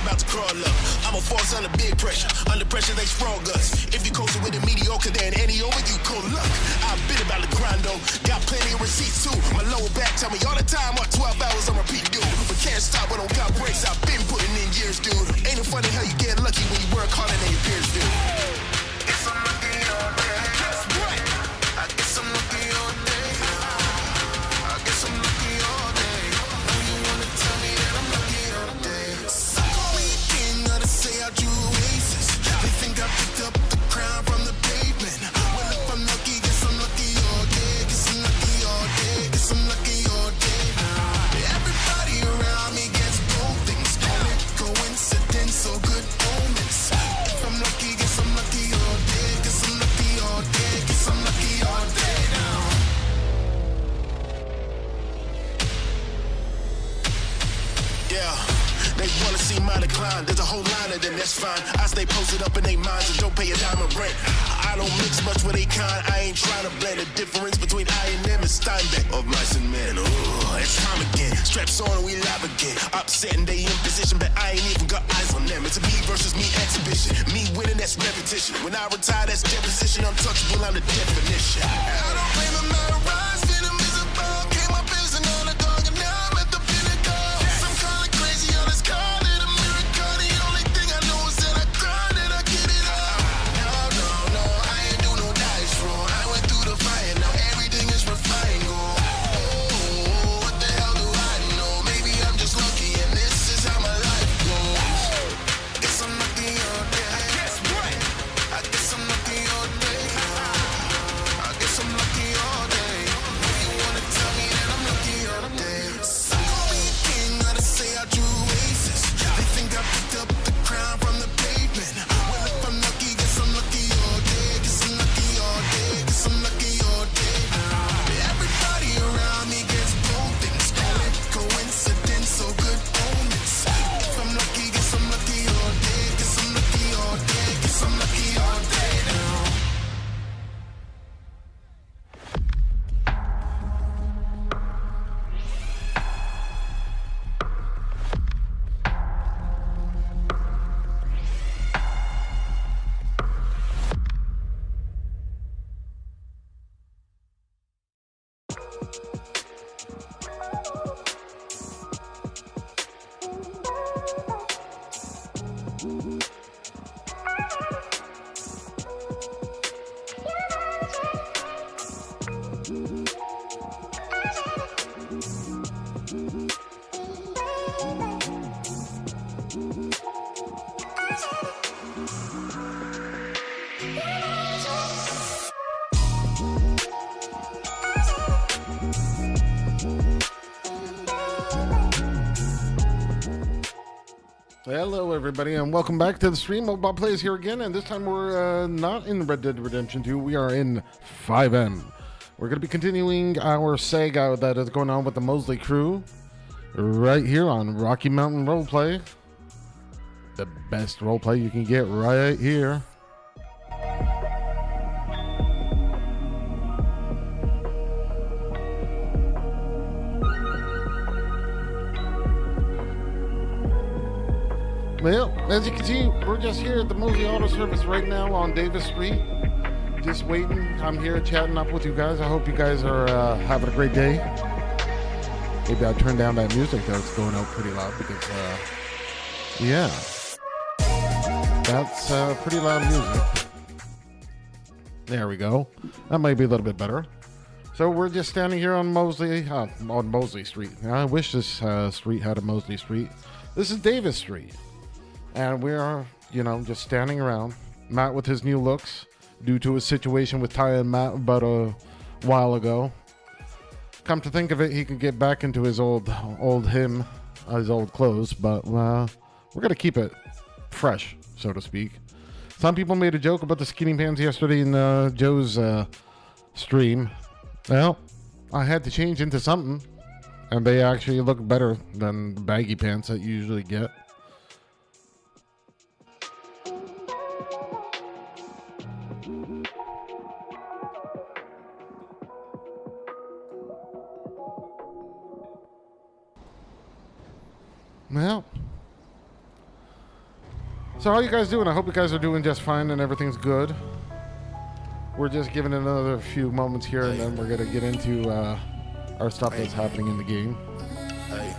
about to crawl up. I'm a force under big pressure. Under pressure, they sprawl guts. If you coasting with a mediocre, then any over, you cold luck. I've been about the grind, though. Got plenty of receipts, too. My lower back tell me all the time, what 12 hours on repeat, dude. But can't stop, but don't got breaks. I've been putting in years, dude. Ain't it funny how you get lucky when you work harder than your peers do? Guess I'm lucky all day. Guess what? I guess I'm lucky all day. I guess I'm lucky all day. Know you wanna tell me that I'm lucky all day. Some call me a king, others say I drew oasis. They think I picked up the crown from the pavement. Well, if I'm lucky, guess I'm lucky all day. Guess I'm lucky all day. Guess I'm lucky all day. Everybody around me gets both things. Call it coincidence or good omens. If I'm lucky, guess I'm lucky all day. Guess I'm lucky all day. Guess I'm lucky all day now. Yeah, they wanna see my decline. There's a whole line of them, that's fine. I stay posted up in their minds and don't pay a dime of rent. I don't mix much with they kind. I ain't trying to blend. The difference between I and them is Steinbeck of mice and men. Ooh, it's time again. Straps on and we live again. Upsetting they in position, but I ain't even got eyes on them. It's a me versus me exhibition. Me winning, that's repetition. When I retire, that's deposition. Untouchable, I'm the definition. I don't blame them, I rise, feeling invisible. Came up as another dog and now I'm at the pinnacle. Some call it crazy, others call it a miracle. The only thing I know is that I grind and I get it up. No, I ain't do no dice roll. I went through the fire, now everything is refined gold. Oh, what the hell do I know? Maybe I'm just lucky and this is how my life goes. Guess I'm lucky all day. Guess what? I guess I'm lucky all day. I guess I'm lucky all day. Know you wanna tell me that I'm lucky all day. Some call me a king, others say I drew oasis. They think I picked up the crown from the pavement. Well, if I'm lucky, guess I'm lucky all day. Guess I'm lucky all day. Guess I'm lucky all day. Everybody around me gets both things. Call it coincidence or good omens. If I'm lucky, guess I'm lucky all day. Guess I'm lucky all day. Guess I'm lucky all day now. Hello, everybody, and welcome back to the stream. Mobile Plays here again, and this time we're not in Red Dead Redemption 2. We are in 5M. We're going to be continuing our saga that is going on with the Mosley Crew right here on Rocky Mountain Roleplay. The best roleplay you can get right here. Well, as you can see, we're just here at the Mosley Auto Service right now on Davis Street. Just waiting. I'm here chatting up with you guys. I hope you guys are having a great day. Maybe I'll turn down that music that's going out pretty loud because, yeah. That's pretty loud music. There we go. That might be a little bit better. So we're just standing here on Mosley Street. I wish this street had a Mosley Street. This is Davis Street. And we're, just standing around. Matt with his new looks due to a situation with Ty and Matt about a while ago. Come to think of it, he could get back into his old clothes, but we're going to keep it fresh, so to speak. Some people made a joke about the skinny pants yesterday in Joe's stream. Well, I had to change into something, and they actually look better than the baggy pants that you usually get. Well, So how you guys doing? I hope you guys are doing just fine and everything's good. We're just giving it another few moments here, and then we're gonna get into our stuff that's happening in the game. Hey.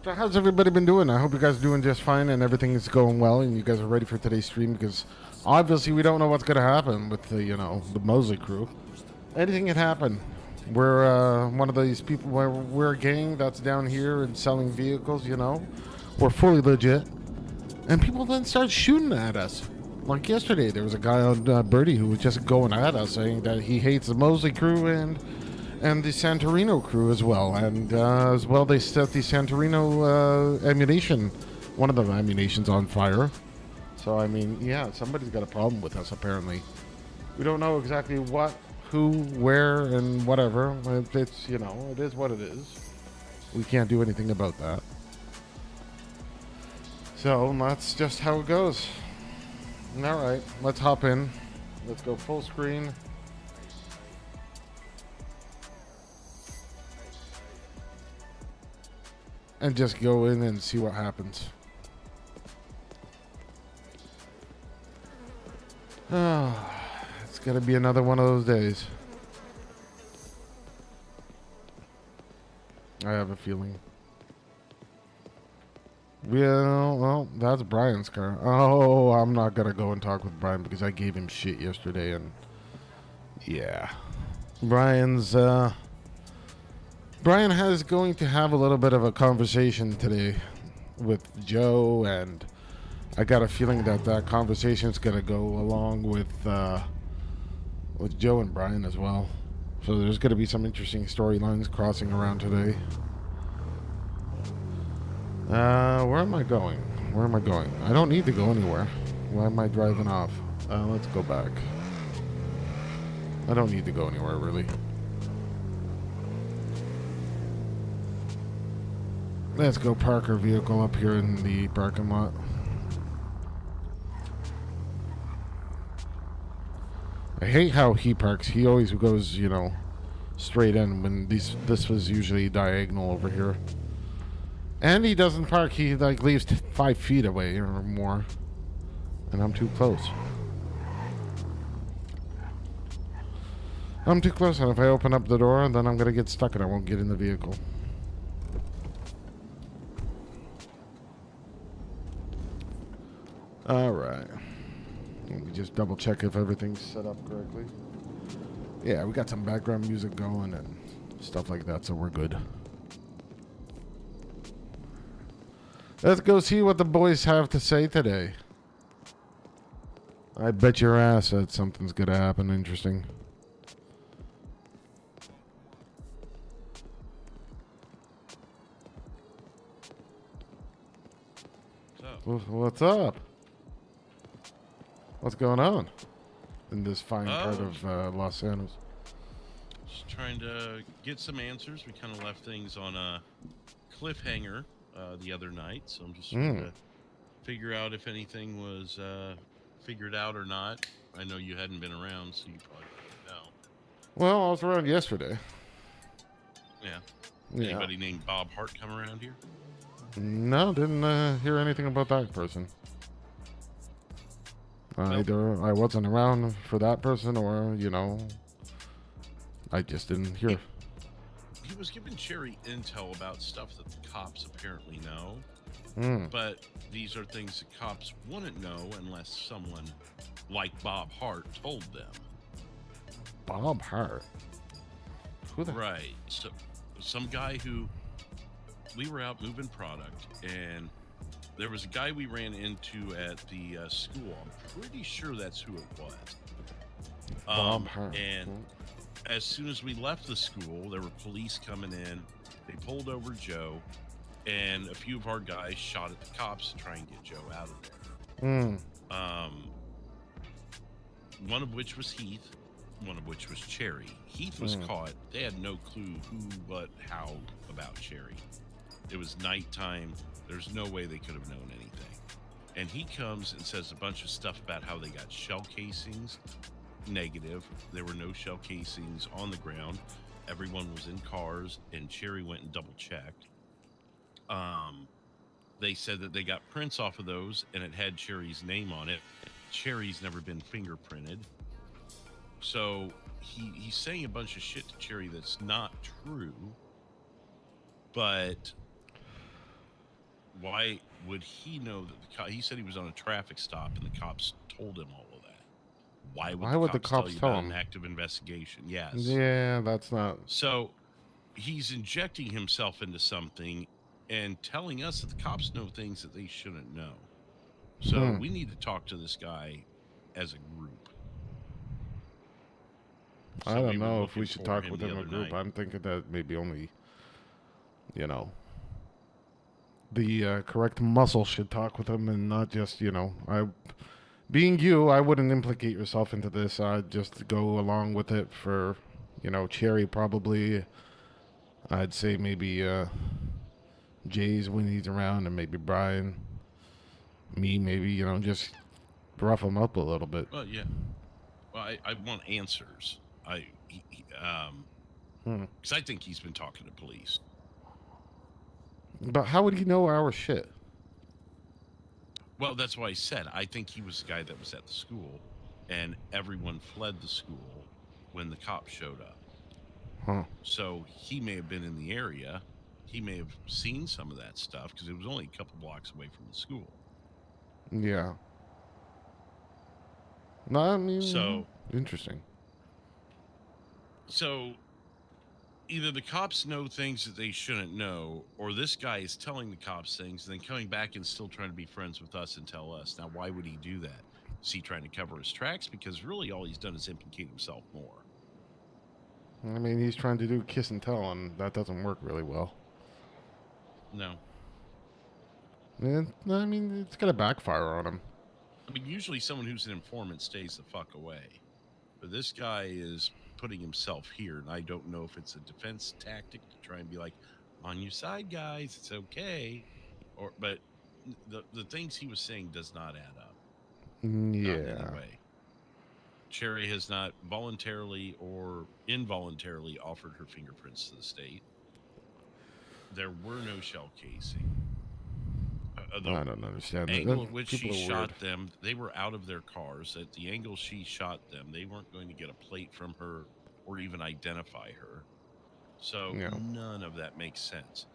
So how's everybody been doing? I hope you guys are doing just fine and everything is going well and you guys are ready for today's stream, because obviously we don't know what's going to happen with the, the Mosley Crew. Anything can happen. We're one of these people where we're a gang that's down here and selling vehicles, We're fully legit. And people then start shooting at us. Like yesterday, there was a guy on Birdie who was just going at us saying that he hates the Mosley Crew and the Santorino crew as well. And as well, they set the Santorino ammunition, one of the ammunitions, on fire. So, I mean, yeah, somebody's got a problem with us, apparently. We don't know exactly what, who, where, and whatever. It's, it is what it is. We can't do anything about that. So, that's just how it goes. All right, let's hop in. Let's go full screen. And just go in and see what happens. Oh, it's going to be another one of those days. I have a feeling. Well, that's Brian's car. Oh, I'm not going to go and talk with Brian because I gave him shit yesterday. And yeah. Brian is going to have a little bit of a conversation today with Joe, and I got a feeling that conversation is going to go along with Joe and Brian as well. So there's going to be some interesting storylines crossing around today. Where am I going? I don't need to go anywhere. Why am I driving off? Let's go back. I don't need to go anywhere, really. Let's go park our vehicle up here in the parking lot. I hate how he parks. He always goes, straight in when this was usually diagonal over here. And he doesn't park. He leaves 5 feet away or more. And I'm too close. I'm too close, and if I open up the door, then I'm going to get stuck and I won't get in the vehicle. Alright. Let me just double check if everything's set up correctly. Yeah, we got some background music going and stuff like that, so we're good. Let's go see what the boys have to say today. I bet your ass that something's gonna happen interesting. What's up? What's going on in this fine part of Los Angeles? Just trying to get some answers. We kind of left things on a cliffhanger the other night, so I'm just trying to figure out if anything was figured out or not. I know you hadn't been around, so you probably didn't know. Well, I was around yesterday. Yeah. Anybody named Bob Hart come around here? No, didn't hear anything about that person. Either I wasn't around for that person, or I just didn't hear. He was giving Cherry intel about stuff that the cops apparently know, but these are things that cops wouldn't know unless someone like Bob Hart told them. Bob Hart? Who the? Right. So some guy who, we were out moving product, and there was a guy we ran into at the school. I'm pretty sure that's who it was. Bob Hart. And as soon as we left the school, there were police coming in. They pulled over Joe, and a few of our guys shot at the cops to try and get Joe out of there. One of which was Heath, one of which was Cherry. Heath was caught. They had no clue who, what, how about Cherry. It was nighttime. There's no way they could have known anything. And he comes and says a bunch of stuff about how they got shell casings. Negative. There were no shell casings on the ground. Everyone was in cars, and Cherry went and double checked. They said that they got prints off of those, and it had Cherry's name on it. Cherry's never been fingerprinted. So he's saying a bunch of shit to Cherry that's not true. But why would he know that he said he was on a traffic stop and the cops told him all of that? Why would the cops tell him? An active investigation? Yes. Yeah, that's not. So he's injecting himself into something and telling us that the cops know things that they shouldn't know. So we need to talk to this guy as a group. So I don't know if we should talk with him as a group. I'm thinking that maybe only, the correct muscle should talk with him and not just, being you, I wouldn't implicate yourself into this. I'd just go along with it for, Cherry probably. I'd say maybe Jay's when he's around, and maybe Brian. Me, maybe, just rough him up a little bit. Well, yeah. Well, I want answers. Because I think he's been talking to police. But how would he know our shit? Well, that's why I said I think he was the guy that was at the school, and everyone fled the school when the cops showed up. So he may have been in the area. He may have seen some of that stuff because it was only a couple blocks away from the school. Yeah. No, I mean, so interesting. So either the cops know things that they shouldn't know, or this guy is telling the cops things and then coming back and still trying to be friends with us and tell us. Now, why would he do that? Is he trying to cover his tracks? Because really all he's done is implicate himself more. I mean, he's trying to do kiss and tell, and that doesn't work really well. No. I mean, it's going to backfire on him. I mean, usually someone who's an informant stays the fuck away. But this guy is putting himself here, and I don't know if it's a defense tactic to try and be like, on your side, guys, it's okay. But the things he was saying does not add up. Yeah. Not in any way. Cherry has not voluntarily or involuntarily offered her fingerprints to the state. There were no shell casing. I don't understand. The angle at which she shot them, they were out of their cars. At the angle she shot them, they weren't going to get a plate from her or even identify her. So none of that makes sense.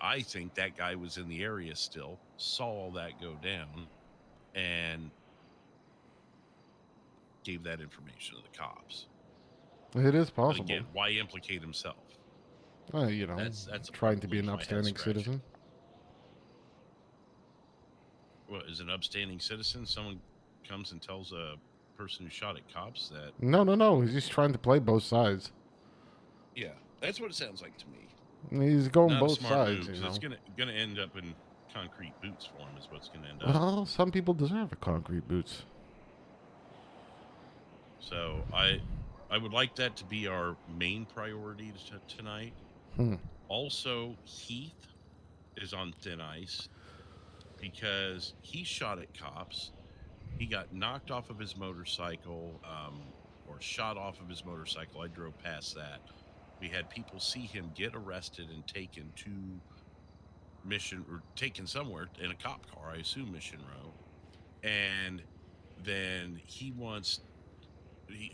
I think that guy was in the area still, saw all that go down, and gave that information to the cops. It is possible. But again, why implicate himself? That's trying to be an upstanding citizen. Well, as an upstanding citizen, someone comes and tells a person who shot at cops that... No. He's just trying to play both sides. Yeah, that's what it sounds like to me. He's going Not both sides, It's gonna end up in concrete boots for him is what's gonna end up. Well, some people deserve a concrete boots. So I would like that to be our main priority tonight. Also, Heath is on thin ice because he shot at cops. He got knocked off of his motorcycle, or shot off of his motorcycle. I drove past that. We had people see him get arrested and taken to taken somewhere in a cop car, I assume Mission Row. And then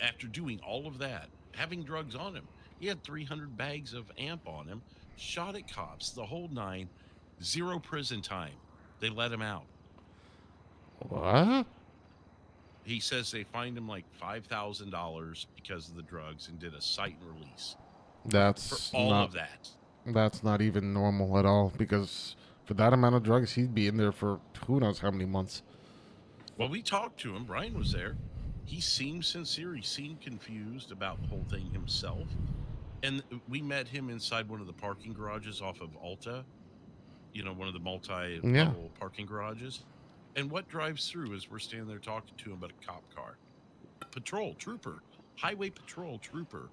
after doing all of that, having drugs on him, he had 300 bags of amp on him, shot at cops, the whole 9, 0 prison time. They let him out. What? He says they fined him like $5,000 because of the drugs and did a cite and release. That's for all of that. That's not even normal at all, because for that amount of drugs, he'd be in there for who knows how many months. Well, we talked to him. Brian was there. he seemed sincere. He seemed confused about the whole thing himself. And we met him inside one of the parking garages off of Alta, one of the Yeah. multi-level parking garages. And what drives through as we're standing there talking to him about a cop car? Patrol trooper, highway patrol trooper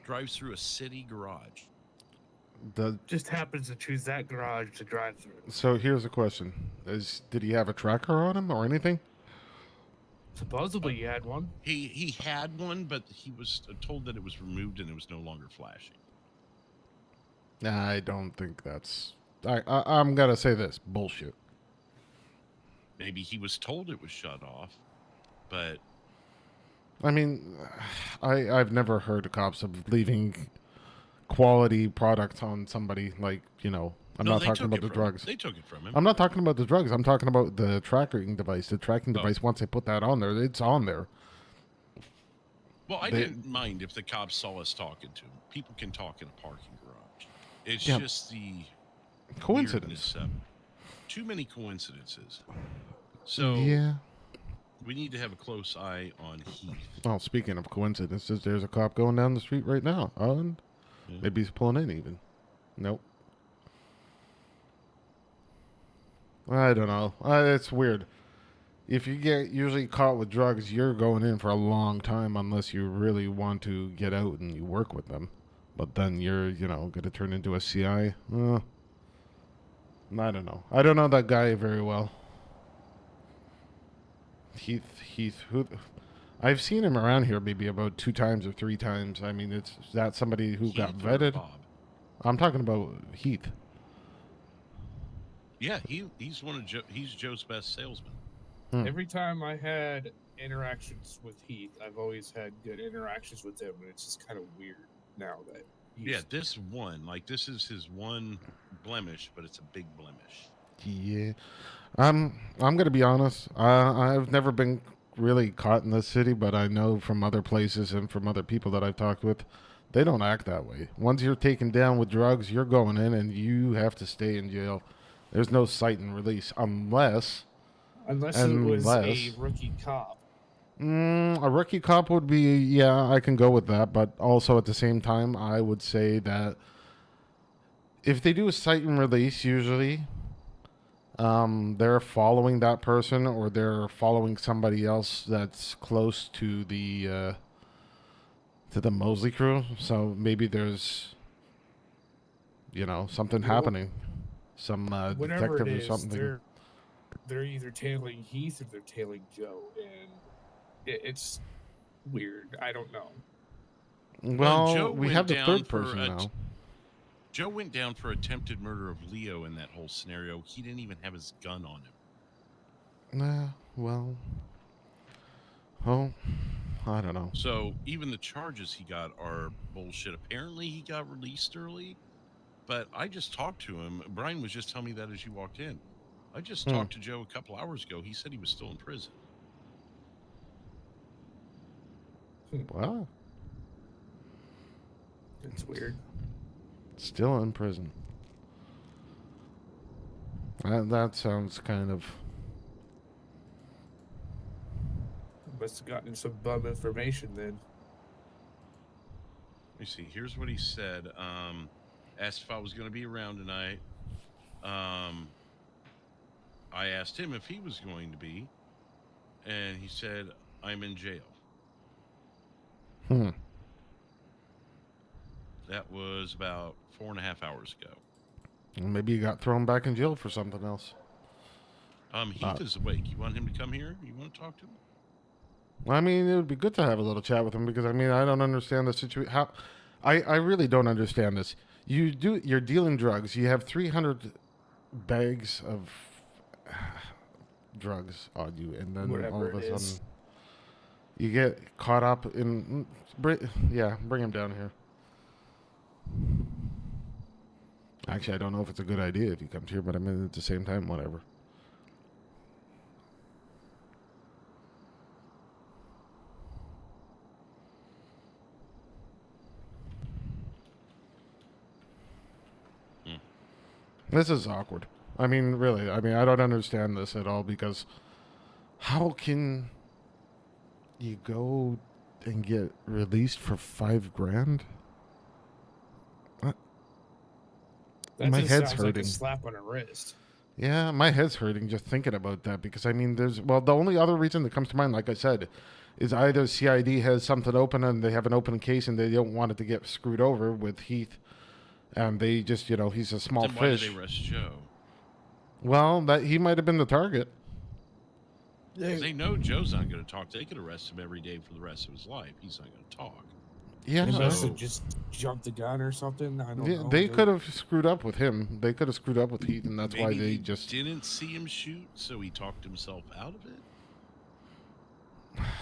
drives through a city garage. Just happens to choose that garage to drive through. So here's a question: did he have a tracker on him or anything? Supposedly you had one. He had one, but he was told that it was removed and it was no longer flashing. I don't think that's. I'm gonna say this bullshit. Maybe he was told it was shut off, but I mean, I've never heard of cops of leaving quality products on somebody. Like, I'm not talking about the drugs. They took it from him. I'm not talking about the drugs. I'm talking about the tracking device. The tracking device, once they put that on there, it's on there. Well, I didn't mind if the cops saw us talking to him. People can talk in a parking garage. It's just the coincidence. Too many coincidences. So yeah, we need to have a close eye on Heath. Well, speaking of coincidences, there's a cop going down the street right now. And maybe he's pulling in even. Nope. I don't know. It's weird. If you get usually caught with drugs, you're going in for a long time unless you really want to get out and you work with them. But then you're, going to turn into a CI. I don't know. I don't know that guy very well. Heath, who? I've seen him around here maybe about 2 times or 3 times. I mean, is that somebody who got vetted? Bob? I'm talking about Heath. Yeah, he's he's Joe's best salesman. Every time I had interactions with Heath, I've always had good interactions with him, and it's just kind of weird now that this is his one blemish, but it's a big blemish. Yeah. I'm gonna be honest. I've never been really caught in this city, but I know from other places and from other people that I've talked with, they don't act that way. Once you're taken down with drugs, you're going in and you have to stay in jail. There's no cite and release unless it was a rookie cop. A rookie cop would be, I can go with that. But also at the same time, I would say that if they do a cite and release, usually they're following that person or they're following somebody else that's close to the Mosley Crew. So maybe there's, something happening. Some detective or something. They're either tailing Heath or they're tailing Joe, and it's weird. I don't know. Well, we have the third person now. Joe went down for attempted murder of Leo in that whole scenario. He didn't even have his gun on him. I don't know. So even the charges he got are bullshit. Apparently he got released early, but I just talked to him. Brian was just telling me that as you walked in. I just talked to Joe a couple hours ago. He said he was still in prison. Wow. That's weird. Still in prison. That sounds kind of... Must have gotten some bum information then. Let me see. Here's what he said. Asked if I was going to be around tonight. I asked him if he was going to be, and he said, I'm in jail. That was about 4.5 hours ago. Maybe you got thrown back in jail for something else. Heath is awake. You want him to come here? You want to talk to him? I mean, it would be good to have a little chat with him because, I mean, I don't understand the situation. I really don't understand this. You're dealing drugs. You have 300 bags of drugs on you, and then all of a sudden you get caught up in... bring him down here. Actually, I don't know if it's a good idea if he comes here, but I mean, at the same time, whatever. This is awkward. I mean, really. I mean, I don't understand this at all because how can You go and get released for $5,000? That My just head's sounds like hurting. a slap on the wrist. Yeah, my head's hurting just thinking about that because I mean, the only other reason that comes to mind, like I said, is either CID has something open and they have an open case and they don't want it to get screwed over with Heath, and they just, he's a small Then why did fish. they arrest Joe? Well, that he might have been the target. 'Cause they know Joe's not going to talk. They could arrest him every day for the rest of his life. He's not going to talk. Yeah, They must So- have just jumped the gun or something. I don't yeah, know. they could have screwed up with him. They could have screwed up with Heath, and that's why Maybe they he just. didn't see him shoot, so he talked himself out of it.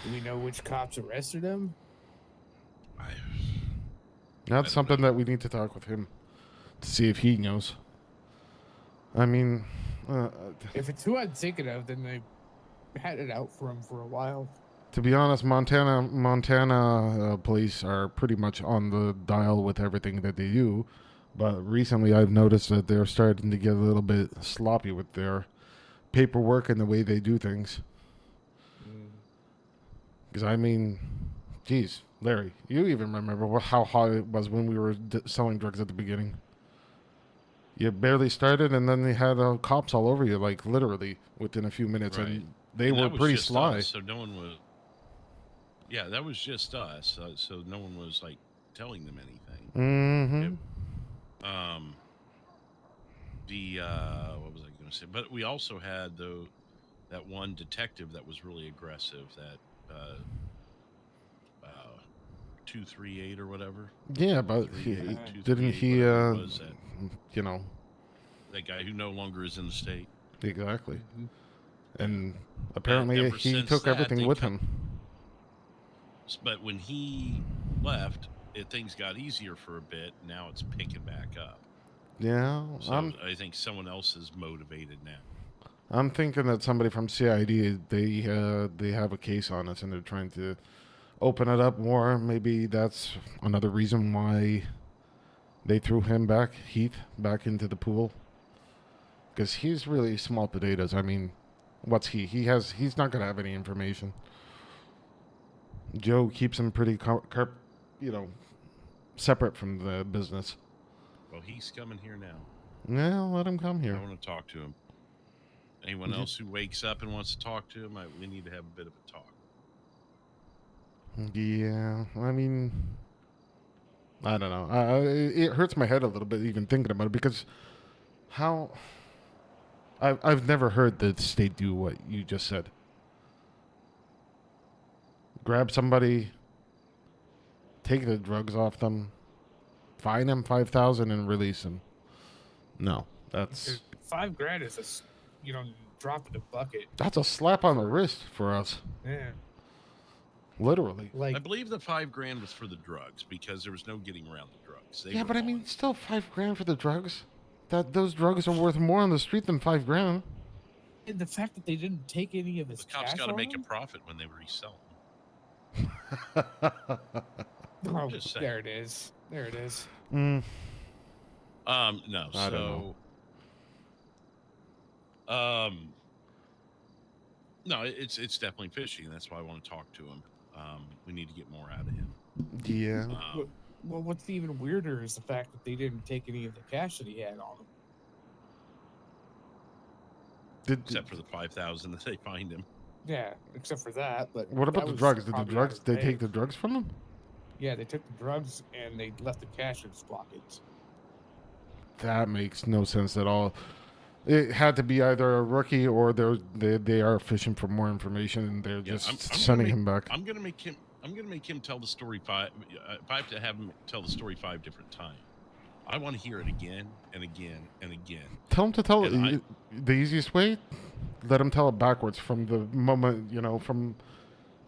Do we know which cops arrested him? That's something that we need to talk with him to see if he knows. I mean, If it's who I'm thinking of, then they had it out for him for a while. to be honest, Montana police are pretty much on the dial with everything that they do. But recently, I've noticed that they're starting to get a little bit sloppy with their paperwork and the way they do things. Because I mean, geez, Larry, you even remember how hot it was when we were selling drugs at the beginning. You barely started, and then they had cops all over you, like literally within a few minutes, Right. and they And were that was pretty just sly. us, so no one was. Yeah, that was just us. So no one was like telling them anything. Mm-hmm. What was I going to say? But we also had that one detective that was really aggressive. That 238 or whatever. Yeah, but 238, didn't he? whatever it was You that guy who no longer is in the state. exactly. And apparently, ever he since took that, everything they with cut- him. But when he left, things got easier for a bit. Now it's picking back up. Yeah, So I think someone else is motivated now. I'm thinking that somebody from CID they have a case on us and they're trying to open it up more. Maybe that's another reason why they threw Heath back into the pool. Because he's really small potatoes. I mean, what's he? He's not gonna have any information. Joe keeps him pretty separate from the business. Well, he's coming here now. Yeah, let him come I here. want to talk to him. Anyone else who wakes up and wants to talk to him, we need to have a bit of a talk. Yeah, I mean, I don't know. It hurts my head a little bit even thinking about it because I've never heard the state do what you just said. Grab somebody, take the drugs off them, fine them $5,000 and release them. No, that's $5,000 is drop in the bucket. that's a slap on the wrist for us, Yeah. literally. Like, I believe the $5,000 was for the drugs because there was no getting around the drugs. They Yeah, were but I gone. mean, still $5,000 for the drugs. Those drugs are worth more on the street than $5,000. and the fact that they didn't take any of his the cops cash got to on make a him? profit when they resell them. Oh, Just saying. there it is. There it is. No. I don't know. No, it's definitely fishy, and that's why I want to talk to him. We need to get more out of him. Yeah. Well, what's even weirder is the fact that they didn't take any of the cash that he had on him. Except for the 5,000 that they find him. Yeah, except for that. But What about that the was drugs? Did the probably drugs? out of They his take pay. the drugs from him? Yeah, they took the drugs and they left the cash in his pockets. That makes no sense at all. It had to be either a rookie or they are fishing for more information and they're Yeah, just I'm gonna sending make- him back. I'm gonna make him tell the story five. If I have to have him tell the story 5 different times, I want to hear it again and again and again. Tell him to tell And it the easiest way. Let him tell it backwards from the moment from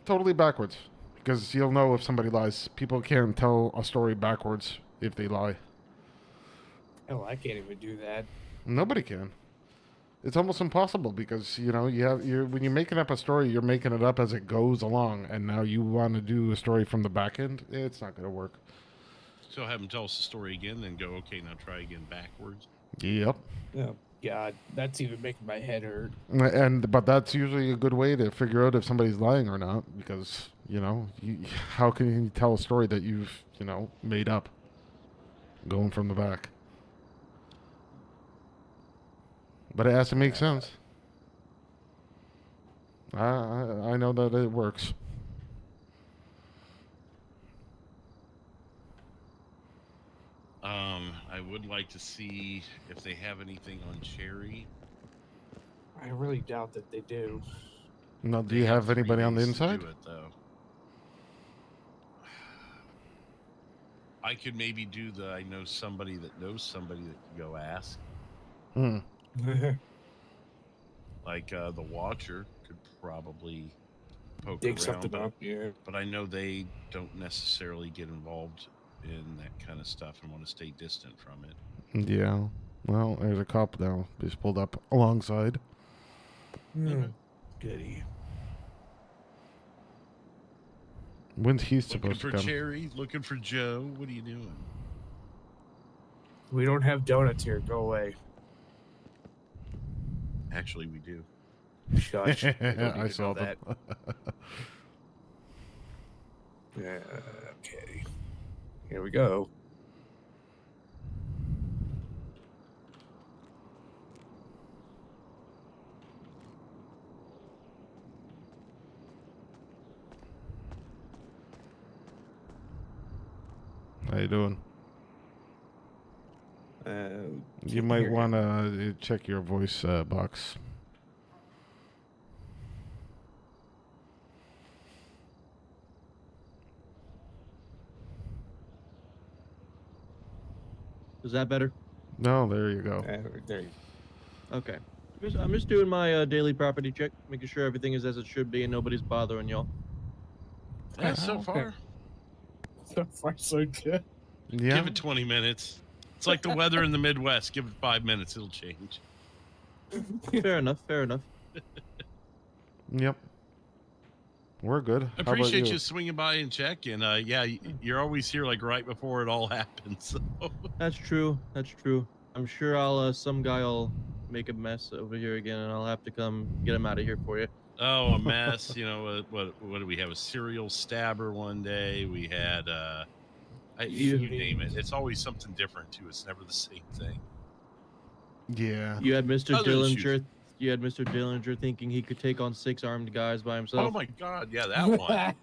totally backwards, because you'll know if somebody lies. People can't tell a story backwards if they lie. Hell, I can't even do that. Nobody can. It's almost impossible because when you're making up a story, you're making it up as it goes along, and now you want to do a story from the back end. It's not going to work. So have him tell us the story again, then go, okay, now try again backwards. Yep. Yeah. God, that's even making my head hurt. But that's usually a good way to figure out if somebody's lying or not, because how can you tell a story that you've made up going from the back? But it has to make sense. I know that it works. I would like to see if they have anything on Cherry. I really doubt that they do. Now, do They you have 3 anybody on the days to inside? do it, though. I could maybe do I know somebody that knows somebody that could go ask. Hmm. Like the Watcher could probably poke Dig around, something up, yeah. but I know they don't necessarily get involved in that kind of stuff and want to stay distant from it. Yeah. Well, there's a cop now. Just pulled up alongside. Goody. When's he Looking supposed for to come? Cherry, looking for Joe. What are you doing? We don't have donuts here. Go away. Actually, we do. Shush. We don't need I to saw know them. that. Okay. Here we go. How you doing? You might want to check your voice box. Is that better? No, there you go. There. Okay. I'm just doing my daily property check, making sure everything is as it should be and nobody's bothering y'all. Yeah, so Okay. far. So far, so good. Yeah. Give it 20 minutes. It's like the weather in the Midwest. Give it 5 minutes, it'll change. Fair enough. Fair enough. Yep. We're good. I appreciate you swinging by and checking. Yeah, you're always here like right before it all happens. So. That's true. That's true. I'm sure I'll some guy will make a mess over here again, and I'll have to come get him out of here for you. Oh, a mess. What do we have? A serial stabber one day. We had you name it. It's always something different too. It's never the same thing. Yeah. You had Mr. Other than Dillinger. You had Mr. Dillinger thinking he could take on 6 armed guys by himself. Oh my God, yeah, that one.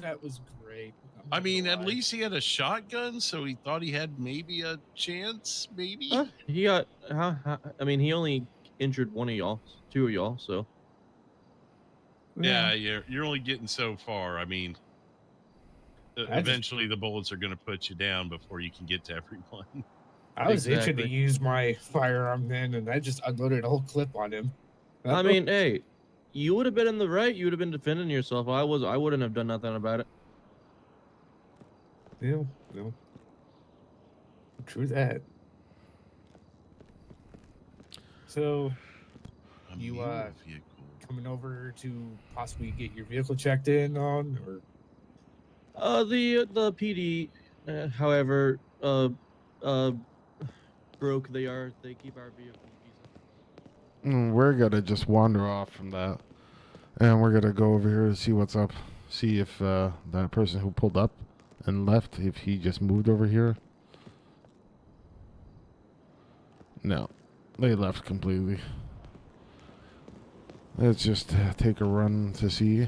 That was great. I mean, at least he had a shotgun, so he thought he had maybe a chance. Maybe. He got. I mean, he only injured 1 of y'all, 2 of y'all. So. Yeah, you're only getting so far. I mean, eventually the bullets are going to put you down before you can get to everyone. I was itching to use my firearm then, and I just unloaded a whole clip on him. I mean, hey, you would have been in the right. You would have been defending yourself. I wouldn't have done nothing about it. Yeah, no. True that. So, you coming over to possibly get your vehicle checked in on, or? The PD, however, broke they are. They keep our vehicle decent. We're gonna just wander off from that, and we're gonna go over here and see what's up. See if that person who pulled up and left, if he just moved over here. No, they left completely. Let's just take a run to see.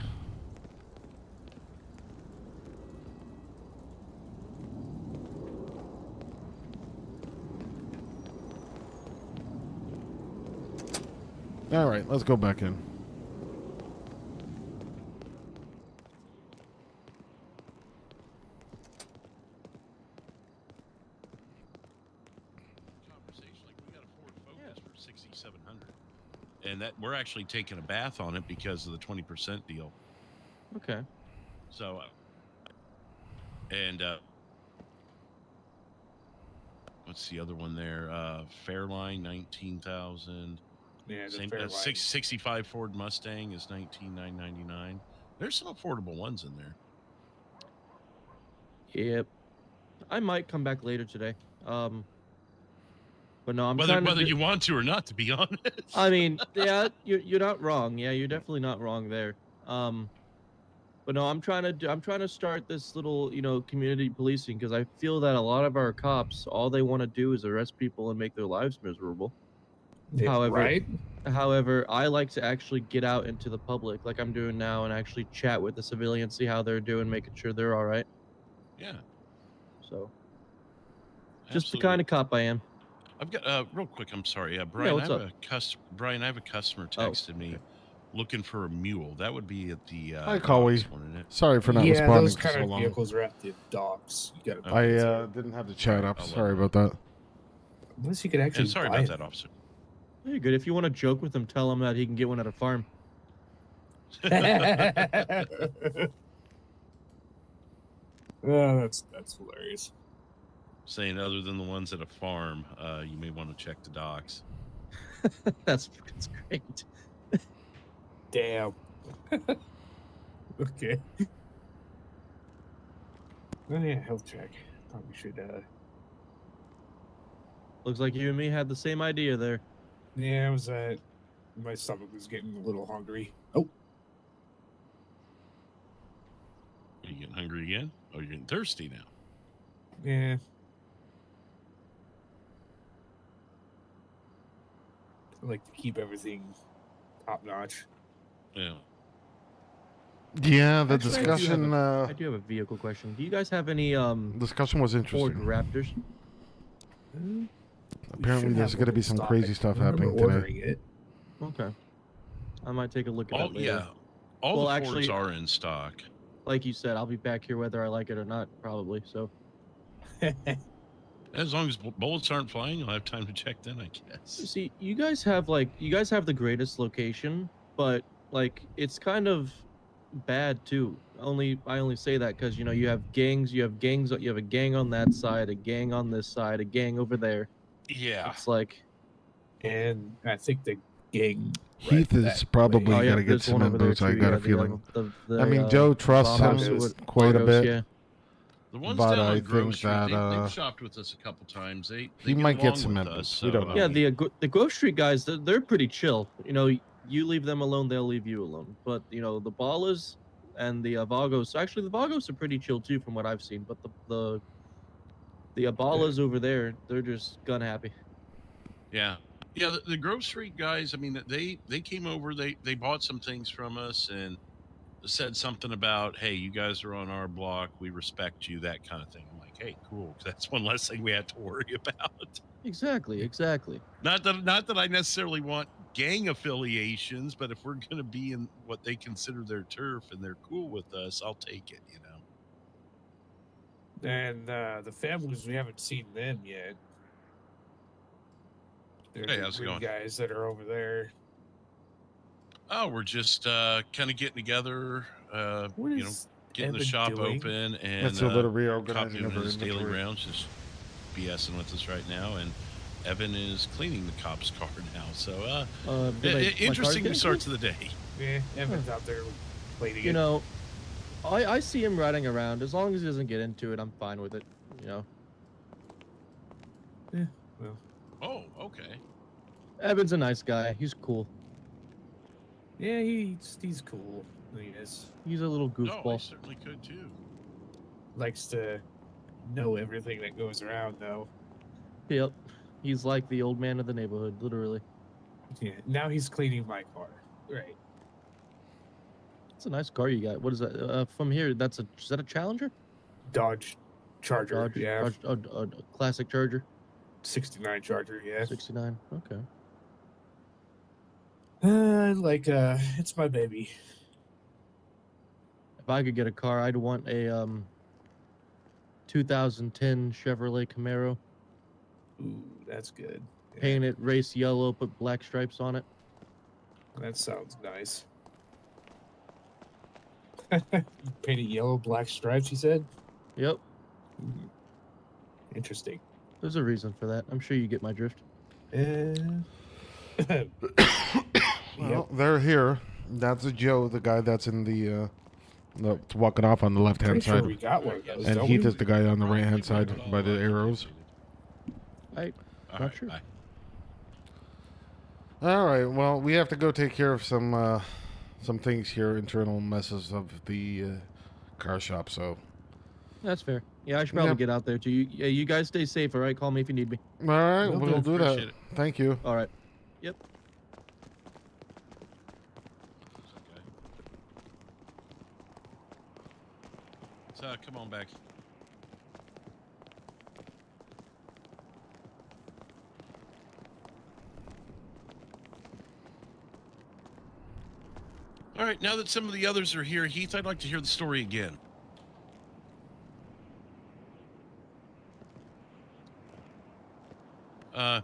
All right, let's go back in. For 6,700, and that we're actually taking a bath on it because of the 20% deal. Okay. So, and what's the other one there? Fairline, 19,000. Yeah, same. 65 Ford Mustang is 19,999. There's some affordable ones in there. Yep. I might come back later today. But But no, I'm whether trying to whether you want to or not, to be honest. I mean, yeah, you're not wrong. Yeah, you're definitely not wrong there. But no, I'm trying to start this little, community policing because I feel that a lot of our cops, all they want to do is arrest people and make their lives miserable. Yeah, However, right? However, I like to actually get out into the public, like I'm doing now, and actually chat with the civilians, see how they're doing, making sure they're all right. Yeah. So, just the Absolutely. kind of cop I am. I've got real quick. I'm sorry, Brian. what's up? Brian, I have a customer Oh, texted me okay. looking for a mule. That would be at the. Hi, Coley. docks, wouldn't it? Sorry for not Yeah, responding those for kind so of long. vehicles are at the docks. You gotta. I didn't have the chat up. I'll let Sorry him know. about that. Unless you could actually. And sorry buy about them. that, officer. Hey, good. If you want to joke with him, tell him that he can get one at a farm. Oh, that's hilarious. Saying other than the ones at a farm, you may want to check the docks. That's great. Damn. Okay. Oh yeah, health check. Probably should. Looks like you and me had the same idea there. Yeah, I was my stomach was getting a little hungry. Oh, Are you getting hungry again? Oh, you're getting thirsty now. yeah. I like to keep everything top notch. Yeah. Yeah, the Actually, discussion. I do have a vehicle question. Do you guys have any Discussion was Ford interesting. Raptors? Apparently, there's going to be some crazy stuff happening today. Ordering it. Okay. I might take a look at Oh that later. yeah. All Well, the actually- Fords are in stock. Like you said, I'll be back here whether I like it or not, probably. So As long as bullets aren't flying, you'll have time to check then, I you guess. see, you guys have the greatest location, but like it's kind of bad too. I only say that because you have gangs, you have a gang on that side, a gang on this side, a gang over there. Yeah. It's like And I think the gang. Heath right is that probably way. got to get there's one some over there inroads. I too, got yeah, a feeling. the, I mean, Joe trusts Vagos him would- quite a Vagos, bit. Yeah. The ones But down I on Grove think Street, that, they've shopped with us a couple times. They he get might get along some with inputs. us, We don't know. Yeah, the Grove Street guys, they're pretty chill. You leave them alone, they'll leave you alone. But the Ballers and the Vagos, actually the Vagos are pretty chill too, from what I've seen. But the Ballers over there, they're just gun happy. Yeah. Yeah, the Grove Street guys, I mean, they came over, they bought some things from us and said something about, hey, you guys are on our block, we respect you, that kind of thing. I'm like, hey, cool. That's one less thing we have to worry about. Exactly. Not that I necessarily want gang affiliations, but if we're going to be in what they consider their turf and they're cool with us, I'll take it, And the families, we haven't seen them yet. They're Hey, the how's it green going? guys that are over there. Oh, we're just kind of getting together, What you know, is getting the Evan shop doing? open, and It's a little Cop reorganizing doing of our his daily inventory. rounds, just BSing with us right now, and Evan is cleaning the cop's car now. So, interesting starts of the day. Yeah, Evan's out there cleaning You it. know, I see him riding around. As long as he doesn't get into it, I'm fine with it. Oh, okay. Evan's a nice guy. He's cool. Yeah, he's cool. He is. He's a little No, I goofball. certainly could too. Likes to know everything that goes around, though. Yep. He's like the old man of the neighborhood, literally. Yeah. Now he's cleaning my car. Right. It's a nice car you got. What is that? From here, is that a Challenger? Dodge Charger. Dodge, Yeah. a classic Charger. 69 Charger. Yeah. 69. Okay. It's my baby. If I could get a car, I'd want a 2010 Chevrolet Camaro. Ooh, that's good. Yeah, Paint it race yellow, put black stripes on it. that sounds nice. Painted yellow, black stripes, you said? Yep. Interesting. There's a reason for that. I'm sure you get my drift. Well, they're here. That's Joe, the guy that's in the walking off on the left hand Pretty sure side, we got one of those, and don't Heath we? is the guy on the right hand side by the arrows. Not All right, sure. bye. All right. Well, we have to go take care of some things here, internal messes of the car shop. So, That's fair. Yeah, I should probably yep. get out there too. You guys stay safe, all right? Call me if you need me. All right, Will we'll do. do that. Appreciate it. Thank you. All right. Yep. So come on back. All right, now that some of the others are here, Heath, I'd like to hear the story again.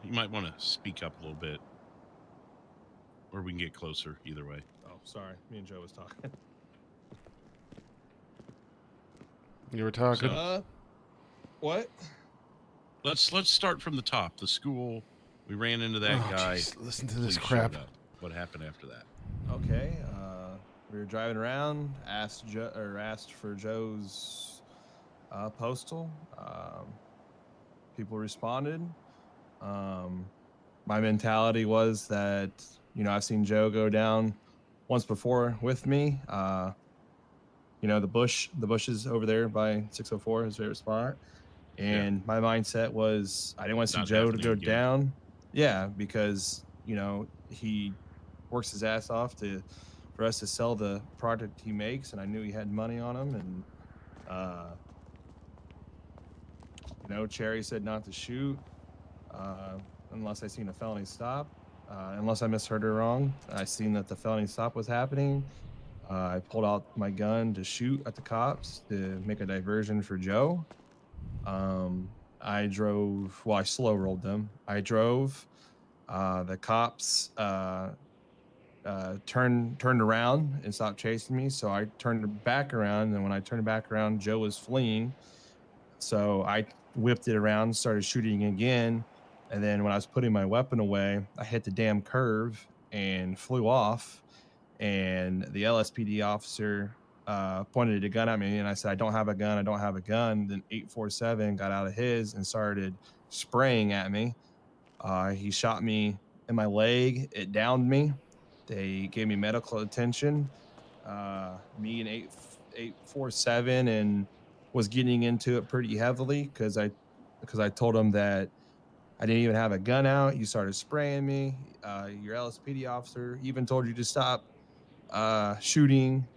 You might want to speak up a little bit, or we can get closer. Either way. Oh, sorry. Me and Joe was talking. You were talking. So- What? Let's start from the top. The school. We ran into that Oh, guy. jeez, listen to this Police crap. showed up. What happened after that? Okay. We were driving around. Asked for Joe's postal. People responded. My mentality was that I've seen Joe go down once before with me. The bushes over there by 604, his favorite spot. And my mindset was I didn't want to see Not Joe to happening go again. down. Yeah, because he works his ass off for us to sell the product he makes, and I knew he had money on him. And Cherry said not to shoot unless I seen a felony stop. Unless I misheard her wrong, I seen that the felony stop was happening. I pulled out my gun to shoot at the cops to make a diversion for Joe. I slow rolled them. I drove. The cops turned around and stopped chasing me. So I turned back around, and when I turned back around, Joe was fleeing. So I whipped it around, started shooting again. And then when I was putting my weapon away, I hit the damn curve and flew off. And the LSPD officer pointed a gun at me, and I said, I don't have a gun. Then 847 got out of his and started spraying at me. He shot me in my leg. It downed me. They gave me medical attention. Me and 847 and was getting into it pretty heavily because I told him that I didn't even have a gun out. You started spraying me. Your LSPD officer even told you to stop shooting.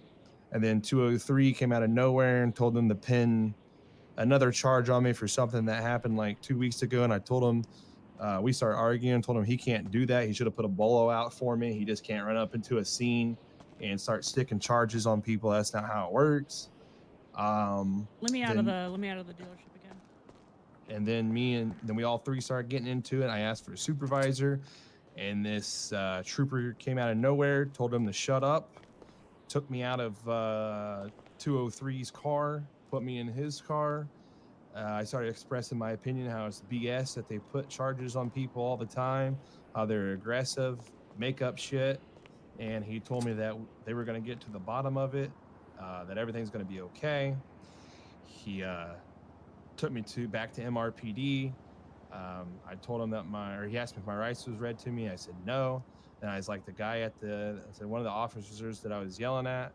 And then 203 came out of nowhere and told them to pin another charge on me for something that happened like 2 weeks ago. And I told him, we started arguing, told him he can't do that. He should have put a bolo out for me. He just can't run up into a scene and start sticking charges on people. That's not how it works. Let me out of the dealership again. And then we all three started getting into it. I asked for a supervisor, and this trooper came out of nowhere, told him to shut up, took me out of 203's car, put me in his car. I started expressing my opinion, how it's BS that they put charges on people all the time, how they're aggressive, make up shit. And he told me that they were going to get to the bottom of it, that everything's going to be okay. He took me back to MRPD. I told him that he asked me if my rights was read to me. I said no. And I was like, one of the officers that I was yelling at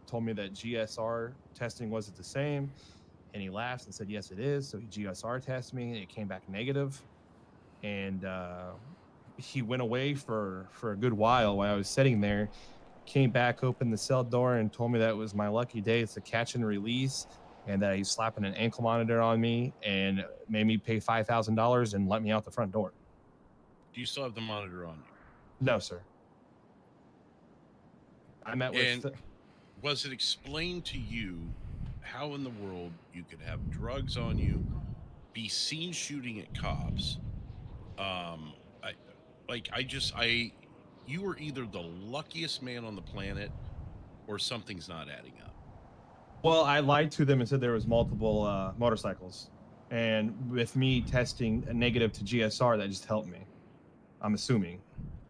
told me that GSR testing wasn't the same. And he laughed and said, yes, it is. So he GSR tested me, and it came back negative. And he went away for a good while I was sitting there, came back, opened the cell door, and told me that it was my lucky day. It's a catch and release, and that he's slapping an ankle monitor on me and made me pay $5,000 and let me out the front door. Do you still have the monitor on you? No, sir. I met with... And was it explained to you how in the world you could have drugs on you, be seen shooting at cops? You were either the luckiest man on the planet or something's not adding up. Well, I lied to them and said there was multiple motorcycles. And with me testing a negative to GSR, that just helped me. I'm assuming.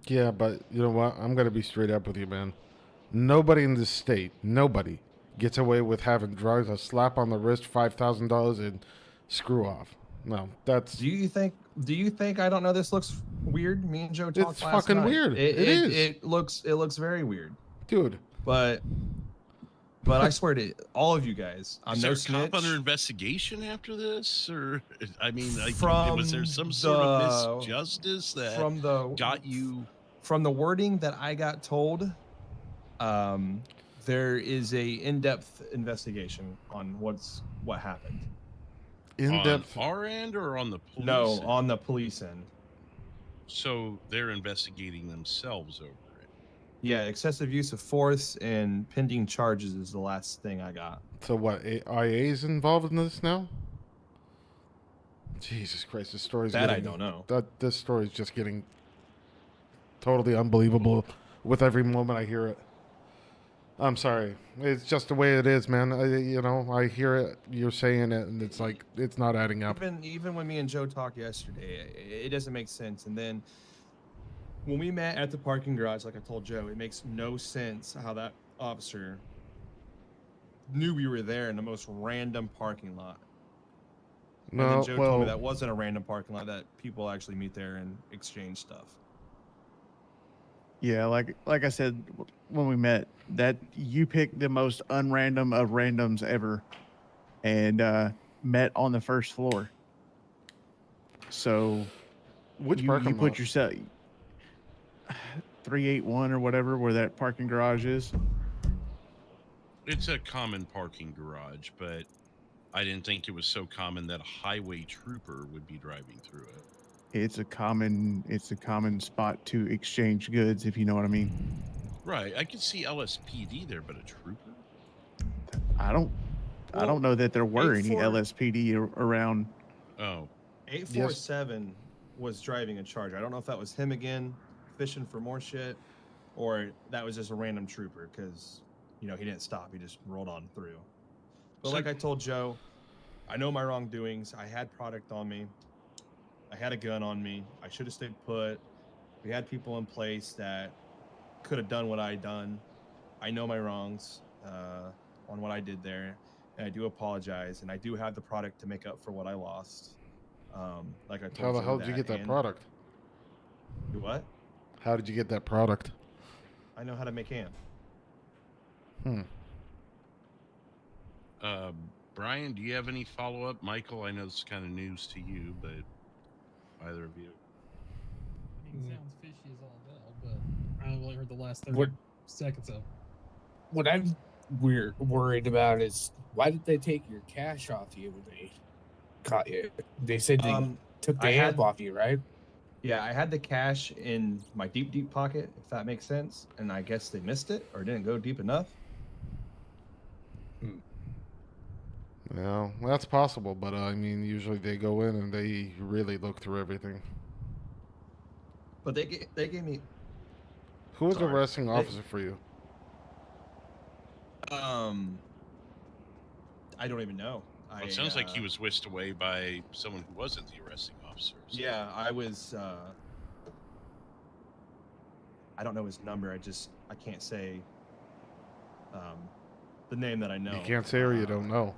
Yeah, but you know what? I'm going to be straight up with you, man. Nobody in this state, nobody gets away with having drugs, a slap on the wrist, $5,000, and screw off. No, that's... Do you think Do you think I don't know this looks weird? Me and Joe talked It's last fucking night. weird. It is. It looks very weird. Dude. But I swear to all of you guys, I'm Is no there a snitch. cop under investigation after this, or I mean, like, was there some From sort of the- misjustice that from the got you? From the wording that I got told, there is a in-depth investigation on what happened. In-depth. On our end or on the police? No, end? on the police end. So they're investigating themselves over it. Yeah, excessive use of force and pending charges is the last thing I got. So what? IA's involved in this now? Jesus Christ, this story's That getting, I don't know. This story's just getting totally unbelievable with every moment I hear it. I'm sorry. It's just the way it is, man. I hear it, you're saying it, and it's like, it's not adding up. Even when me and Joe talked yesterday, it doesn't make sense. And then when we met at the parking garage, like I told Joe, it makes no sense how that officer knew we were there in the most random parking lot. And then Joe told me that wasn't a random parking lot, that people actually meet there and exchange stuff. Yeah, like I said when we met, that you picked the most unrandom of randoms ever, and met on the first floor. So, Which you parking put lot? yourself 381 or whatever where that parking garage is. It's a common parking garage, but I didn't think it was so common that a highway trooper would be driving through it. It's a common spot to exchange goods, if you know what I mean. Right. I could see LSPD there, but a trooper? I don't know that there were any 84 LSPD around. Oh. 847 was driving in charge. I don't know if that was him again, fishing for more shit, or that was just a random trooper because, he didn't stop. He just rolled on through. But like I told Joe, I know my wrongdoings. I had product on me. I had a gun on me. I should have stayed put. We had people in place that could have done what I done. I know my wrongs on what I did there, and I do apologize. And I do have the product to make up for what I lost. Like I told How the Joe hell did you get that product? Do what? How did you get that product? I know how to make ham. Brian, do you have any follow-up? Michael, I know this is kind of news to you, but either of you? Sounds fishy as all hell, but I only heard the last 30 What- seconds of. What I'm worried about is why did they take your cash off you when they caught you? They said they took the amp off you, right? Yeah, I had the cash in my deep pocket, if that makes sense. And I guess they missed it or didn't go deep enough. Yeah, that's possible, but usually they go in and they really look through everything. But they gave me. Who was the Sorry. arresting officer for you? I don't even know. Well, it sounds like he was whisked away by someone who wasn't the arresting officer. So. Yeah, I was. I don't know his number. I can't say the name that I know. You can't say or you don't know.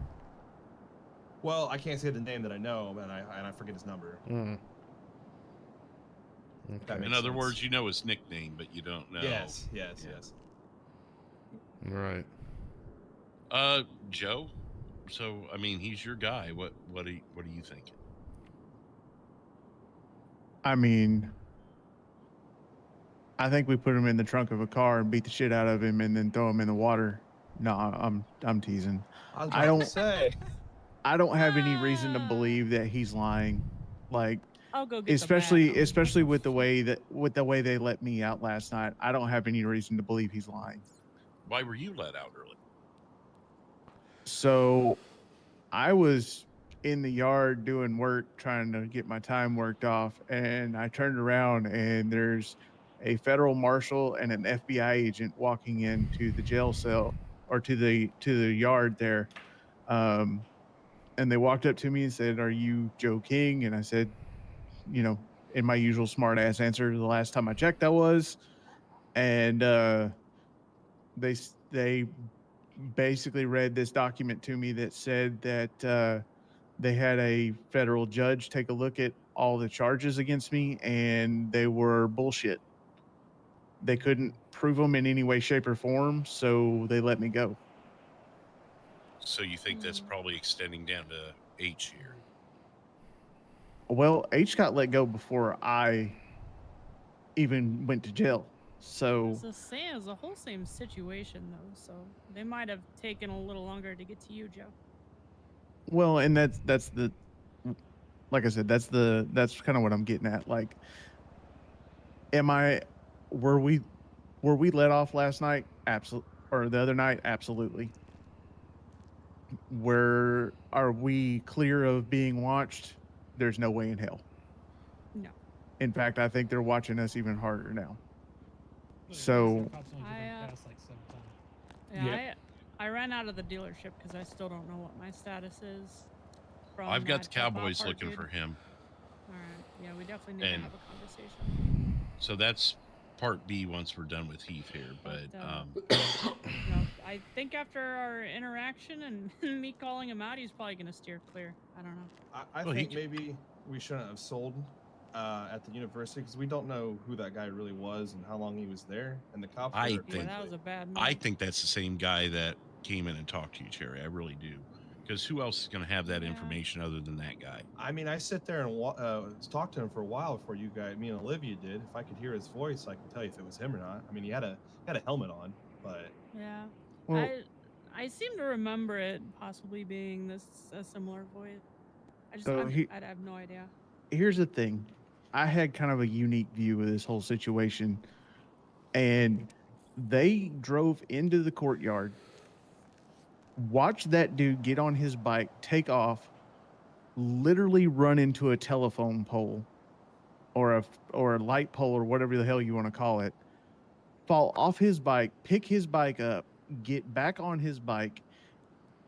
Well, I can't say the name that I know, and I forget his number. Okay. That In makes other sense. words, you know his nickname, but you don't know. Yes. Right. Joe. So, he's your guy. What are you thinking? I mean, I think we put him in the trunk of a car and beat the shit out of him and then throw him in the water. No, I'm teasing. I don't say. I don't have any reason to believe that he's lying. Like, I'll go get especially with the way they let me out last night. I don't have any reason to believe he's lying. Why were you let out early? So, I was in the yard doing work, trying to get my time worked off, and I turned around and there's a federal marshal and an FBI agent walking into the jail cell or to the yard there. And they walked up to me and said, "Are you Joe King?" And I said, in my usual smart ass answer, the last time I checked, I was. And they basically read this document to me that said that they had a federal judge take a look at all the charges against me, and they were bullshit. They couldn't prove them in any way, shape, or form, so they let me go. So you think that's probably extending down to H here? Well, H got let go before I even went to jail. So It's the whole same situation though, so they might have taken a little longer to get to you, Joe. well, and that's the, like I said, that's kind of what I'm getting at. Like, were we let off last night? Absolutely. Or the other night? Absolutely. Are we clear of being watched? There's no way in hell. No. In fact, I think they're watching us even harder now. Look, So cops only drive past like 7 times. Yeah, I ran out of the dealership because I still don't know what my status is. I've got the Cowboys looking for him. All right. Yeah, we definitely need to have a conversation. So that's part B once we're done with Heath here. But no, I think after our interaction and me calling him out, he's probably going to steer clear. I don't know. I think maybe we shouldn't have sold at the university because we don't know who that guy really was and how long he was there. And the cops. That was a bad move. I think that's the same guy that came in and talked to you, Cherry. I really do. Because who else is going to have that information other than that guy? I mean, I sit there and talked to him for a while before me and Olivia did. If I could hear his voice, I can tell you if it was him or not. I mean, he had a helmet on, but yeah. Well, I seem to remember it possibly being a similar voice. I have no idea. Here's the thing. I had kind of a unique view of this whole situation, and they drove into the courtyard, watched that dude get on his bike, take off, literally run into a telephone pole or a light pole or whatever the hell you want to call it, fall off his bike, pick his bike up, get back on his bike,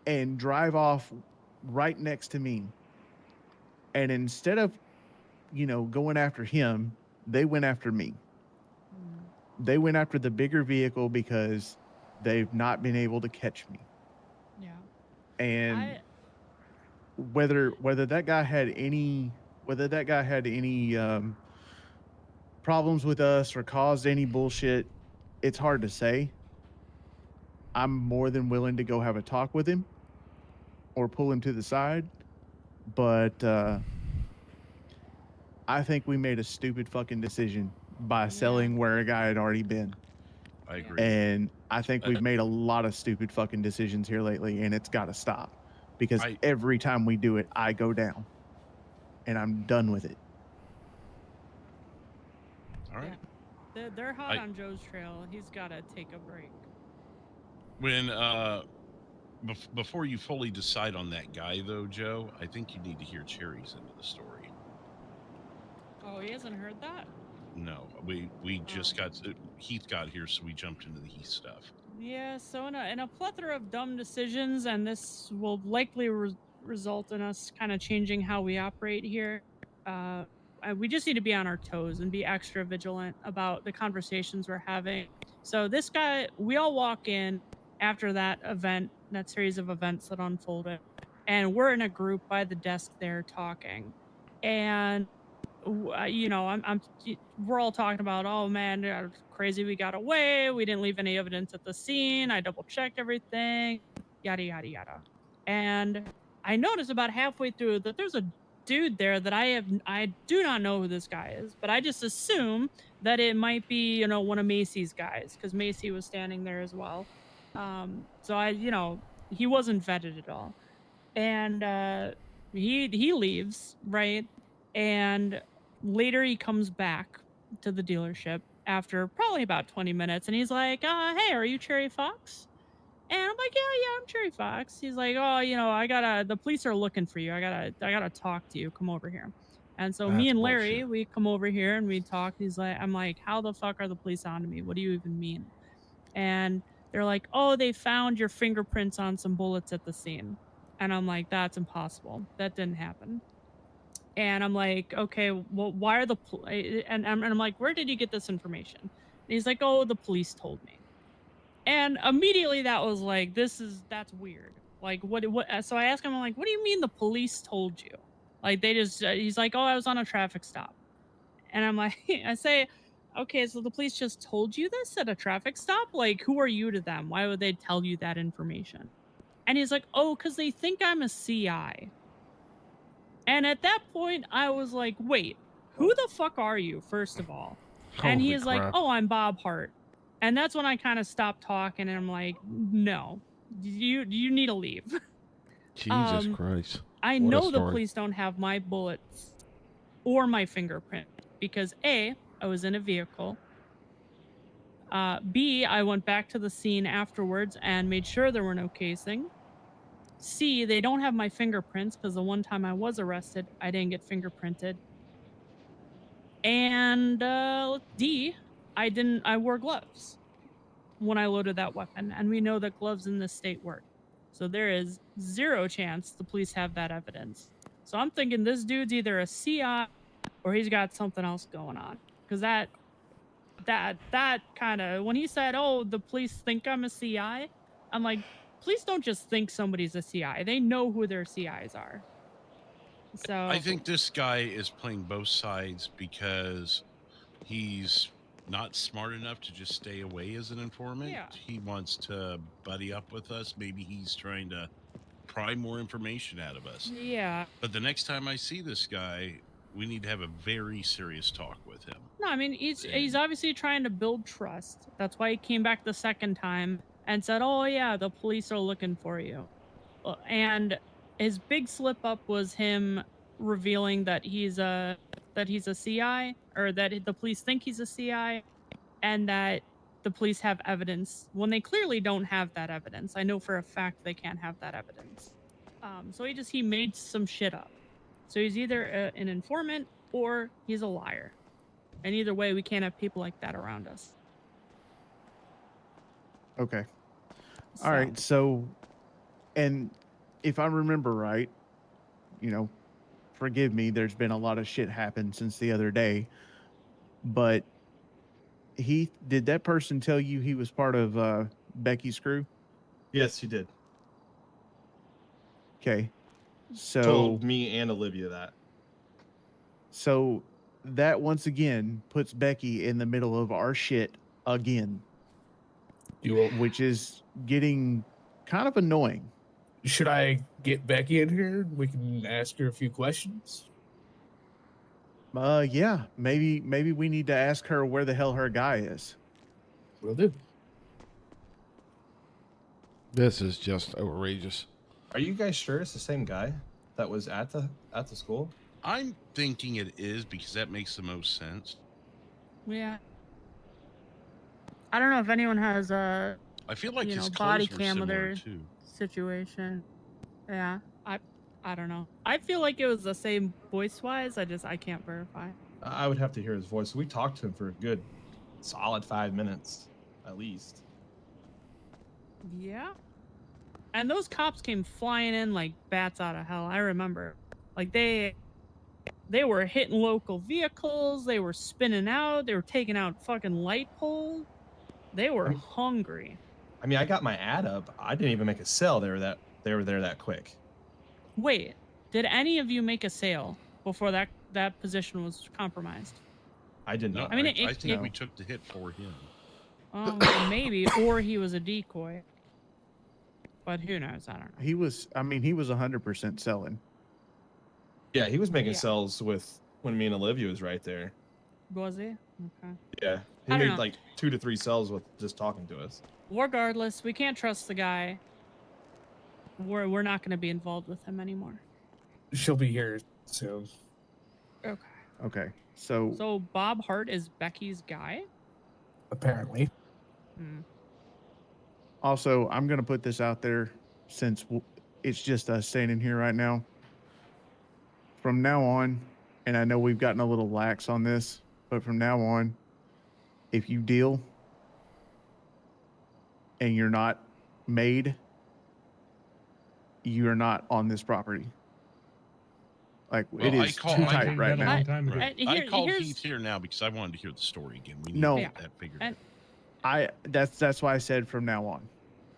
and drive off right next to me. And instead of, going after him, they went after me. They went after the bigger vehicle because they've not been able to catch me. Yeah. And whether that guy had any problems with us or caused any bullshit, it's hard to say. I'm more than willing to go have a talk with him or pull him to the side, but I think we made a stupid fucking decision by selling where a guy had already been. I agree. And I think we've made a lot of stupid fucking decisions here lately, and it's got to stop. Because every time we do it, I go down. And I'm done with it. All right. Yeah. They're hot on Joe's trail. He's got to take a break. When before you fully decide on that guy, though, Joe, I think you need to hear Cherry's end of the story. Oh, he hasn't heard that? No, we just Heath got here, so we jumped into the Heath stuff. Yeah, so in a plethora of dumb decisions, and this will likely result in us kind of changing how we operate here. We just need to be on our toes and be extra vigilant about the conversations we're having. So this guy, we all walk in after that event, that series of events that unfolded, and we're in a group by the desk there talking, and we're all talking about, oh man, crazy, we got away, we didn't leave any evidence at the scene, I double checked everything, yada yada yada. And I noticed about halfway through that there's a dude there that I do not know who this guy is, but I just assume that it might be one of Macy's guys, because Macy was standing there as well. So he wasn't vetted at all, and he leaves, right? And later he comes back to the dealership after probably about 20 minutes, and he's like, hey, are you Cherry Fox? And I'm like, yeah, I'm Cherry Fox. He's like, oh, the police are looking for you. I gotta talk to you. Come over here. And so me and Larry, we come over here and we talk. I'm like, how the fuck are the police on to me? What do you even mean? And they're like, oh, they found your fingerprints on some bullets at the scene. And I'm like, that's impossible. That didn't happen. And I'm like, okay, well, why are the and I'm like, where did you get this information? And he's like, oh, the police told me. And immediately that was like, that's weird. Like, what? So I asked him, I'm like, what do you mean the police told you? Like, they just, he's like, oh, I was on a traffic stop. And I'm like, I say, okay, so the police just told you this at a traffic stop? Like, who are you to them? Why would they tell you that information? And he's like, oh, because they think I'm a CI. And at that point, I was like, wait, who the fuck are you, first of all? And Holy he's like, crap. oh, I'm Bob Hart. And that's when I kind of stopped talking and I'm like, no, you need to leave. Jesus Christ. I What a know the story. police don't have my bullets or my fingerprint because A, I was in a vehicle. B, I went back to the scene afterwards and made sure there were no casing. C, they don't have my fingerprints because the one time I was arrested, I didn't get fingerprinted. And D, I wore gloves when I loaded that weapon. And we know that gloves in this state work. So there is zero chance the police have that evidence. So I'm thinking this dude's either a CI or he's got something else going on. Because that kind of, when he said, oh, the police think I'm a CI, I'm like, police don't just think somebody's a CI. They know who their CIs are. So I think this guy is playing both sides because he's not smart enough to just stay away as an informant. Yeah. He wants to buddy up with us. Maybe he's trying to pry more information out of us. Yeah. But the next time I see this guy, we need to have a very serious talk with him. No, I mean, he's obviously trying to build trust. That's why he came back the second time and said, oh, yeah, the police are looking for you. And his big slip up was him revealing that he's a CI, or that the police think he's a CI, and that the police have evidence when they clearly don't have that evidence. I know for a fact they can't have that evidence. So he made some shit up. So he's either an informant or he's a liar. And either way, we can't have people like that around us. Okay. All right. So, and if I remember right, forgive me, there's been a lot of shit happen since the other day, but did that person tell you he was part of Becky's crew? Yes, he did. Okay. So Told me and Olivia that. So that once again puts Becky in the middle of our shit again, which is getting kind of annoying. Should I get Becky in here? We can ask her a few questions. Yeah, maybe we need to ask her where the hell her guy is. Will do. This is just outrageous. Are you guys sure it's the same guy that was at the school? I'm thinking it is because that makes the most sense. Yeah. I don't know if anyone has a I feel like his body clothes were cam of similar their too. situation. Yeah. I don't know. I feel like it was the same voice wise. I can't verify. I would have to hear his voice. We talked to him for a good solid 5 minutes at least. Yeah. And those cops came flying in like bats out of hell. I remember. Like they were hitting local vehicles, they were spinning out, they were taking out fucking light poles. They were hungry. I mean, I got my ad up. I didn't even make a sale. They were there that quick. Wait, did any of you make a sale before that position was compromised? I did not. I mean, I think we took the hit for him. Maybe, or he was a decoy. But who knows? I don't know. He was 100% selling. Yeah, he was making sales when me and Olivia was right there. Was he? Okay. Yeah, he made like 2 to 3 sales with just talking to us. Regardless, we can't trust the guy. We're not going to be involved with him anymore. She'll be here soon. Okay. So Bob Hart is Becky's guy? Apparently. Also, I'm going to put this out there since it's just us standing here right now. From now on, and I know we've gotten a little lax on this, but from now on, if you deal and you're not made, you're not on this property. Like, it is too tight right now. I called Heath here now because I wanted to hear the story again. We need to get that figured out. That's why I said from now on.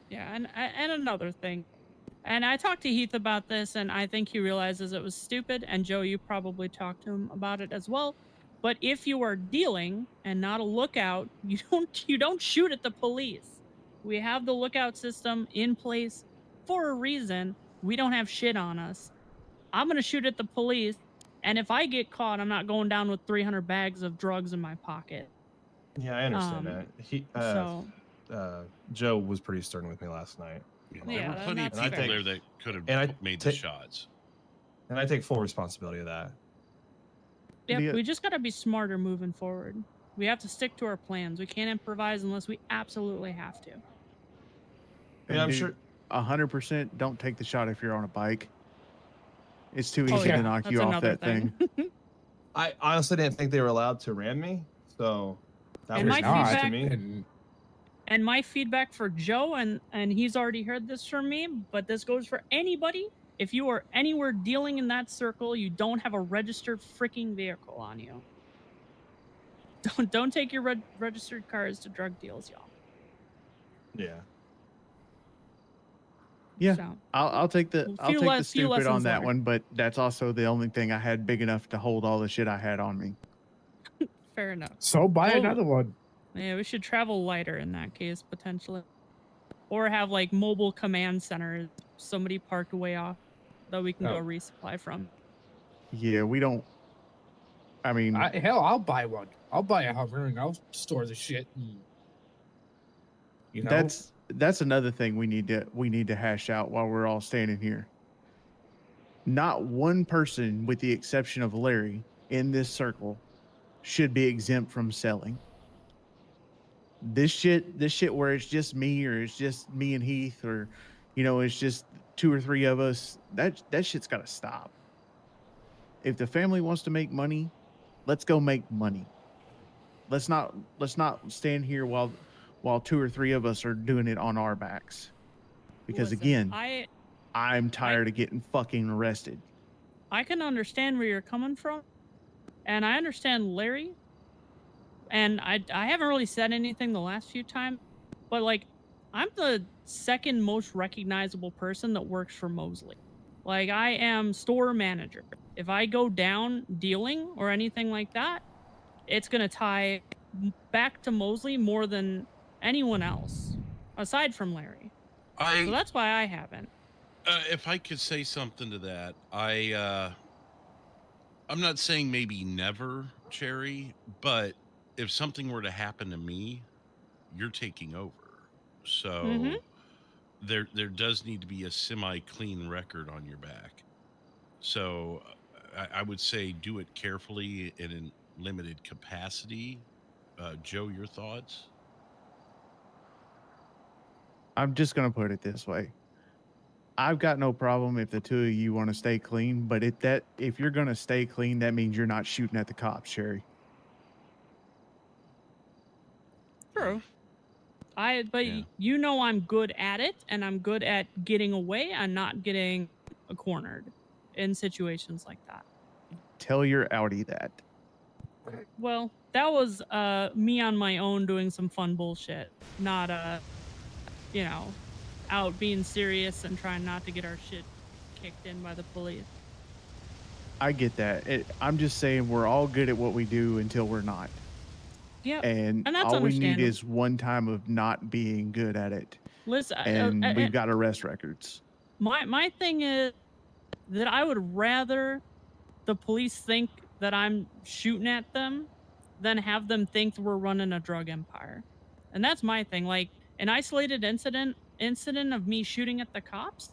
Yeah, and another thing, And I talked to Heath about this, and I think he realizes it was stupid. And Joe, you probably talked to him about it as well. But if you are dealing and not a lookout, you don't shoot at the police. We have the lookout system in place for a reason. We don't have shit on us. I'm gonna shoot at the police, and if I get caught, I'm not going down with 300 bags of drugs in my pocket. Yeah, I understand that. So Joe was pretty stern with me last night. There were plenty of that's people fair. there that could And I have made the shots. And I take full responsibility of that. Yep, we just gotta be smarter moving forward. We have to stick to our plans. We can't improvise unless we absolutely have to. And I'm sure 100% don't take the shot if you're on a bike. It's too easy yeah, to knock you that's off another that thing. I honestly didn't think they were allowed to ram me, so that And was my news to feedback- me. And my feedback for Joe, and he's already heard this from me, but this goes for anybody. If you are anywhere dealing in that circle, you don't have a registered freaking vehicle on you. Don't take your registered cars to drug deals, y'all. Yeah. Yeah, So, I'll take the few stupid lessons on that learned. one, but that's also the only thing I had big enough to hold all the shit I had on me. fair enough. So buy Oh. another one. Yeah, we should travel lighter in that case, potentially. Or have, like, mobile command centers, somebody parked way off that we can go resupply from. Yeah, we don't. I mean, Hell, I'll buy one. I'll buy a Hummer and I'll store the shit. And, you know, that's another thing we need to hash out while we're all standing here. Not one person, with the exception of Larry, in this circle, should be exempt from selling. This shit where it's just me, or it's just me and Heath, or it's just 2 or 3 of us. That shit's got to stop. If the family wants to make money, let's go make money. Let's not stand here while 2 or 3 of us are doing it on our backs. Because Listen, again, I'm tired of getting fucking arrested. I can understand where you're coming from, and I understand Larry. And I haven't really said anything the last few times, but like, I'm the second most recognizable person that works for Mosley. Like, I am store manager. If I go down dealing or anything like that, it's gonna tie back to Mosley more than anyone else, aside from Larry. So that's why I haven't. If I could say something to that, I'm not saying maybe never, Cherry, but if something were to happen to me, you're taking over. So there does need to be a semi-clean record on your back. So I would say do it carefully and in limited capacity. Joe, your thoughts? I'm just gonna put it this way. I've got no problem if the 2 of you want to stay clean, but if you're gonna stay clean, that means you're not shooting at the cops, Sherry. True. But I'm good at it, and I'm good at getting away and not getting cornered in situations like that. Tell your Audi that. Well, that was me on my own doing some fun bullshit, not out being serious and trying not to get our shit kicked in by the police. I get that. I'm just saying we're all good at what we do until we're not. Yeah, And that's all we need understandable. is one time of not being good at it. Listen, And we've got arrest records. my thing is that I would rather the police think that I'm shooting at them than have them think we're running a drug empire. And that's my thing. Like, an isolated incident of me shooting at the cops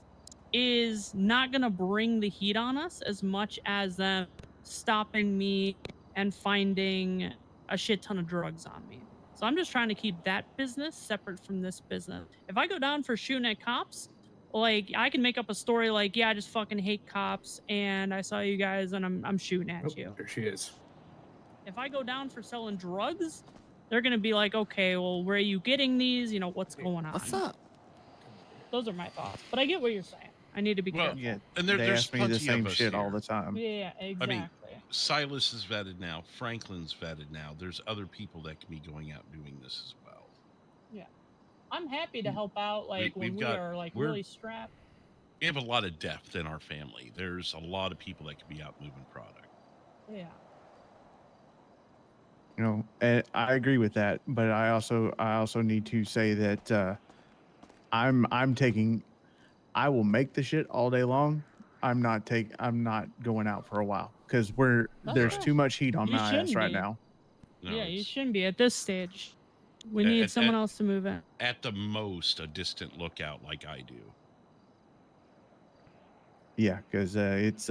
is not gonna bring the heat on us as much as them stopping me and finding a shit ton of drugs on me. So I'm just trying to keep that business separate from this business. If I go down for shooting at cops, like, I can make up a story like, yeah, I just fucking hate cops and I saw you guys and I'm shooting at you. There she is. If I go down for selling drugs, they're gonna be like, okay, well, where are you getting these? What's going on? What's up? Those are my thoughts. But I get what you're saying. I need to be careful. Yeah, And they there's ask me the plenty same of us shit all here. the time. Yeah, exactly. I mean, Silas is vetted now. Franklin's vetted now. There's other people that can be going out doing this as well. Yeah. I'm happy to help out, like, when we are, like, we're- really strapped. We have a lot of depth in our family. There's a lot of people that could be out moving product. Yeah. You know, and I agree with that, but I also need to say that I'm taking. I will make the shit all day long. I'm not going out for a while because there's fair. too much heat on You my ass shouldn't right be. now. No, Yeah, you it's shouldn't be at this stage. We need someone else to move in. at the most a distant lookout like I do. Yeah, because it's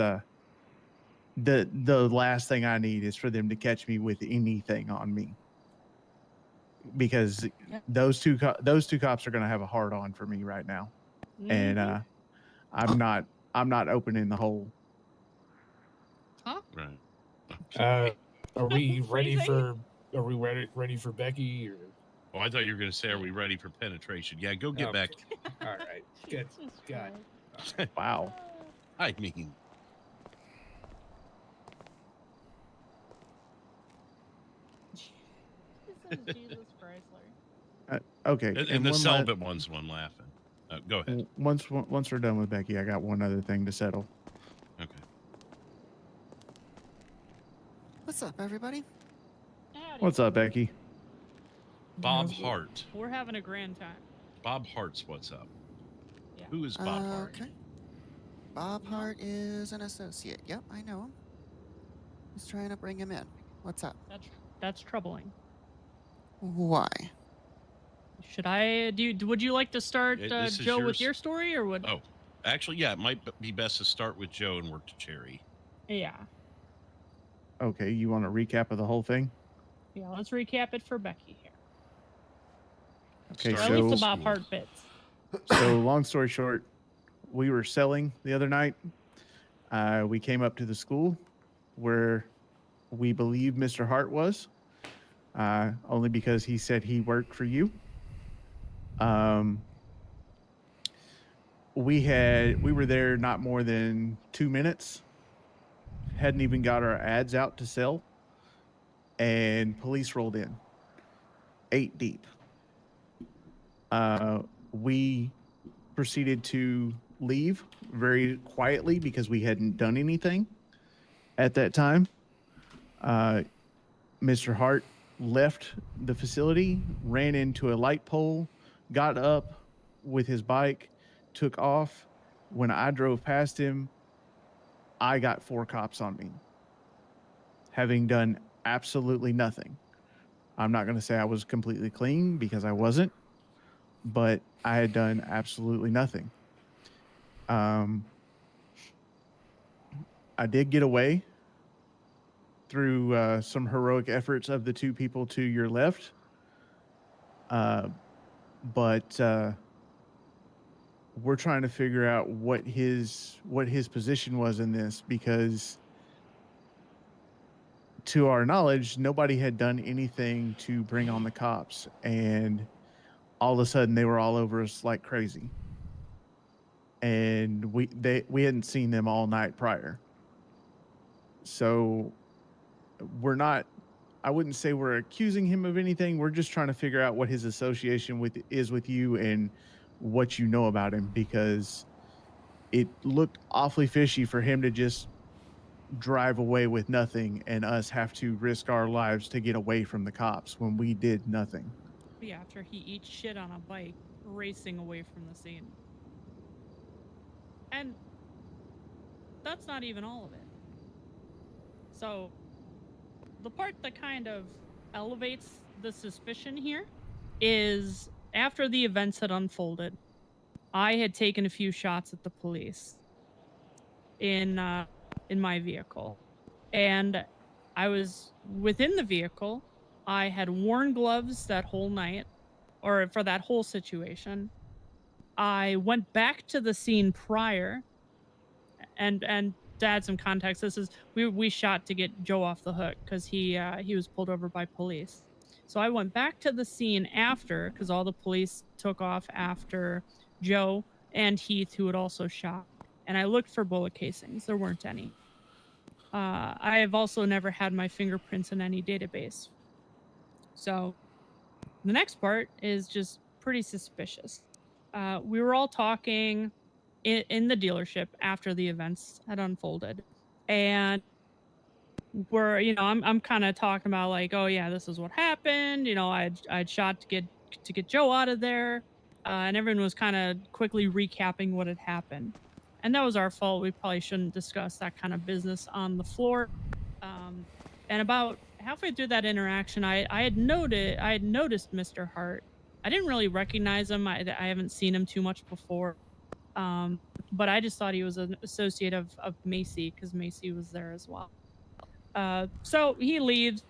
the last thing I need is for them to catch me with anything on me, because those two cops are gonna have a hard on for me right now, and I'm not opening the hole. Right. Are we ready Phrasing? for? Are we ready for Becky? Or Oh, I thought you were going to say, "Are we ready for penetration?" Yeah, go get back. all right, good. Jesus God. Christ. Wow. I mean, This is Jesus Christ, Larry. Okay, and the one celibate one's the one laughing. Go ahead. once we're done with Becky, I got one other thing to settle. Okay. What's up, everybody? Howdy. What's up, Becky? Bob Hart. We're having a grand time. Bob Hart's what's up? Yeah. Who is Bob Hart? Okay. Bob Hart is an associate. Yep, I know him. Just trying to bring him in. What's up? That's troubling. Why? Should I would you like to start This is Joe with yours. your story or would Oh, actually, yeah, it might be best to start with Joe and work to Cherry. Yeah. Okay, you want a recap of the whole thing? Yeah, let's recap it for Becky here. Okay, Or at least the so Bob Hart bits. long story short, we were selling the other night. We came up to the school where we believe Mr. Hart was, only because he said he worked for you. We were there not more than 2 minutes. Hadn't even got our ads out to sell, and police rolled in, 8 deep. We proceeded to leave very quietly because we hadn't done anything at that time. Mr. Hart left the facility, ran into a light pole, got up with his bike, took off. When I drove past him, I got 4 cops on me, having done absolutely nothing. I'm not going to say I was completely clean because I wasn't, but I had done absolutely nothing. I did get away through some heroic efforts of the 2 people to your left. But we're trying to figure out what his position was in this, because to our knowledge, nobody had done anything to bring on the cops, and all of a sudden they were all over us like crazy. And we hadn't seen them all night prior. So we're not, I wouldn't say we're accusing him of anything. We're just trying to figure out what his association is with you and what you know about him, because it looked awfully fishy for him to just drive away with nothing and us have to risk our lives to get away from the cops when we did nothing. Yeah, after he eats shit on a bike, racing away from the scene. And that's not even all of it. So, the part that kind of elevates the suspicion here is after the events had unfolded, I had taken a few shots at the police in my vehicle. And I was within the vehicle. I had worn gloves that whole night, or for that whole situation. I went back to the scene prior, and to add some context, this is we shot to get Joe off the hook because he was pulled over by police. So I went back to the scene after, because all the police took off after Joe and Heath, who had also shot, and I looked for bullet casings. There weren't any. I have also never had my fingerprints in any database. So the next part is just pretty suspicious. We were all talking in the dealership after the events had unfolded, and I'm kind of talking about like, oh yeah, this is what happened. I'd shot to get Joe out of there, and everyone was kind of quickly recapping what had happened, and that was our fault. We probably shouldn't discuss that kind of business on the floor. Um, and about halfway through that interaction, I had noticed Mr. Hart. I didn't really recognize him. I haven't seen him too much before. But I just thought he was an associate of Macy because Macy was there as well. So he leaves,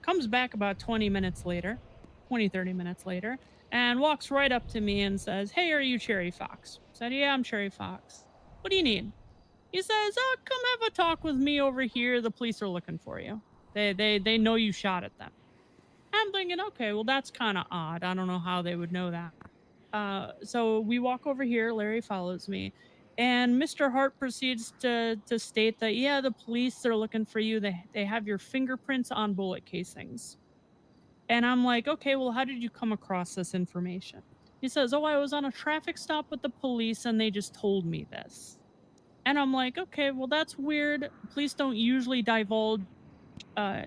comes back about 20 minutes later, 30 minutes later, and walks right up to me and says, "Hey, are you Cherry Fox?" I said, "Yeah, I'm Cherry Fox. What do you need?" He says, "Oh, come have a talk with me over here. The police are looking for you. They know you shot at them." I'm thinking, okay, well, that's kind of odd. I don't know how they would know that. So we walk over here. Larry follows me. And Mr. Hart proceeds to state that, yeah, the police are looking for you. They have your fingerprints on bullet casings. And I'm like, okay, well, how did you come across this information? He says, oh, I was on a traffic stop with the police and they just told me this. And I'm like, okay, well, that's weird. Police don't usually divulge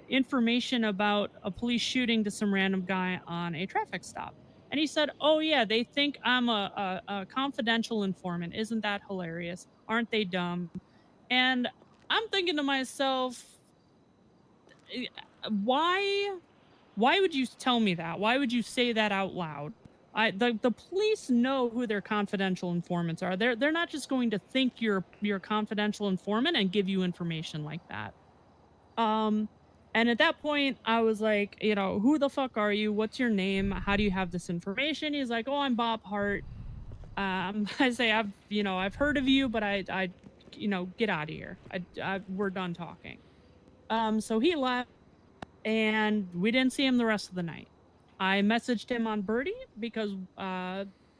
information about a police shooting to some random guy on a traffic stop. And he said, oh, yeah, they think I'm a confidential informant. Isn't that hilarious? Aren't they dumb? And I'm thinking to myself, why would you tell me that? Why would you say that out loud? The police know who their confidential informants are. They're not just going to think you're a confidential informant and give you information like that. And at that point, I was like, who the fuck are you? What's your name? How do you have this information? He's like, oh, I'm Bob Hart. I say, I've heard of you, but I get out of here. We're done talking. So he left, and we didn't see him the rest of the night. I messaged him on Birdie because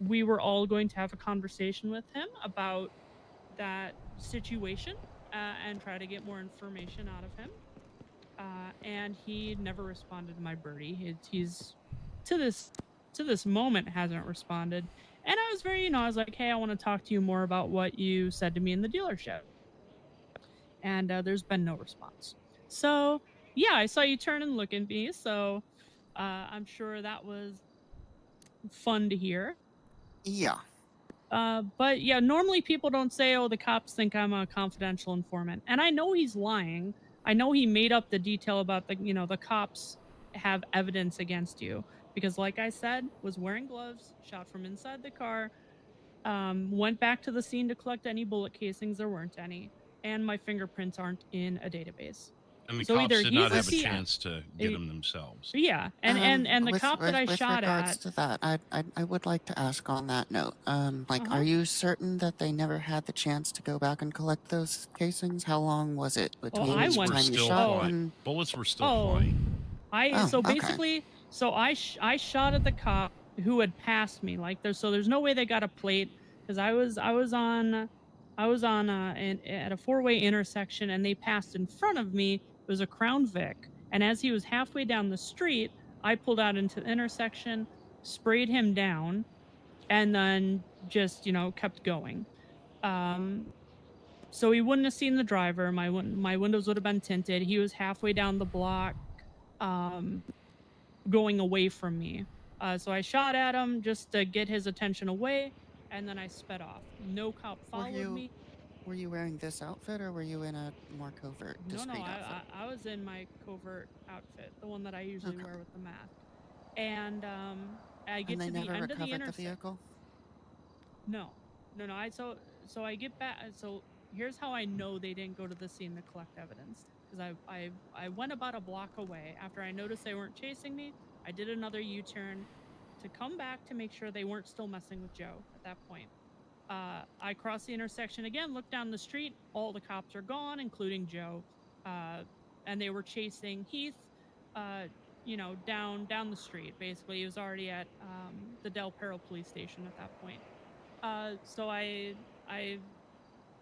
we were all going to have a conversation with him about that situation and try to get more information out of him. And he never responded to my Birdie. He's to this moment hasn't responded. And I was very, I was like, hey, I want to talk to you more about what you said to me in the dealership. And there's been no response. So yeah, I saw you turn and look at me. So I'm sure that was fun to hear. Yeah. But yeah, normally people don't say, oh, the cops think I'm a confidential informant. And I know he's lying. I know he made up the detail about the cops have evidence against you because, like I said, was wearing gloves, shot from inside the car, went back to the scene to collect any bullet casings. There weren't any, and my fingerprints aren't in a database. And the So cops either did he's not the have a C- chance to get them themselves. Yeah, and the cop that I shot regards at. to that, I would like to ask on that note. Are you certain that they never had the chance to go back and collect those casings? How long was it between I the went- time you still shot flying. and Bullets were still Oh. flying. So okay. basically, I shot at the cop who had passed me. Like there's no way they got a plate because I was on at a four-way intersection and they passed in front of me. It was a Crown Vic, and as he was halfway down the street, I pulled out into the intersection, sprayed him down, and then just kept going. So he wouldn't have seen the driver. My windows would have been tinted. He was halfway down the block, going away from me. So I shot at him just to get his attention away, and then I sped off. No cop followed me. Were you wearing this outfit or were you in a more covert, discreet outfit? I was in my covert outfit, the one that I usually wear with the mask. And I get to the end of the intersection. The vehicle? No. So I get back. So here's how I know they didn't go to the scene to collect evidence. Because I went about a block away. After I noticed they weren't chasing me, I did another U-turn to come back to make sure they weren't still messing with Joe at that point. I crossed the intersection again, looked down the street. All the cops are gone, including Joe. And they were chasing Heath, down the street. Basically, he was already at the Del Perro police station at that point. So I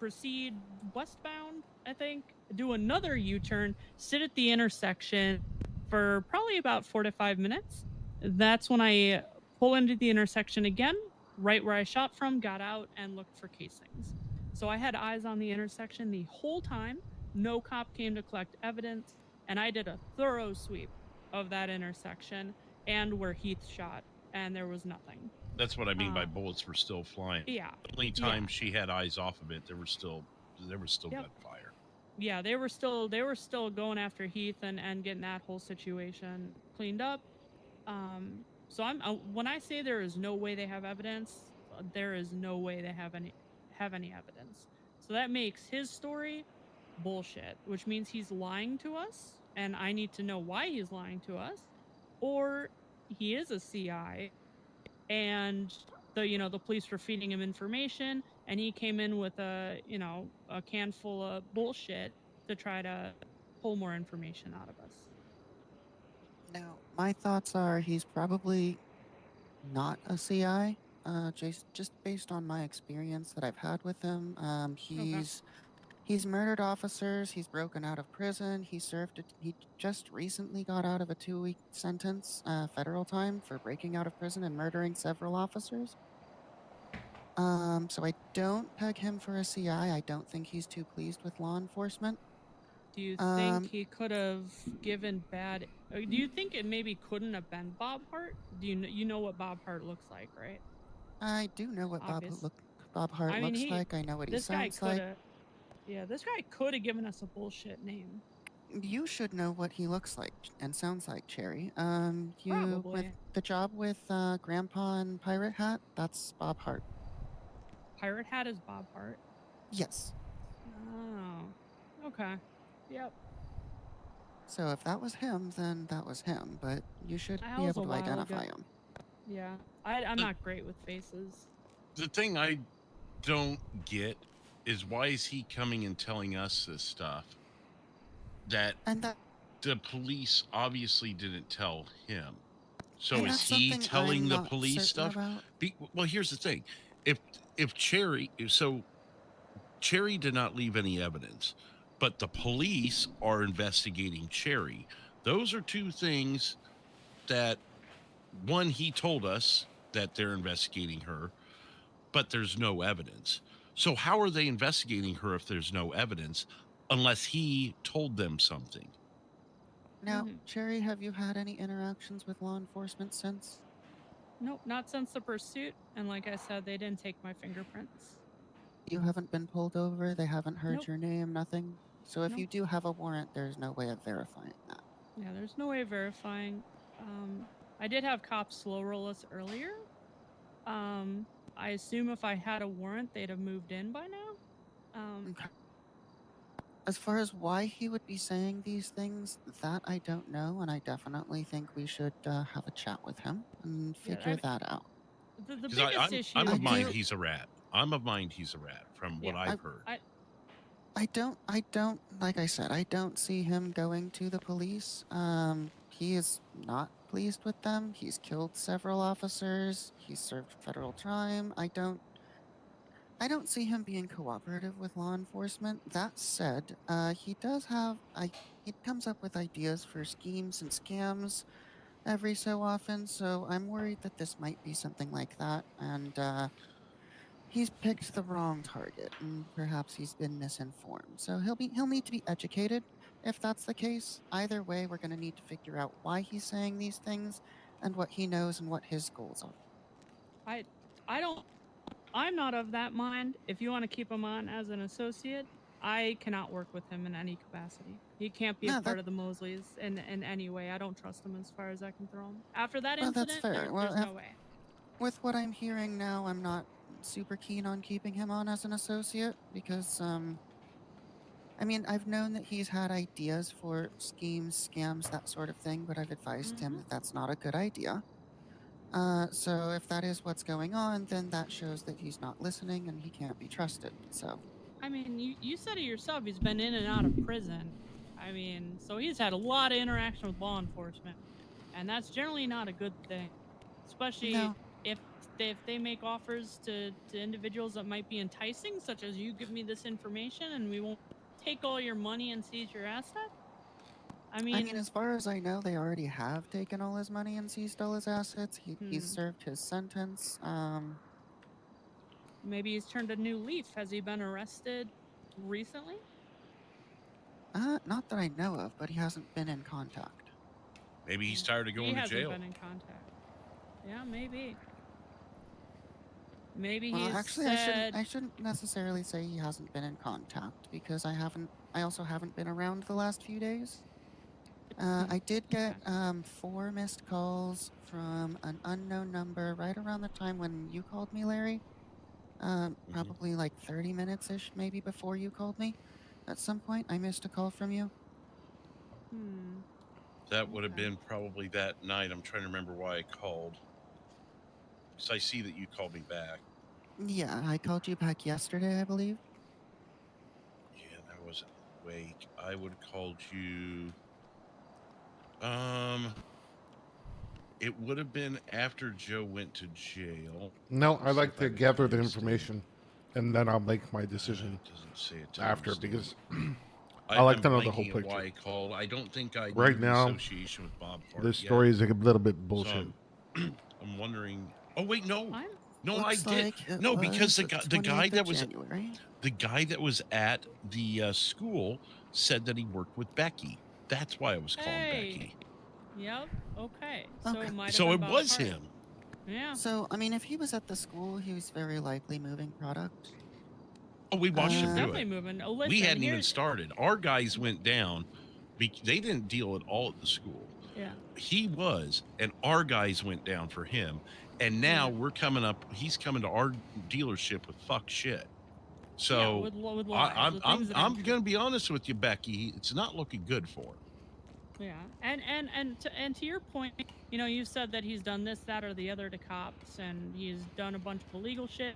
proceed westbound, I think, do another U-turn, sit at the intersection for probably about 4 to 5 minutes. That's when I pull into the intersection again, right where I shot from, got out, and looked for casings. So I had eyes on the intersection the whole time. No cop came to collect evidence, and I did a thorough sweep of that intersection and where Heath shot, and there was nothing. That's what I mean by Uh, bullets were still flying. yeah. The only Yeah. time she had eyes off of it, there was still Yep. gunfire. Yeah, they were still going after Heath and getting that whole situation cleaned up. So I'm when I say there is no way they have evidence, there is no way they have any evidence. So that makes his story bullshit, which means he's lying to us, and I need to know why he's lying to us, or he is a CI, and the police were feeding him information, and he came in with a can full of bullshit to try to pull more information out of us. Now, my thoughts are he's probably not a CI. Just based on my experience that I've had with him, he's murdered officers. He's broken out of prison. He just recently got out of a 2-week sentence, federal time, for breaking out of prison and murdering several officers. So I don't peg him for a CI. I don't think he's too pleased with law enforcement. Do you think he could have given bad? Do you think it maybe couldn't have been Bob Hart? Do you know what Bob Hart looks like, right? I do know what Obvious. Bob Hart I mean, looks like. I know what he this guy sounds could like. have. Yeah, this guy could have given us a bullshit name. You should know what he looks like and sounds like, Cherry. Probably. With the job with Grandpa and Pirate Hat, that's Bob Hart. Pirate Hat is Bob Hart. Yes. Oh. Okay. Yep. So if that was him, then that was him. But you should That be was able a to while identify ago. him. Yeah. I'm not great with faces. The thing I don't get is why is he coming and telling us this stuff that the police obviously didn't tell him. So is he telling the police stuff? Well, here's the thing. If Cherry did not leave any evidence, but the police are investigating Cherry. Those are two things that, one, he told us that they're investigating her, but there's no evidence. So how are they investigating her if there's no evidence unless he told them something? Now, Cherry, have you had any interactions with law enforcement since? Nope, not since the pursuit. And like I said, they didn't take my fingerprints. You haven't been pulled over? They haven't heard your name? Nothing? So if Nope. you do have a warrant, there's no way of verifying that. Yeah, there's no way of verifying. I did have cops slow roll us earlier. I assume if I had a warrant, they'd have moved in by now. Okay. As far as why he would be saying these things, that I don't know, and I definitely think we should have a chat with him and figure that out. The biggest issue. I'm of mind he's a rat. I'm of mind he's a rat from what I've heard. I don't, like I said, I don't see him going to the police. He is not pleased with them. He's killed several officers. He's served federal time. I don't see him being cooperative with law enforcement. That said, he comes up with ideas for schemes and scams every so often, so I'm worried that this might be something like that, and he's picked the wrong target, and perhaps he's been misinformed. So he'll need to be educated if that's the case. Either way, we're going to need to figure out why he's saying these things and what he knows and what his goals are. I'm not of that mind. If you want to keep him on as an associate, I cannot work with him in any capacity. He can't be a part of the Mosleys in any way. I don't trust him as far as I can throw him. After that incident, that's fair. there's no way. With what I'm hearing now, I'm not super keen on keeping him on as an associate because, I mean, I've known that he's had ideas for schemes, scams, that sort of thing, but I've advised him that that's not a good idea. So if that is what's going on, then that shows that he's not listening and he can't be trusted. So. I mean, you said it yourself. He's been in and out of prison. I mean, so he's had a lot of interaction with law enforcement, and that's generally not a good thing, especially if they make offers to individuals that might be enticing, such as you give me this information and we won't take all your money and seize your asset. I mean, as far as I know, they already have taken all his money and seized all his assets. He's served his sentence. maybe he's turned a new leaf. Has he been arrested recently? Not that I know of, but he hasn't been in contact. Maybe he's tired of He going to hasn't jail. been in contact. Yeah, maybe. Maybe Well, he's actually, said... I shouldn't necessarily say he hasn't been in contact because I also haven't been around the last few days. I did get 4 missed calls from an unknown number right around the time when you called me, Larry. Probably like 30 minutes-ish, maybe before you called me. At some point, I missed a call from you. That would have been probably that night. I'm trying to remember why I called. Because I see that you called me back. Yeah, I called you back yesterday, I believe. Yeah, I wasn't awake. I would have called you. It would have been after Joe went to jail. No, I like to gather the information, and then I'll make my decision Doesn't say it after timestamp. because I like to know the whole blanking at picture. Why I called. I don't think I Right knew the now, association with Bob Park this yet. story is a little bit bullshit. So I'm wondering. Oh wait, no, no, I Looks did like it no because was the guy 28th that of was January. the guy that was at the school said that he worked with Becky. That's why I was calling Becky. Yep. Okay. Okay. So it was him. Yeah. So, I mean, if he was at the school, he was very likely moving product. Oh, we watched him do Definitely it. moving. Oh, We listen, hadn't even here's- started. Our guys went down. They didn't deal at all at the school. Yeah. He was, and our guys went down for him. And now we're coming up. He's coming to our dealership with fuck shit. So with lies, I'm with things that aren't going to be honest with you, Becky. It's not looking good for him. Yeah, and to your point, you know, you said that he's done this, that, or the other to cops, and he's done a bunch of illegal shit.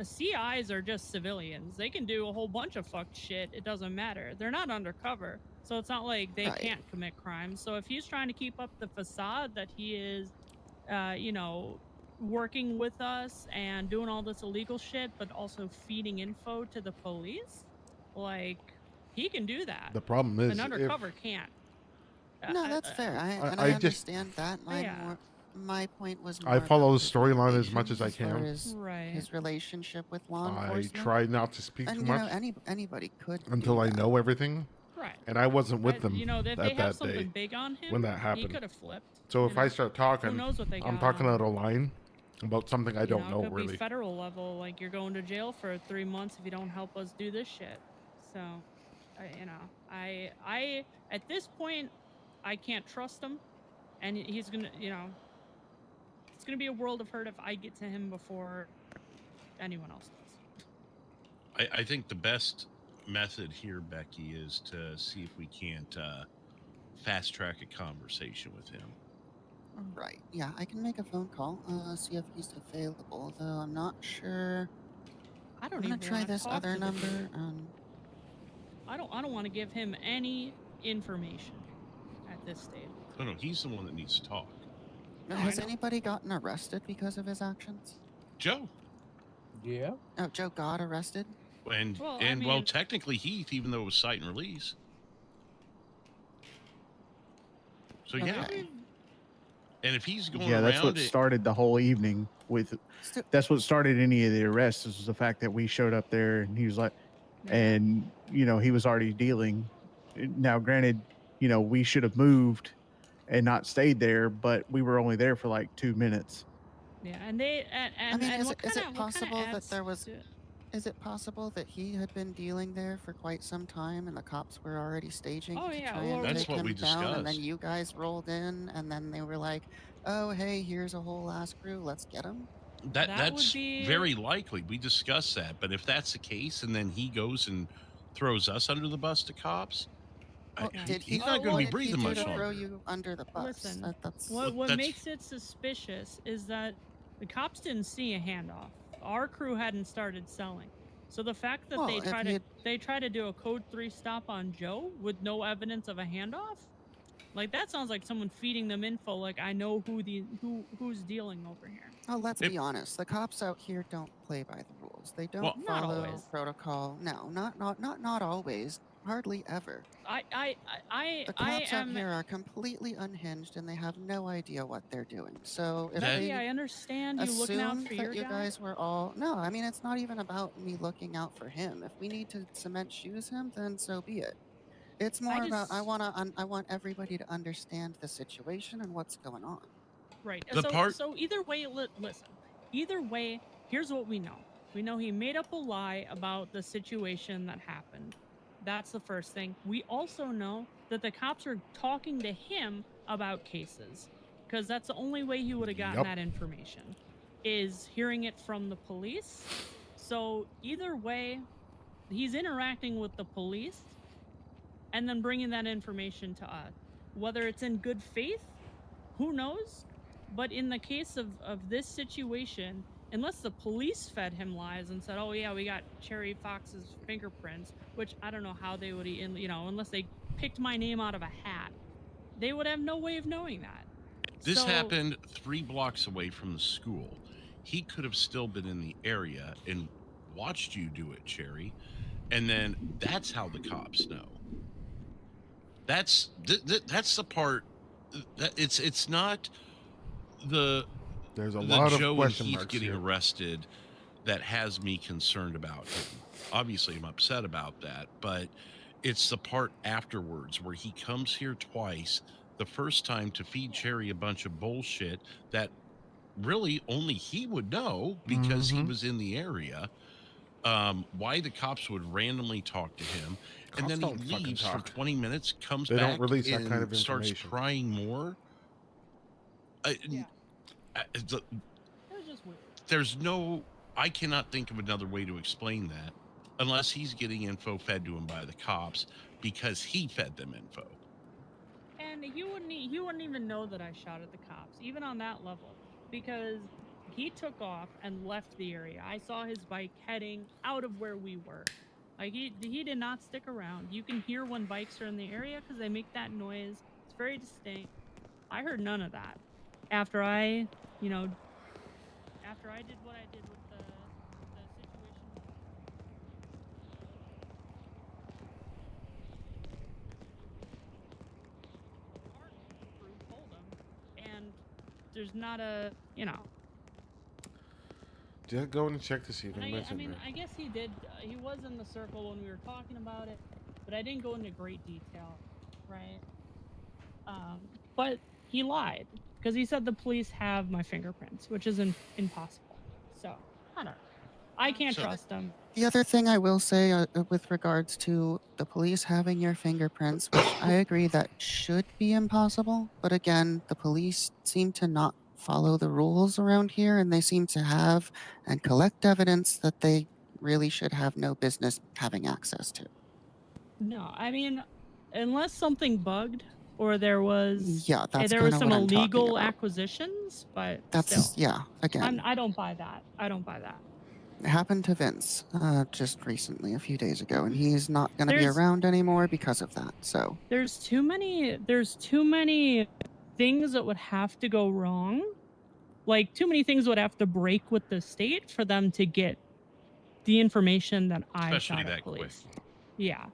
CIs are just civilians. They can do a whole bunch of fucked shit. It doesn't matter. They're not undercover, so it's not like they can't commit crimes. So if he's trying to keep up the facade that he is, you know, working with us and doing all this illegal shit, but also feeding info to the police, like, he can do that. The problem is an undercover can't. No, that's fair. I I just- understand that. My point was I more follow about the his storyline as much as I relations can. Right. His relationship with law I enforcement. try not to speak and too you much know, anybody could until do I that. know everything. Right. And I wasn't with them You know, if they that have something day big on him, when that he happened. could have flipped. So you if know? I start talking, Who knows what they I'm got talking on out of line about something I don't it know could really. be federal level, like you're going to jail for 3 months if you don't help us do this shit. So, you know, I at this point, I can't trust him, and he's gonna, you know, it's gonna be a world of hurt if I get to him before anyone else does. I think the best method here, Becky, is to see if we can't fast track a conversation with him. Right. Yeah, I can make a phone call. See if he's available. Though I'm not sure. I don't I'm gonna even try wanna this talk other to the number. dude. I don't want to give him any information at this stage. No, he's the one that needs to talk. Has anybody gotten arrested because of his actions? Joe. Yeah. Oh, Joe got arrested. And Well, well, technically Heath, even though it was cite and release. So yeah. Okay. And if he's going Yeah, around that's what it, started the whole evening with. That's what started any of the arrests. Was the fact that we showed up there and he was like, and you know he was already dealing. Now, granted, you know we should have moved and not stayed there, but we were only there for like 2 minutes. Yeah, and they I mean, and is it possible that adds there was? to it? Is it possible that he had been dealing there for quite some time and the cops were already staging Oh, to yeah, try well, and That's take what him we down, and then discussed. you guys rolled in, and then they were like, "Oh, hey, here's a whole ass crew. Let's get him." That would that's be- very likely. We discussed that, but if that's the case, and then he goes and throws us under the bus to cops, Well, did he? he's not going to what be did breathing he do much to longer. throw you under the bus? Listen, That's what that's- makes it suspicious is that the cops didn't see a handoff. Our crew hadn't started selling. So the fact that Well, they if try to do a code 3 stop on Joe with no evidence of a handoff, like that sounds like someone feeding them info. Like I know who's dealing over here. Oh, let's be honest. The cops out here don't play by the rules. rules. They don't Well, not follow always. protocol. No, not always. Hardly ever. The I cops out am. here are completely unhinged and they have no idea what they're doing. So if That- Becky, they I understand you looking out assumed for that your you guy. guys were all no, I mean it's not even about me looking out for him. If we need to cement shoes him, then so be it. It's I more about just I want everybody to understand the situation and what's going on. right. The part- So either way, listen. Either way, here's what we know. We know he made up a lie about the situation that happened. That's the first thing. We also know that the cops are talking to him about cases because that's the only way he would have gotten Yup. that information is hearing it from the police. So either way, he's interacting with the police and then bringing that information to us. Whether it's in good faith, who knows? But in the case of this situation, unless the police fed him lies and said, "Oh yeah, we got Cherry Fox's fingerprints," which I don't know how they would, unless they picked my name out of a hat, they would have no way of knowing that. This So- happened 3 blocks away from the school. He could have still been in the area and watched you do it, Cherry. And then that's how the cops know. That's the part that it's not the There's a the lot Joe of question and Heath marks getting here. arrested that has me concerned about him. Obviously, I'm upset about that, but it's the part afterwards where he comes here twice. The first time to feed Cherry a bunch of bullshit that really only he would know because he Mhm. was in the area. Why the cops would randomly talk to him, Cops and then don't he fucking leaves for talk. 20 minutes, comes They don't back release that and kind of starts information. crying more. Yeah. It was just weird. There's no, I cannot think of another way to explain that unless he's getting info fed to him by the cops because he fed them info. And he wouldn't even know that I shot at the cops, even on that level, because he took off and left the area. I saw his bike heading out of where we were. Like he did not stick around. You can hear when bikes are in the area because they make that noise. It's very distinct. I heard none of that after I did what I did with the situation. Crew told him, and there's not a Just go and check to see if And anybody's I in mean, there. I guess he did. He was in the circle when we were talking about it, but I didn't go into great detail, right? But he lied because he said the police have my fingerprints, which is impossible. So I don't know. I can't So- trust him. The other thing I will say with regards to the police having your fingerprints, which I agree that should be impossible, but again, the police seem to not follow the rules around here and they seem to have and collect evidence that they really should have no business having access to. No, I mean, unless something bugged or there was Yeah, that's there was kinda some what I'm talking illegal about. acquisitions, but That's, still, yeah, again. I don't buy that. I don't buy that. It happened to Vince just recently, a few days ago, and he's not going to be There's- around anymore because of that. So There's too many things that would have to go wrong. Like too many things would have to break with the state for them to get the information that I Especially shot at that quick. police. Yeah.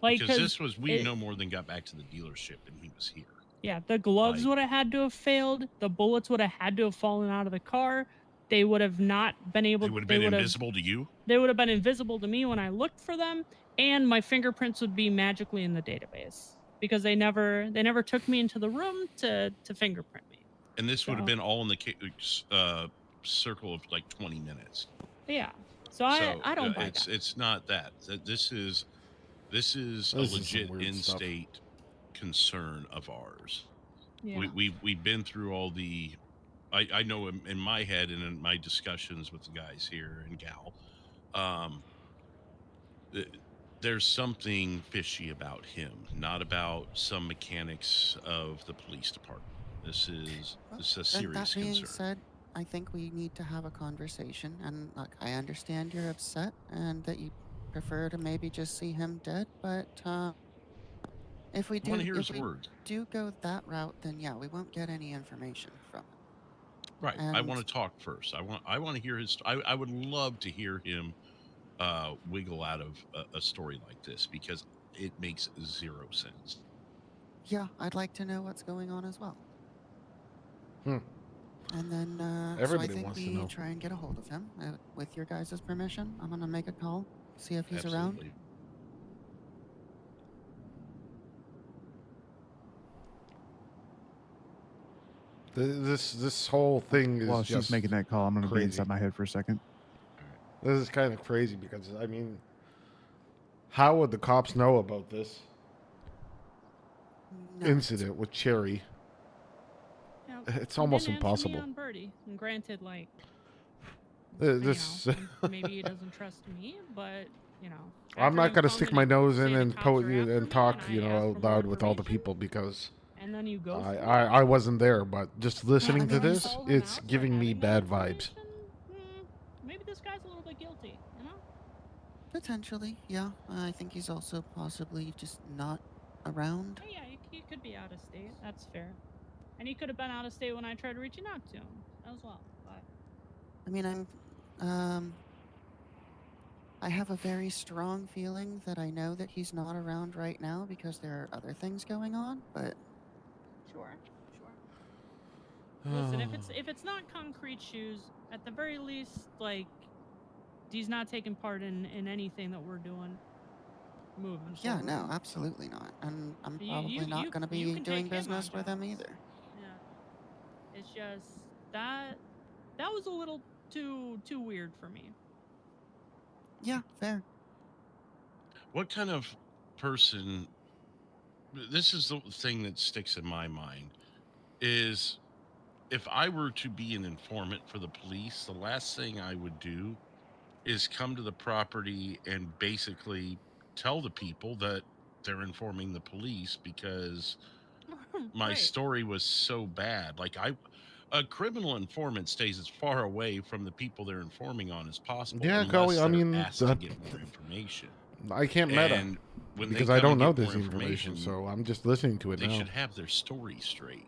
Like Because this was, we it- no more than got back to the dealership and he was here. yeah, the gloves Like- would have had to have failed. The bullets would have had to have fallen out of the car. They would have not been able. They would have been invisible to you. They would have been invisible to me when I looked for them, and my fingerprints would be magically in the database because they never took me into the room to fingerprint me. And this would have So- been all in the circle of like 20 minutes. Yeah. So I don't buy it's that. it's not that. This is a This is some legit weird stuff. in-state concern of ours. Yeah. We've been through all the. I know in my head and in my discussions with the guys here and gal, there's something fishy about him, not about some mechanics of the police department. This is a and serious that being concern. said, I think we need to have a conversation. And look, I understand you're upset and that you prefer to maybe just see him dead, but if we I want to hear if his we words. do go that route, then yeah, we won't get any information from him. Right. I And want to talk first. I want to hear his. I would love to hear him wiggle out of a story like this because it makes zero sense. yeah, I'd like to know what's going on as well. Hmm. And then, so I Everybody think wants to we know. try and get a hold of him. With your guys' permission, I'm gonna make a call, see if he's around. Absolutely. This whole thing is While just she's making that call, I'm going to be crazy. inside my head for a second. This is kind of crazy because I mean, how would the cops know about this No, incident with Cherry? You know, It's he almost didn't answer me impossible. on Birdie. And granted, like, This maybe he doesn't trust me, but I'm after not him gonna calling stick me my to nose say in the and cops are after me talk, and I asked out for more loud with all the information, people because and then you go. I wasn't there, but just listening to mean, this, Call him it's out for giving me having that bad vibes. information. Maybe this guy's a little bit guilty. potentially, yeah. I think he's also possibly just not around. Yeah, he could be out of state. That's fair. And he could have been out of state when I tried reaching out to him as well. But I mean, I have a very strong feeling that I know that he's not around right now because there are other things going on, but sure. Listen, if it's not concrete shoes, at the very least, like, he's not taking part in anything that we're doing. Moving. yeah, forward. no, absolutely not. And I'm probably You not going to you be can doing take him business on with him jobs. either. Yeah. It's just that was a little too weird for me. Yeah, fair. What kind of person? This is the thing that sticks in my mind. Is if I were to be an informant for the police, the last thing I would do is come to the property and basically tell the people that they're informing the police because my Right. story was so bad. Like a criminal informant stays as far away from the people they're informing on as possible. Yeah, unless Kelly, I they're mean, asked to get more information. I can't meta And when because they I come don't and know get this more information, so I'm just listening to it they now. should have their story straight.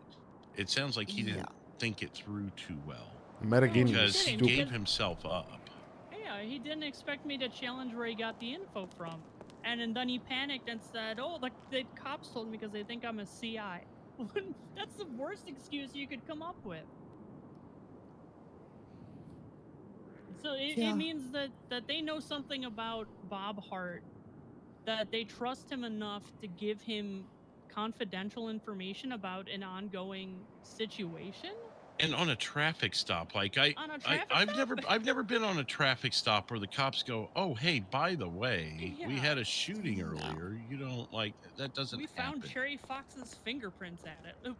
It sounds like he didn't think it through too well Metagaming is because he stupid. gave himself up. Yeah, he didn't expect me to challenge where he got the info from. And then he panicked and said, oh, the cops told me because they think I'm a CI. That's the worst excuse you could come up with. So it means that they know something about Bob Hart, that they trust him enough to give him confidential information about an ongoing situation. And on a traffic stop, like I've stop? never been on a traffic stop where the cops go, oh hey, by the way, we had a shooting earlier. You don't like that doesn't We happen. found Cherry Fox's fingerprints at it.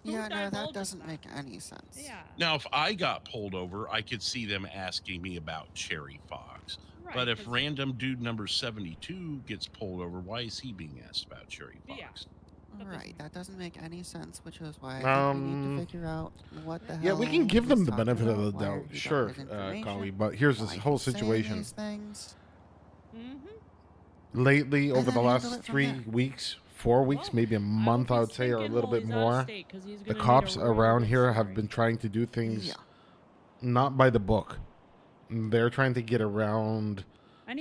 Yeah, no, that doesn't make any sense. Yeah. Now, if I got pulled over, I could see them asking me about Cherry Fox. Right, but if random dude number 72 gets pulled over, why is he being asked about Cherry Fox? Yeah. Right, that doesn't make any sense, which is why I think we need to figure out what the hell. Yeah, we can give them he's the talking benefit of the about, where doubt, he got sure, his information, Kali. But here's this why whole he's saying situation. these things. Lately, And over then the handle last it from 3 there. weeks, 4 weeks, maybe a month, I would say, or a little bit more, the cops around here have been trying to do things not by the book. They're trying to get around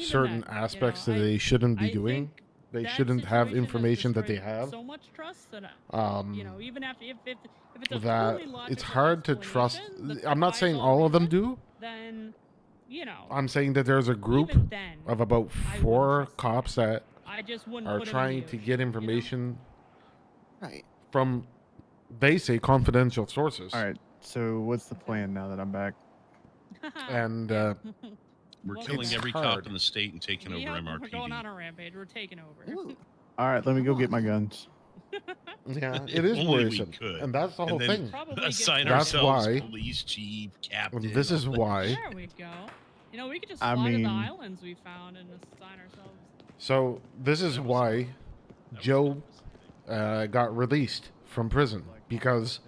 certain aspects that they shouldn't be doing. They shouldn't have information that they have. So much trust that even after if it's a that truly it's logical hard to trust. explanation I'm not that saying defies all of them reason, do. Then I'm saying that there's a group even then, of about I 4 cops that I just wouldn't are put 'em in trying the to ocean, get information Right. from, they say, confidential sources. All right. So what's the plan now that I'm back? And We're Well, killing it's every hard. cop in the state and taking over Yep, MRPD. we're going on a rampage. We're taking over. Ooh. All right, let me go get my guns. Yeah, If it is only we worrisome, could. and that's the whole then thing. Probably get Assign That's ourselves why- police chief, captain. This is all that. why. There we go. We could just I fly to the mean- islands we found and assign ourselves. So this is why Joe got released from prison because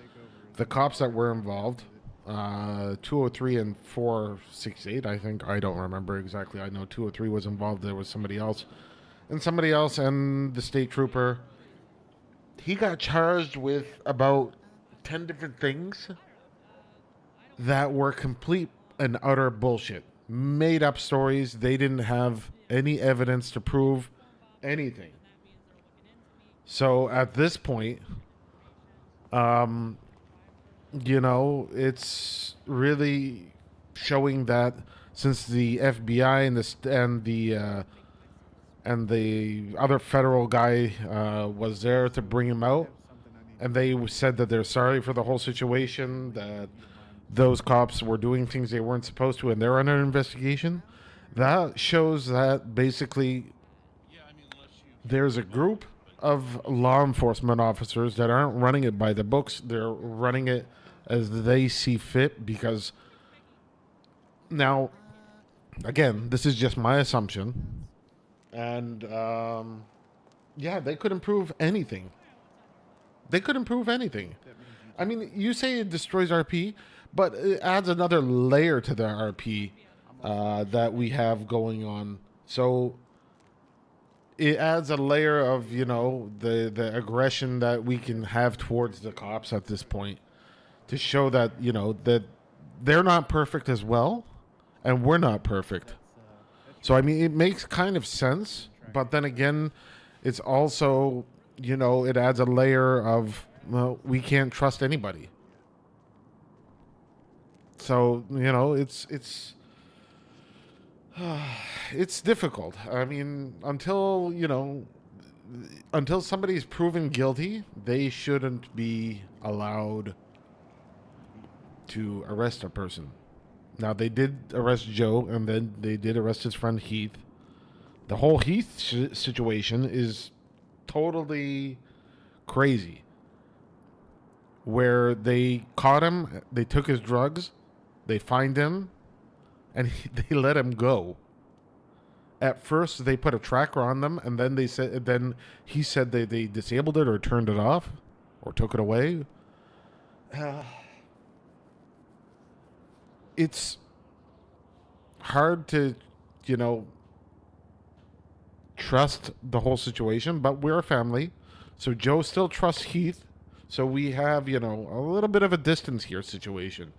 the cops that were involved, 203 and 468, I think. I don't remember exactly. I know 203 was involved. There was somebody else, and the state trooper. He got charged with about 10 different things. that were complete and utter bullshit. Made up stories. They didn't have any evidence to prove anything. So at this point, it's really showing that since the FBI and the other federal guy was there to bring him out, and they said that they're sorry for the whole situation, that those cops were doing things they weren't supposed to, and they're under investigation. That shows that basically there's a group of law enforcement officers that aren't running it by the books. They're running it as they see fit, because now, again, this is just my assumption, and they couldn't prove anything. They couldn't prove anything. I mean, you say it destroys RP, but it adds another layer to the RP that we have going on. So it adds a layer of, the aggression that we can have towards the cops at this point, to show that, that they're not perfect as well, and we're not perfect. So, I mean, it makes kind of sense, but then again, it's also, it adds a layer of, well, we can't trust anybody. So, it's difficult. I mean, until somebody's proven guilty, they shouldn't be allowed to arrest a person. Now, they did arrest Joe, and then they did arrest his friend Heath. The whole Heath situation is totally crazy, where they caught him, they took his drugs, they fined him, and they let him go. At first, they put a tracker on them, and then he said they disabled it or turned it off or took it away. It's hard to, trust the whole situation, but we're a family. So Joe still trusts Heath. So we have, a little bit of a distance here situation.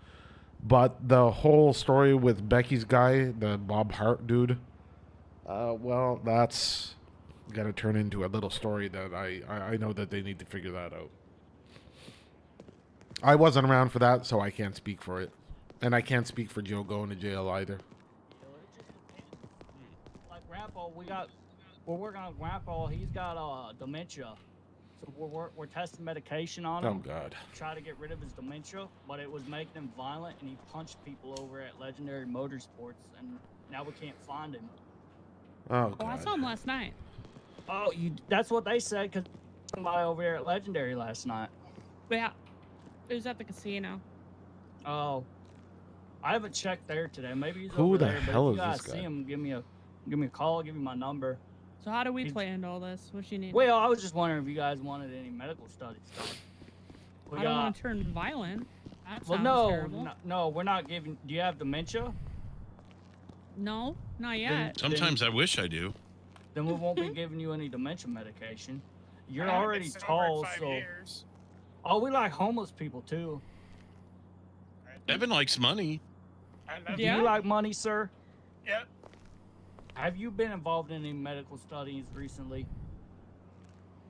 But the whole story with Becky's guy, the Bob Hart dude, that's going to turn into a little story that I know that they need to figure that out. I wasn't around for that, so I can't speak for it. And I can't speak for Joe going to jail either. Like Grandpa, we're working on Grandpa. He's got dementia, so we're testing medication on him. Oh God! To try to get rid of his dementia, but it was making him violent, and he punched people over at Legendary Motorsports, and now we can't find him. Oh God! Oh, I saw him last night. Oh, that's what they said, because somebody over here at Legendary last night. Yeah, it was at the casino. Oh, I haven't checked there today. Maybe he's Who over the there. hell But if you is guys this guy? see him, give me a call. Give me my number. So how do we play into all this? What do you need? Well, I was just wondering if you guys wanted any medical studies done. I don't want to turn violent. That sounds Well, terrible. no, we're not giving. Do you have dementia? No, not yet. Sometimes I wish I do. Then we won't be giving you any dementia medication. You're already tall, so. Years. Oh, we like homeless people too. Evan likes money. Do you like money, sir? Yep. Have you been involved in any medical studies recently?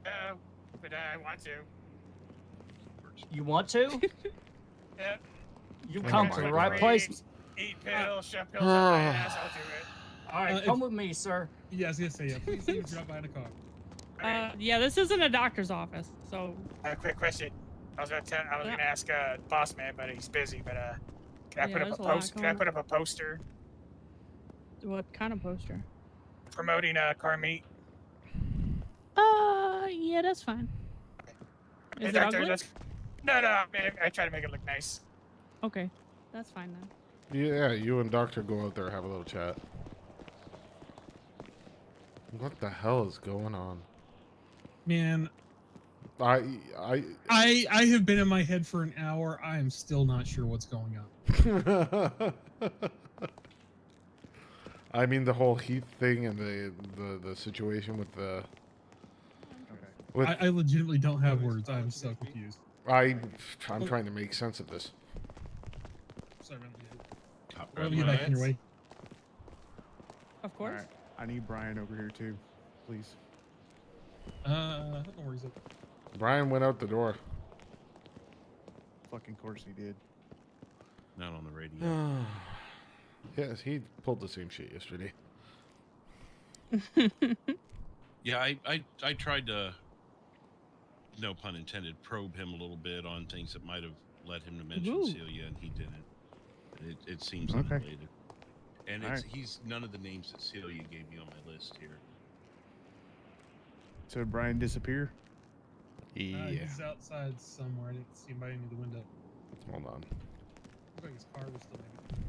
No, but I want to. You want to? Yep. You Oh come my to the God. right place. Eat pills, shove pills up my ass, I'll do it. All right, come with me, sir. Yeah, I was gonna say, yeah. Please leave drop behind the car. Yeah, this isn't a doctor's office, so. Quick question. I was gonna ask boss man, but he's busy. But can I Yeah, put up there's a a lot post? Can I going put up a poster What kind of poster? promoting car meet? Yeah, that's fine. Hey, Is it doctor, ugly? No, man, I try to make it look nice. Okay, that's fine then. Yeah, you and Doctor go out there and have a little chat. What the hell is going on? Man, I have been in my head for an hour. I am still not sure what's going on. I mean, the whole Heath thing and the situation with the. With, I legitimately don't have words. I'm so confused. I'm trying to make sense of this. Sorry, man. Cop We'll grab get back in your rights. way. Of All course. right, I need Brian over here too, please. No worries. Brian went out the door. Fucking course he did. Not on the radio. Yes, he pulled the same shit yesterday. Yeah, I tried to, no pun intended, probe him a little bit on things that might have led him to mention Ooh. Celia, and he didn't. It seems Okay. unrelated. And All right. he's none of the names that Celia gave me on my list here. So did Brian disappear? Yeah. He's outside somewhere. I didn't see him by any of the window. Hold on. Looks like his car was still maybe.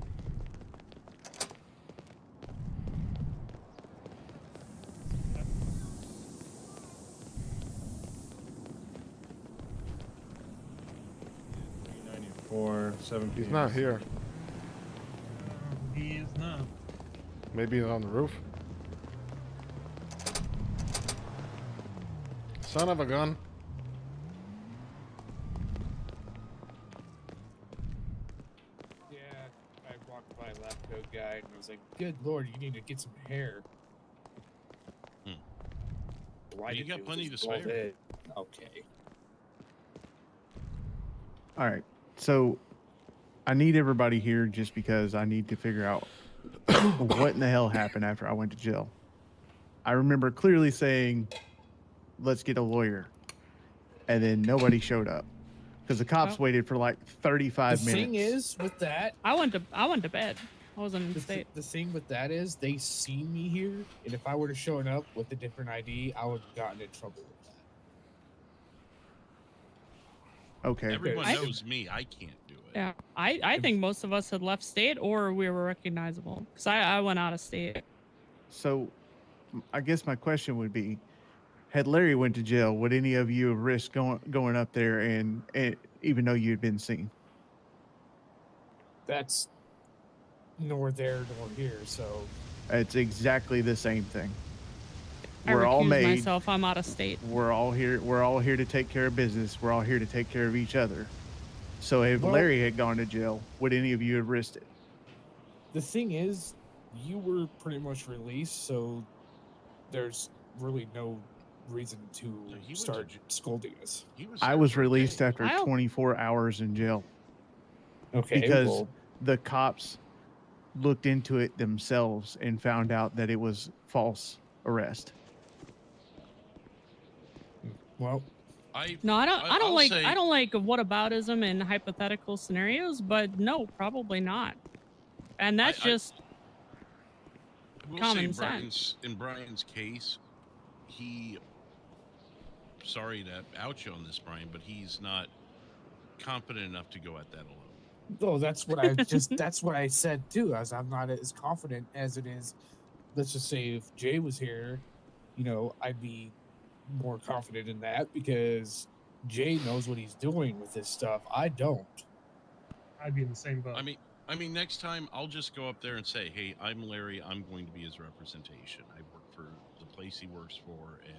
Or 7 He's not here. He is not. Maybe he's on the roof. Son of a gun. Yeah, I walked by a lab coat guy and I was like, "Good lord, you need to get some hair." Hmm. Why You did got with plenty his to bald spare. head? Okay. All right. So I need everybody here just because I need to figure out what in the hell happened after I went to jail. I remember clearly saying, "Let's get a lawyer," and then nobody showed up because the cops Oh. waited for like 35 The minutes. thing is with that, I went to bed. I wasn't in the, state. the thing with that is they see me here, and if I were to shown up with a different ID, I would have gotten in trouble with that. Okay. Everyone I- knows me. I can't do it. Yeah, I think most of us had left state or we were recognizable because I went out of state. So I guess my question would be, had Larry went to jail, would any of you have risked going up there and even though you'd been seen? That's nor there nor here. So It's exactly the same thing. I We're all recused made. myself. I'm out of state. We're all here. We're all here to take care of business. We're all here to take care of each other. So if Well- Larry had gone to jail, would any of you have risked it? the thing is, you were pretty much released, so there's really no reason to No, he went to start j- scolding us. He was I there was for a released day. after I'll- 24 hours in jail Okay, because well, the cops looked into it themselves and found out that it was false arrest. well, No, I don't. I don't I'll like. say- I don't like whataboutism in hypothetical scenarios. But no, probably not. And that's I- just I will common say sense. in Brian's case, he. Sorry to out you on this, Brian, but he's not confident enough to go at that alone. no, that's what I just that's what I said too. As I'm not as confident as it is. Let's just say if Jay was here, I'd be more confident in that because Jay knows what he's doing with this stuff. I don't. I'd be in the same boat. I mean, next time I'll just go up there and say, "Hey, I'm Larry. I'm going to be his representation. I work for the place he works for, and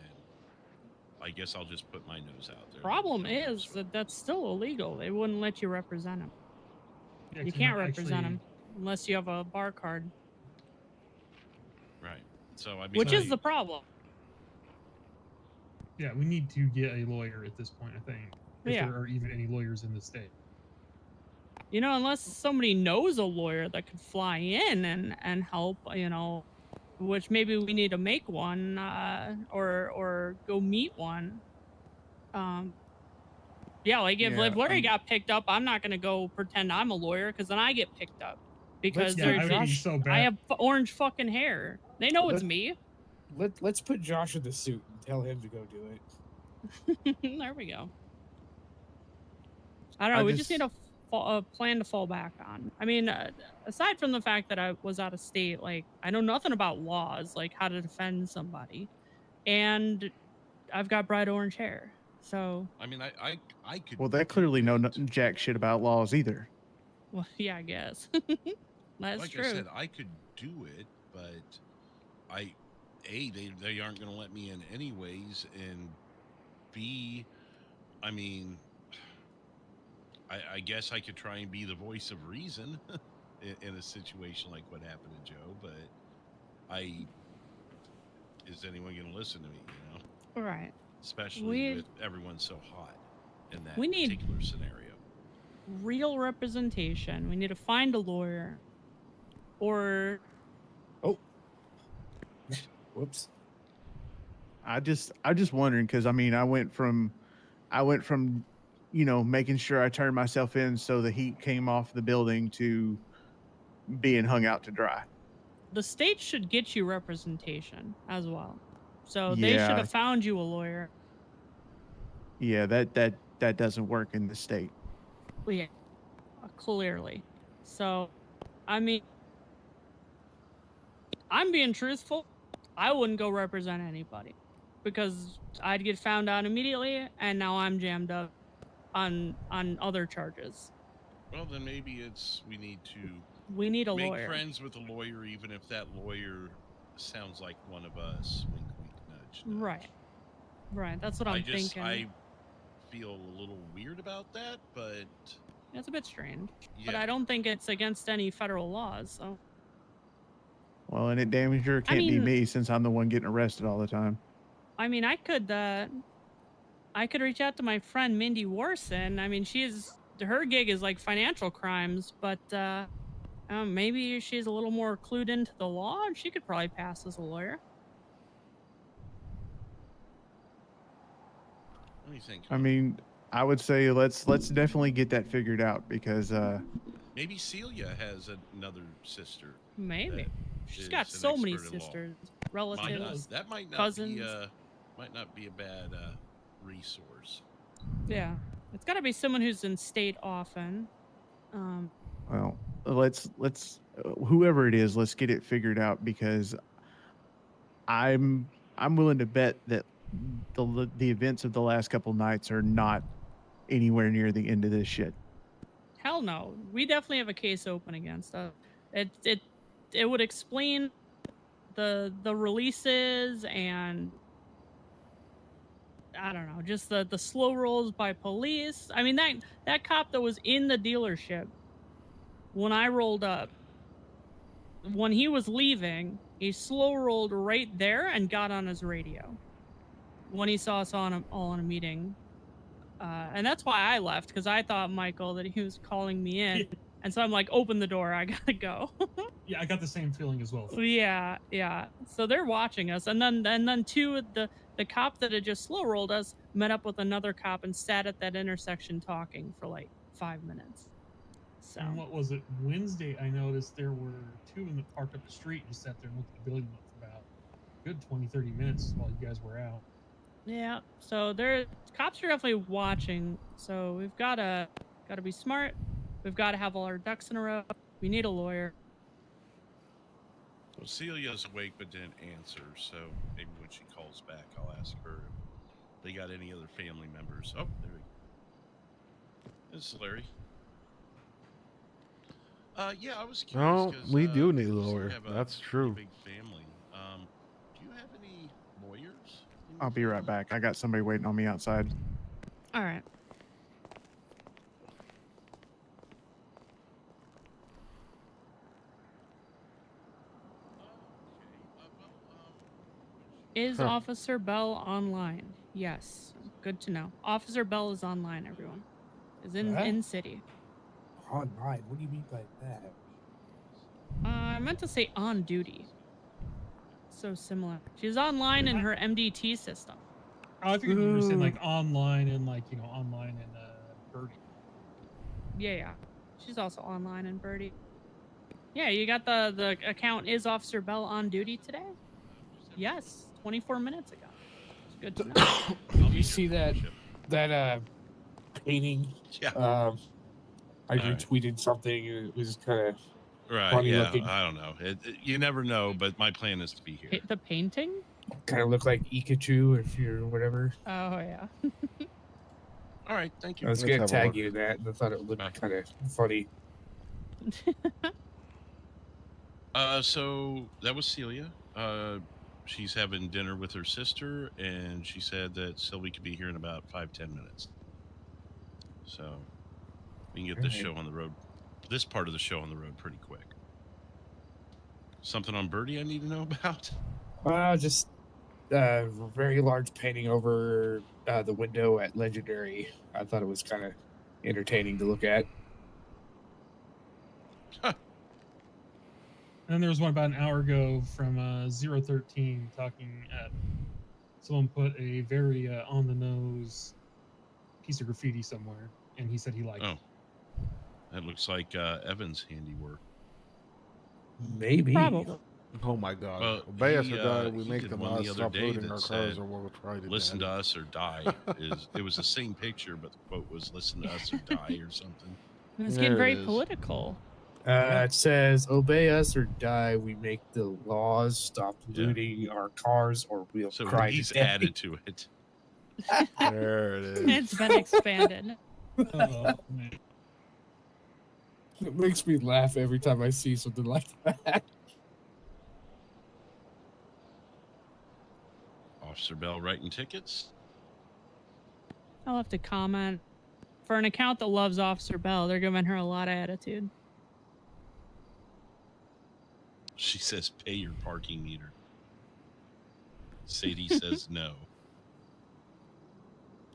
I guess I'll just put my nose out there." problem is that that's still illegal. They wouldn't let you represent him. Yeah, You 'cause you're can't not represent actually- him unless you have a bar card, Right. So I mean, which is the problem. Yeah, we need to get a lawyer at this point, I think. If Yeah. there are even any lawyers in the state. Unless somebody knows a lawyer that could fly in and help, which maybe we need to make one or go meet one. Yeah, like if Larry got picked up, I'm not gonna go pretend I'm a lawyer because then I get picked up because Yeah, I they're would be just, so I bad. have orange fucking hair. They know it's Let- me. Let's put Josh in the suit and tell him to go do it. There we go. I don't know. We just need a plan to fall back on. I mean, aside from the fact that I was out of state, like I know nothing about laws, like how to defend somebody, and I've got bright orange hair. So, I mean, I could. Well, they clearly know jack shit about laws either. well, yeah, I guess that's like true. I said, I could do it, but they aren't going to let me in anyways, and B, I mean, I guess I could try and be the voice of reason in a situation like what happened to Joe, but is anyone going to listen to me? You know, Right. especially with everyone so hot in that we need particular scenario. Real representation. We need to find a lawyer, or Whoops. I just wondering because I mean I went from making sure I turned myself in so the heat came off the building to being hung out to dry. the state should get you representation as well. So they should Yeah, have found you a lawyer. yeah, that doesn't work in the state. Well, yeah, clearly. So, I mean, I'm being truthful. I wouldn't go represent anybody because I'd get found out immediately, and now I'm jammed up on other charges. Well, then maybe we need a make lawyer. friends with a lawyer, even if that lawyer sounds like one of us. Wink, wink, nudge, nudge. Right. That's what I'm thinking. I feel a little weird about that, but it's a bit strange. Yeah. But I don't think it's against any federal laws. So. Well, and it damn sure can't be me since I'm the one getting arrested all the time. I mean, I could reach out to my friend Mindy Warson. I mean, her gig is like financial crimes, but maybe she's a little more clued into the law, and she could probably pass as a lawyer. What do you think? I mean, I would say let's definitely get that figured out because maybe Celia has another sister. Maybe she's got so many sisters, relatives, that might not cousins. Might not be a bad resource. Yeah, it's got to be someone who's in state often. Well, let's whoever it is, let's get it figured out because I'm willing to bet that the events of the last couple nights are not anywhere near the end of this shit. Hell no, we definitely have a case open against us. It would explain the releases and I don't know, just the slow rolls by police. I mean that cop that was in the dealership when I rolled up, when he was leaving, he slow rolled right there and got on his radio when he saw us all in a meeting. And that's why I left, because I thought, Michael, that he was calling me in. And so I'm like, open the door, I gotta go. Yeah, I got the same feeling as well. Yeah. So they're watching us. And then two, the cop that had just slow rolled us met up with another cop and sat at that intersection talking for like 5 minutes. So. And what was it? Wednesday, I noticed there were two of them that parked up the street and sat there and looked at the building for about a good 20-30 minutes while you guys were out. Yeah, so cops are definitely watching. So we've gotta be smart. We've got to have all our ducks in a row. We need a lawyer. Well, Celia's awake but didn't answer, so maybe when she calls back, I'll ask her if they got any other family members. Oh, there we go. This is Larry. Yeah, I was curious. Oh, we do need a lawyer. That's true. Big family. Do you have any lawyers? I'll be right back. I got somebody waiting on me outside. All right. Is Officer Bell online? Yes. Good to know. Officer Bell is online, everyone. Is in city. Online? What do you mean by that? I meant to say on duty. So similar. She's online in her MDT system. I think you were saying like online and online in Birdie. Yeah. She's also online in Birdie. Yeah, you got the account. Is Officer Bell on duty today? Yes, 24 minutes ago. It's good to know. You see that painting? Yeah. I retweeted something. It was kind of right. funny Yeah, looking. I don't know. You never know, but my plan is to be here. The painting? Kind of looked like Ikachu if you're whatever. Oh yeah. All right, thank you. I was gonna tag you in that, and I thought it looked kind of funny. So that was Celia. She's having dinner with her sister, and she said that Sylvie could be here in about 5-10 minutes. So, We can get this show on the road, this part of the show on the road pretty quick. Something on Birdie I need to know about? Just very large painting over the window at Legendary. I thought it was kind of entertaining to look at. And there was one about an hour ago from 013 talking at someone put a very on the nose piece of graffiti somewhere, and he said he liked it. That looks like Evan's handiwork. Maybe. Probably. Oh my God! Well, Obey us he, or die. We he make did them one not the other stop day looting that our cars, said, or we'll try to "Listen die. to us or die." It was the same picture, but the quote was "Listen to us or die" or something. It's There getting very it is. political. It says, "Obey us or die. We make the laws. Stop Yeah. looting our cars, or we'll So cry he's today." added to it. There it is. It's been expanded. Oh, man. It makes me laugh every time I see something like that. Officer Bell writing tickets. I'll have to comment. For an account that loves Officer Bell, they're giving her a lot of attitude. She says, "Pay your parking meter." Sadie says no.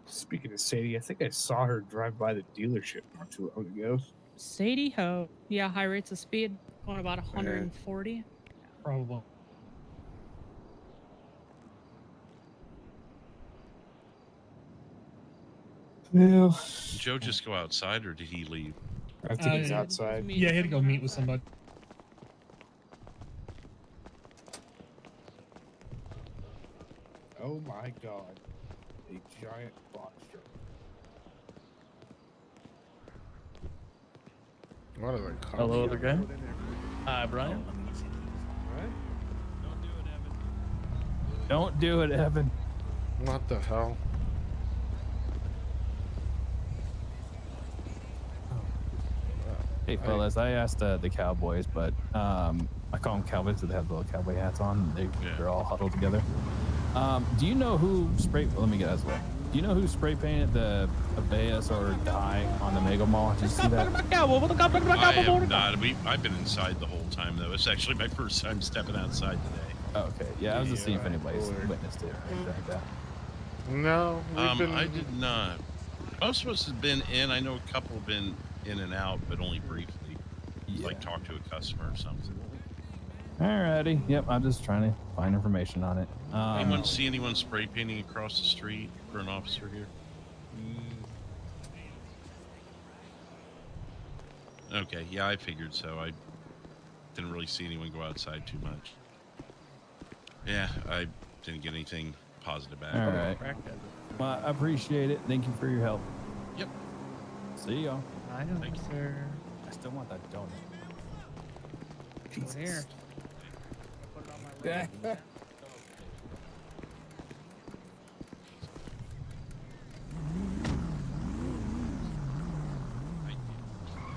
Speaking of Sadie, I think I saw her drive by the dealership not too long ago. Sadie Ho. Yeah, high rates of speed. Going about 140. Probably. Well, Did Joe just go outside, or did he leave? I think he's yeah. outside. Yeah, he had to go meet with somebody. Oh my God. A giant box truck. What are they called? Hello, other guy. Hi, Brian. Don't do it, Evan. What the hell? Hey, fellas, I asked the Cowboys, but I call them Cowboys because they have little cowboy hats on. They're all huddled together. Do you know who sprayed? Let me get out of the way. Do you know who spray painted the "Obey Us or Die" on the Mega Mall? Did you see that? I have not. I've been inside the whole time, though. It's actually my first time stepping outside today. Okay, yeah, I was just seeing if anybody's witnessed it or anything like that. No, I did not. Most of us have been in. I know a couple have been in and out, but only briefly. Like talk to a customer or something. Alrighty. Yep, I'm just trying to find information on it. Anyone see anyone spray painting across the street for an officer here? Okay, yeah, I figured so. I didn't really see anyone go outside too much. Yeah, I didn't get anything positive back. All right. Well, I appreciate it. Thank you for your help. Yep. See y'all. Thank you. I still want that donut. Jesus. Here.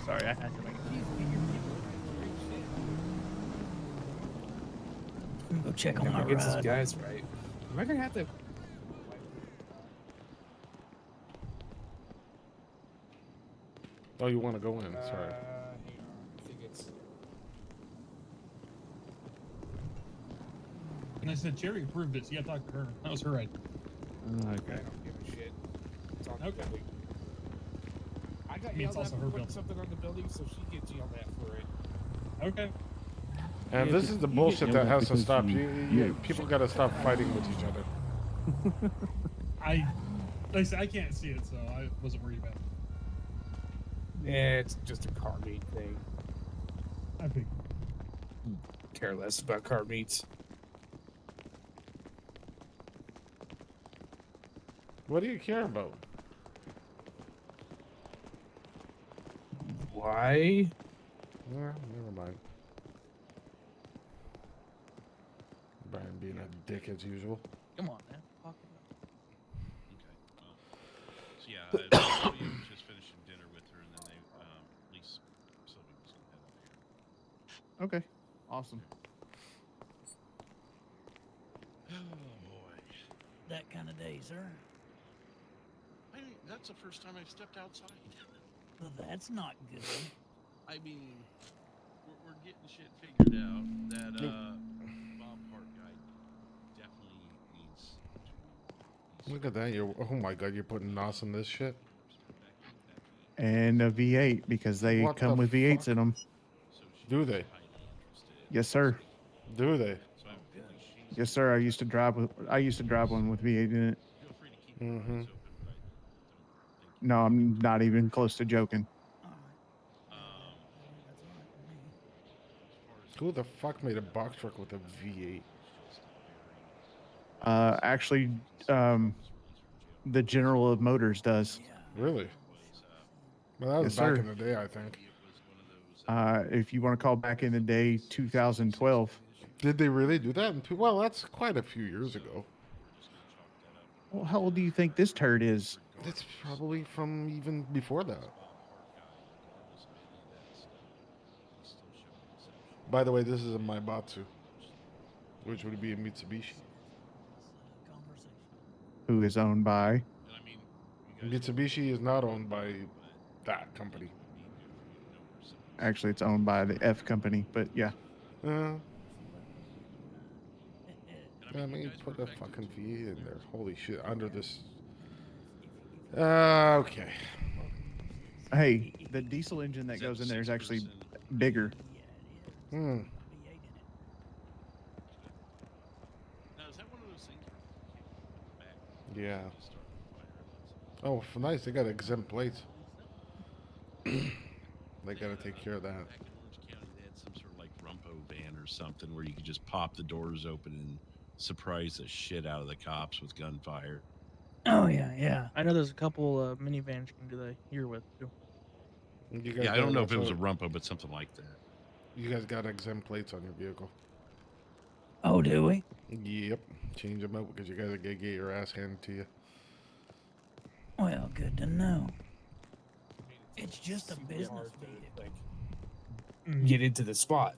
Sorry, I had to make Go check on If my he gets his ride. guys right. Am I gonna have to? Oh, you want to go in? Sorry. Hang on. I think it's. And I said, Cherry approved it, so you gotta talk to her. That was her right. I don't give a shit. It's on the Okay. building. I got I mean, it's yelled at also for her putting building. something on the building, so she gets yelled at for it. Okay. And this is the bullshit that has to stop. People got to stop fighting with each other. Like I said, I can't see it, so I wasn't worried about it. Yeah, it's just a car meet thing. I think. Care less about car meets. What do you care about? Why? Yeah, never mind. Brian being a dick as usual. Come on, man. So yeah, Sylvia was just finishing dinner with her, and then they, at least Sylvia was gonna head up here. Okay. Awesome. Oh boy, That kind of day, sir. that's the first time I've stepped outside. Well, that's not good. I mean, we're getting shit figured out. That Bob Hart guy definitely needs to be. Look at that. Oh my god, you're putting NOS in this shit? And a V8 because they What come the with V8s fuck? in them. Do they? Yes, sir. Do they? Yes, sir. I used to drive one with V8 in it. Mm-hmm. No, I'm not even close to joking. Who the fuck made a box truck with a V8? Actually, the General of Motors does. Really? Well, that was Yes, back sir. in the day, I think. If you want to call back in the day, 2012. Did they really do that? Well, that's quite a few years ago. Well, how old do you think this turd is? It's probably from even before that. By the way, this is a Maibatsu, which would be a Mitsubishi. Who is owned by? Mitsubishi is not owned by that company. Actually, it's owned by the F company, but yeah. Let me put a fucking V8 in there. Holy shit, under this. Okay. Hey, the diesel engine that goes in there is actually bigger. Hmm. Now, is that one of those things Yeah. Oh, nice. They got exempt plates. They got to take care of that. back in Orange County? They had some sort of like Rumpo van or something where you could just pop the doors open and surprise the shit out of the cops with gunfire. Oh yeah, yeah. I know there's a couple minivans you can do that here with too. Yeah, I don't know if it was a Rumpo, but something like that. You guys got exempt plates on your vehicle. Oh, do we? Yep. Change them out because you guys are going to get your ass handed to you. Well, good to know. It's just a business vehicle. Get into the spot.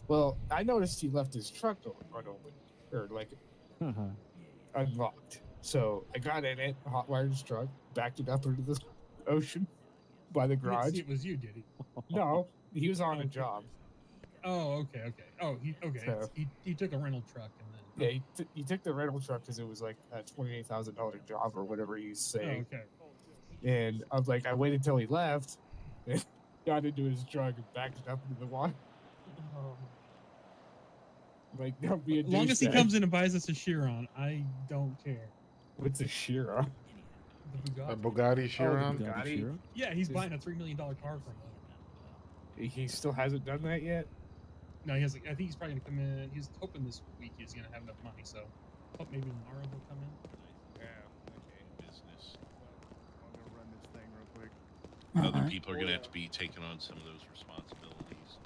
Well, I noticed he left his truck unopened or like unlocked. So I got in it, hotwired his truck, backed it up into the ocean by the He didn't garage. see it was you, did he? No, he was on a job. Oh, okay. Oh, So- he took a rental truck and then. Yeah, he took the rental truck because it was like a $28,000 job or whatever he was saying. Oh, okay. And I was like, I waited till he left, and got into his truck and backed it up into the water. Like, don't be a As long as he douchebag. comes in and buys us a Chiron, I don't care. What's a Shira? The A Bugatti. Bugatti Chiron? Bugatti? Yeah, he's Is- buying a $3 million car from us. He still hasn't done that yet? No, he has. I think he's probably gonna come in. He's hoping this week he's gonna have enough money. So, hope maybe tomorrow he'll come in. Yeah, okay. Business. I'll go run this thing real quick. Other people are going to have to be taking on some of those responsibilities.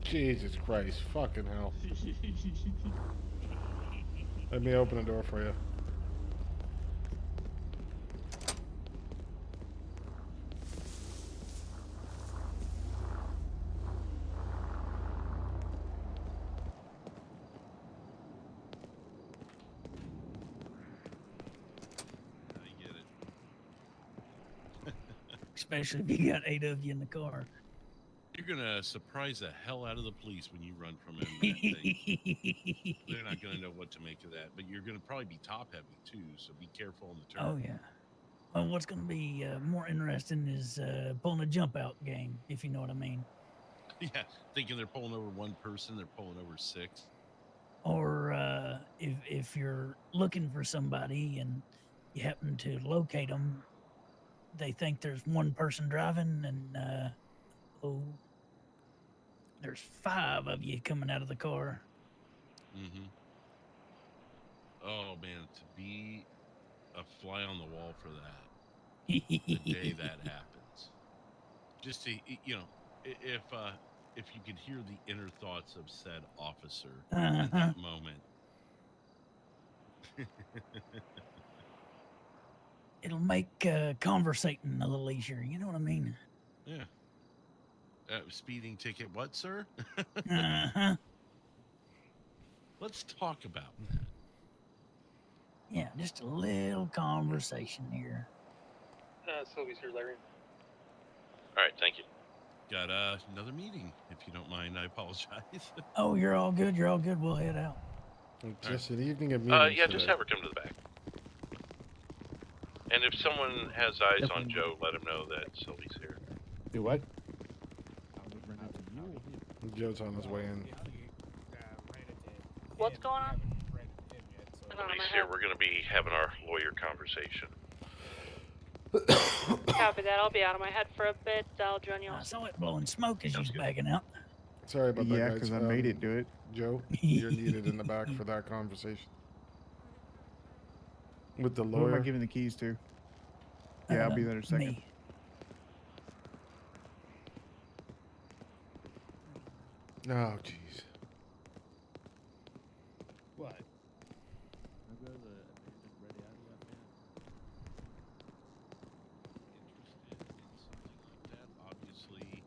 Jesus Christ. Fucking hell. Let me open the door for you. I get it. Especially if you got 8 of you in the car. You're going to surprise the hell out of the police when you run from them. That thing. They're not going to know what to make of that, but you're going to probably be top heavy too, so be careful on the turn. Oh yeah. Well, what's going to be more interesting is pulling a jump out game, if you know what I mean. Yeah, thinking they're pulling over one person, they're pulling over 6. Or if you're looking for somebody and you happen to locate them, they think there's one person driving, and there's 5 of you coming out of the car. Mm-hmm. Oh man, to be a fly on the wall for that the day that happens. Just to if you could hear the inner thoughts of said officer in that moment. It'll make conversating a little easier. You know what I mean? Yeah. Speeding ticket, what, sir? Uh-huh. Let's talk about that. Yeah, just a little conversation here. Sylvie's here, Larry. All right, thank you. Got another meeting, if you don't mind. I apologize. Oh, you're all good. You're all good. We'll head out. Just an evening of meetings yeah, today. just have her come to the back. And if someone has eyes on Joe, let him know that Sylvie's here. Do what? Joe's on his way in. What's going on? He's here. We're going to be having our lawyer conversation. Copy that. I'll be out of my head for a bit. I'll join you. I saw it blowing smoke as you was backing out. Sorry about that, Yeah, guys. because I made it do it. Joe, you're needed in the back for that conversation. With the Who lawyer. am I giving the keys to? Yeah, I'll be there in a second. Me. Oh, jeez. What? Obviously,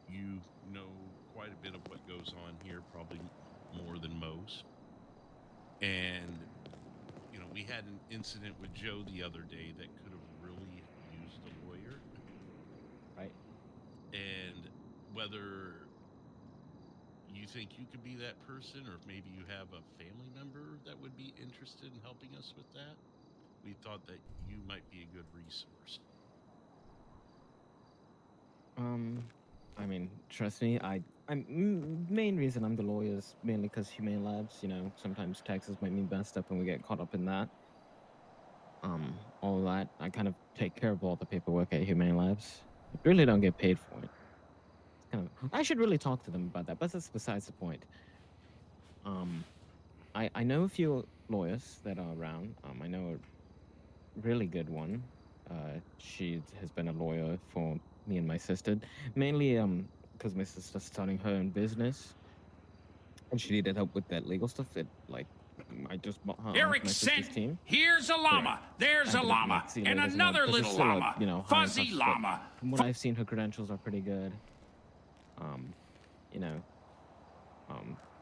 you know quite a bit of what goes on here, probably more than most. And, you know, we had an incident with Joe the other day that could have really used a lawyer. Right. And whether you think you could be that person, or if maybe you have a family member that would be interested in helping us with that, we thought that you might be a good resource. I mean, trust me, main reason I'm the lawyer is mainly because Humane Labs, you know, sometimes taxes might mean bad stuff and we get caught up in that. All that, I kind of take care of all the paperwork at Humane Labs. I really don't get paid for it. It's kind of, I should really talk to them about that, but that's besides the point. I know a few lawyers that are around. I know a really good one. She has been a lawyer for me and my sister, mainly because my sister's starting her own business, and she needed help with that legal stuff. I just bought her Eric my sister's sent, team. here's a llama, there's a Ended up, llama, like, seeing and lawyers another because it's little still a, llama, you know, higher fuzzy process, but llama. From what I've seen, her credentials are pretty good. You know,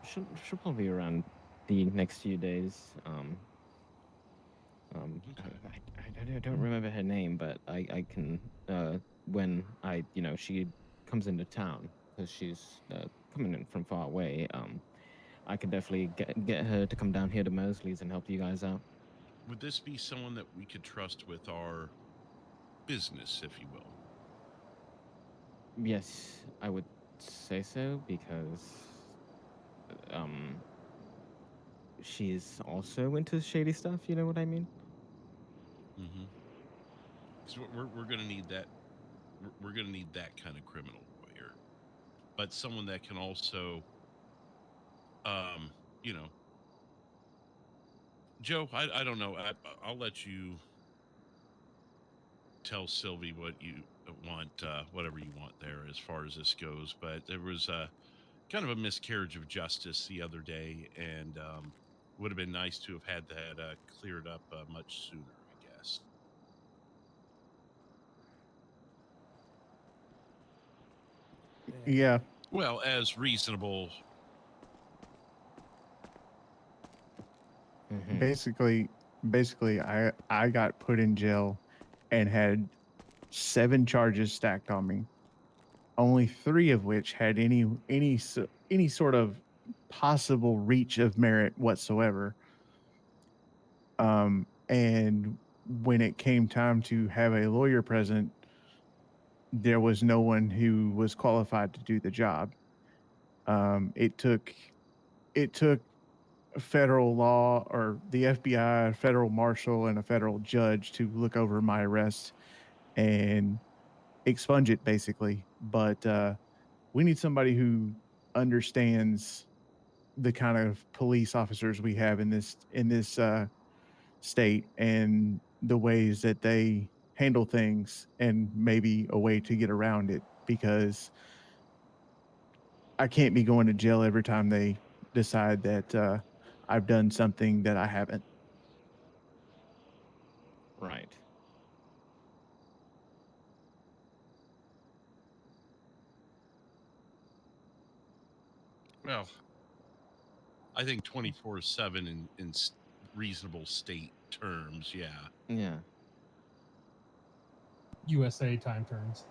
she'll probably be around the next few days. I don't remember her name, but I can when she comes into town because she's coming in from far away. I could definitely get her to come down here to Mosley's and help you guys out. Would this be someone that we could trust with our business, if you will? Yes, I would say so because she's also into shady stuff. You know what I mean? Mm-hmm. So we're gonna need that. We're gonna need that kind of criminal lawyer, but someone that can also, you know, Joe. I don't know. I'll let you tell Sylvie what you want, whatever you want there as far as this goes. But there was kind of a miscarriage of justice the other day, and would have been nice to have had that cleared up much sooner, I guess. Yeah. Well, as reasonable. Basically, I got put in jail and had 7 charges stacked on me. Only 3 of which had any sort of possible reach of merit whatsoever. And when it came time to have a lawyer present, there was no one who was qualified to do the job. It took federal law or the FBI, a federal marshal, and a federal judge to look over my arrest and expunge it, basically. But we need somebody who understands the kind of police officers we have in this state and the ways that they handle things, and maybe a way to get around it, because I can't be going to jail every time they decide that I've done something that I haven't. Right. Well, I think 24/7 in reasonable state terms. Yeah. Yeah. USA time terms.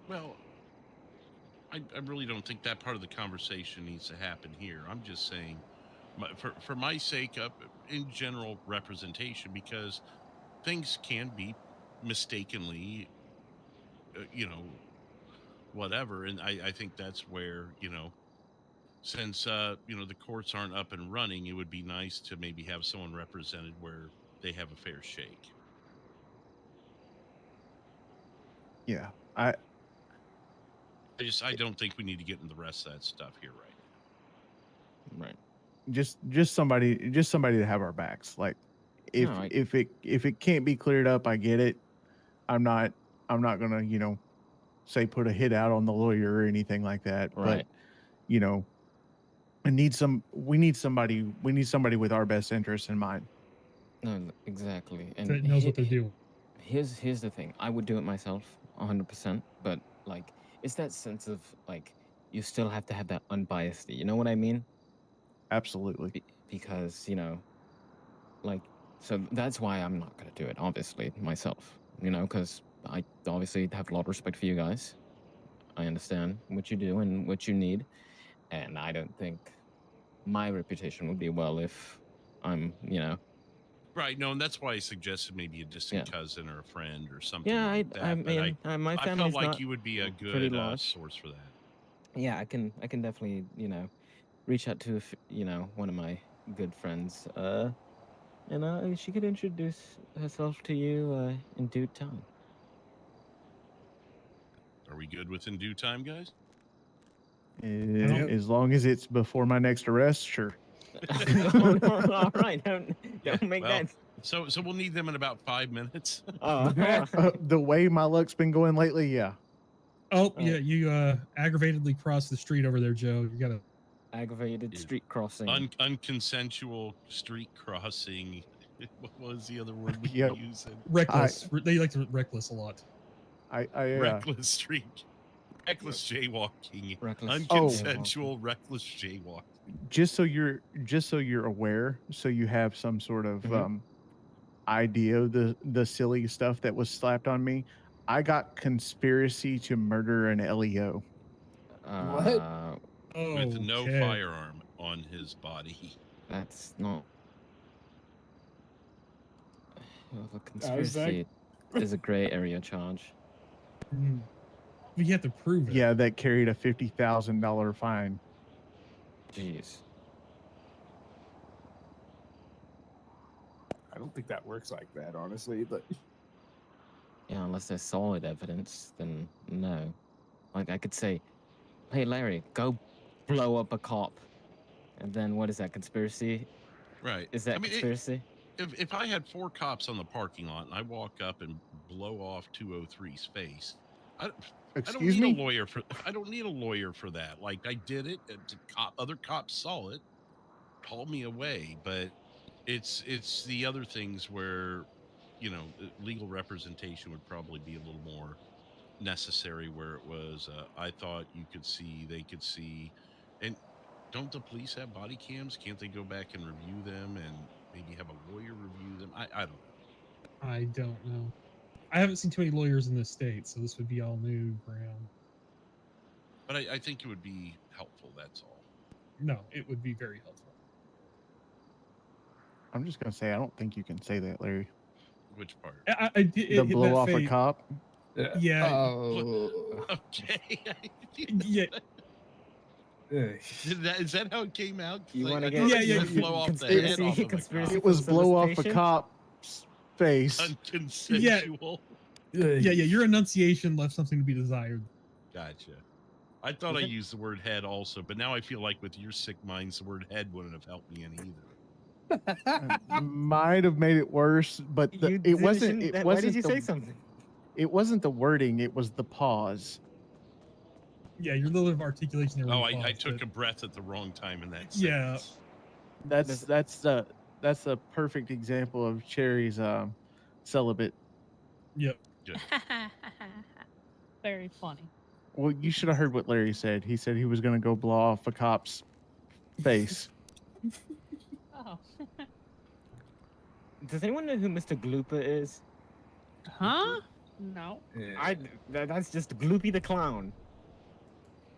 Well, I really don't think that part of the conversation needs to happen here. I'm just saying, for my sake, in general representation, because things can be mistakenly, whatever. And I think that's where, since, the courts aren't up and running, it would be nice to maybe have someone represented where they have a fair shake. Yeah, I don't think we need to get into the rest of that stuff here right now. Right. just somebody to have our backs. Like, if No, if it can't be cleared up, I get it. I'm not gonna say put a hit out on the lawyer or anything like that. Right. But we need somebody with our best interests in mind. No, exactly. And That knows what they're doing. Here's the thing. I would do it myself, 100%. But like, it's that sense of like you still have to have that unbiased. You know what I mean? Absolutely. Because like, so that's why I'm not gonna do it. Obviously, myself. Because I obviously have a lot of respect for you guys. I understand what you do and what you need, and I don't think my reputation would be well if I'm, Right. No, and that's why I suggested maybe a distant cousin or a friend or something Yeah, like that. I But mean, my I felt family's like not you would be a pretty good large. source for that. Yeah, I can definitely, reach out to, one of my good friends, and she could introduce herself to you in due time. Are we good with in due time, guys? As long as it's before my next arrest, sure. No, all right, don't make Well, that. So we'll need them in about 5 minutes. The way my luck's been going lately, yeah. Oh, yeah, you aggravatedly crossed the street over there, Joe. You gotta aggravated street crossing. Unconsensual street crossing. What was the other word we Yep. were using? reckless. They like to reckless a lot. Reckless street. Reckless jaywalking. Reckless Unconsensual reckless jaywalking. Just so you're aware, so you have some sort of idea of the silly stuff that was slapped on me. I got conspiracy to murder an LEO. What? With no firearm on his body. That's not. Well, the conspiracy is a gray area charge. You have to prove it. Yeah, that carried a $50,000 fine. Jeez. I don't think that works like that, honestly. But Yeah, unless there's solid evidence, then no. Like I could say, "Hey, Larry, go blow up a cop," and then what is that, conspiracy? Right. Is that conspiracy? If I had 4 cops on the parking lot and I walk up and blow off 203's face, I don't need a lawyer for. I don't need a lawyer for that. Like I did it. Other cops saw it, called me away. But it's the other things where, legal representation would probably be a little more necessary. Where it was, I thought you could see, they could see, and don't the police have body cams? Can't they go back and review them and maybe have a lawyer review them? I don't know. I don't know. I haven't seen too many lawyers in this state, so this would be all new ground. But I think it would be helpful. That's all. No, it would be very helpful. I'm just gonna say I don't think you can say that, Larry. Which part? The blow off a cop. Yeah. Okay. Yeah. Is that how it came out? You want to get get blow off the head off of a cop. It was blow off a cop's face. Unconsensual. Yeah. Your enunciation left something to be desired. Gotcha. I thought I used the word head also, but now I feel like with your sick minds, the word head wouldn't have helped me any either. Might have made it worse, but it wasn't. It wasn't. Why did you the, say something? It wasn't the wording. It was the pause. Yeah, your little bit of articulation there. Oh, when you I paused, took but- a breath at the wrong time in that Yeah. sentence. That's a perfect example of Cherry's celibate. Yep. Good. Very funny. Well, you should have heard what Larry said. He said he was going to go blow off a cop's face. Oh. Does anyone know who Mr. Glooper is? Huh? No. That's just Gloopy the Clown.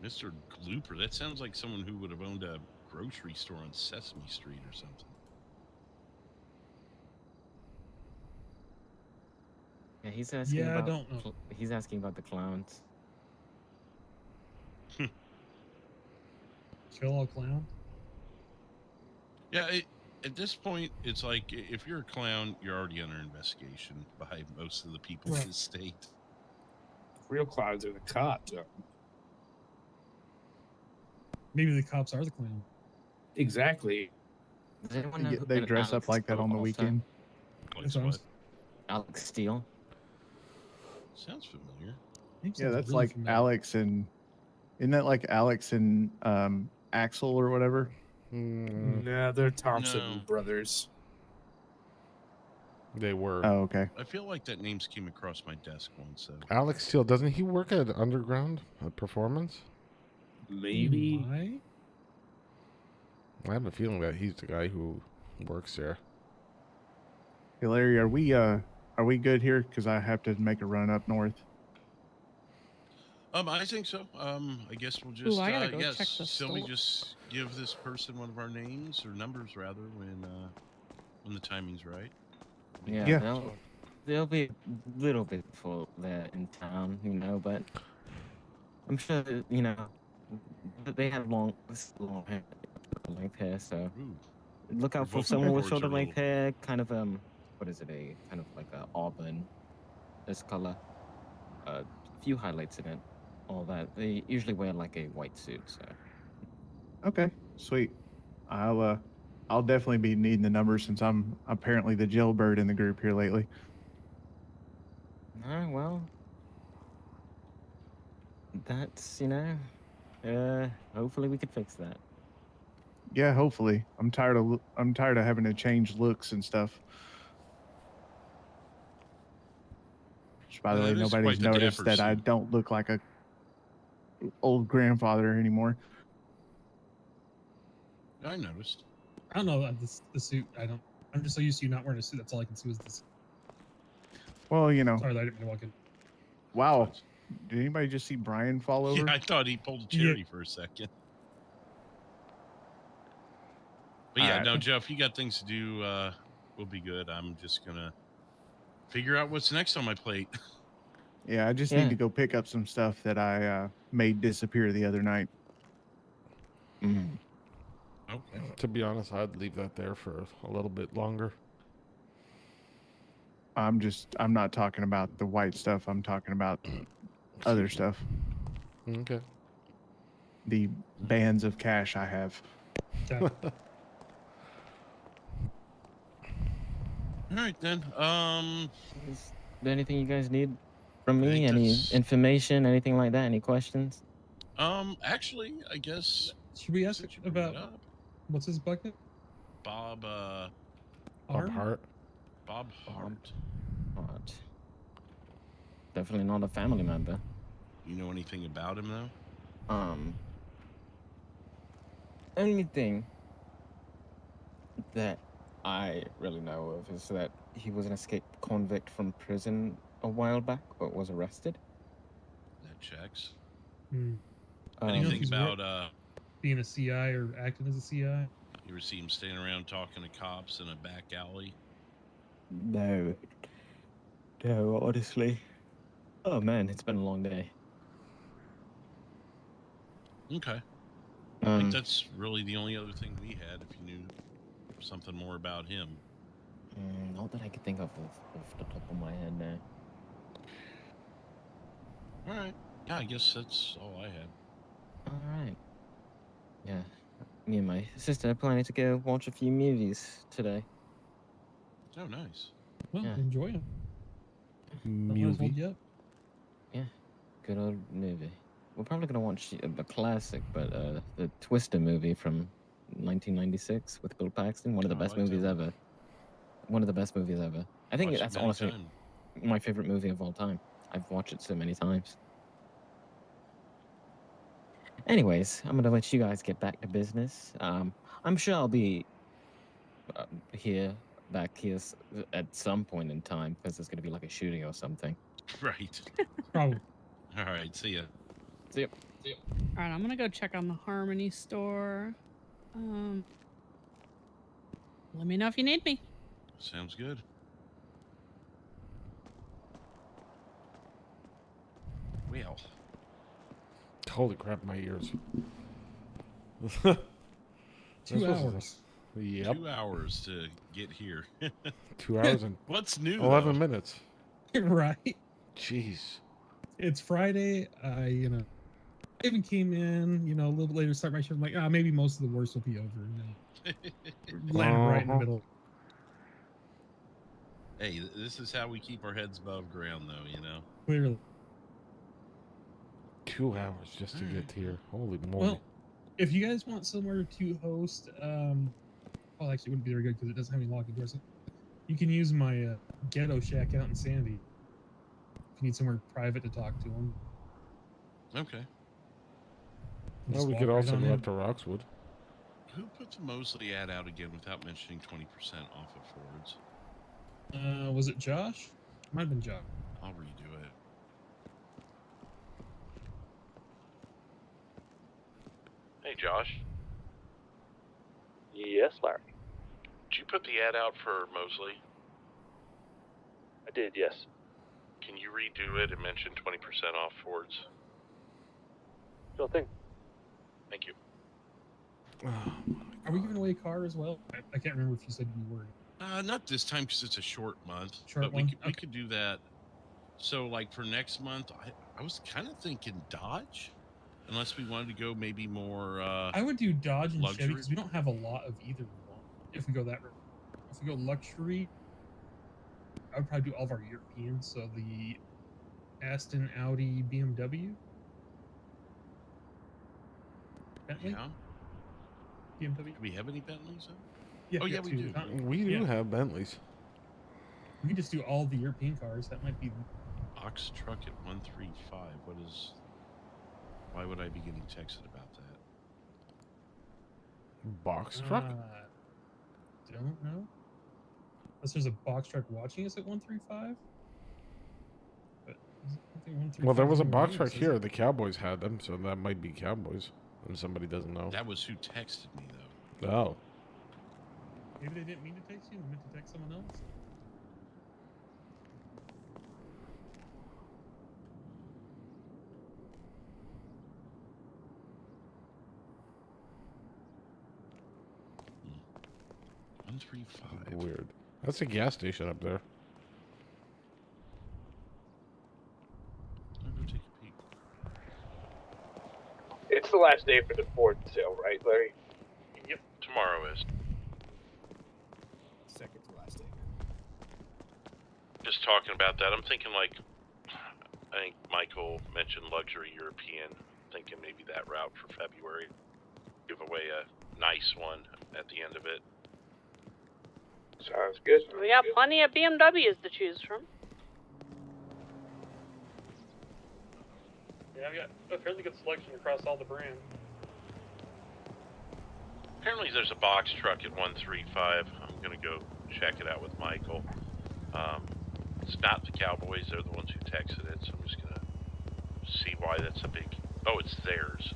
Mr. Glooper. That sounds like someone who would have owned a grocery store on Sesame Street or something. Yeah, he's asking Yeah, I about. don't know. He's asking about the clowns. Kill all clown. Yeah, at this point, it's like if you're a clown, you're already under investigation by most of the people in the state. Real clowns are the cops. Maybe the cops are the clown. Exactly. Does anyone know who They an dress Alex up like that Steele on the also? weekend. Like what? Alex Steele. Sounds familiar. Yeah, that's like Alex and isn't that like Alex and Axel or whatever? Nah, they're Thompson No. brothers. They were. Oh, okay. I feel like that name's came across my desk once. So. Alex Steele, doesn't he work at Underground Performance? Maybe. I have a feeling that he's the guy who works there. Hey, Larry, are we good here? Because I have to make a run up north. I think so. I guess we'll just I gotta go yes. check the Shall we store. just give this person one of our names or numbers rather when the timing's right? Yeah. They'll be a little bit before they're in town, but I'm sure that, they have long hair, length hair, so look out for vocal someone with cords shorter are length hair, kind of what is it, a kind of like a auburn this color, a few highlights in it, all that. They usually wear like a white suit, so. Okay, sweet. I'll definitely be needing the numbers since I'm apparently the jailbird in the group here lately. All right, well, that's hopefully we could fix that. Yeah, hopefully. I'm tired of having to change looks and stuff. Which, by the way, That is nobody's quite the noticed dapper that I suit. don't look like a old grandfather anymore. I noticed. I don't know about the suit. I'm just so used to you not wearing a suit. That's all I can see was this. Well, Sorry, I didn't mean to walk in. Wow. Did anybody just see Brian fall over? Yeah, I thought he pulled a cherry for a second. But yeah, Alright. no, Jeff, you got things to do. We'll be good. I'm just gonna figure out what's next on my plate. Yeah, I just need to go pick up some stuff that I made disappear the other night. Okay. To be honest, I'd leave that there for a little bit longer. I'm not talking about the white stuff. I'm talking about other stuff. Okay. The bands of cash I have. All right then. Is there anything you guys need from me? think Any that's- information? Anything like that? Any questions? Actually, I guess Should we ask since you bring it about up, what's his bucket? Bob Arm? Hart. Bob Hart. What? Definitely not a family member. You know anything about him though? Only thing that I really know of is that he was an escaped convict from prison a while back, but was arrested. That checks. Hmm. Anything he's about being a CI or acting as a CI? you ever see him standing around talking to cops in a back alley? No. No, honestly. Oh man, it's been a long day. Okay. I think that's really the only other thing we had. If you knew something more about him. Not that I could think of off the top of my head now. All right. Yeah, I guess that's all I had. All right. Yeah. me and my sister are planning to go watch a few movies today. Oh, nice. Well, Yeah. enjoy them. Don't let us hold you up. Yeah, good old movie. We're probably gonna watch a classic, but the Twister movie from 1996 with Bill Paxton. One of the Oh, I best like movies that one. ever. One of the best movies ever. I think Watched it that's many honestly times. my favorite movie of all time. I've watched it so many times. Anyways, I'm gonna let you guys get back to business. I'm sure I'll be back here at some point in time because there's gonna be like a shooting or something. Right. Probably. All right. See ya. See ya. All right, I'm gonna go check on the Harmony store. Let me know if you need me. Sounds good. Well. Holy crap, my ears. 2 hours. Yep. 2 hours to get here. 2 hours and What's new? 11 minutes. Right. Jeez. It's Friday. I even came in, a little bit later to start my shift. I'm like, maybe most of the worst will be over. Landed right in the middle. Hey, this is how we keep our heads above ground, though. Clearly. 2 hours just to get here. Holy moly. Well, if you guys want somewhere to host, well, actually, it wouldn't be very good because it doesn't have any locking doors. You can use my ghetto shack out in Sandy. If you need somewhere private to talk to them. Okay. Well, we could also go up to Roxwood. Who put the Mosley ad out again without mentioning 20% off of Fords? Was it Josh? Might have been Josh. I'll redo it. Hey, Josh. Yes, Larry. Did you put the ad out for Mosley? I did, yes. Can you redo it and mention 20% off Fords? Sure thing. Thank you. Are we giving away a car as well? I can't remember if you said you were. Not this time because it's a short month. Short but one? we could do that. So, like for next month, I was kind of thinking Dodge, unless we wanted to go maybe more. I would do Dodge and luxury. Chevy because we don't have a lot of either one. If we go that route, if we go luxury, I would probably do all of our Europeans. So the Aston, Audi, BMW, Bentley. Yeah. BMW. Do we have any Bentleys? Yeah, oh yeah, we do. We do have Bentleys. We can just do all the European cars. That might be. Box truck at 135. Why would I be getting texted about that? Box truck? Don't know. Unless there's a box truck watching us at 135. But Well, there was a box truck here. The Cowboys had them, so that might be Cowboys. And somebody doesn't know. That was who texted me, though. Oh. Maybe they didn't mean to text you. They meant to text someone else. Hmm. 135. Weird. That's a gas station up there. I'll go take a peek. It's the last day for the Ford sale, right, Larry? Yep, tomorrow is. Second to last day. Just talking about that, I'm thinking I think Michael mentioned luxury European, thinking maybe that route for February. Give away a nice one at the end of it. Sounds good. We got plenty of BMWs to choose from. Yeah, I've got a fairly good selection across all the brands. Apparently there's a box truck at 135. I'm going to go check it out with Michael. It's not the Cowboys. They're the ones who texted it, so I'm just going to see why that's a big... Oh, it's theirs.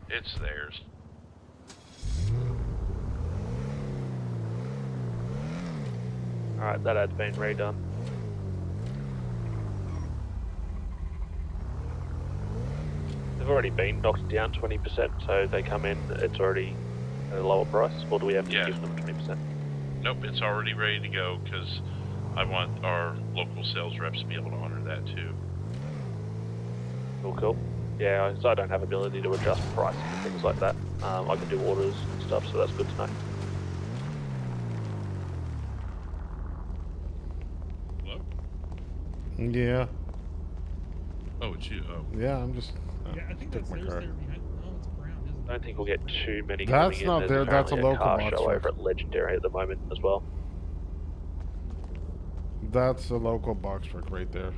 It's theirs. Alright, that ad's been redone. They've already been knocked down 20%, so they come in, it's already at a lower price, or do we have to give them 20%? Nope, it's already ready to go, because I want our local sales reps to be able to honor that too. Cool. Yeah, so I don't have ability to adjust pricing and things like that. I can do orders and stuff, so that's good to know. Hello? Yeah. Oh, it's you. Oh. Yeah, I'm just. Yeah, I think took that's my theirs car. there behind. No, it's brown, isn't it? I don't think we'll get too many That's coming in. not There's there, that's a apparently local car box show truck. over at Legendary at the moment as well. That's a local box truck right there.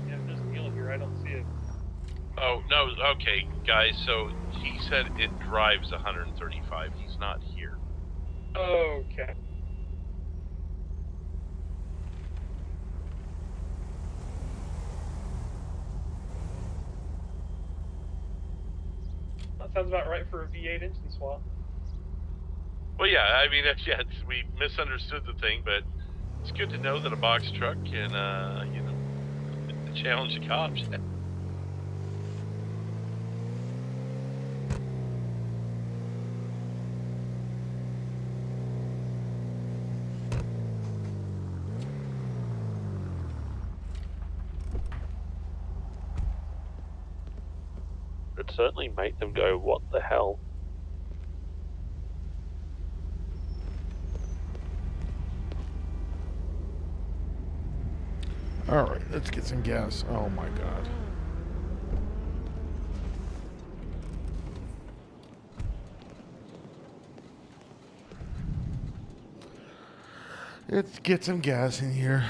Yeah, there's Neil here. I don't see it. Oh, no, okay, guys, so he said it drives 135. He's not here. Okay. That sounds about right for a V8 engine swap. Well, yeah, I mean, yeah, we misunderstood the thing, but it's good to know that a box truck can, you know, challenge the cops. It'd certainly make them go, what the hell? Alright, let's get some gas. Oh my god. Let's get some gas in here.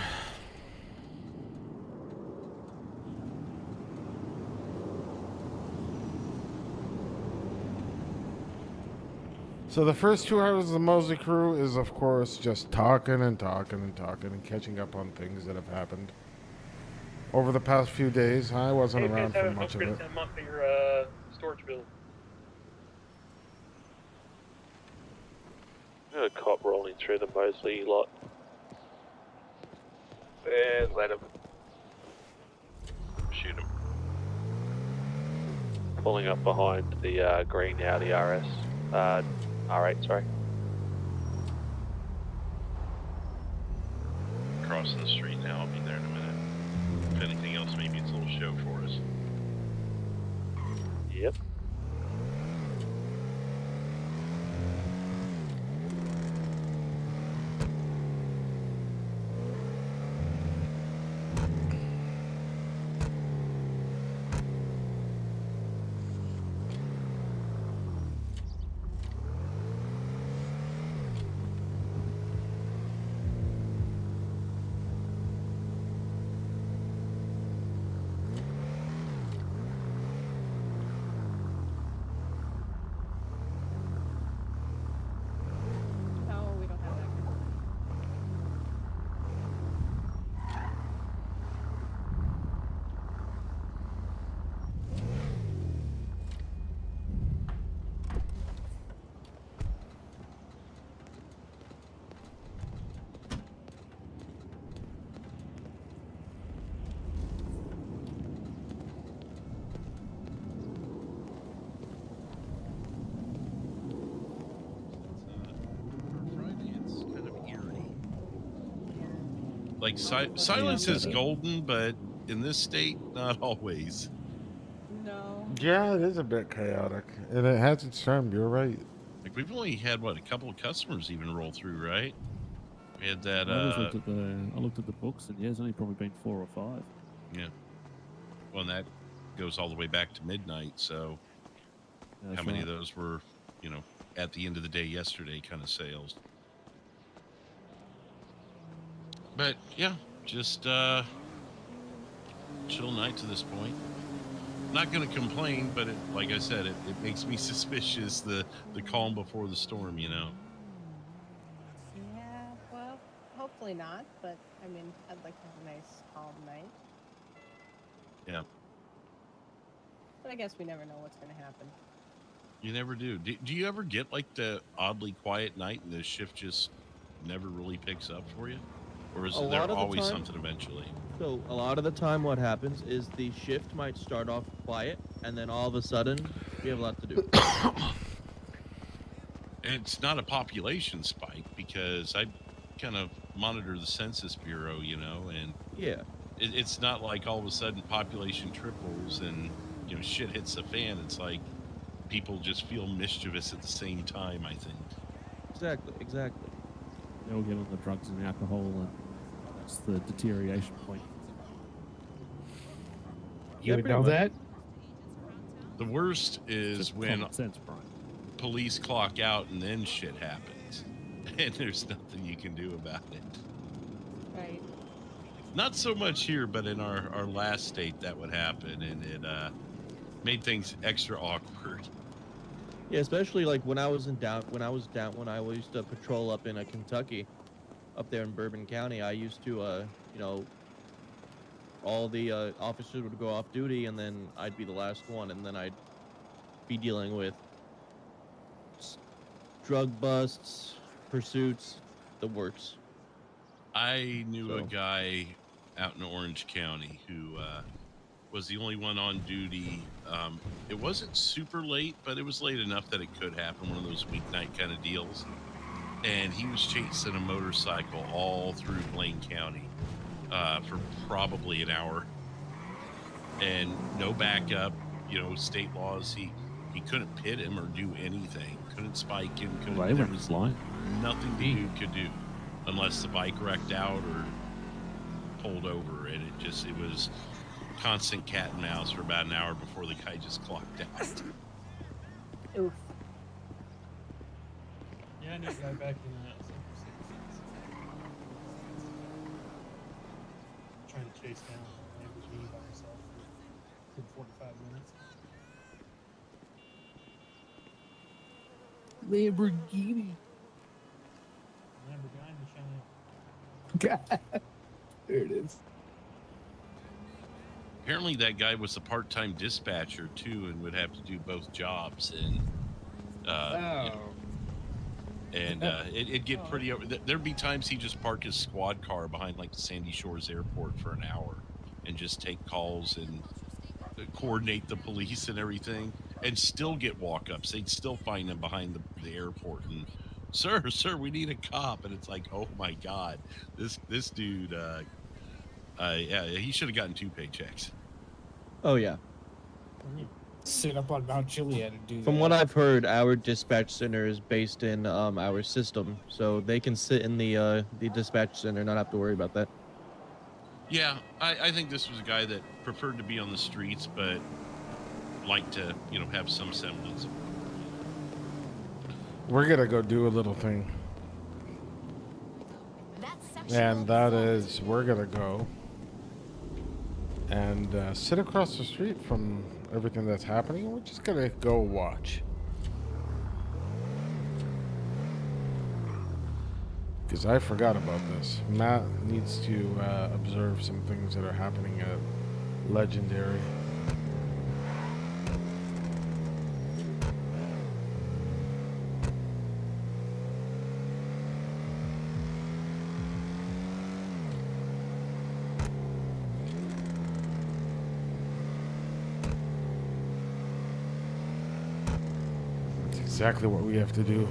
So the first 2 hours of the Mosley Crew is, of course, just talking and talking and talking and catching up on things that have happened over the past few days. I wasn't around for much of it. A month for your storage bill. Got a cop rolling through the Mosley lot. And let him. Shoot him. Pulling up behind the green Audi RS. R8, sorry. Crossing the street now. I'll be there in a minute. If anything else, maybe it's a little show for us. Yep. No, we don't have that. Like, silence is golden, but in this state, not always. No. Yeah, it is a bit chaotic. And it has its charm, you're right. Like, we've only had, what, a couple of customers even roll through, right? We had that, I looked at the books, and yeah, there's only probably been 4 or 5. Yeah. Well, and that goes all the way back to midnight, so That's how many right. of those were, you know, at the end of the day yesterday kind of sales? But, yeah, just chill night to this point. Not going to complain, but it, like I said, it makes me suspicious, the calm before the storm, you know? Yeah, well, hopefully Hopefully not, but I mean, I'd like to have a nice, calm night. Yeah. But I guess we never know what's going to happen. You never do. Do you ever get like the oddly quiet night and the shift just never really picks up for you? Or is A there lot of the always time- something eventually? So a lot of the time what happens is the shift might start off quiet and then all of a sudden we have a lot to do. And it's not a population spike because I kind of monitor the Census Bureau, you know, and Yeah. it's not like all of a sudden population triples and, you know, shit hits the fan. It's like people just feel mischievous at the same time, I think. Exactly. They all get on the drugs and alcohol, and that's the deterioration point. You would know that? The worst is Just when common sense, Brian. police clock out and then shit happens. And there's nothing you can do about it. Right. Not so much here, but in our last state that would happen, and it made things extra awkward. Yeah, especially like when I used to patrol up in Kentucky, up there in Bourbon County, I used to you know, all the officers would go off duty and then I'd be the last one, and then I'd be dealing with drug busts, pursuits, the works. I knew a guy out in Orange County who was the only one on duty. It wasn't super late, but it was late enough that it could happen, one of those weeknight kind of deals. And he was chasing a motorcycle all through Blaine County for probably an hour. And no backup, you know, state laws. He couldn't pit him or do anything. Couldn't spike him. Right, There when was he's lying. nothing the dude could do unless the bike wrecked out or pulled over. And it was constant cat and mouse for about an hour before the guy just clocked out. Oof. Yeah, I knew a guy back in trying to chase down a Lamborghini by himself for 45 minutes. Lamborghini. God. There it is. Apparently that guy was a part-time dispatcher too and would have to do both jobs, and you know, and it'd get pretty over. There'd be times he just park his squad car behind like the Sandy Shores Airport for an hour and just take calls and coordinate the police and everything, and still get walk-ups. They'd still find him behind the airport and, sir, we need a cop. And it's like, oh my God, this dude, yeah, he should have gotten 2 paychecks. Oh yeah. Sit up on Mount Chiliad and do From that. what I've heard, our dispatch center is based in our system, so they can sit in the dispatch center, not have to worry about that. Yeah, I think this was a guy that preferred to be on the streets, but liked to, you know, have some semblance of. We're gonna go do a little thing, and that is we're gonna go and sit across the street from everything that's happening. We're just gonna go watch, because I forgot about this. Matt needs to observe some things that are happening at Legendary. That's exactly what we have to do.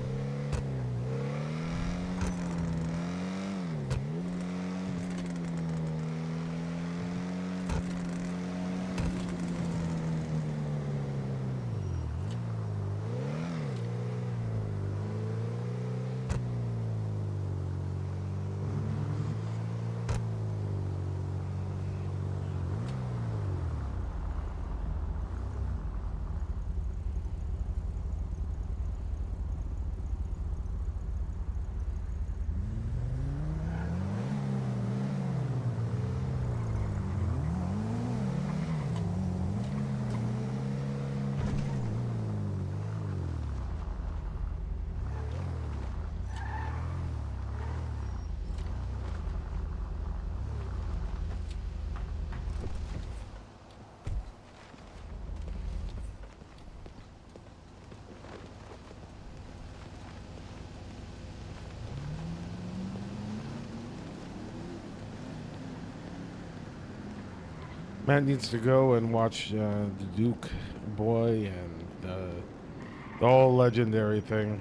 Matt needs to go and watch the Duke boy and the whole legendary thing.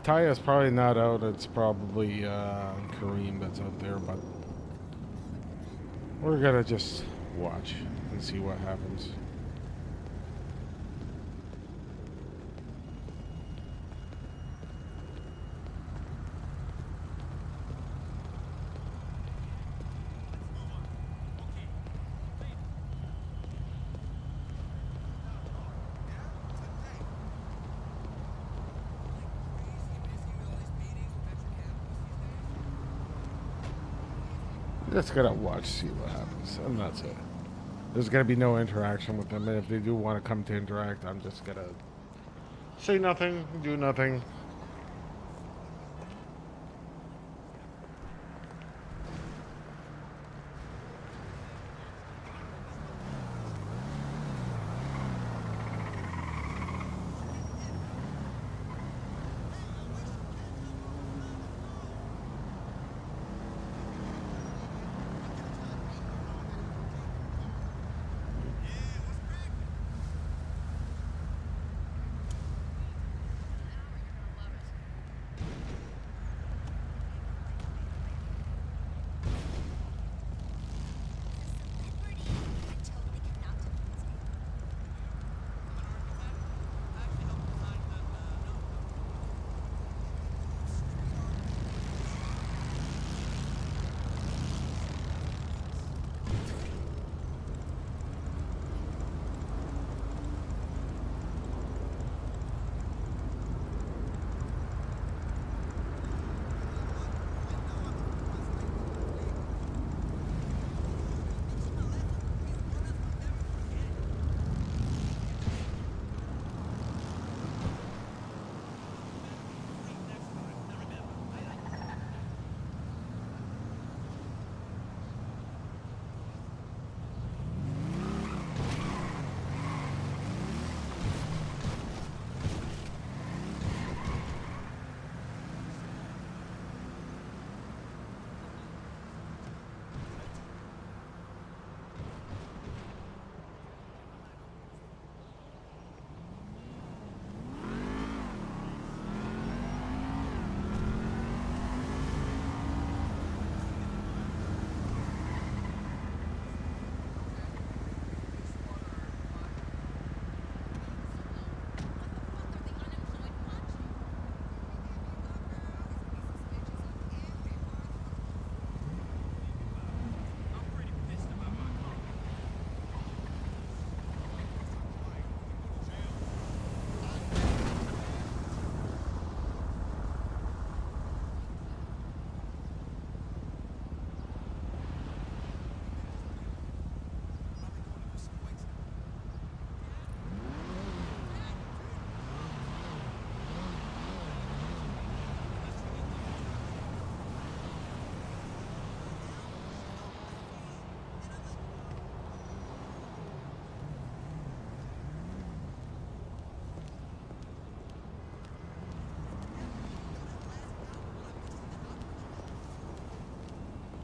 Taya's probably not out. It's probably Kareem that's out there, but we're gonna just watch and see what happens. Just gotta watch, see what happens, and that's it. There's gonna be no interaction with them, and if they do want to come to interact, I'm just gonna say nothing, do nothing.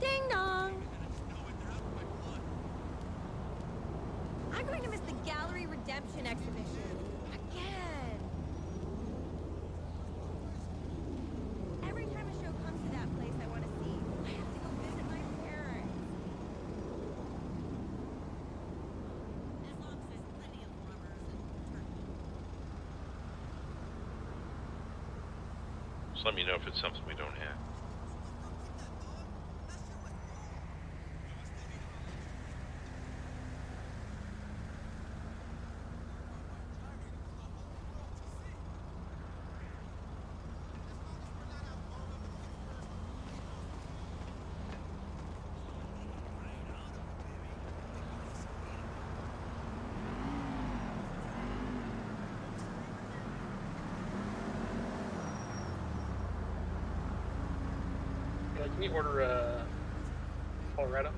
Ding dong! I'm going to miss the Gallery Redemption exhibition. Again! Every time a show comes to that place I want to see, I have to go visit my parents. As long as there's plenty of rubbers and turkey. Just let me know if it's something we don't have. Can you order Colorado?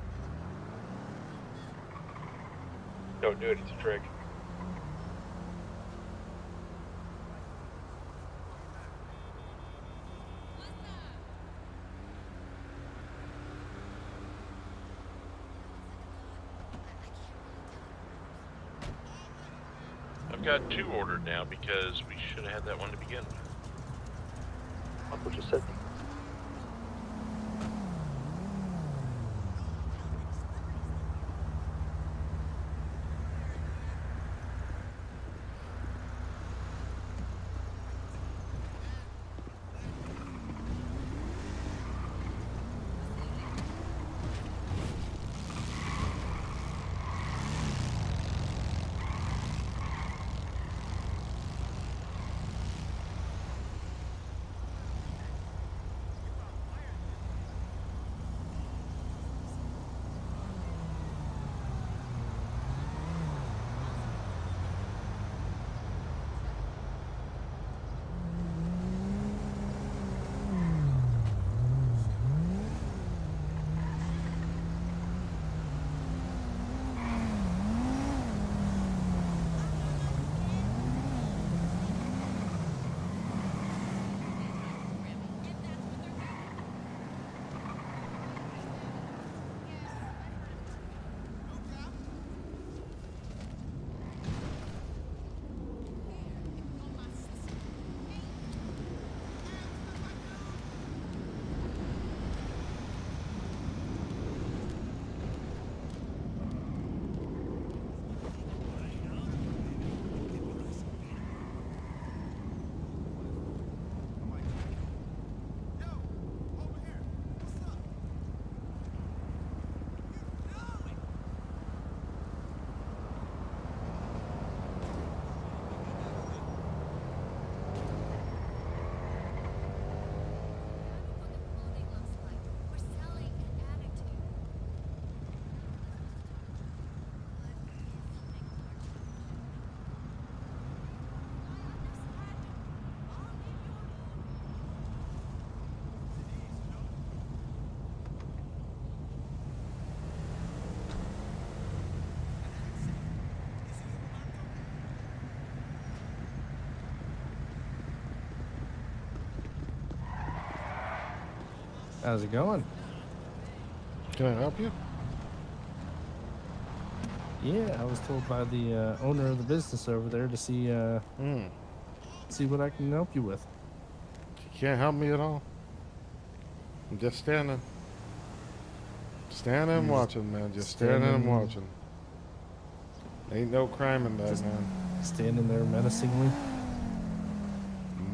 Don't do it, it's a trick. I've got 2 ordered now because we should have had that one to begin with. Michael just said. How's it going? Can I help you? Yeah, I was told by the owner of the business over there to see see what I can help you with. You can't help me at all. I'm just standing. Standing and watching, man. Just standing and watching. Ain't no crime in that, Just man. Standing there menacingly.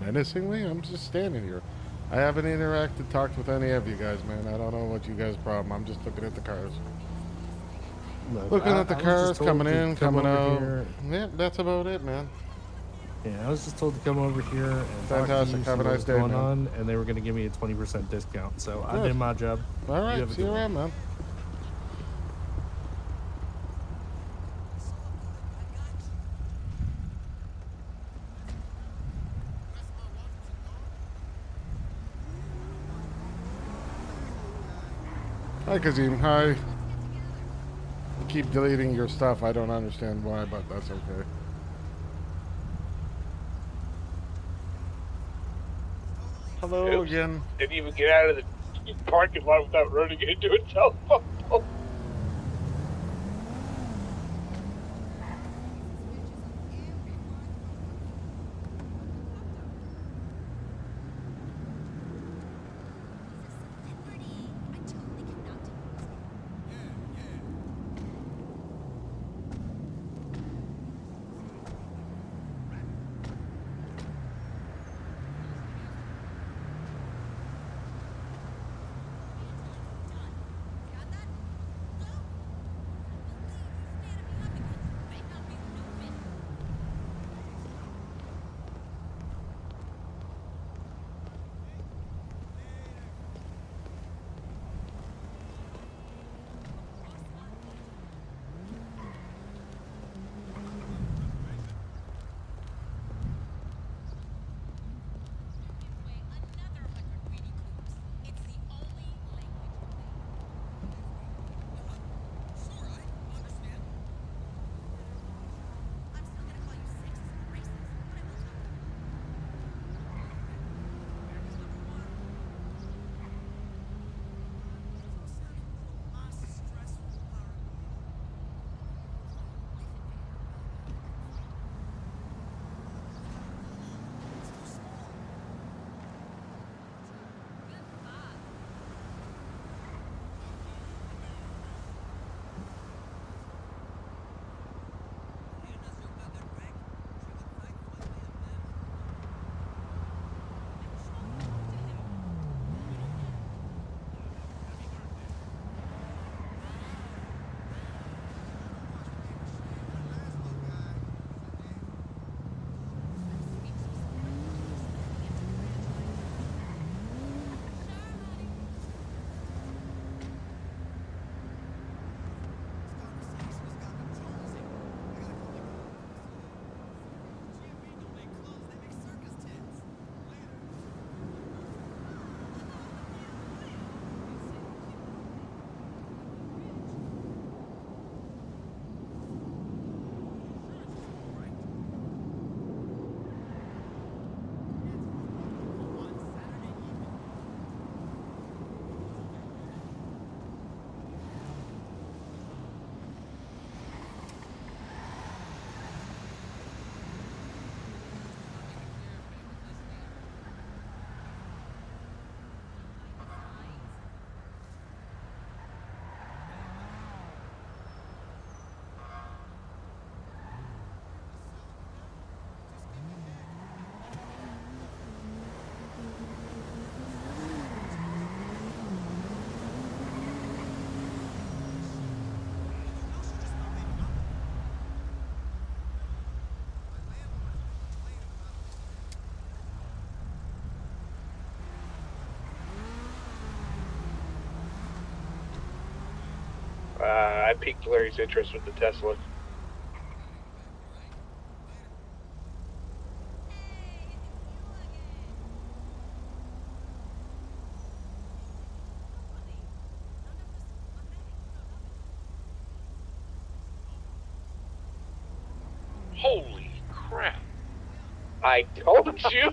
Menacingly? I'm just standing here. I haven't interacted, talked with any of you guys, man. I don't know what you guys' problem. I'm just looking at the cars. Looking at the cars coming in, coming out. Yeah, that's about it, man. Yeah, I was just told to come over here and Fantastic. talk to you, Have see a what nice was day, going man. on, and they were going to give me a 20% discount. So I Good. did my job. All right, have a see you good one. around, man. Hi, Kazim. Hi. You keep deleting your stuff. I don't understand why, but that's okay. Hello again. Didn't even get out of the parking lot without running into a telephone pole. I piqued Larry's interest with the Tesla. Holy crap! I told you.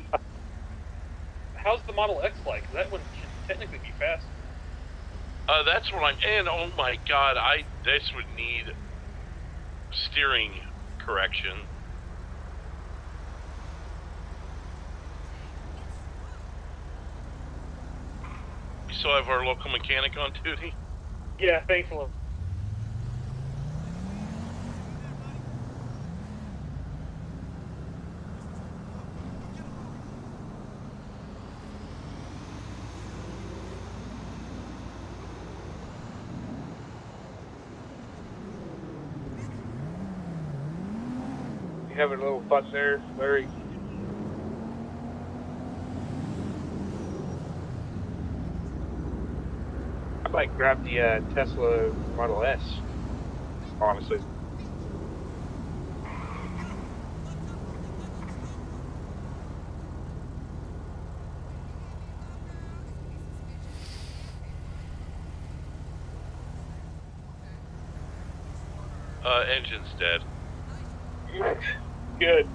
How's the Model X like? That one should technically be fast. That's what I'm. And oh my god, this would need steering correction. We still have our local mechanic on duty. Yeah, thankfully. You having a little fun there, Larry? I might grab the Tesla Model S, honestly. Engine's dead. Good.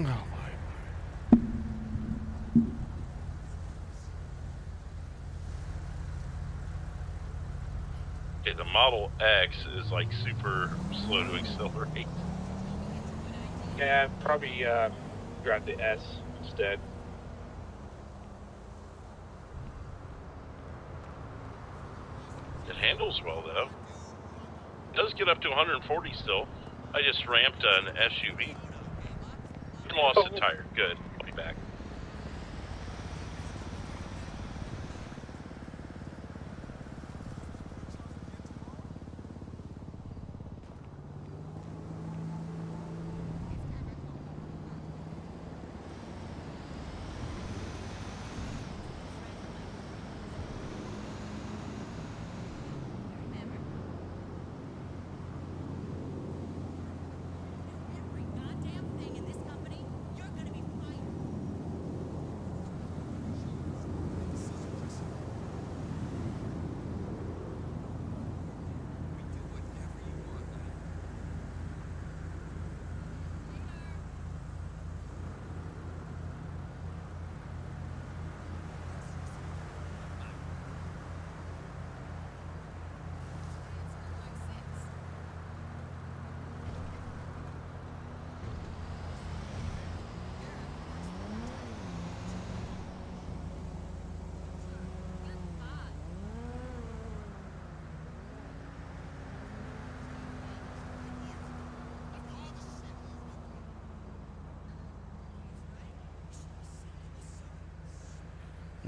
Oh my. Okay, the Model X is like super slow to accelerate. Yeah, probably grab the S instead. It handles well though. It does get up to 140 still. I just ramped an SUV. Lost a tire. Good. I'll be back.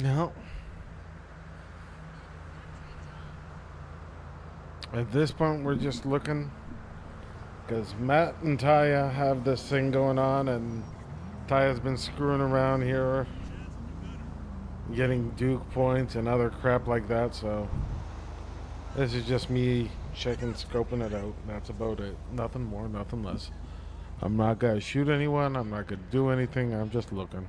No. At this point, we're just looking because Matt and Taya have this thing going on, and Taya's been screwing around here, getting Duke points and other crap like that. So this is just me checking, scoping it out. That's about it. Nothing more, nothing less. I'm not gonna shoot anyone. I'm not gonna do anything. I'm just looking.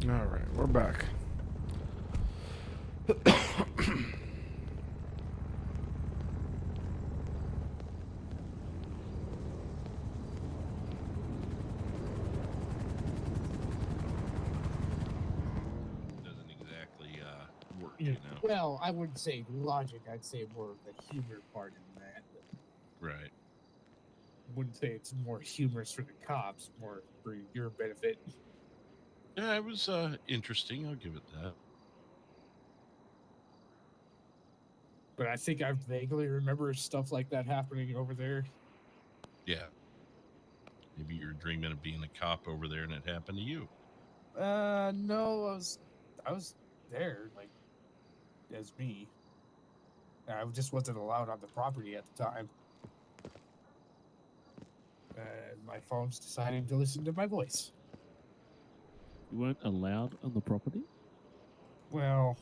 All right, we're back. Doesn't exactly work, Yeah. you know. Well, I wouldn't say logic. I'd say more of the humor part in that. Right. Wouldn't say it's more humorous for the cops, more for your benefit. Yeah, it was interesting. I'll give it that. But I think I vaguely remember stuff like that happening over there. Yeah. Maybe you're dreaming of being a cop over there and it happened to you. No, I was there, like, as me. I just wasn't allowed on the property at the time. My phone's deciding to listen to my voice. You weren't allowed on the property? Well,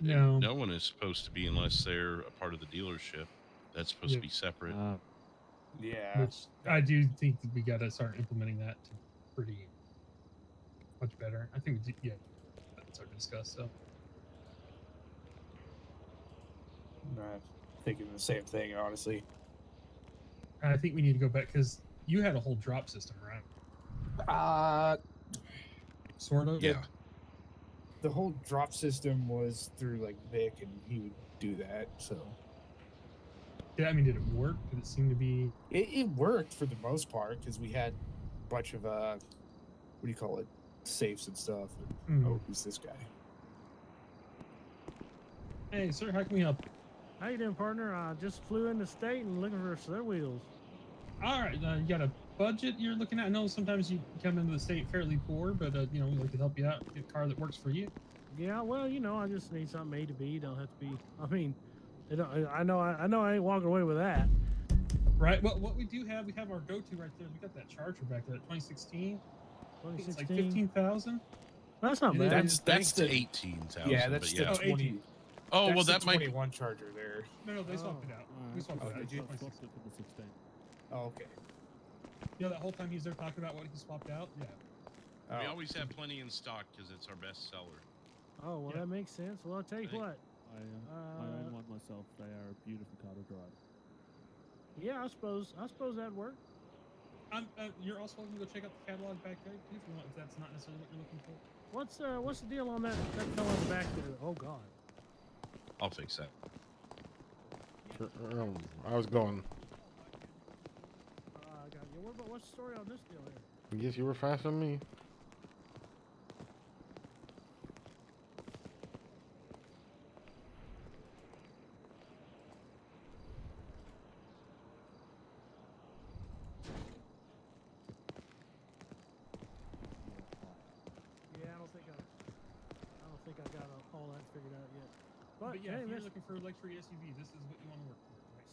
No. No one is supposed to be unless they're a part of the dealership. That's supposed to be separate. yeah. Which I do think that we got to start implementing that to pretty much better. I think we do, yeah, that's our discuss. So I'm thinking the same thing, honestly. I think we need to go back because you had a whole drop system, right? Sort of. Yeah. The whole drop system was through like Vic, and he would do that. So Yeah, I mean, did it work? Did it seem to be? it worked for the most part because we had a bunch of what do you call it, safes and stuff. And, oh, who's this guy? Hey, sir, how can we help you? How you doing, partner? I just flew in the state and looking for their wheels. All right, you got a budget you're looking at? I know sometimes you come into the state fairly poor, but you know, we like to help you out, get a car that works for you. Yeah, well, you know, I just need something A to B. Don't have to be. I mean, I know I ain't walking away with that. Right. Well, what we do have, we have our go-to right there. We got that Charger back there, 2016. It's like 15,000. That's not bad. That's the 18,000. Yeah, that's but yeah. the 20. Oh, that's well, the that might be 21 Charger there. No, they swapped it out. We swapped it out. Did you? Oh, okay. Yeah, that whole time he's there talking about what he swapped out. Yeah. We always have plenty in stock because it's our best seller. Oh, well, that makes sense. Well, I'll tell you what. I own one myself. They are a beautiful car to drive. Yeah, I suppose that'd work. You're also welcome to go check out the catalog back there too, if you want. If that's not necessarily what you're looking for. What's the deal on that fellow in the back there? Oh God. I'll fix that. I was going. I got you. What's the story on this deal here? I guess you were faster than me. Yeah, I don't think I got all that figured out yet. But yeah, hey, if you're miss- looking for a luxury SUV, this is what you want to work for, right?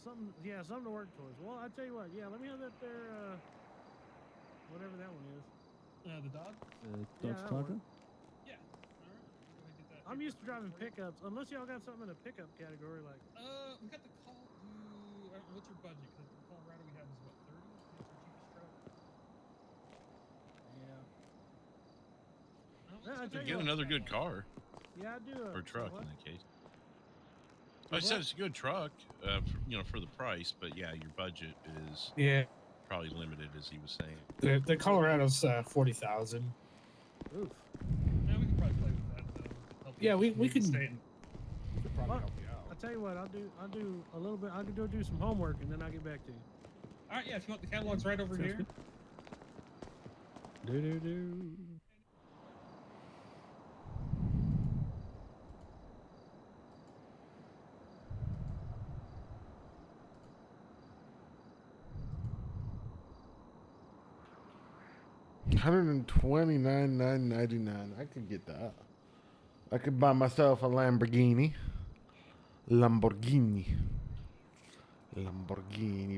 something to work towards. Well, I tell you what. Yeah, let me have that there. Whatever that one is. The Dodge. Dodge that'll Charger. work. Yeah. All right. Go ahead and get that. I'm used to driving pickups. Unless y'all got something in the pickup category, like. We got the call. I don't know, what's your budget? Because the Colorado we have is what, 30? That's our cheapest truck. Yeah. Get another good car. Yeah, I do. Or truck what? in that case. I said it's a good truck, for the price, but yeah, your budget is probably limited, as he was saying. The Colorado's 40,000. Yeah, Oof. we can probably play with that. Help Yeah, you we move can. the state. Probably help you out. I'll tell you what. I'll do a little bit. I can do some homework and then I'll get back to you. All right, yeah. If you want, the catalog's right over here. Do. 129,999. I could get that. I could buy myself a Lamborghini,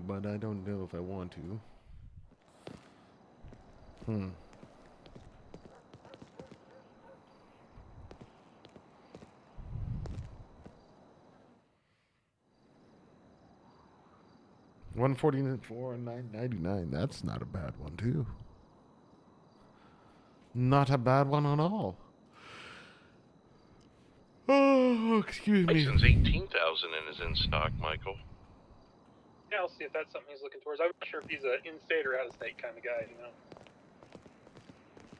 but I don't know if I want to. $144,999. That's not a bad one too. Not a bad one at all. Oh, excuse me. License 18,000 and is in stock, Michael. Yeah, I'll see if that's something he's looking towards. I'm not sure if he's an in-state or out-of-state kind of guy, you know.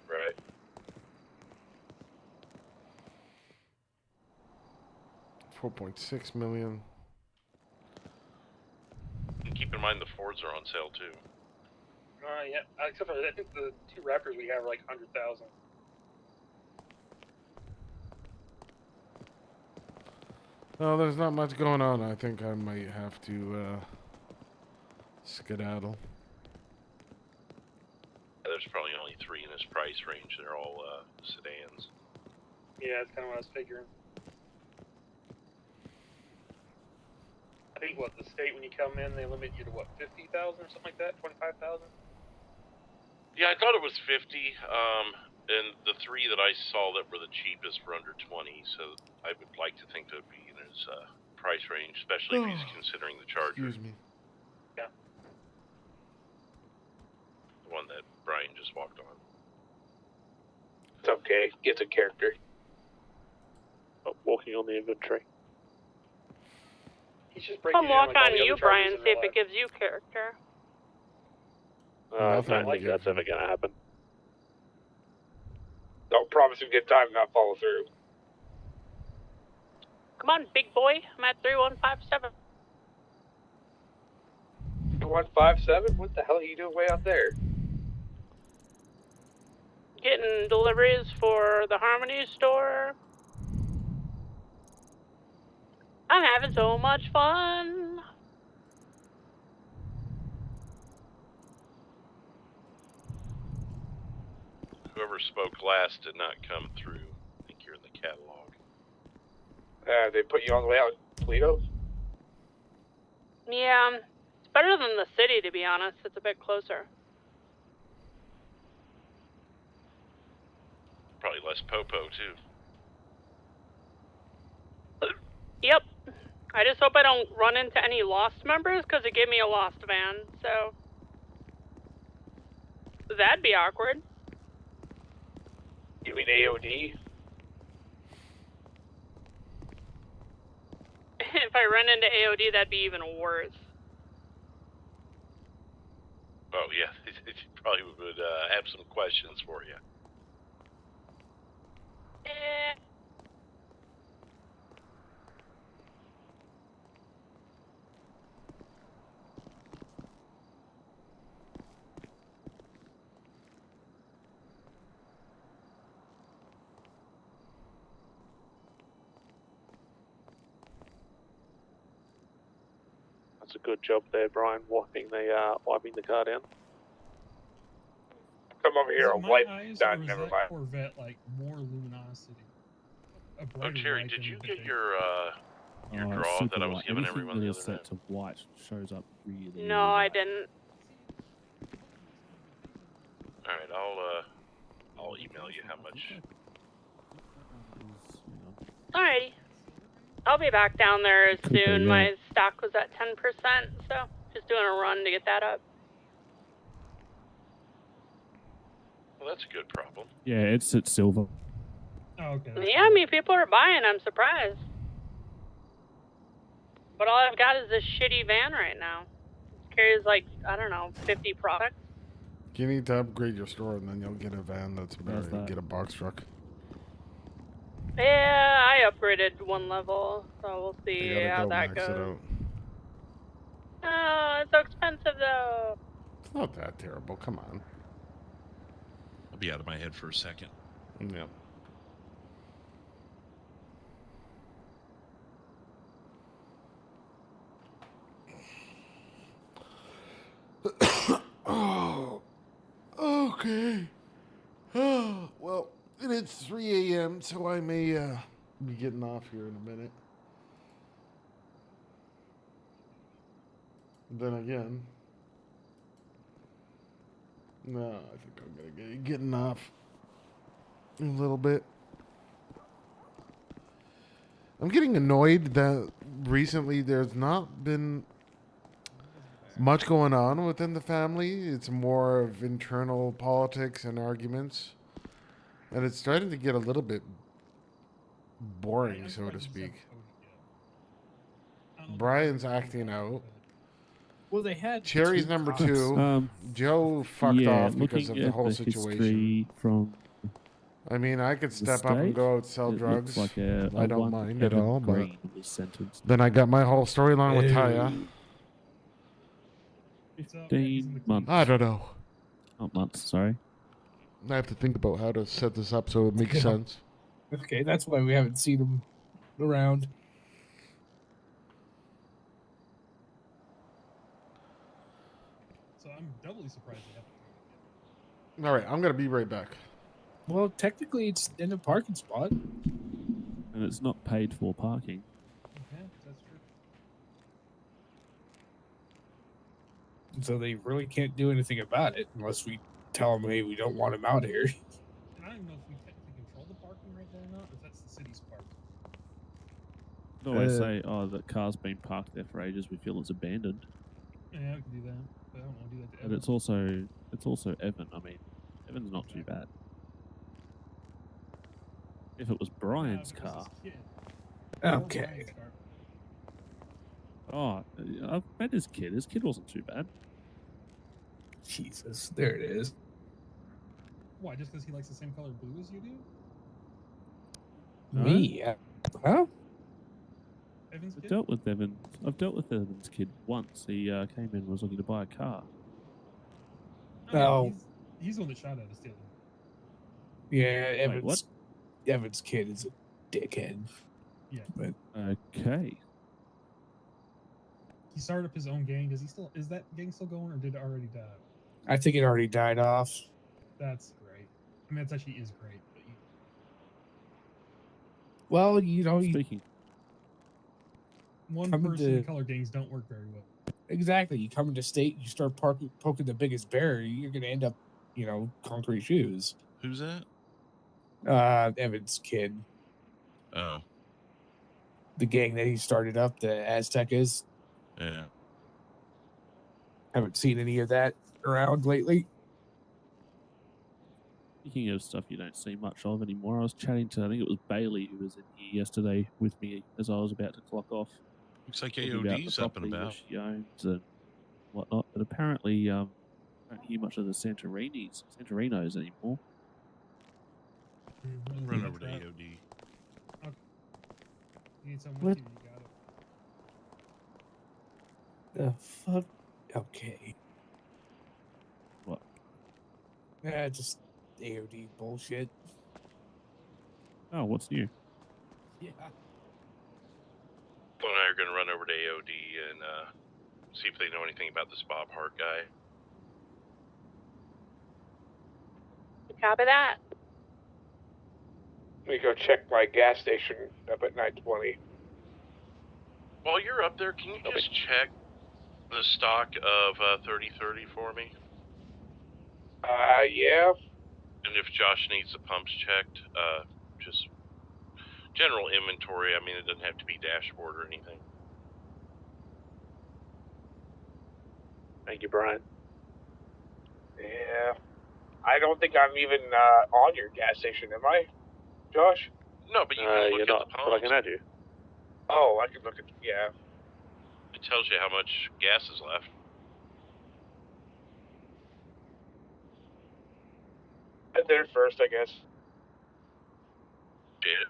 Right. $4.6 million. And keep in mind the Fords are on sale too. Yeah, except for I think the two Raptors we have are like 100,000. Oh, there's not much going on. I think I might have to skedaddle. There's probably only 3 in this price range. They're all sedans. Yeah, that's kind of what I was figuring. I think what the state when you come in they limit you to what 50,000 or something like that, 25,000. Yeah, I thought it was 50. And the 3 that I saw that were the cheapest were under 20. So I would like to think that would be in his price range, especially if he's considering the Charger. Excuse me. Yeah. The one that Brian just walked on. It's okay. It's a character. Oh, walking on the inventory. He's just breaking Come walk down, like, all on the you, other Chargers Brian, in see real if it life. gives you character. I Nothing don't will think give that's ever going to happen. Don't promise a good time, not follow through. Come on, big boy. I'm at 3157. 157? What the hell are you doing way out there? Getting deliveries for the Harmony store. I'm having so much fun. Whoever spoke last did not come through. I think you're in the catalog. They put you all the way out in Toledo? Yeah, it's better than the city, to be honest. It's a bit closer. Probably less popo too. Yep. I just hope I don't run into any Lost members, because it gave me a Lost van, so... That'd be awkward. You mean AOD? If I run into AOD, that'd be even worse. Oh yeah, it probably would have some questions for you. That's a good job there, Brian, wiping the car down. Come over here, I'll my wipe eyes, that. or was Never that mind. Corvette like more luminosity? A Oh, brighter Terry, light did than you the get big- your it's draw super that I was white. giving Anything everyone that the is other set night? to white shows up really. really No, I white. didn't. All right, I'll email you how much. Alrighty. I'll be back down there Okay, soon. yeah. My stock was at 10%, so just doing a run to get that up. Well, that's a good problem. Yeah, it's at silver. Oh, okay. Yeah, I mean, people are buying. I'm surprised. But all I've got is this shitty van right now. It carries like, I don't know, 50 products. You need to upgrade your store, and then you'll get a van that's better. How's You that? get a box truck. Yeah, I upgraded one level, so we'll You see gotta how go that max it goes. out. Oh, it's so expensive though. It's not that terrible. Come on. I'll be out of my head for a second. Yep. Oh, okay. Oh, well, it's 3 a.m., so I may be getting off here in a minute. Then again, no, I think I'm gonna get getting off in a little bit. I'm getting annoyed that recently there's not been much going on within the family. It's more of internal politics and arguments And it's starting to get a little bit boring, so to speak. Brian's acting out. Well, they had Cherry's two number cops. 2. Joe fucked yeah, off because of looking the at whole the situation. history from I mean, I could the step up and state, go out sell it drugs. looks like a I don't one mind at Evan all, but Green was sentenced. then I got my whole storyline with Taya. 15 months. I don't know. Not months, sorry. I have to think about how to set this up so it makes Yeah. sense. Okay, that's why we haven't seen him around. So I'm doubly surprised they haven't. All right, I'm going to be right back. Well, technically, it's in a parking spot. And it's not paid for parking. Yeah, that's true. So they really can't do anything about it unless we tell them, hey, we don't want him out here. And I don't even know if we technically control the parking right there or not, if that's the city's park. They always say, oh, that car's been parked there for ages, we feel it's abandoned. Yeah, we can do that, but I don't want to do that to But Evan. it's also Evan. I mean, Evan's not too bad. If it was Brian's car. Okay. Oh, I've met his kid. His kid wasn't too bad. Jesus, there it is. Why, just because he likes the same color blue as you do? Me? Huh? Evan's I've kid? dealt with Evan's kid once. He came in and was looking to buy a car. Oh. He's the one that shot at us, too. Yeah, what? Evan's kid is a dickhead. Yeah. But Okay. He started up his own gang. Is that gang still going, or did it already die? I think it already died off. That's great. I mean, that actually is great. But Well, you know, Speaking. One Coming person to- color gangs don't work very well. exactly. You come into state, you start poking the biggest bear, you're going to end up, concrete shoes. Who's that? Evan's kid. Oh, The gang that he started up, the Aztec is. yeah. Haven't seen any of that around lately. Speaking of stuff you don't see much of anymore, I was chatting to, I think it was Bailey who was in here yesterday with me as I was about to clock off. Looks like talking about the AOD's up and property about. She owns and whatnot, but apparently don't hear much of the Santorinos anymore. Run over to AOD. Okay. You need something What? with you, you got it. The fuck? Okay. What? Yeah, just AOD bullshit. Oh, what's new? Yeah. Phil and I are going to run over to AOD and see if they know anything about this Bob Hart guy. Copy that. Let me go check my gas station up at 920. While you're up there, can you just check the stock of 3030 for me? Yeah. And if Josh needs the pumps checked, just general inventory. I mean, it doesn't have to be dashboard or anything. Thank you, Brian. Yeah. I don't think I'm even on your gas station, am I, Josh? No, but you can look You're at not, the pumps. but I can add you. Oh, I can look at, yeah. It tells you how much gas is left. Head there first, I guess. Yeah.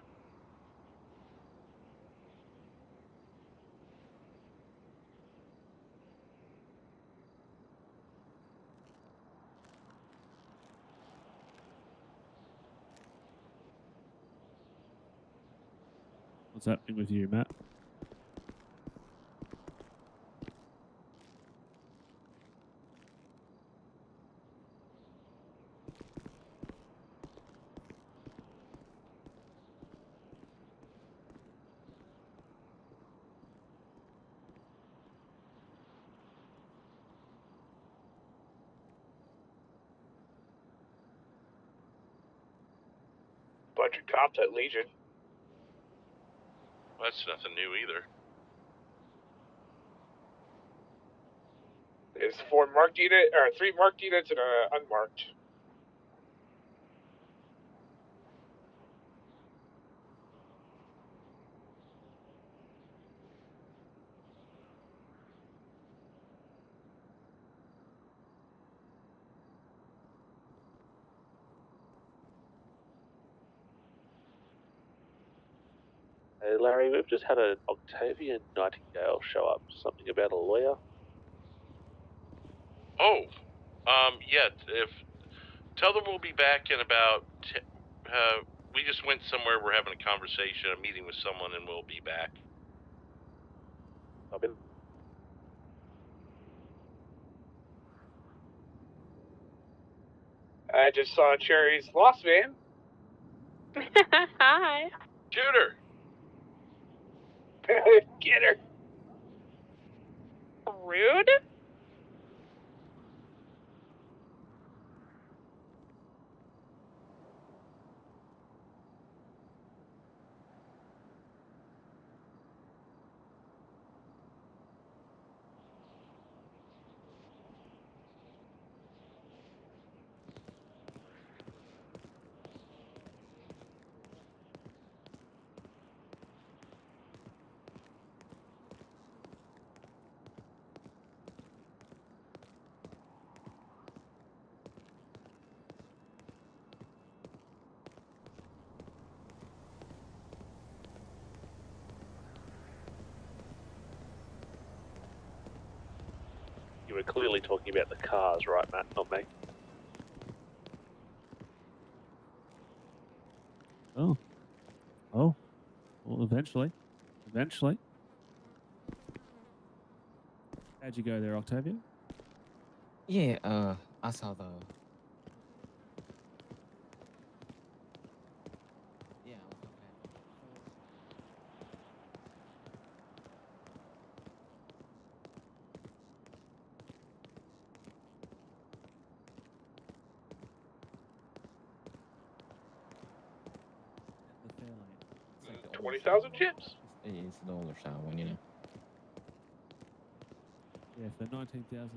What's happening with you, Matt? Bunch of cops at Legion. Well, that's nothing new either. There's 4 marked units, or 3 marked units and an unmarked. Hey Larry, we've just had an Octavian Nightingale show up. Something about a lawyer. Oh, yeah. Tell them we'll be back in about. We just went somewhere. We're having a conversation, a meeting with someone, and we'll be back. I've been. I just saw Cherry's lost van. Hi. Shoot her. Get her. Rude. You were clearly talking about the cars, right, Matt? Not me. Oh. Oh. Well, eventually. Eventually. How'd you go there, Octavia? Yeah, I saw the. Yeah, I was okay. The fair lane. It's like the 20,000 chips. It's the older style one, you know. Yeah, for 19,199.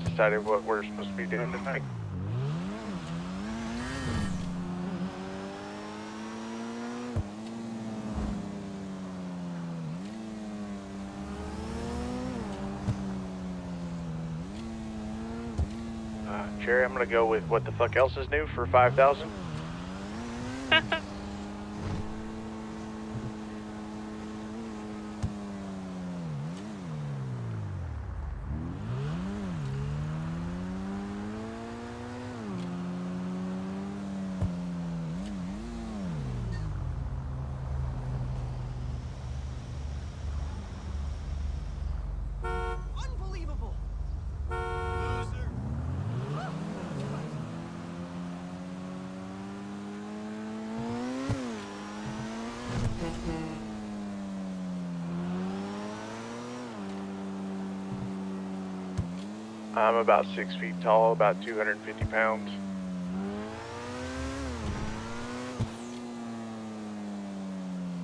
Decided what we're supposed to be doing tonight. Jerry, I'm gonna go with what the fuck else is new for 5,000. Unbelievable. I'm about 6 feet tall, about 250 pounds.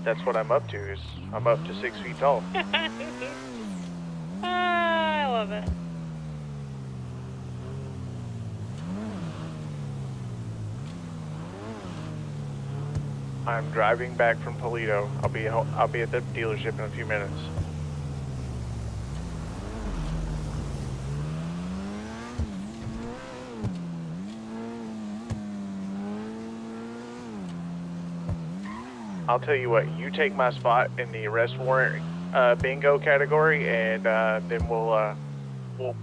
That's what I'm up to. Is I'm up to 6 feet tall. I love it. I'm driving back from Toledo. I'll be at the dealership in a few minutes. I'll tell you what. You take my spot in the arrest warrant bingo category, and then we'll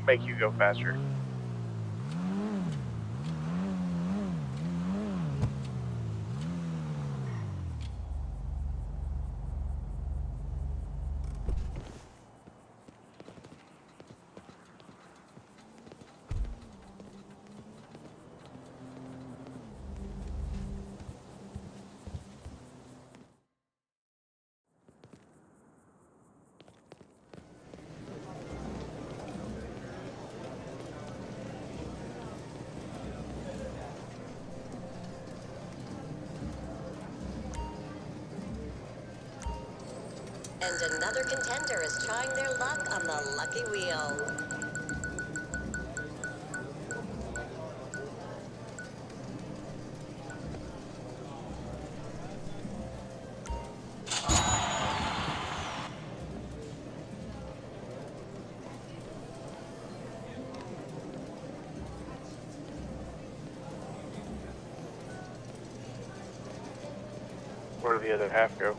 make you go faster. And another contender is trying their luck on the lucky wheel. Where did the other half go?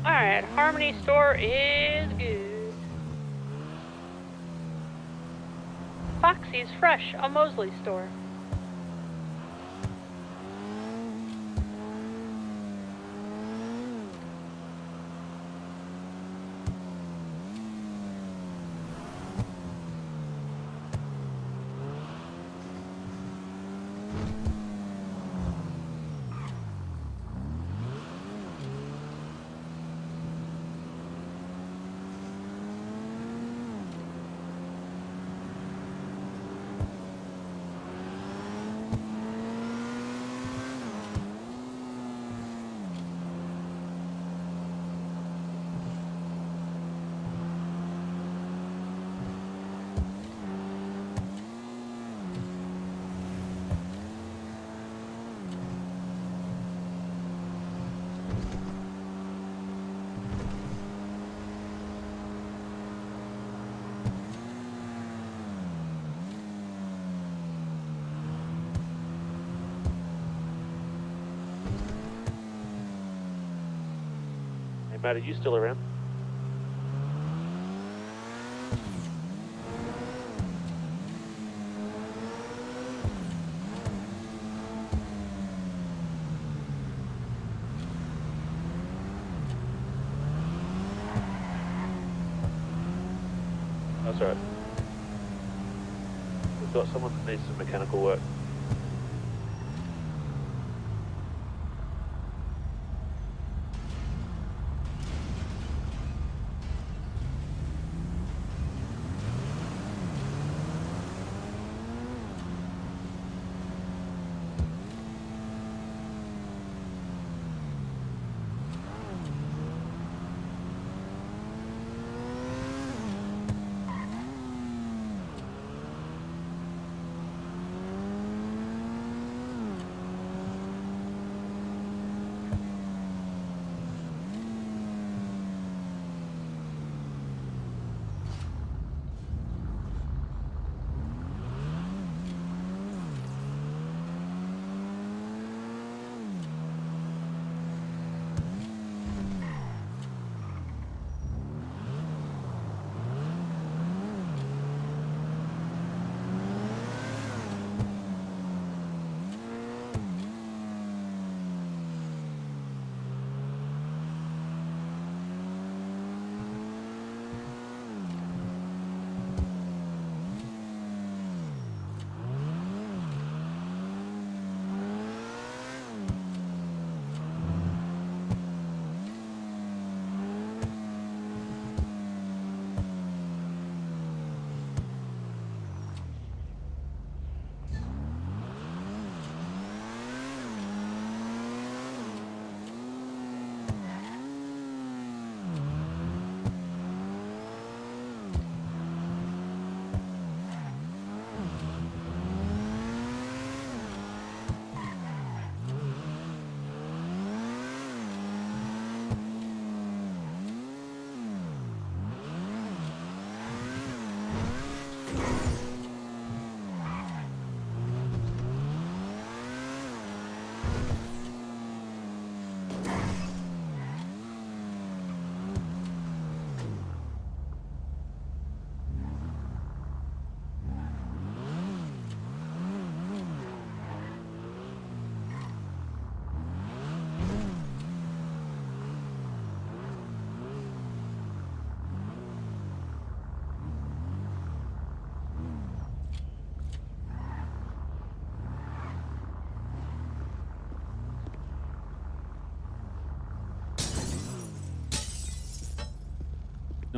Alright, Harmony Store is good. Foxy's Fresh, a Mosley store. Hey, Matt, are you still around? That's all right. We've got someone that needs some mechanical work.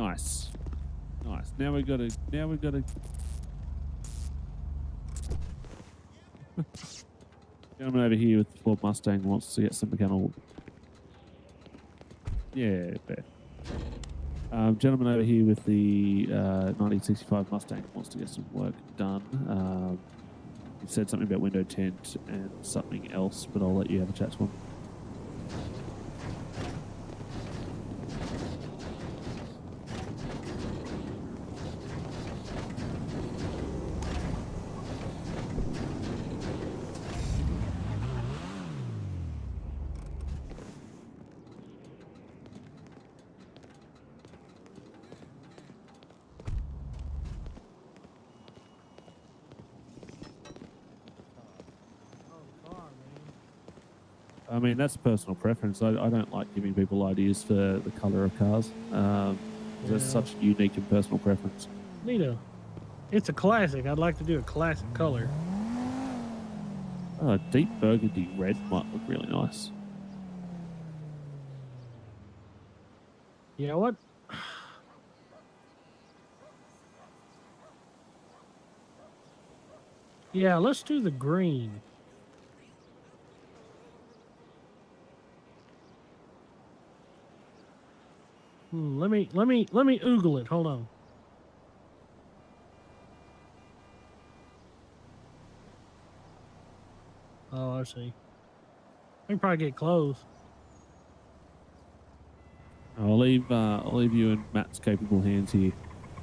Nice. Nice. Now we gotta. Gentleman over here with the Ford Mustang wants to get some mechanical. Yeah, fair. Gentleman over here with the 1965 Mustang wants to get some work done. He said something about window tint and something else, but I'll let you have a chat to him. I mean, that's personal preference. I don't like giving people ideas for the color of cars. That's such a unique and personal preference. Nito, it's a classic. I'd like to do a classic color. A deep burgundy red might look really nice. You know what? Yeah, let's do the green. Let me oogle it. Hold on. Oh, I see. I can probably get close. I'll leave you in Matt's capable hands here.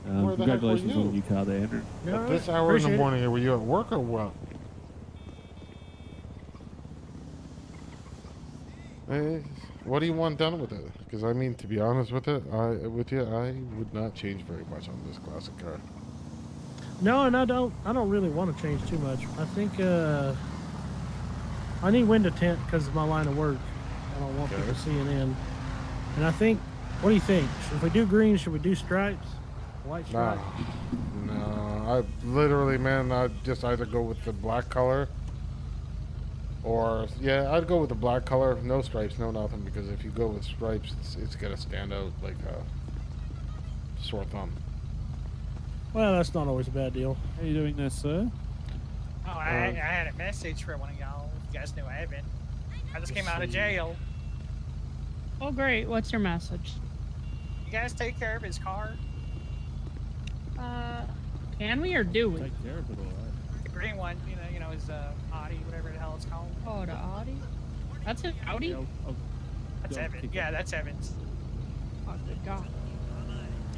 Where the heck were Congratulations on the you? new car there, Andrew. At this hour in the morning, were you at work or what? Hey, what do you want done with it? Because I mean, to be honest with it, I would not change very much on this classic car. No, and I don't really want to change too much. I think I need window tint because of my line of work. I don't want people seeing in. And I think, what do you think? If we do green, should we do stripes? White stripes? No, I literally, man, I'd just either go with the black color. Or, yeah, I'd go with the black color, no stripes, no nothing, because if you go with stripes, it's going to stand out like a sore thumb. Well, that's not always a bad deal. How are you doing there, sir? Oh, I had a message for one of y'all. If you guys knew Evan. I just came out of jail. Oh, great. What's your message? You guys take care of his car? Can we or do we? Take care of it, all right. The green one, you know, his Audi, whatever the hell it's called. Oh, the Audi? That's an Audi? Yeah, That's Evan. Yeah, that's Evan's. Oh, good God.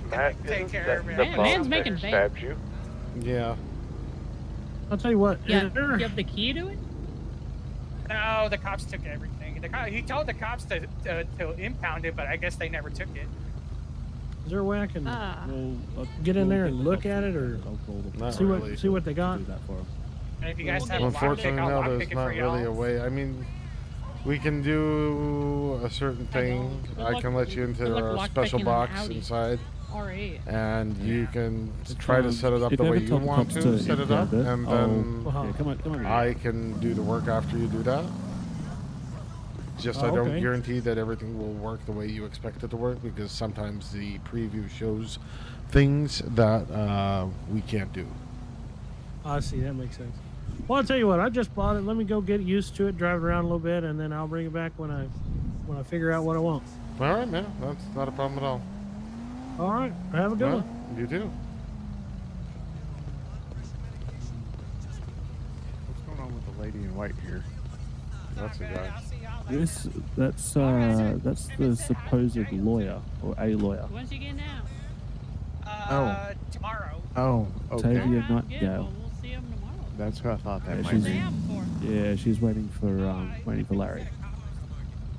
Matt, Take isn't care that of the it. Man, bum man's that making bait. stabbed you? Yeah. I'll tell you what. Yeah, you have the key to it? No, the cops took everything. He told the cops to impound it, but I guess they never took it. Is there a way I can Well, get in there and look at it, or Not see really. what they got? Do that for him. And if you guys have a Unfortunately, lockpick, I'll no, lockpick there's it not for y'all. really a way. I mean, we can do a certain thing. I can let you into a special box inside. R8. And you can try to set it up If the you way ever you tell the want cops to to set it up, impound it, and I'll- then Yeah, come on. I can do the work after you do that. Just I don't okay. guarantee that everything will work the way you expect it to work, because sometimes the preview shows things that we can't do. I see, that makes sense. Well, I'll tell you what, I just bought it. Let me go get used to it, drive it around a little bit, and then I'll bring it back when I figure out what I want. All right, man. That's not a problem at all. All right, have a good Well, one. you too. What's going on with the lady in white here? That's the guy. That's the supposed lawyer or a lawyer. When's he getting Oh. out? Tomorrow. Oh, okay. Tavia Yeah, Nightingale. well, we'll see him tomorrow. That's who I thought that Yeah, might she's- be. Yeah, she's waiting for Larry.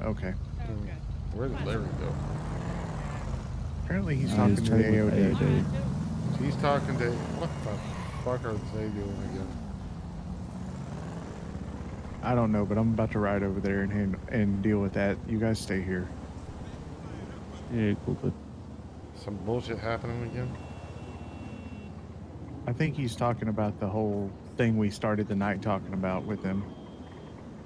Okay. Where did Larry go? Apparently he's He's talking to the chatting with AOD. He's talking to. What the fuck are they doing again? I don't know, but I'm about to ride over there and deal with that. You guys stay here. Yeah, cool, good. Some bullshit happening again? I think he's talking about the whole thing we started the night talking about with him.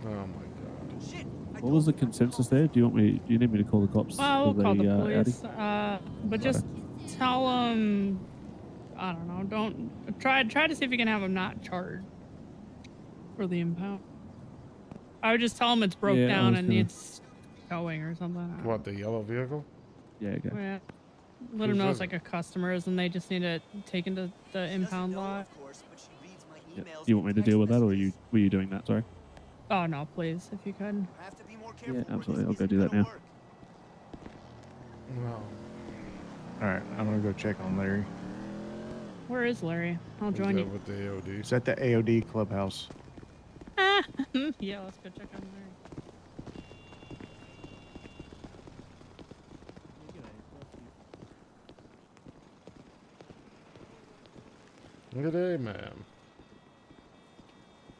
Oh my god. What was the consensus there? Do you need me to call the cops? Well, we'll for call the Audi? police. But just tell him, I don't know, don't try to see if you can have him not charged for the impound. I would just tell him it's broke Yeah, I down was and gonna- needs towing or something. What, the yellow vehicle? Yeah, okay. Yeah. Let Whose him know is it's like a customer's and they just need it taken to the impound lot. Yeah. You want me to deal with that, or were you doing that? Sorry. Oh no, please, if you could. Yeah, absolutely. I'll go do that now. No. All right, I'm gonna go check on Larry. Where is Larry? I'll Is join that you. with the AOD? It's at the AOD clubhouse. Yeah, let's go check on Larry. Good day, ma'am.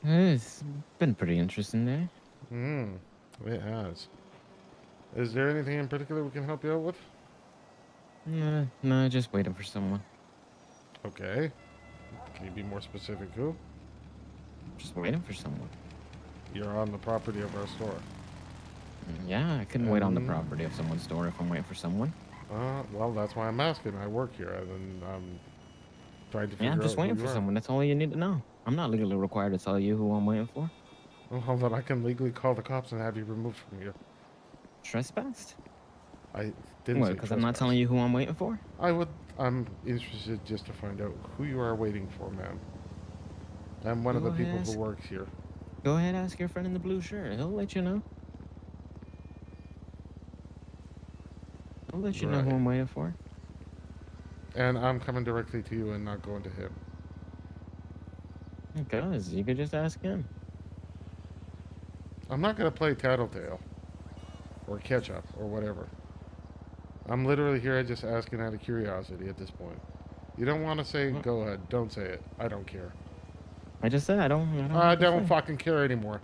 It's been a pretty interesting day. It has. Is there anything in particular we can help you out with? No, just waiting for someone. Okay. Can you be more specific, who? Just waiting for someone. You're on the property of our store. Yeah, I couldn't wait on the property of someone's store if I'm waiting for someone. Well, that's why I'm asking. I work here, and I'm trying to figure Yeah, out I'm just waiting who for you are. someone. That's all you need to know. I'm not legally required to tell you who I'm waiting for. Well, then I can legally call the cops and have you removed from here. Trespassed? I didn't What, say because I'm not trespass. telling you who I'm waiting for? I'm interested just to find out who you are waiting for, ma'am. I'm one of the Go people ahead, who works here. Go ahead, ask your friend in the blue shirt. He'll let you know. I'll let you know who Right. I'm waiting for. And I'm coming directly to you and not going to him. Because you could just ask him. I'm not going to play tattletale or catch up or whatever. I'm literally here just asking out of curiosity at this point. You don't want to say, go ahead. Don't say it. I don't care. I just said I don't. I don't fucking care anymore.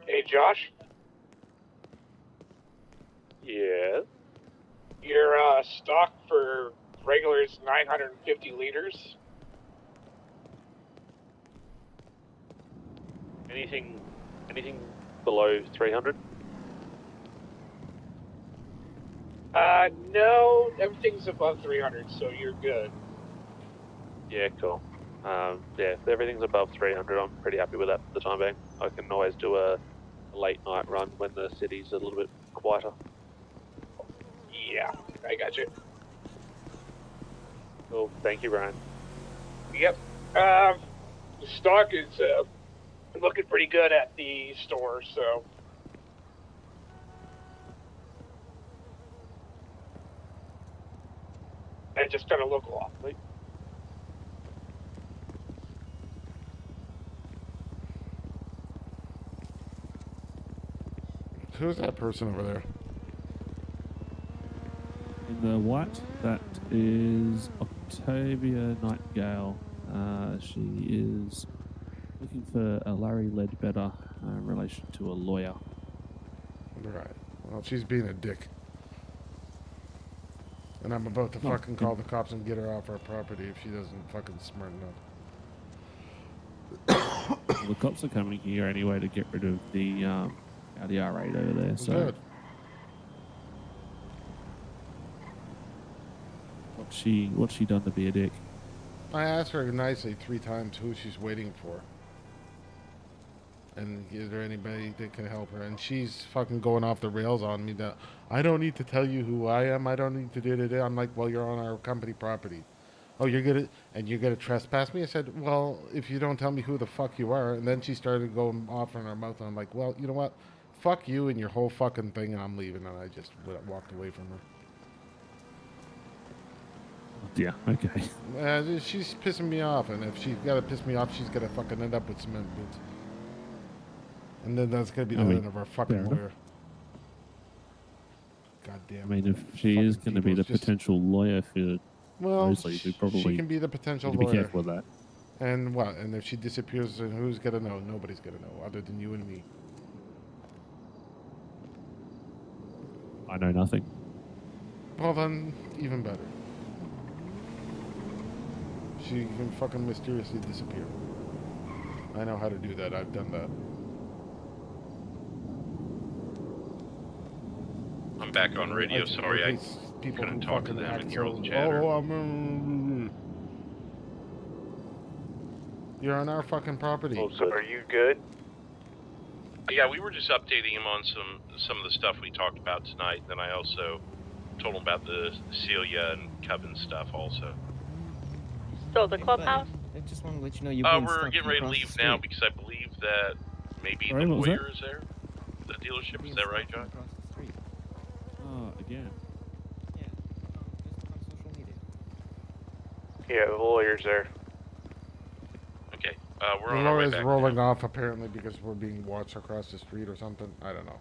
Hey, Josh. Yes. Your stock for regular is 950 liters. Anything below 300? No, everything's above 300, so you're good. Yeah, cool. Yeah, if everything's above 300, I'm pretty happy with that for the time being. I can always do a late night run when the city's a little bit quieter. Yeah, I got you. Cool. Thank you, Brian. Yep. The stock is looking pretty good at the store, so. I just got a local off. Who's that person over there? In the white, that is Octavia Nightingale. She is looking for a Larry Ledbetter in relation to a lawyer. Right. Well, she's being a dick. And I'm about to No, fucking call the cops and get her off our property if she doesn't fucking smarten up. Well, the cops are coming here anyway to get rid of the Audi R8 over there. So Good. what's she done to be a dick? I asked her nicely 3 times who she's waiting for. And is there anybody that can help her? And she's fucking going off the rails on me that I don't need to tell you who I am. I don't need to do it. I'm like, well, you're on our company property. Oh, you're gonna trespass me? I said, well, if you don't tell me who the fuck you are. And then she started going off in her mouth, and I'm like, well, you know what? Fuck you and your whole fucking thing, and I'm leaving. And I just walked away from her. Yeah, okay. She's pissing me off, and if she's got to piss me off, she's gonna fucking end up with cement boots. And then that's gonna be the end of our fucking lawyer. God damn. I mean, if she is going to be the potential lawyer for Mosley, we probably she can be the potential need to be lawyer. careful with that. And what? And if she disappears, then who's gonna know? Nobody's gonna know, other than you and me. I know nothing. Well, then, even better. she can fucking mysteriously disappear. I know how to do that. I've done that. I'm back on radio. Sorry, I people couldn't who talk to fucking them act and hear all so. the chatter. Oh, you're on our fucking property. So are you good? Yeah, we were just updating him on some of the stuff we talked about tonight. Then I also told him about the Celia and Coven stuff also. So the clubhouse? I just want to let you know you've We're getting ready to leave now because I believe that maybe Sorry, the what was that? lawyer is there. The dealership, is that right, John? Oh, again. Yeah, the lawyer's there. Okay, we're The on our way lawyer's back. rolling off apparently because we're being watched across the street or something. I don't know.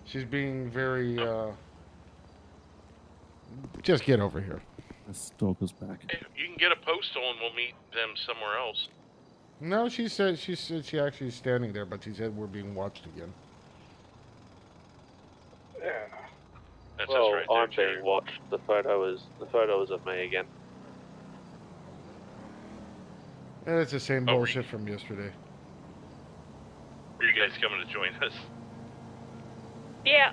She's being very. Just get over here. The stalker's back. Hey, you can get a postal and we'll meet them somewhere else. No, she said she actually is standing there, but she said we're being watched again. Yeah. That's Well, us right there, I'm being watched. The photo is of me again. It's the same bullshit from yesterday. Are you guys coming to join us? Yeah.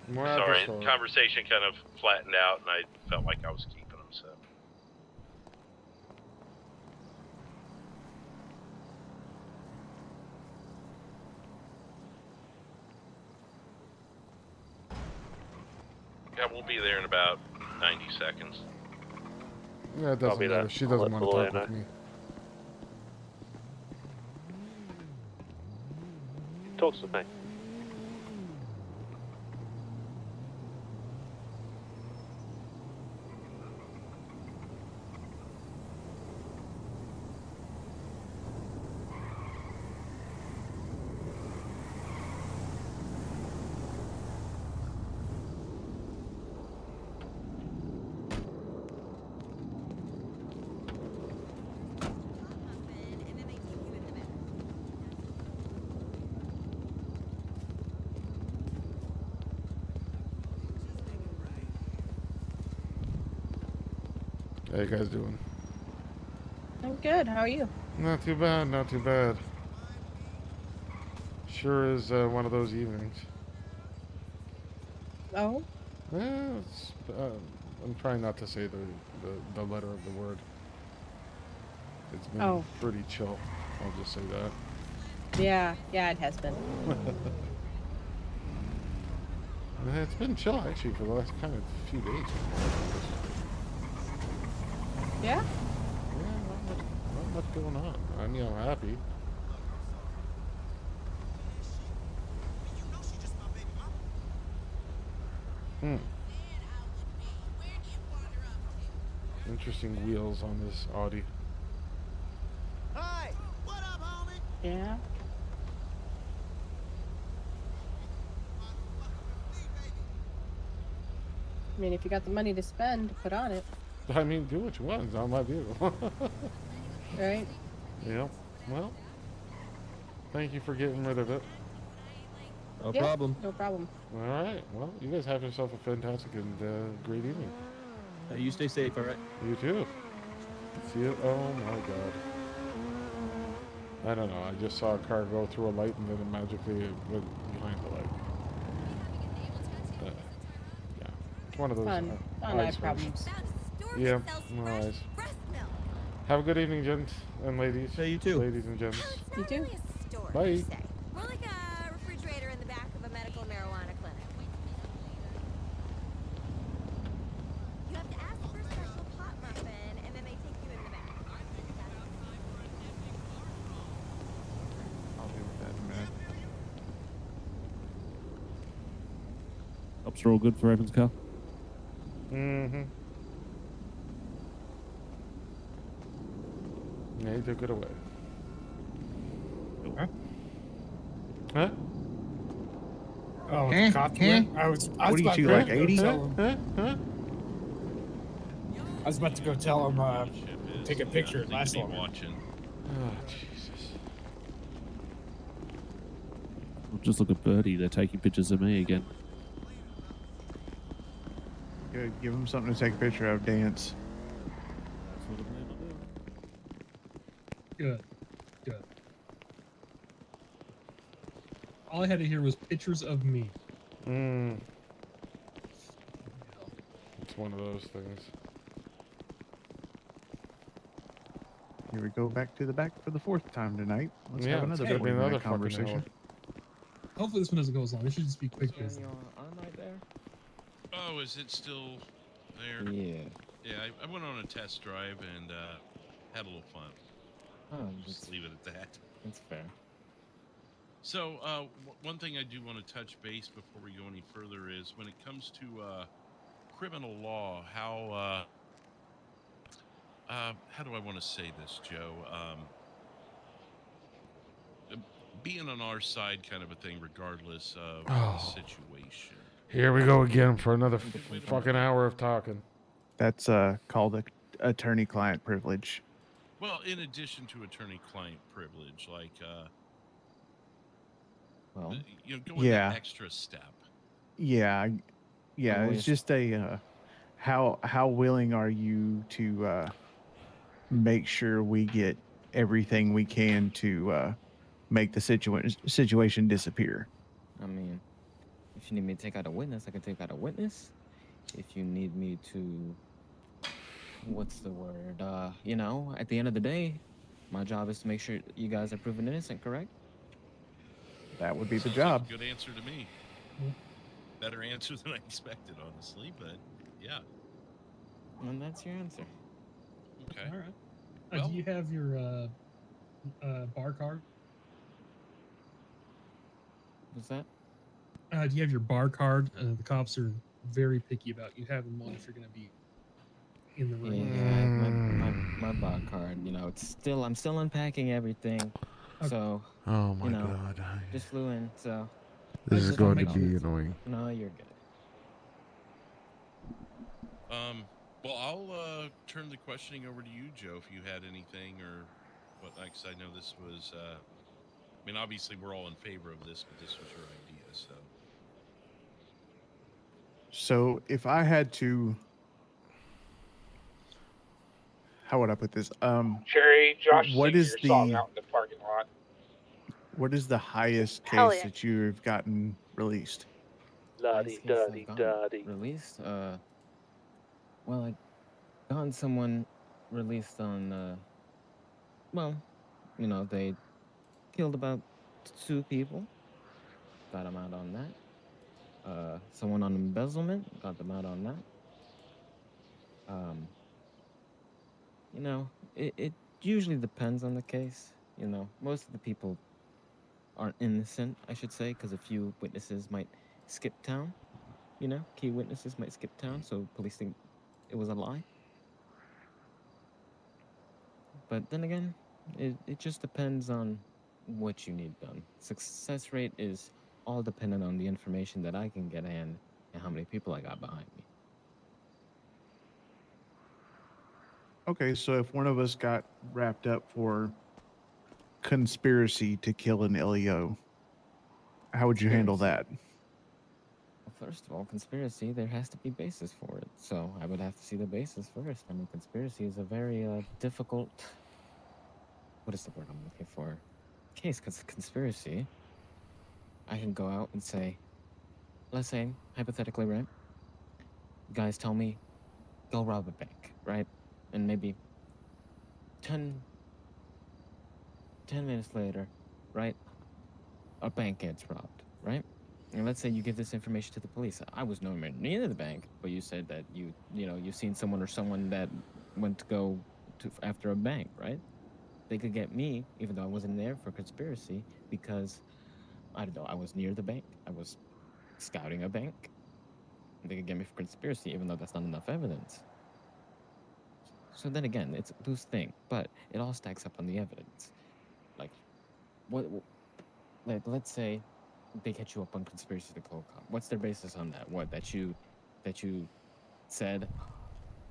More at the Sorry, store. conversation kind of flattened out, and I felt like I was keeping them. So. Yeah, we'll be there in about 90 seconds. Yeah, it doesn't matter. She doesn't want to talk with me. Talks with me. How you guys doing? I'm good. How are you? Not too bad, not too bad. Sure is one of those evenings. Oh? I'm trying not to say the letter of the word. It's been pretty chill. I'll just say that. Yeah, it has been. It's been chill actually for the last kind of few days. Yeah? Yeah, not much going on. I'm happy. Interesting wheels on this Audi. Yeah. I mean, if you got the money to spend, put on it. I mean, do what you want. It's not my vehicle. Right? Yeah. Well, thank you for getting rid of it. No Yeah, problem. No problem. All right. Well, you guys have yourself a fantastic and great evening. You stay safe, all right? You too. See you. Oh my God. I don't know. I just saw a car go through a light and then it magically went behind the light. Yeah. It's one of those. Fun eye eyes problems. Yeah. No eyes. Have a good evening, gents and ladies. Hey, you too. Ladies and gents. You too. Bye. More like a refrigerator in the back of a medical marijuana clinic. You have to ask for a special pot muffin, and then they take you in the back. I'll deal with that in a minute. Cops are all good for Evan's car? Mm-hmm. Yeah, he took it away. Huh? Huh? Oh, the cop went? I was What are you about two, to like go 80? tell him. Huh? I was about to go tell him, take a picture last one. Watching. Oh, Jesus. Just look at Birdie. They're taking pictures of me again. Good. Give him something to take a picture of, Dance. Good. Good. All I had to hear was pictures of me. It's one of those things. Here we go back to the back for the 4th time tonight. Let's Yeah, have it's another gonna be 40-minute another fucking conversation. Hopefully this one doesn't go as long. It should just be quick business. On right there? Oh, is it still there? Yeah. Yeah, I went on a test drive and had a little fun. Oh, just leave it at that. That's fair. So, one thing I do want to touch base before we go any further is when it comes to criminal law, how do I want to say this, Joe? Being on our side kind of a thing, regardless of the situation. Here we go again for another fucking hour of talking. That's called attorney-client privilege. Well, in addition to attorney-client privilege, like, well, going that extra step. Yeah, Always. it's just a how willing are you to make sure we get everything we can to make the situation disappear. I mean, if you need me to take out a witness, I can take out a witness. If you need me to, what's the word? At the end of the day, my job is to make sure you guys are proven innocent, correct? That would be the Sounds job. like a good answer to me. Better answer than I expected, honestly, but yeah. And that's your answer. Okay. All right. Do you have your bar card? What's that? Do you have your bar card? The cops are very picky about you having one if you're going to be in the room. Yeah, I have my bar card. I'm still unpacking everything. Okay. So, Oh my god. just flew in, so. This is just going wanna to make be sure- annoying. No, you're good. Well, I'll turn the questioning over to you, Joe, if you had anything or whatnot, because I know this was, obviously we're all in favor of this, but this was your idea, so. So if I had to, how would I put this? Cherry, Josh what sings is your song the out in the parking lot. what is the highest Hell case yeah. that you've gotten released? Highest case I've gotten released. Well, I gotten someone released on. They killed about 2 people. Got them out on that. Someone on embezzlement. Got them out on that. It usually depends on the case. Most of the people aren't innocent, I should say, because a few witnesses might skip town. Key witnesses might skip town, so police think it was a lie. But then again, it just depends on what you need done. Success rate is all dependent on the information that I can get in and how many people I got behind me. Okay, so if one of us got wrapped up for conspiracy to kill an LEO, how would you handle that? Well, first of all, conspiracy, there has to be basis for it. So I would have to see the basis first. Conspiracy is a very difficult, what is the word I'm looking for? Case, because conspiracy, I can go out and say, let's say, hypothetically, right? Guys tell me, go rob a bank, right? And maybe 10 minutes later, right? A bank gets robbed, right? And let's say you give this information to the police. I was nowhere near the bank, but you said that you've seen someone that went to go after a bank, right? They could get me, even though I wasn't there for conspiracy, because I don't know, I was near the bank. I was scouting a bank. They could get me for conspiracy, even though that's not enough evidence. So then again, it's a loose thing, but it all stacks up on the evidence. Let's say they catch you up on conspiracy to kill a cop. What's their basis on that? What, that you said,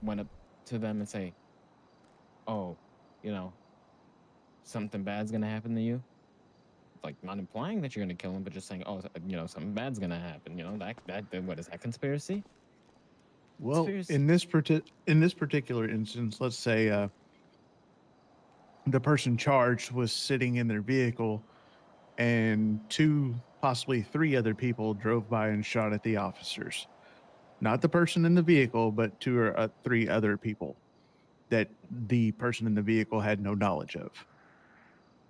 went up to them and say, oh, something bad's gonna happen to you? Like, not implying that you're gonna kill him, but just saying, oh, something bad's gonna happen. That what is that, conspiracy? Well, in this particular instance, let's say the person charged was sitting in their vehicle, and 2, possibly 3 other people drove by and shot at the officers. Not the person in the vehicle, but 2 or 3 other people that the person in the vehicle had no knowledge of.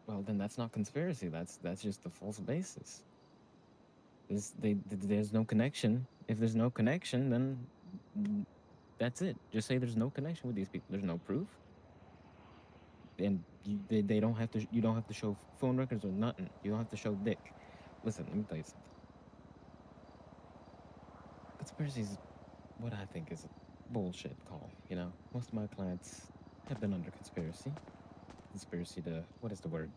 Well, then that's not conspiracy. That's just a false basis. There's no connection. If there's no connection, then that's it. Just say there's no connection with these people. There's no proof, and they don't have to. You don't have to show phone records or nothing. You don't have to show dick. Listen, let me tell you something. Conspiracy is what I think is a bullshit call. You know, most of my clients have been under conspiracy. Conspiracy to, what is the word?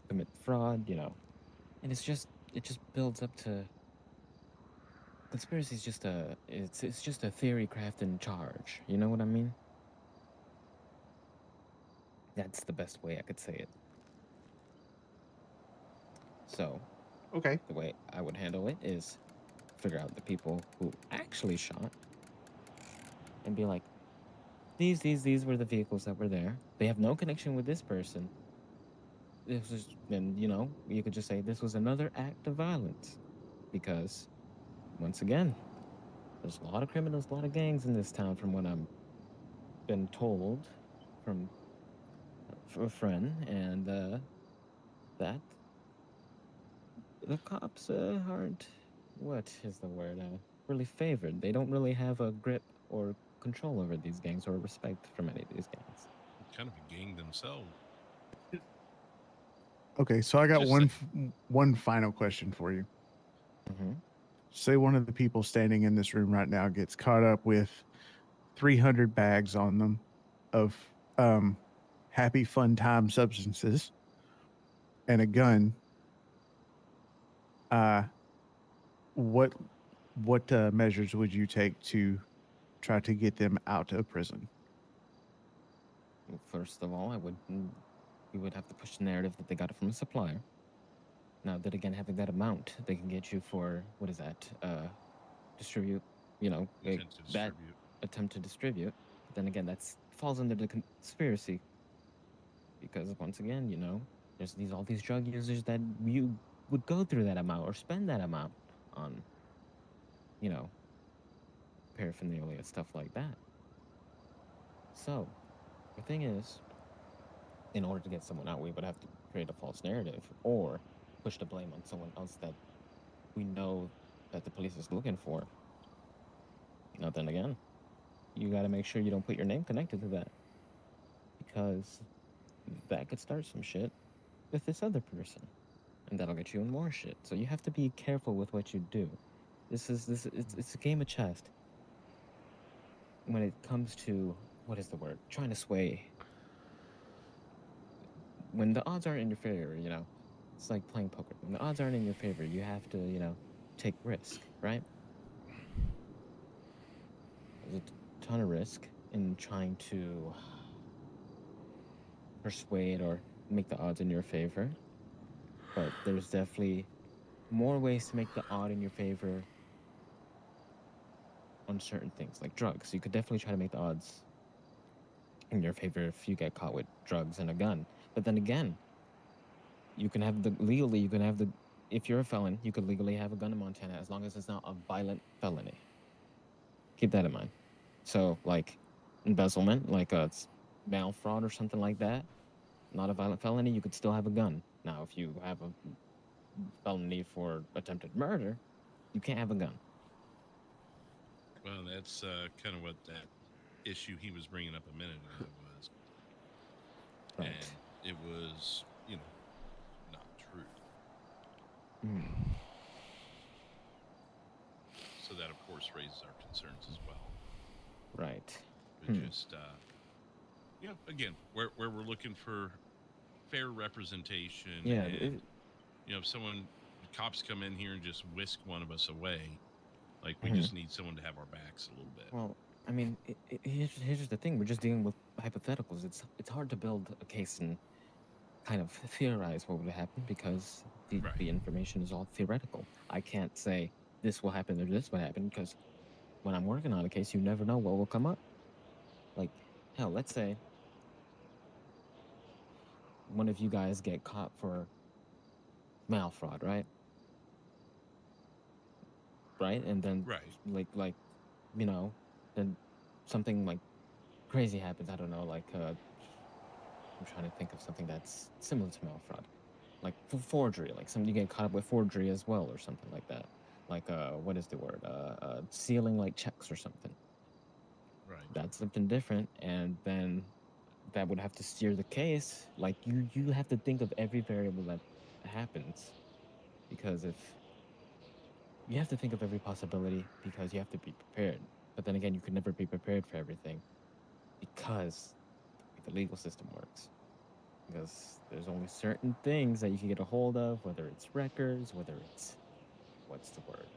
Commit fraud. You know, and it just builds up to. Conspiracy is just it's just a theory crafted charge. You know what I mean? That's the best way I could say it. So, okay, the way I would handle it is figure out the people who actually shot and be like, these were the vehicles that were there. They have no connection with this person. This was, and you know, you could just say this was another act of violence because, once again, there's a lot of criminals, a lot of gangs in this town, from what I'm been told from a friend, and that the cops aren't, what is the word, really favored. They don't really have a grip or control over these gangs or respect from any of these gangs. Kind of a gang themselves. Okay, so I got Just one final question for you. Mm-hmm. Say one of the people standing in this room right now gets caught up with 300 bags on them of happy fun time substances and a gun. What measures would you take to try to get them out of prison? Well, first of all, we would have to push the narrative that they got it from a supplier. Now, that again, having that amount, they can get you for, what is that? Distribute, you know, that attempt to distribute. But then again, that falls under the conspiracy. Because once again, you know, there's all these drug users that you would go through that amount or spend that amount on, you know, paraphernalia, stuff like that. So, the thing is, in order to get someone out, we would have to create a false narrative or push the blame on someone else that we know that the police is looking for. Now, then again, you got to make sure you don't put your name connected to that, because that could start some shit with this other person, and that'll get you in more shit. So you have to be careful with what you do. It's a game of chess. When it comes to, what is the word? Trying to sway. When the odds aren't in your favor, you know, it's like playing poker. When the odds aren't in your favor, you have to, you know, take risk, right? There's a ton of risk in trying to persuade or make the odds in your favor, but there's definitely more ways to make the odd in your favor on certain things, like drugs. You could definitely try to make the odds in your favor if you get caught with drugs and a gun. But then again, you can have if you're a felon, you could legally have a gun in Montana as long as it's not a violent felony. Keep that in mind. So, like embezzlement, like a mail fraud or something like that, not a violent felony, you could still have a gun. Now, if you have a felony for attempted murder, you can't have a gun. Well, that's kind of what that issue he was bringing up a minute ago was. Right. And it was, you know, not true. So that, of course, raises our concerns as well. Right. We just, you know, again, where we're looking for fair representation. Yeah. And, you know, if cops come in here and just whisk one of us away, like we just need someone to have our backs a little bit. Well, I mean, here's the thing. We're just dealing with hypotheticals. It's hard to build a case and kind of theorize what would happen because the information is all theoretical. I can't say this will happen or this will happen because when I'm working on a case, you never know what will come up. Like, hell, let's say one of you guys get caught for mail fraud, right? Right, and then like you know, then something like crazy happens. I don't know, like I'm trying to think of something that's similar to mail fraud, like forgery, like you get caught up with forgery as well, or something like that. Like what is the word? Sealing like checks or something. Right. That's something different, and then that would have to steer the case. Like you have to think of every variable that happens, because if you have to think of every possibility, because you have to be prepared. But then again, you can never be prepared for everything, because the legal system works. Because there's only certain things that you can get a hold of, whether it's records, whether it's what's the word,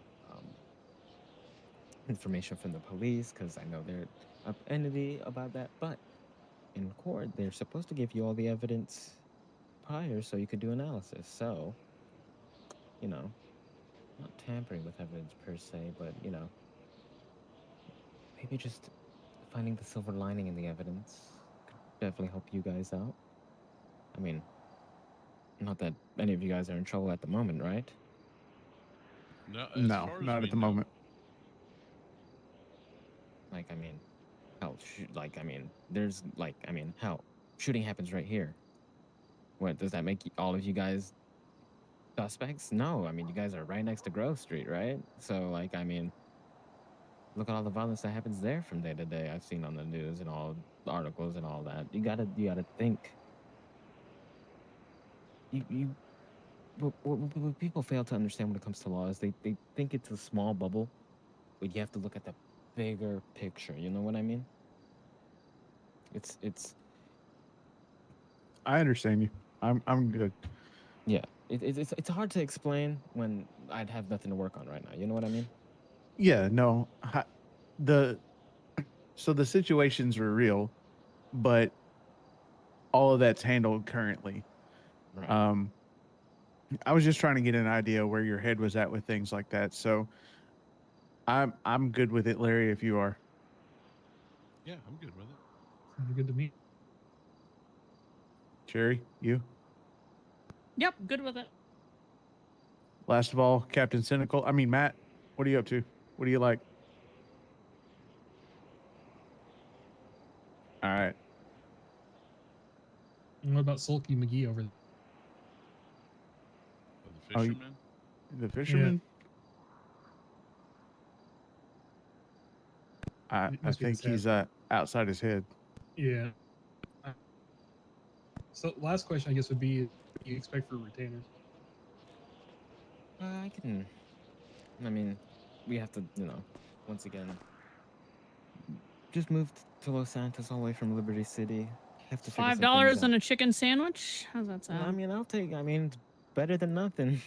information from the police, because I know they're up entity about that. But in court, they're supposed to give you all the evidence prior so you could do analysis. So, you know, not tampering with evidence per se, but, you know, maybe just finding the silver lining in the evidence could definitely help you guys out. I mean, not that any of you guys are in trouble at the moment, right? No, No, not at the moment. Like, I mean, hell, there's like, hell, shooting happens right here. What, does that make all of you guys suspects? No, I mean, you guys are right next to Grove Street, right? So, like, I mean, look at all the violence that happens there from day to day. I've seen on the news and all the articles and all that. You gotta think. What people fail to understand when it comes to law is they think it's a small bubble, but you have to look at the bigger picture. You know what I mean? It's. I understand you. I'm good. Yeah, it's hard to explain when I'd have nothing to work on right now. You know what I mean? Yeah, no. So the situations are real, but all of that's handled currently. Right. I was just trying to get an idea where your head was at with things like that. So I'm good with it, Larry, if you are. Yeah, I'm good with it. Sounds good to me. Jerry, you? Yep, good with it. Last of all, Captain Cynical. I mean, Matt, what are you up to? What do you like? All right. And what about Sulky McGee over there? The fisherman? The fisherman? I must be in think his he's outside his head. Yeah. So last question, I guess, would be: what do you expect for retainers? I mean, we have to, once again, just moved to Los Santos all the way from Liberty City. Have to figure some things $5 out. and a chicken sandwich? How's that sound? I mean, it's better than nothing.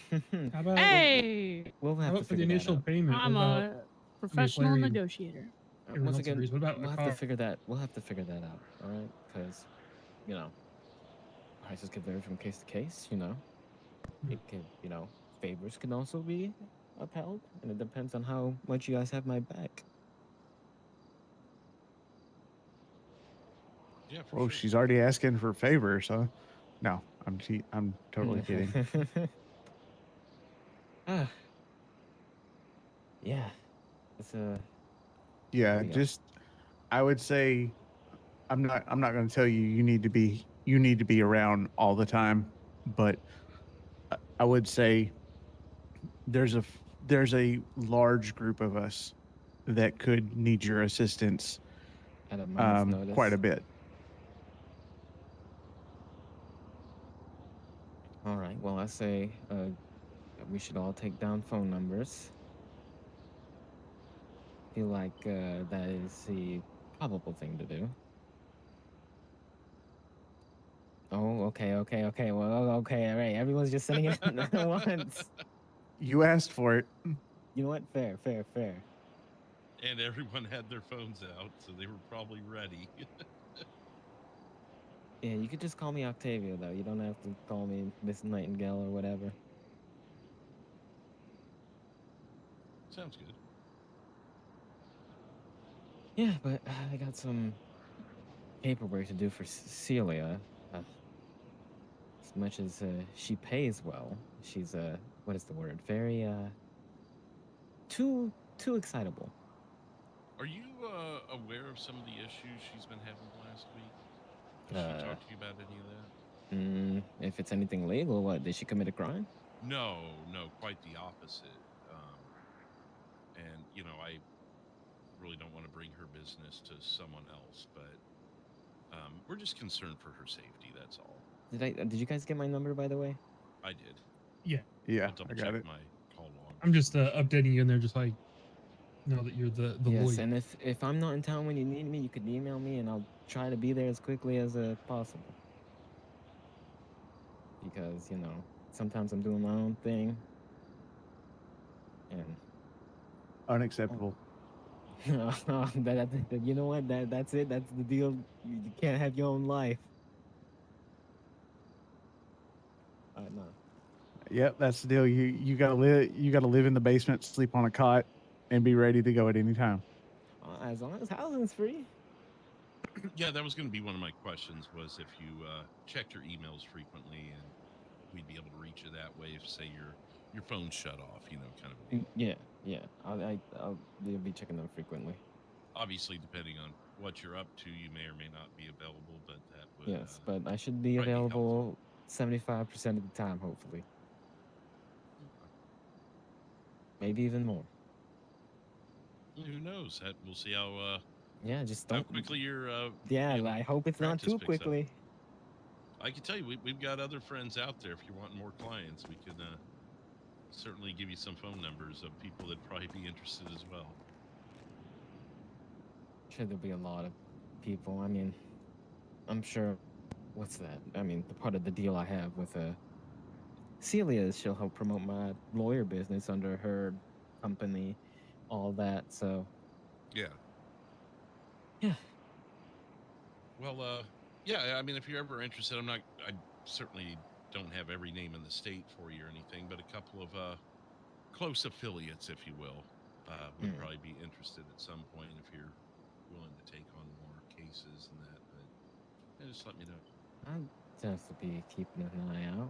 How about Hey! We'll have how to about for the figure that initial out. payment? I'm what about, a professional Larry, negotiator. everyone Once else again, agrees. What about we'll a have car? to figure that. We'll have to figure that out. All right, because prices could vary from case to case. It could, favors can also be upheld, and it depends on how much you guys have my back. Yeah, for Oh, sure. she's already asking for favors, huh? No, I'm totally kidding. Yeah, it's a. Yeah, we got? just I would say I'm not going to tell you you need to be around all the time, but I would say there's a large group of us that could need your assistance At a moment's notice. quite a bit. All right. Well, I say we should all take down phone numbers. Feel like that is the probable thing to do. Oh, okay. Well, okay, all right. Everyone's just sending it at once. You asked for it. You know what? Fair. And everyone had their phones out, so they were probably ready. Yeah, you could just call me Octavio, though. You don't have to call me Miss Nightingale or whatever. Sounds good. Yeah, but I got some paperwork to do for Celia. much as she pays well, she's what is the word? Very too excitable. Are you aware of some of the issues she's been having last week? Did she talk to you about any of that? If it's anything legal, what, did she commit a crime? No, quite the opposite. And you know, I really don't want to bring her business to someone else, but we're just concerned for her safety. That's all. Did you guys get my number, by the way? I did. Yeah. Yeah, I'll double I got check it. my call log. I'm just updating you in there, just like know that you're the Yes, lawyer. and if I'm not in town when you need me, you could email me, and I'll try to be there as quickly as possible. Because you know, sometimes I'm doing my own thing, and Unacceptable. you know what? That's it. That's the deal. You can't have your own life. No. Yep, that's the deal. You gotta live in the basement, sleep on a cot, and be ready to go at any time. As long as housing's free. Yeah, that was going to be one of my questions. Was if you checked your emails frequently, and we'd be able to reach you that way. If say your phone's shut off, you know, kind of a deal. Yeah. I'll be checking them frequently. Obviously, depending on what you're up to, you may or may not be available, but that would Yes, but I should be available 75% of the time, hopefully. Maybe even more. Who knows? We'll see how. Yeah, just how don't. quickly you're. Yeah, I hope it's not too quickly. I can tell you, we've got other friends out there. If you're wanting more clients, we can certainly give you some phone numbers of people that'd probably be interested as well. Sure, there'll be a lot of people. I mean, I'm sure. What's that? I mean, the part of the deal I have with Celia is she'll help promote my lawyer business under her company, all that. So. Yeah. Yeah. Well, yeah. I mean, if you're ever interested, I certainly don't have every name in the state for you or anything, but a couple of close affiliates, if you will, would probably be interested at some point if you're willing to take on more cases and that. But yeah, just let me know. I'll definitely be keeping an eye out.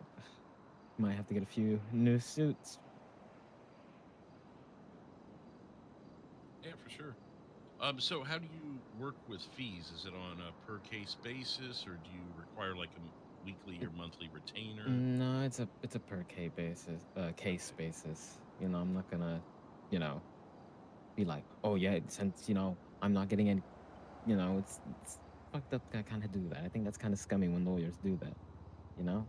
Might have to get a few new suits. Yeah, for sure. So how do you work with fees? Is it on a per case basis, or do you require like a weekly or monthly retainer? No, it's a per case basis. You know, I'm not gonna, you know, be like, oh yeah, since you know I'm not getting any, you know, it's fucked up to kind of do that. I think that's kind of scummy when lawyers do that. You know.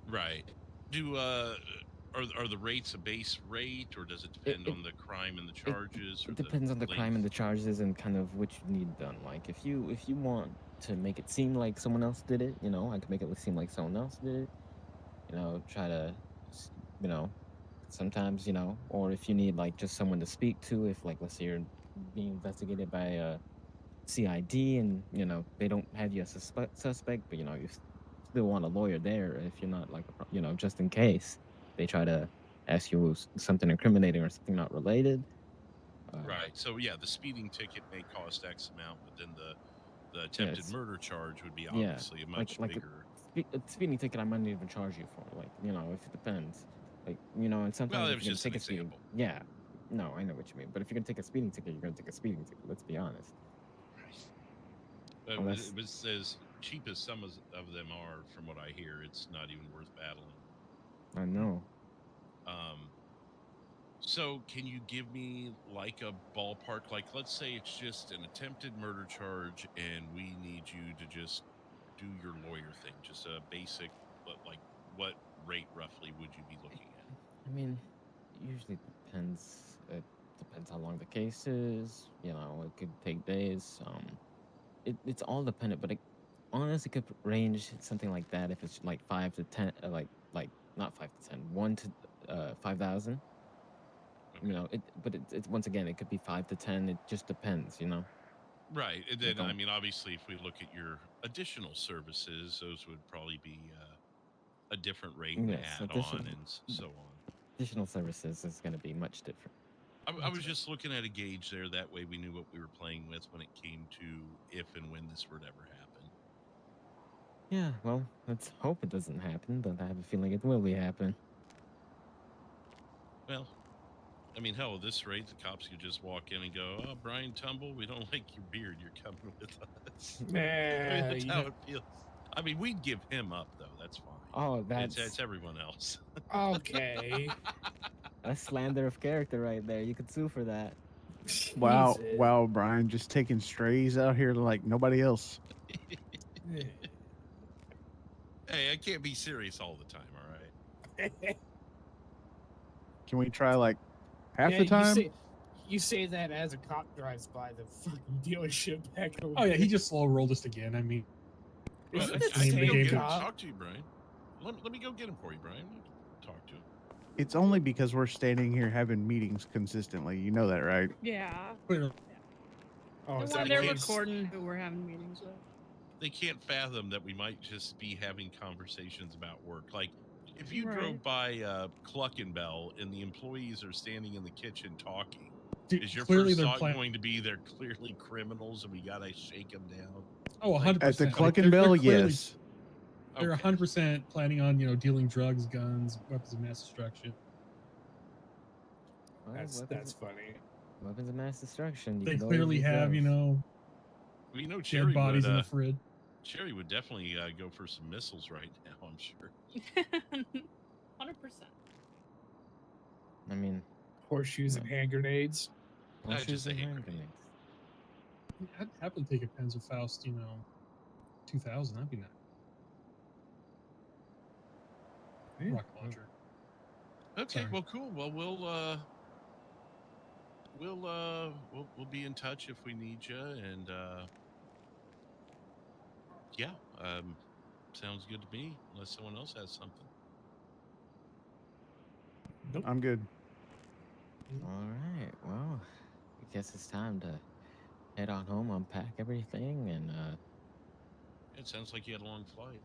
Right. Do are the rates a base rate, or does it depend on the crime and the charges? It depends on the crime and the charges and kind of what you need done. Like if you want to make it seem like someone else did it, you know, I can make it seem like someone else did it. You know, try to, you know, sometimes, you know, or if you need like just someone to speak to, if like let's say you're being investigated by a CID and you know they don't have you as a suspect, but you know you still want a lawyer there if you're not like you know just in case they try to ask you something incriminating or something not related. Right. So yeah, the speeding ticket may cost X amount, but then the attempted murder charge would be obviously a much bigger. A speeding ticket I might not even charge you for. Like you know, if it depends. Like you know, and sometimes Well, it if was you're just gonna an take a speeding, example. no, I know what you mean. But if you're gonna take a speeding ticket, you're gonna take a speeding ticket. Let's be honest. But it was as cheap as some of them are, from what I hear, it's not even worth battling. I know. So can you give me like a ballpark? Like, let's say it's just an attempted murder charge, and we need you to just do your lawyer thing, just a basic. Like, what rate roughly would you be looking at? I mean, it usually depends. It depends how long the case is. You know, it could take days. It's all dependent, but honestly, could range something like that if it's like 5 to 10, like not 5 to 10, 1 to 5,000. You know, it's once again, it could be 5 to 10. It just depends, you know. Right, and then I mean, obviously, if we look at your additional services, those would probably be a different rate and add on and so on. Additional services is going to be much different. I was just looking at a gauge there. That way, we knew what we were playing with when it came to if and when this were to ever happen. Yeah, well, let's hope it doesn't happen, but I have a feeling it will be happen. Well, I mean, hell, at this rate, the cops could just walk in and go, "Oh, Brian Tumble, we don't like your beard. You're coming with us." I mean, that's how it feels. I mean, we'd give him up though. That's fine. Oh, It's everyone else. Okay. That's slander of character right there. You could sue for that. Wow, wow, Brian, just taking strays out here like nobody else. Hey, I can't be serious all the time. All right. Can we try like half Yeah, the time? You say that as a cop drives by the fucking dealership back over Oh yeah, he there. just slow rolled us again. I mean, Isn't Well, it I can the go same get him. cop? Talk to you, Brian. Let me go get him for you, Brian. Talk to him. It's only because we're standing here having meetings consistently. You know that, right? Yeah. Oh, is They're that they're why it's- recording who we're having meetings with. They can't fathom that we might just be having conversations about work. Like, if you Right. drove by Cluckenbell and the employees are standing in the kitchen talking, Dude, is your clearly first they're thought plan- going to be they're clearly criminals and we gotta shake them down? Oh, 100%. At the Like, Cluckenbell, they're clearly- yes. They're 100% planning on, dealing drugs, guns, weapons of mass destruction. Well, That's funny. Weapons of mass destruction. You They could always clearly use have, those. Well, dead Cherry bodies would, in the fridge. Cherry would definitely go for some missiles right now, I'm sure. 100%. I mean, Horseshoes and hand grenades. Just a hand grenades. I'd happily take a Panzerfaust, 2000. That'd be nice. Rocket launcher. Okay, Sorry. well, cool. Well, we'll be in touch if we need you, and yeah, sounds good to me. Unless someone else has something. I'm good. All right. Well, I guess it's time to head on home, unpack everything, and It sounds like you had a long flight.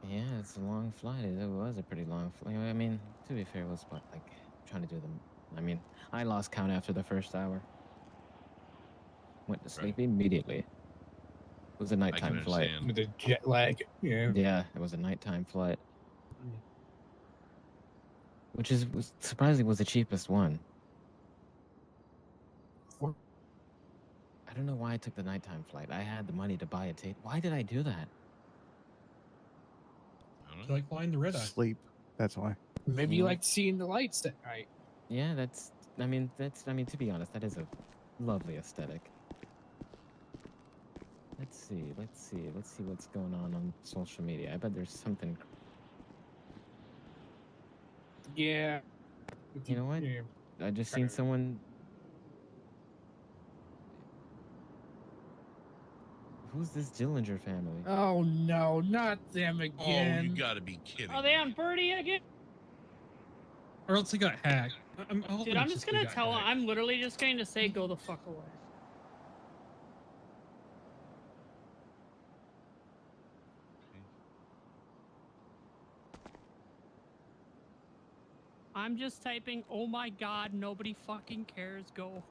yeah, it's a long flight. It was a pretty long flight. I mean, to be fair, it was what, like trying to do them. I mean, I lost count after the first hour. Went to sleep immediately. It was a nighttime flight. With the jet lag. Yeah. Yeah, it was a nighttime flight. Which was surprisingly was the cheapest one. I don't know why I took the nighttime flight. I had the money to buy a tape. Why did I do that? You like flying the red eye? Sleep. That's why. Maybe you like seeing the lights that night. Yeah, I mean, to be honest, that is a lovely aesthetic. Let's see what's going on social media. I bet there's something. Yeah. You know what? Yeah. I just seen someone. Who's this Dillinger family? Oh no, not them again. Oh, you gotta be kidding. Are they on Birdie again? Or else he got hacked. Dude, I'm just gonna tell him. I'm literally just going to say, go the fuck away. I'm just typing, oh my god, nobody fucking cares, go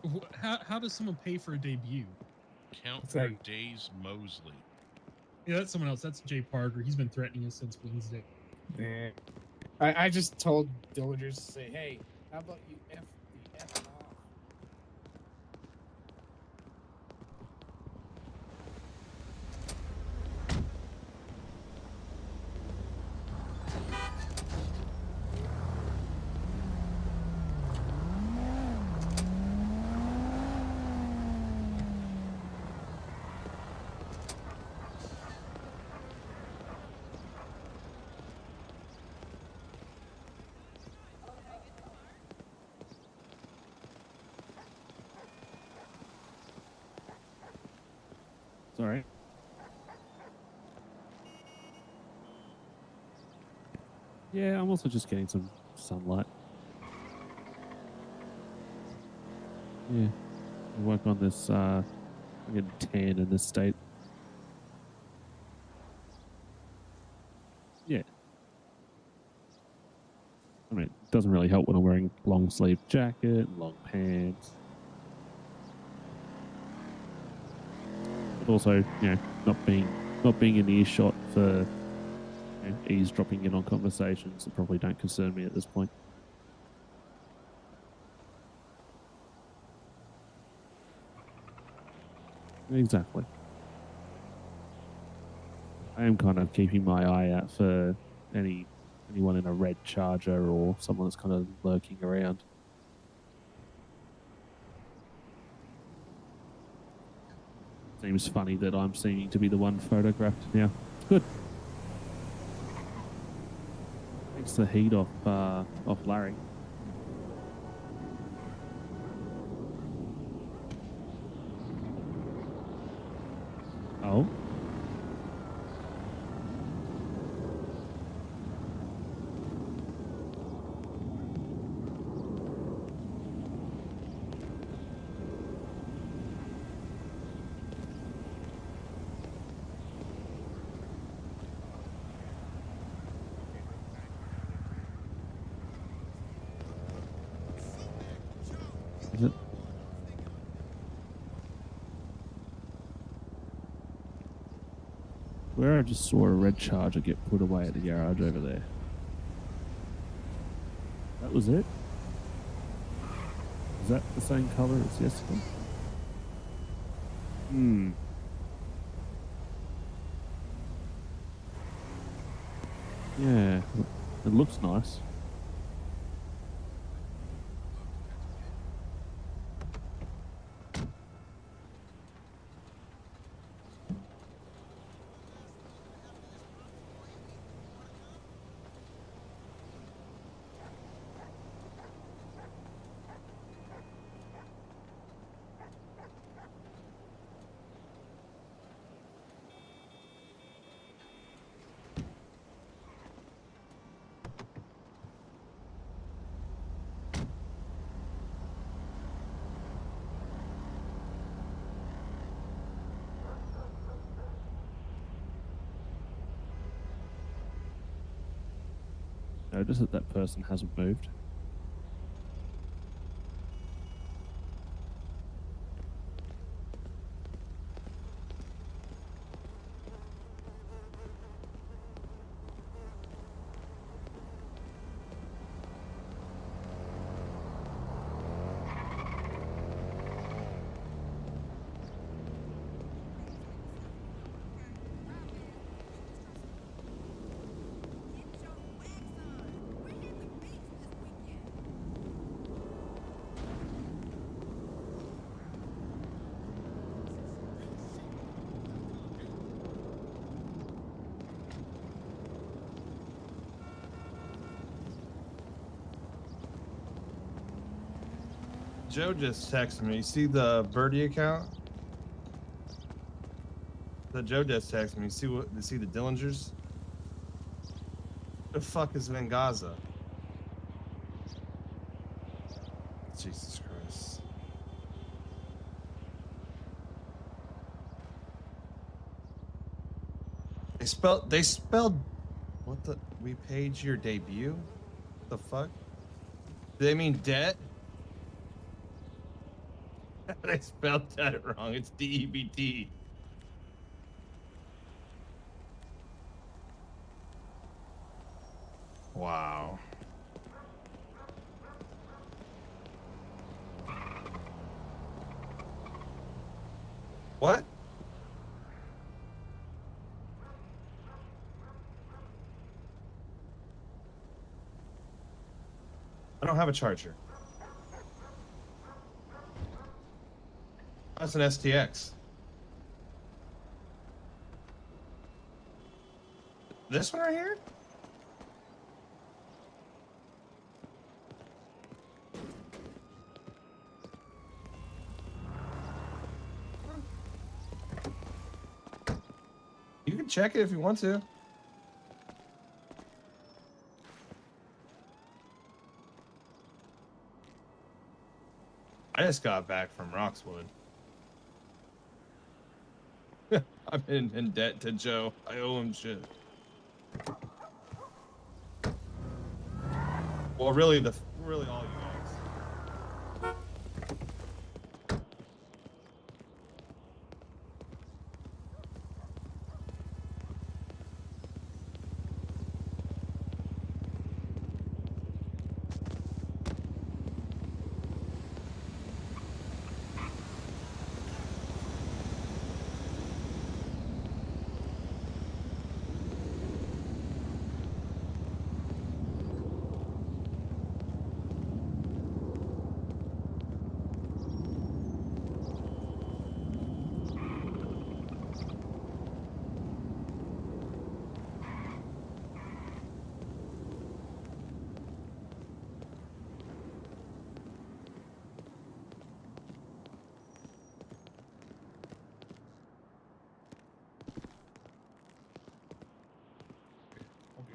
away. How does someone pay for a debut? Count It's your like- days, Mosley. Yeah, that's someone else. That's Jay Parker. He's been threatening us since Wednesday. Yeah. I just told Dillingers to say, hey, how about you F the F off? It's all right. Yeah, I'm also just getting some sunlight. Yeah, I work on this. I'm getting tan in this state. Yeah. I mean, it doesn't really help when I'm wearing long sleeve jacket, long pants. But also, not being not being in earshot for eavesdropping in on conversations that probably don't concern me at this point. Exactly. I am kind of keeping my eye out for anyone in a red Charger or someone that's kind of lurking around. Seems funny that I'm seeming to be the one photographed now. Good. Takes the heat off Larry. Oh. Is it? Where I just saw a red Charger get put away at the garage over there. That was it? Is that the same color as yesterday? Hmm. Yeah, it looks nice. Notice that person hasn't moved. Joe just texted me. You see the Birdie account? The Joe just texted me. You see the Dillingers? The fuck is Vengaza? Jesus Christ. They spelled what the we paid your debut? The fuck? Do they mean debt? They spelled that wrong. It's DEBT. Wow. What? I don't have a charger. That's an STX. This one right here? You can check it if you want to. I just got back from Roxwood. I'm in debt to Joe. I owe him shit. Well, really all you guys.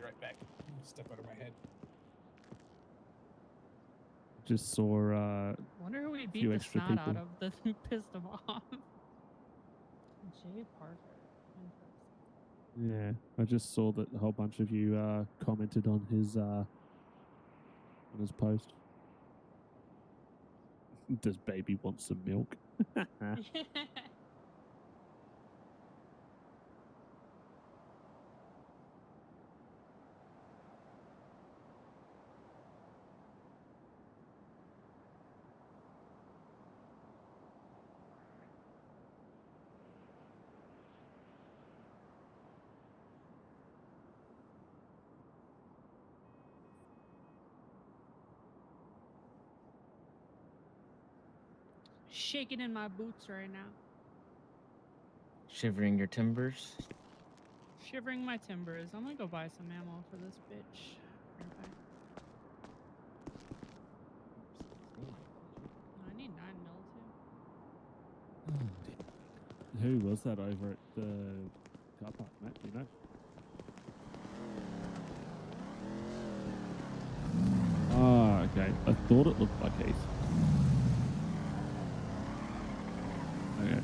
right back. Step out of my head. Just saw Wonder who we few beat the extra snot out people. of that pissed him off. Jay Parker. Yeah, I just saw that a whole bunch of you commented on his post. Does baby want some milk? Shaking in my boots right now. Shivering your timbers. Shivering my timbers. I'm gonna go buy some ammo for this bitch. I need 9 mil too. Who was that over at the car park, Matt? Do you know? Oh, okay. I thought it looked like Heath. Okay.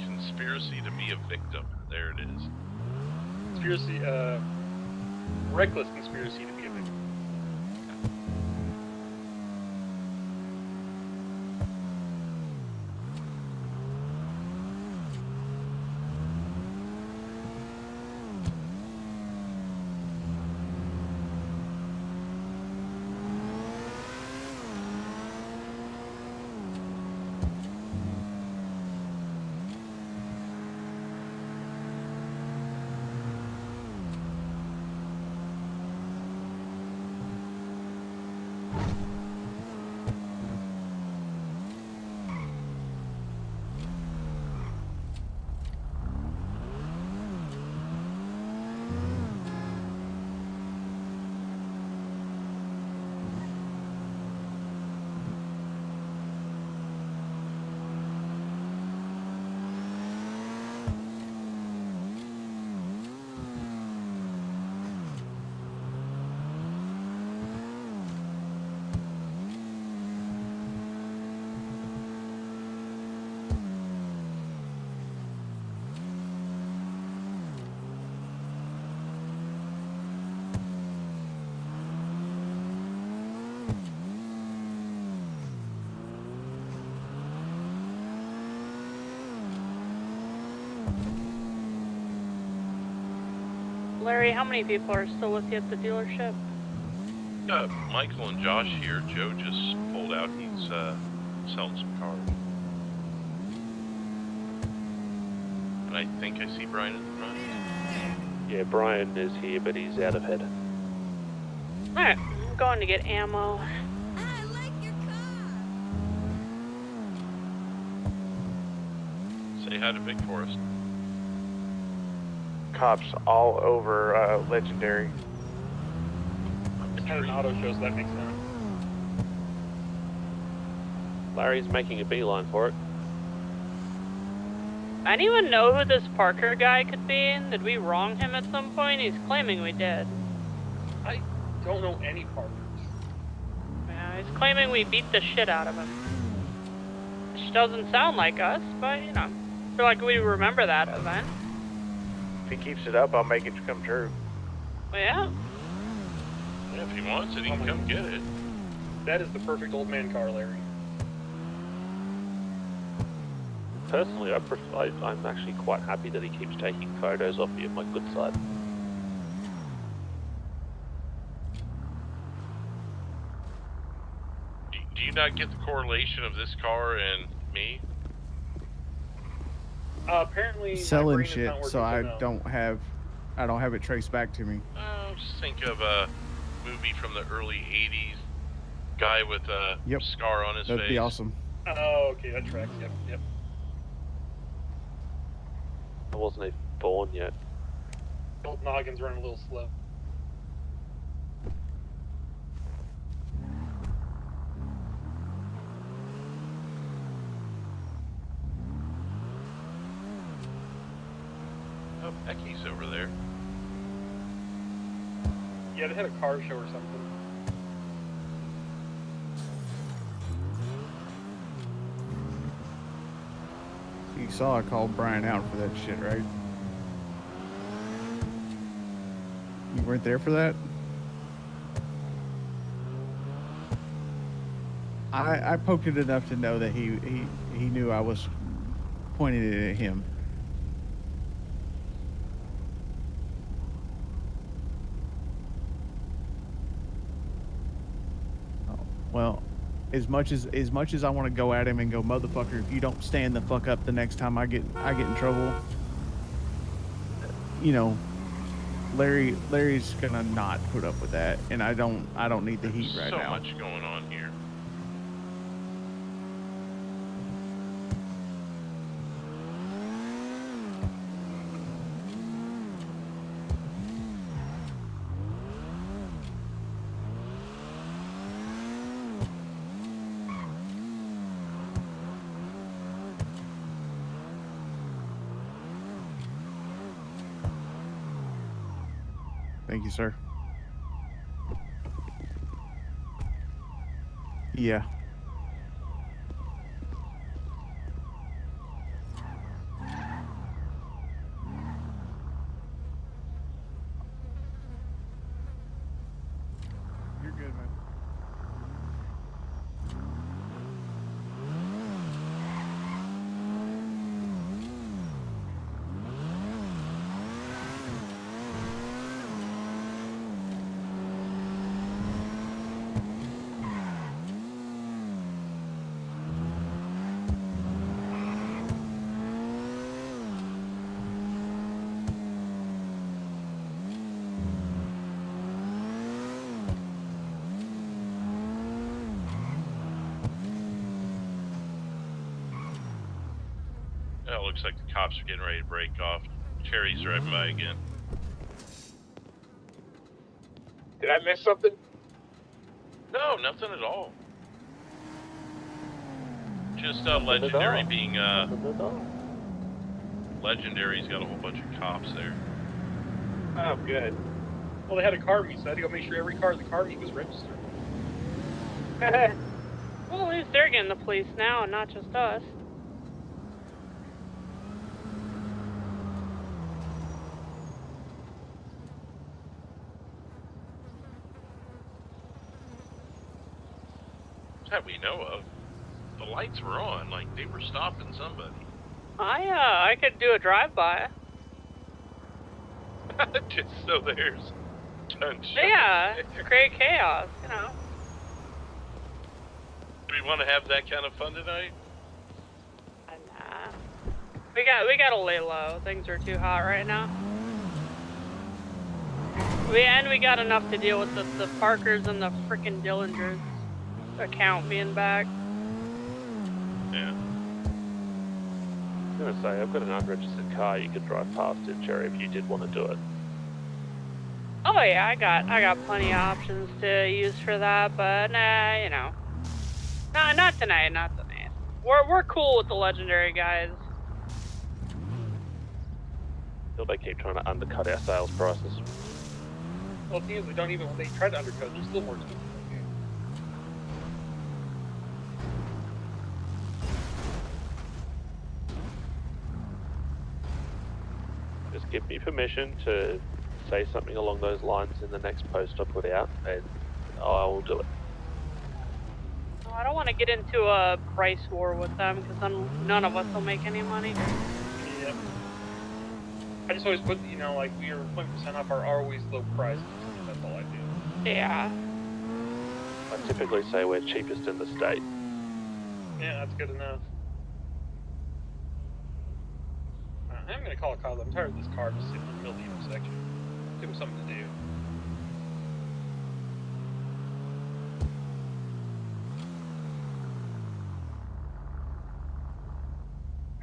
Conspiracy to be a victim. There it is. Conspiracy, reckless conspiracy to be a victim. Larry, how many people are still with you at the dealership? Michael and Josh here. Joe just pulled out. He's selling some cars. And I think I see Brian in the front. Yeah, Brian is here, but he's out of head. Alright, I'm going to get ammo. Say hi to Big Forest. Cops all over Legendary. It's not an auto show, so that makes sense. Larry's making a beeline for it. Anyone know who this Parker guy could be? Did we wrong him at some point? He's claiming we did. I don't know any Parkers. Yeah, he's claiming we beat the shit out of him. Which doesn't sound like us, but you know, I feel like we remember that event. If he keeps it up, I'll make it come true. Well, yeah. Yeah, if he wants it, he can come get it. That is the perfect old man car, Larry. Personally, I'm actually quite happy that he keeps taking photos of me on my good side. Do you not get the correlation of this car and me? Apparently, my Selling brain is shit, not working, so I no. don't have it traced back to me. Just think of a movie from the early 80s. Guy with a scar on his face. That'd be awesome. Oh, okay, that tracks. Yep. I wasn't even born yet. Old noggin's running a little slow. Oh, Becky's over there. Yeah, they had a car show or something. You saw I called Brian out for that shit, right? You weren't there for that? I poked it enough to know that he knew I was pointing it at him. Well, as much as I want to go at him and go, motherfucker, if you don't stand the fuck up the next time I get in trouble, you know, Larry's gonna not put up with that, and I don't need the heat right so now. much going on here. Thank you, sir. Yeah. You're good, man. Oh, looks like the cops are getting ready to break off. Cherry's driving by again. Did I miss something? No, nothing at all. Just Legendary being Legendary's got a whole bunch of cops there. Oh, good. Well, they had a car meet, so I had to go make sure every car in the car meet was registered. Well, at least they're getting the police now, and not just us. That we know of. The lights were on, like they were stopping somebody. I could do a drive-by. Just so there's gunshot. Yeah, to create chaos, you know. Do we want to have that kind of fun tonight? Nah. We gotta lay low. Things are too hot right now. We got enough to deal with the Parkers and the frickin' Dillingers account being back. Yeah. I was gonna say, I've got an unregistered car you could drive past it, Cherry, if you did want to do it. Oh yeah, I got plenty of options to use for that, but nah, you know. Nah, not tonight, not tonight. We're cool with the Legendary guys. feel they keep trying to undercut our sales prices. Well, the thing is, they don't even, when they try to undercut, they're still more expensive. Just give me permission to say something along those lines in the next post I put out, and I will do it. Oh, I don't want to get into a price war with them because then none of us will make any money. Yep. I just always put, you know, like, we are 20% off our always low prices. That's all I do. Yeah. I typically say we're cheapest in the state. Yeah, that's good enough. I'm going to call it cause. I'm tired of this car just sitting in the middle of the intersection. Give him something to do.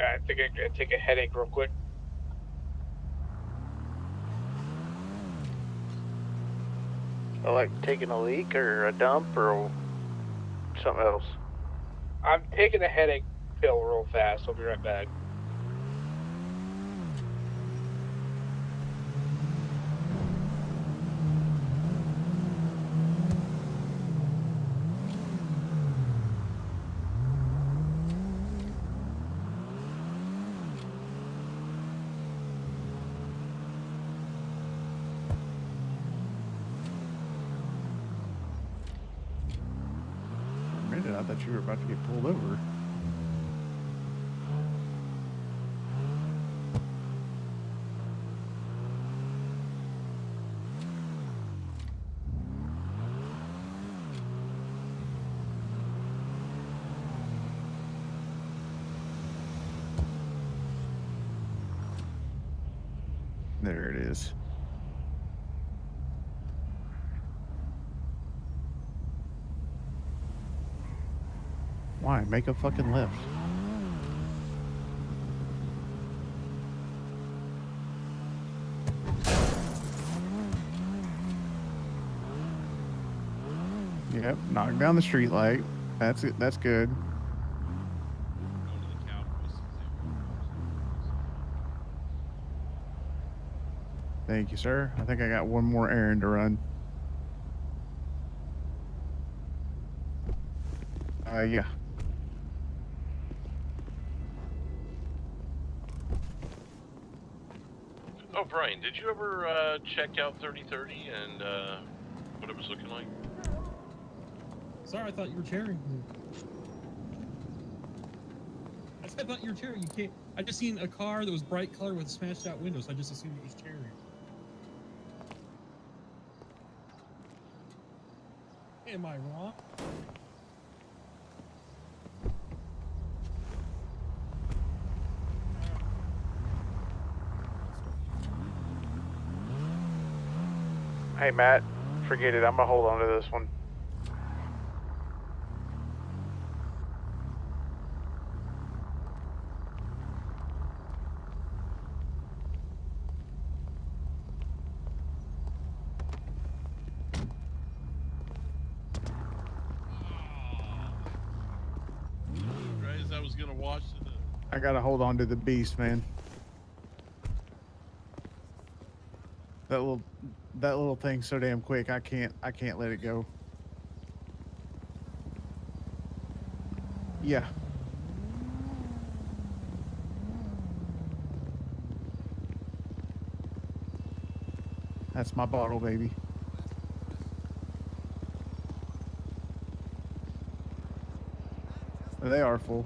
I think I'm going to take a headache real quick. Like taking a leak or a dump or something else? I'm taking a headache pill real fast. I'll be right back. For a minute, I thought you were about to get pulled over. There it is. Why? Make a fucking left. Yep, knock down the street light. That's it. That's good. Thank you, sir. I think I got one more errand to run. Yeah. Oh, Brian, did you ever check out 3030 and what it was looking like? Sorry, I thought you were cheering. I thought you were cheering. You can't. I just seen a car that was bright color with smashed out windows. So I just assumed it was cheering. Am I wrong? Hey, Matt, forget it. I'm going to hold on to this one. Guys, I was gonna watch it. I gotta hold on to the beast, man. That little thing's so damn quick. I can't let it go. Yeah. That's my bottle, baby. They are full.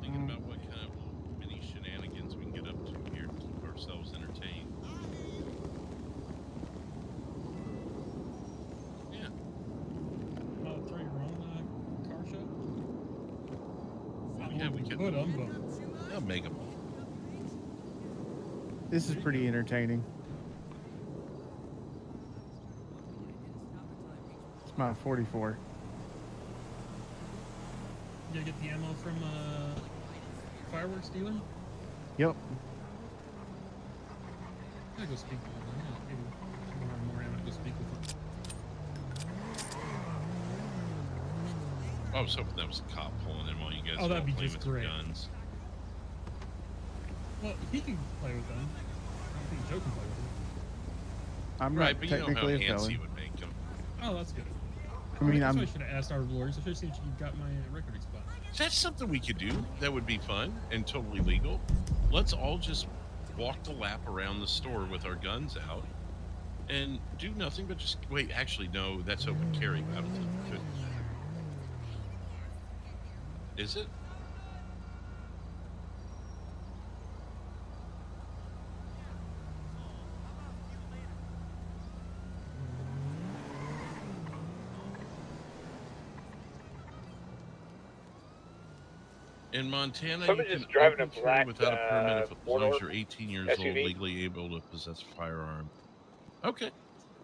Thinking about what kind of mini shenanigans we can get up to here to keep ourselves entertained. Yeah. Throw your own car show? Yeah, we could. Put them, but They'll make them. This is pretty entertaining. It's my 44. you gotta get the ammo from fireworks dealer. Yep. I gotta go speak with them. Maybe more ammo to go speak with them. I was hoping that was a cop pulling in while you guys Oh, were that'd all be playing just with your great. guns. Well, he can play with them. I don't think Joe can play with them. I'm Right, not but you know how technically a antsy felon. would make them. Oh, that's good. I mean, that's I'm. what I should have asked our lawyers. I should have seen if you got my record expired. That's something we could do. That would be fun and totally legal. Let's all just walk the lap around the store with our guns out and do nothing but just wait. Actually, no, that's open carry. I don't think we could. Is it? In Montana, Somebody you can just driving open a carry black, without a permit if as long as four-door you're 18 years old, SUV. legally able to possess a firearm. Okay. So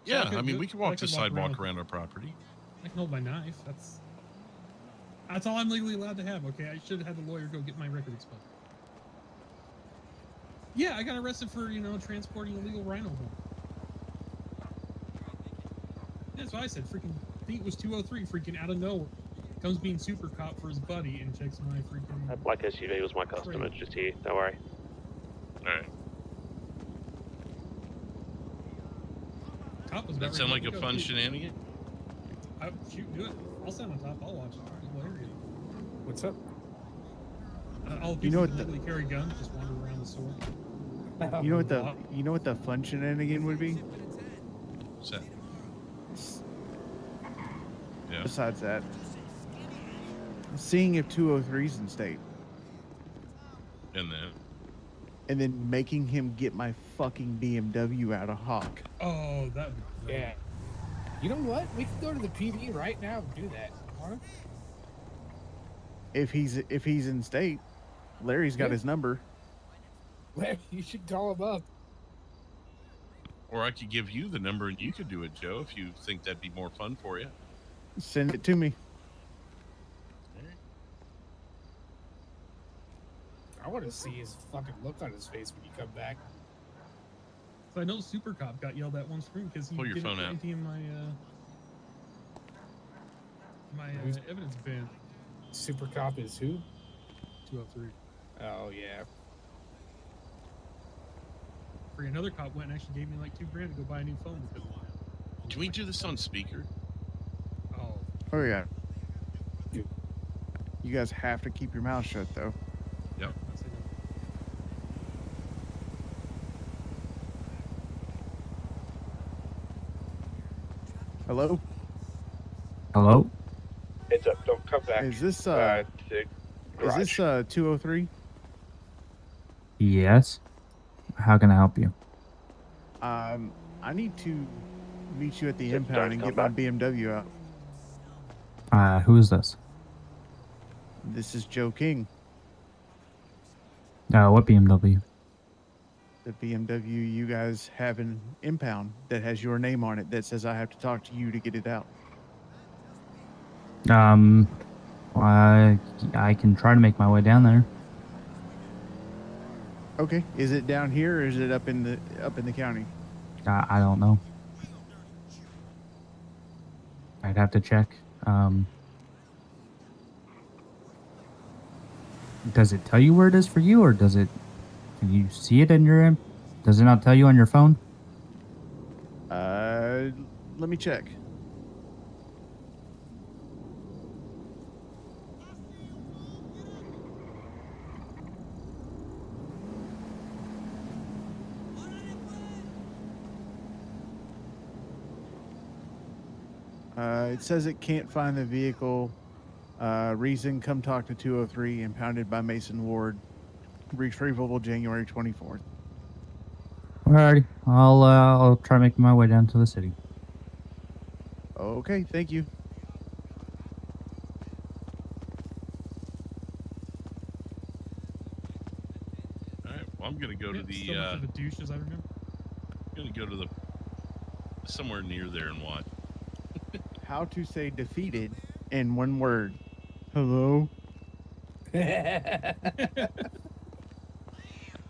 Yeah, I I mean, could- we can I walk the could walk sidewalk around around our property. I can hold my knife. That's all I'm legally allowed to have. Okay, I should have had the lawyer go get my record expired. Yeah, I got arrested for transporting illegal rhino horn. That's what I said. Freaking, I think it was 203. Freaking out of nowhere, comes being super cop for his buddy and checks my freaking. That black SUV was my custom. It's just here. Don't worry. All right. Cop was That about sound ready like to a go, fun too. shenanigan? Shoot, do it. I'll stand on top. I'll watch it. It's hilarious. What's up? All the You know people what that the- legally carry guns just wander around the store. You know what the fun shenanigan would be? What's that? Yeah. Besides that, seeing if 203's in state, And then making him get my fucking BMW out of Hawk. Oh, that would be great. Yeah. You know what? We can go to the PD right now and do that. Wanna? If he's in state, Larry's got Yeah. his number. Larry, you should call him up. Or I could give you the number and you could do it, Joe, if you think that'd be more fun for you. Send it to me. I want to see his fucking look on his face when you come back. So I know Super Cop got yelled at once room because he Pull your didn't phone put out. anything in my evidence bin. Super Cop is who? 203. Oh yeah. Another cop went and actually gave me like $2,000 to go buy a new phone because of that. Can we do this on speaker? Oh. Oh yeah. You guys have to keep your mouth shut though. Yep. Hello? Hello? Heads up, don't come back. Is this to is garage. this 203? Yes. How can I help you? I need to meet you at the Sit impound down, and come get my back. BMW out. Who is this? This is Joe King. What BMW? The BMW you guys have an impound that has your name on it that says I have to talk to you to get it out. I can try to make my way down there. Okay. Is it down here or is it up in the county? I don't know. I'd have to check. Does it tell you where it is for you, or does it? Can you see it in your? Does it not tell you on your phone? Let me check. It says it can't find the vehicle. Reason, come talk to 203, impounded by Mason Ward. Retrievable January 24th. Alrighty, I'll try to make my way down to the city. Okay, thank you. All right. Well, I'm gonna go to the. So much of a douche as I remember. I'm gonna go to the somewhere near there and watch. How to say defeated in one word. Hello? I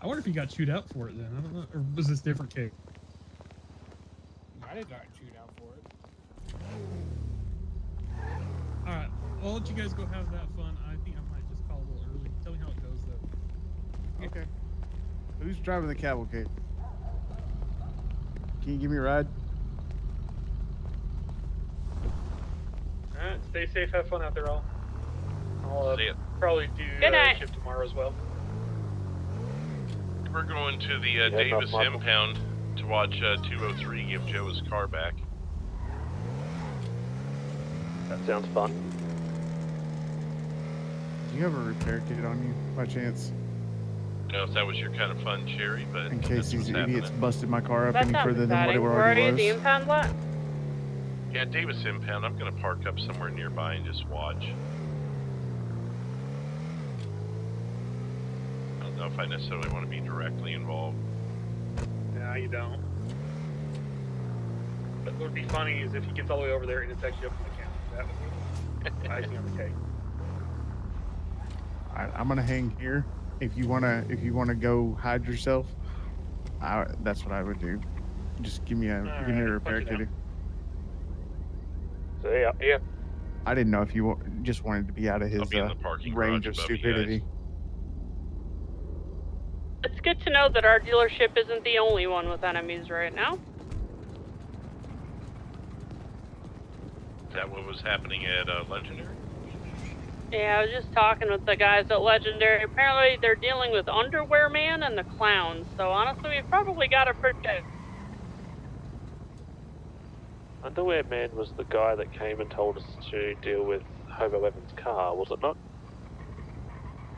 wonder if he got chewed out for it then. I don't know. Or was this different case? Might have gotten chewed out for it. Alright. I'll let you guys go have that fun. I think I might just call a little early. Tell me how it goes, though. Okay. Who's driving the cavalcade? Can you give me a ride? Alright, stay safe, have fun out there all. I'll See ya. probably do Good night. shift tomorrow as well. We're going to the Yeah, Davis no problem. impound to watch 203 give Joe his car back. That sounds fun. Do you have a repair kit on you by chance? I don't know if that was your kind of fun, Cherry, but In case these idiots busted my car up That any sounds further than what it exciting. Where are already you? was. The impound lot? Yeah, Davis impound. I'm going to park up somewhere nearby and just watch. I don't know if I necessarily want to be directly involved. No, you don't. But what would be funny is if he gets all the way over there and it's actually up to the camera. That would be icing on the cake. Alright, I'm gonna hang here. If you wanna go hide yourself, that's what I would do. Just give me a repair punch it kit. So yeah. I didn't know if you just wanted to be out of his be in the parking range garage of above you stupidity. It's good to know that our dealership isn't the only one with enemies right now. Is that what was happening at Legendary? Yeah, I was just talking with the guys at Legendary. Apparently they're dealing with Underwear Man and the Clowns, so honestly we probably got to protect. Underwear Man was the guy that came and told us to deal with Hobo Evans' car, was it not?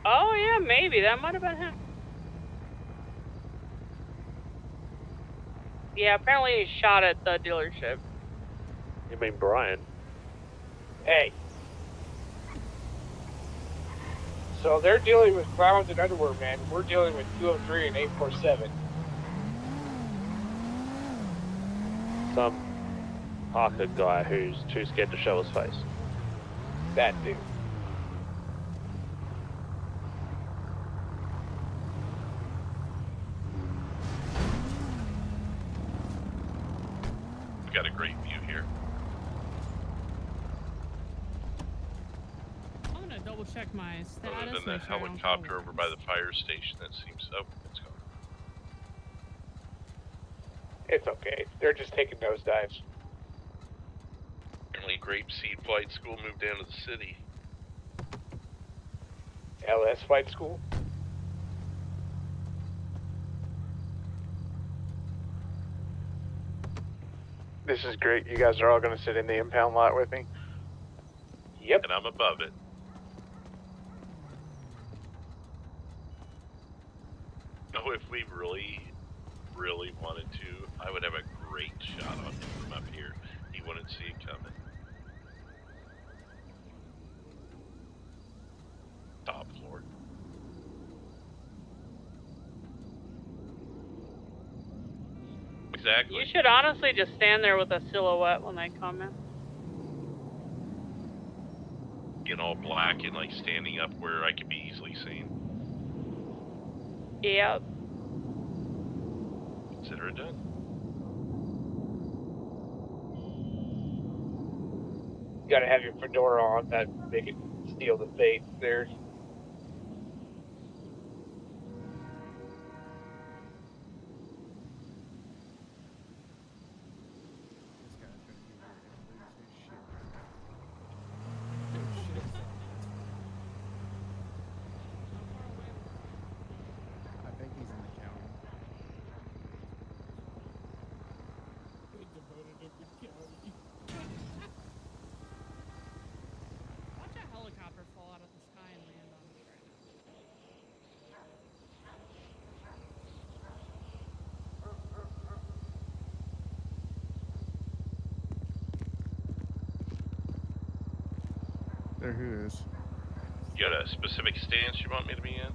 Oh yeah, maybe. That might have been him. Yeah, apparently he shot at the dealership. You mean Brian? Hey. So they're dealing with Clowns and Underwear Man. We're dealing with 203 and 847. Some Parker guy who's too scared to show his face. That dude. We got a great view here. I'm gonna double check my status. Other than the make sure I don't helicopter over by the fire station that seems... Oh, it's gone. It's okay. They're just taking nosedives. Apparently Grapeseed Flight School moved down to the city. LS Flight School? This is great. You guys are all going to sit in the impound lot with me? Yep. And I'm above it. Oh, if we really wanted to, I would have a great shot on him from up here. He wouldn't see it coming. Top floor. Exactly. You should honestly just stand there with a silhouette when they come in. Getting all black and like standing up where I could be easily seen. Yep. Consider it done. You gotta have your fedora on, that they can steal the faith there. I think he's in the county. Watch a helicopter fall out of the sky and land on us right now. There who is. You got a specific stance you want me to be in?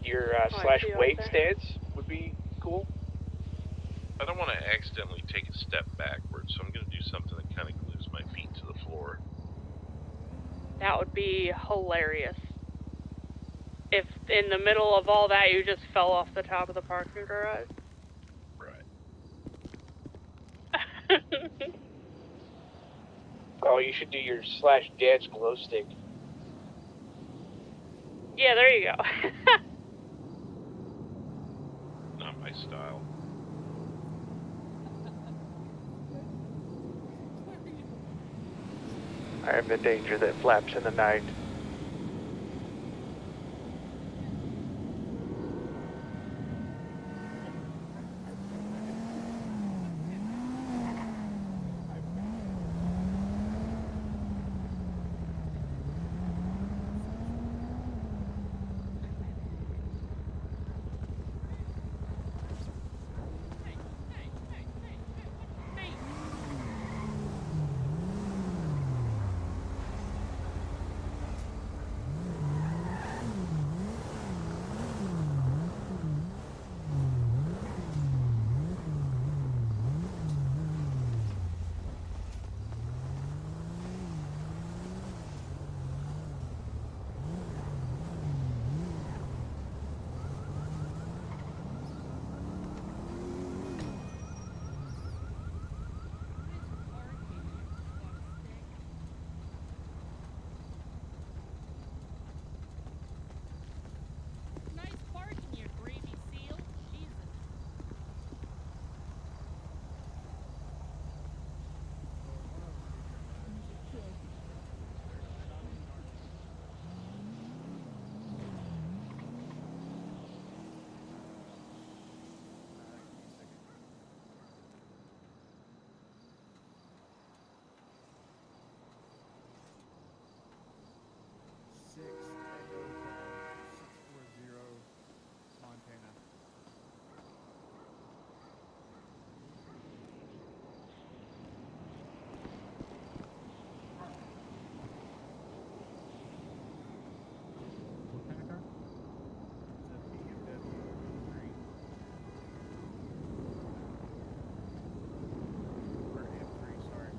Your Oh, I slash see you out weight there. stance would be cool. I don't want to accidentally take a step backwards, so I'm going to do something that kind of glues my feet to the floor. That would be hilarious. If in the middle of all that you just fell off the top of the parking garage. Right. Oh, you should do your /dad's glow stick. Yeah, there you go. Not my style. I am the danger that flaps in the night. Nice parking, you gravy seal. Jesus. Montana. What kind of car? It's a BMW 3. Or M3, sorry.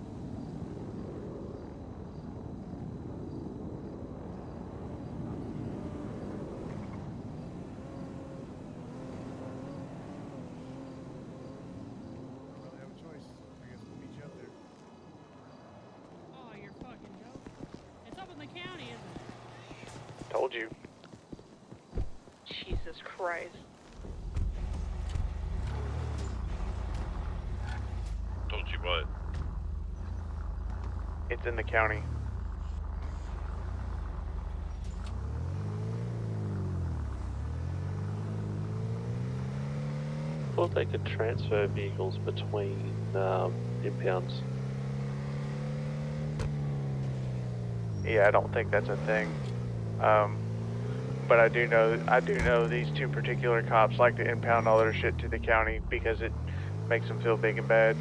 Well, they have a choice. I guess we'll meet you up there. Oh, you're fucking joking. It's up in the county, isn't it? Told you. Jesus Christ. Told you what? It's in the county. I thought they could transfer vehicles between impounds. Yeah, I don't think that's a thing. But I do know these two particular cops like to impound all their shit to the county because it makes them feel big and bad.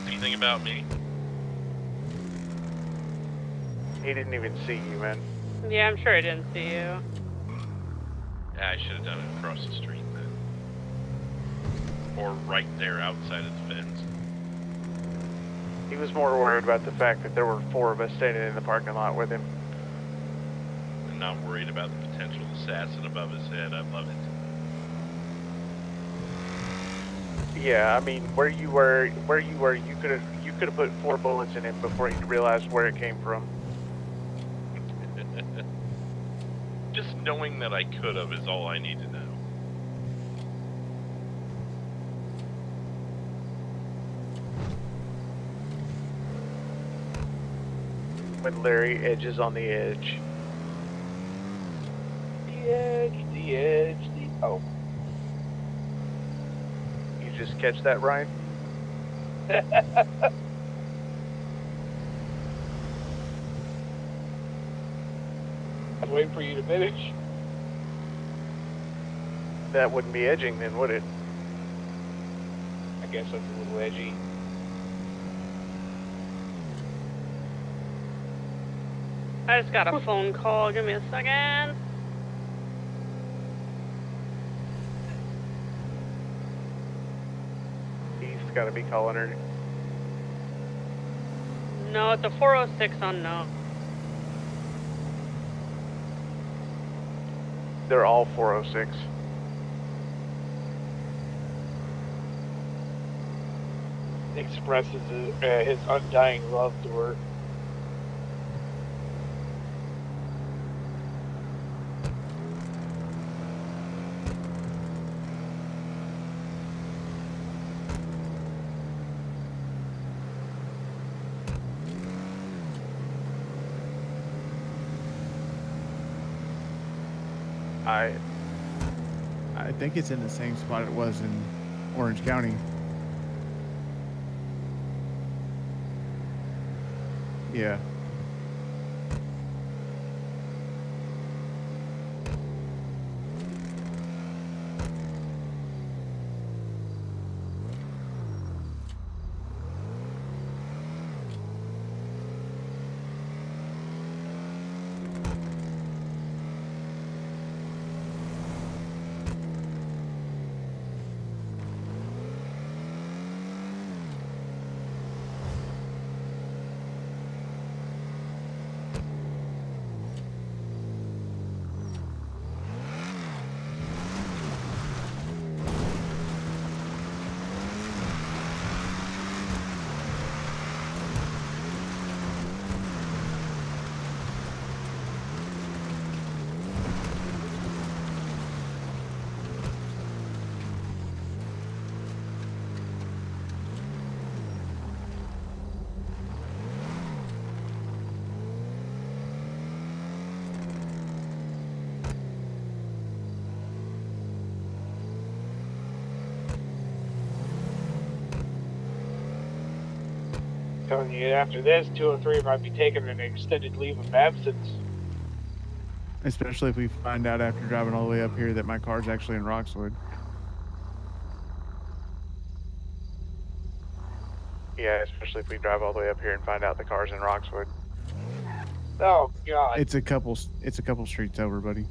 Anything about me? He didn't even see you, man. Yeah, I'm sure I didn't see you. Yeah, I should have done it across the street then. Or right there outside of the fence. He was more worried about the fact that there were 4 of us standing in the parking lot with him. And not worried about the potential assassin above his head. I love it. Yeah, I mean, where you were, you could have put 4 bullets in him before he realized where it came from. Just knowing that I could have is all I need to know. When Larry edges on the edge. The edge, oh. You just catch that, Ryan? I was waiting for you to finish. That wouldn't be edging then, would it? I guess that's a little edgy. I just got a phone call. Give me a second. He's got to be calling her. No, it's a 406 unknown. They're all 406. Expresses his undying love to her. I think it's in the same spot it was in Orange County. Yeah. Telling you after this, 203 might be taking an extended leave of absence. Especially if we find out after driving all the way up here that my car's actually in Roxwood. Yeah, especially if we drive all the way up here and find out the car's in Roxwood. Oh God! It's a couple streets over, buddy.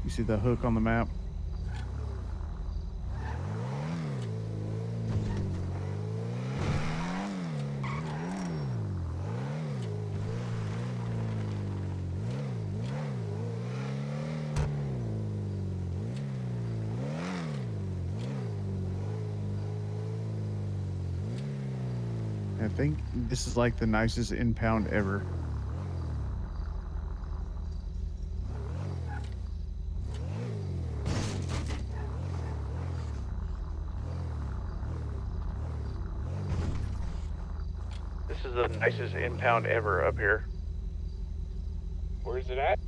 You see the hook on the map? I think this is like the nicest impound ever. This is the nicest impound ever up here. Where's it at?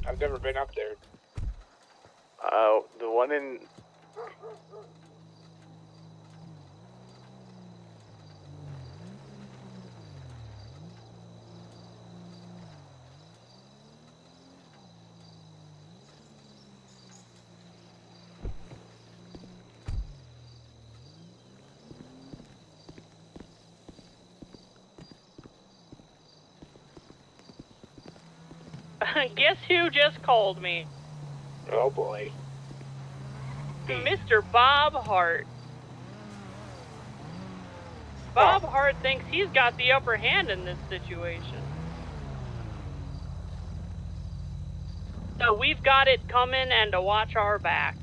I've never been up there. The one in... Guess who just called me? Oh boy. Mr. Bob Hart. Bob Hart thinks he's got the upper hand in this situation. So we've got it coming and to watch our backs.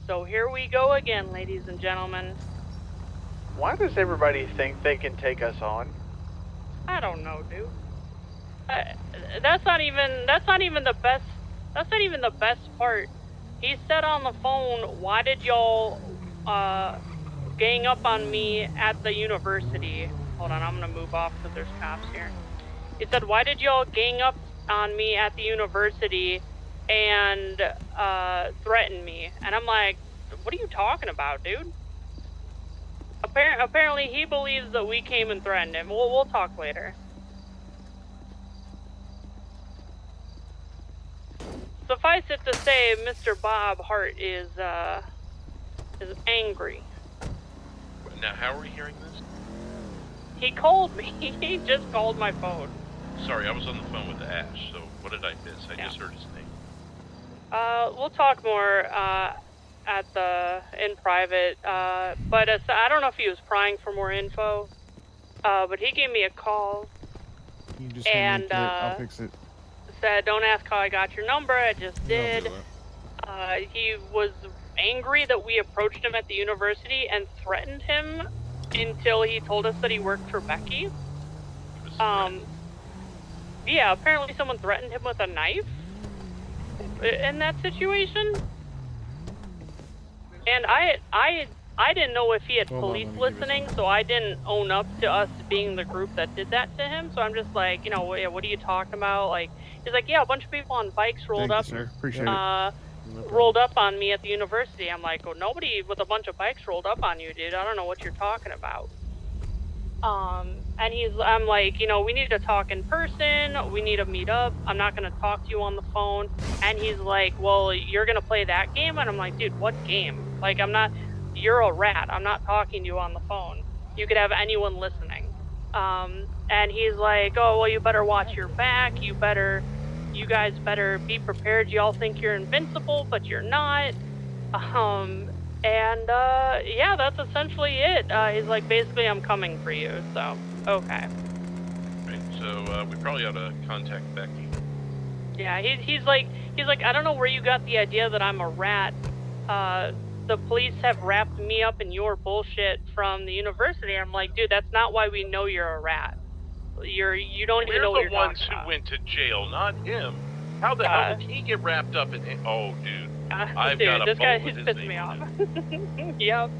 So here we go again, ladies and gentlemen. Why does everybody think they can take us on? I don't know, dude. That's not even the best. That's not even the best part. He said on the phone, "Why did y'all gang up on me at the university?" Hold on, I'm gonna move off because there's cops here. He said, "Why did y'all gang up on me at the university and threaten me?" And I'm like, "What are you talking about, dude?" Apparently, he believes that we came and threatened him. We'll talk later. Suffice it to say, Mr. Bob Hart is angry. Now, how are we hearing this? He called me. He just called my phone. Sorry, I was on the phone with Ash, so what did I miss? I just heard his name. We'll talk more in private. But I don't know if he was prying for more info. But he gave me a call You just and hand me a kit, I'll fix it. said, "Don't ask how I got your number. I just did." He was angry that we approached him at the university and threatened him until he told us that he worked for Becky. Yeah, apparently someone threatened him with a knife in that situation. And I didn't know if he had police listening, so I didn't own up to us being the group that did that to him. So I'm just like, what are you talking about? Like, he's like, yeah, a bunch of people on bikes rolled Thank up. you, sir. Appreciate it. Rolled up on me at the university. I'm like, well, nobody with a bunch of bikes rolled up on you, dude. I don't know what you're talking about. And I'm like, we need to talk in person. We need to meet up. I'm not going to talk to you on the phone. And he's like, well, you're going to play that game? And I'm like, dude, what game? Like, you're a rat. I'm not talking to you on the phone. You could have anyone listening. And he's like, oh, well, you better watch your back. You guys better be prepared. You all think you're invincible, but you're not. Yeah, that's essentially it. He's like, basically, I'm coming for you. So, okay. Right, so we probably ought to contact Becky. Yeah, he's like, I don't know where you got the idea that I'm a rat. The police have wrapped me up in your bullshit from the university. I'm like, dude, that's not why we know you're a rat. You don't even know what you're talking about. We're the ones who went to jail, not him. How the hell did he get wrapped up in it? Oh, dude. I've dude, got a this guy boat with just his pissed name me off. on it. Yep.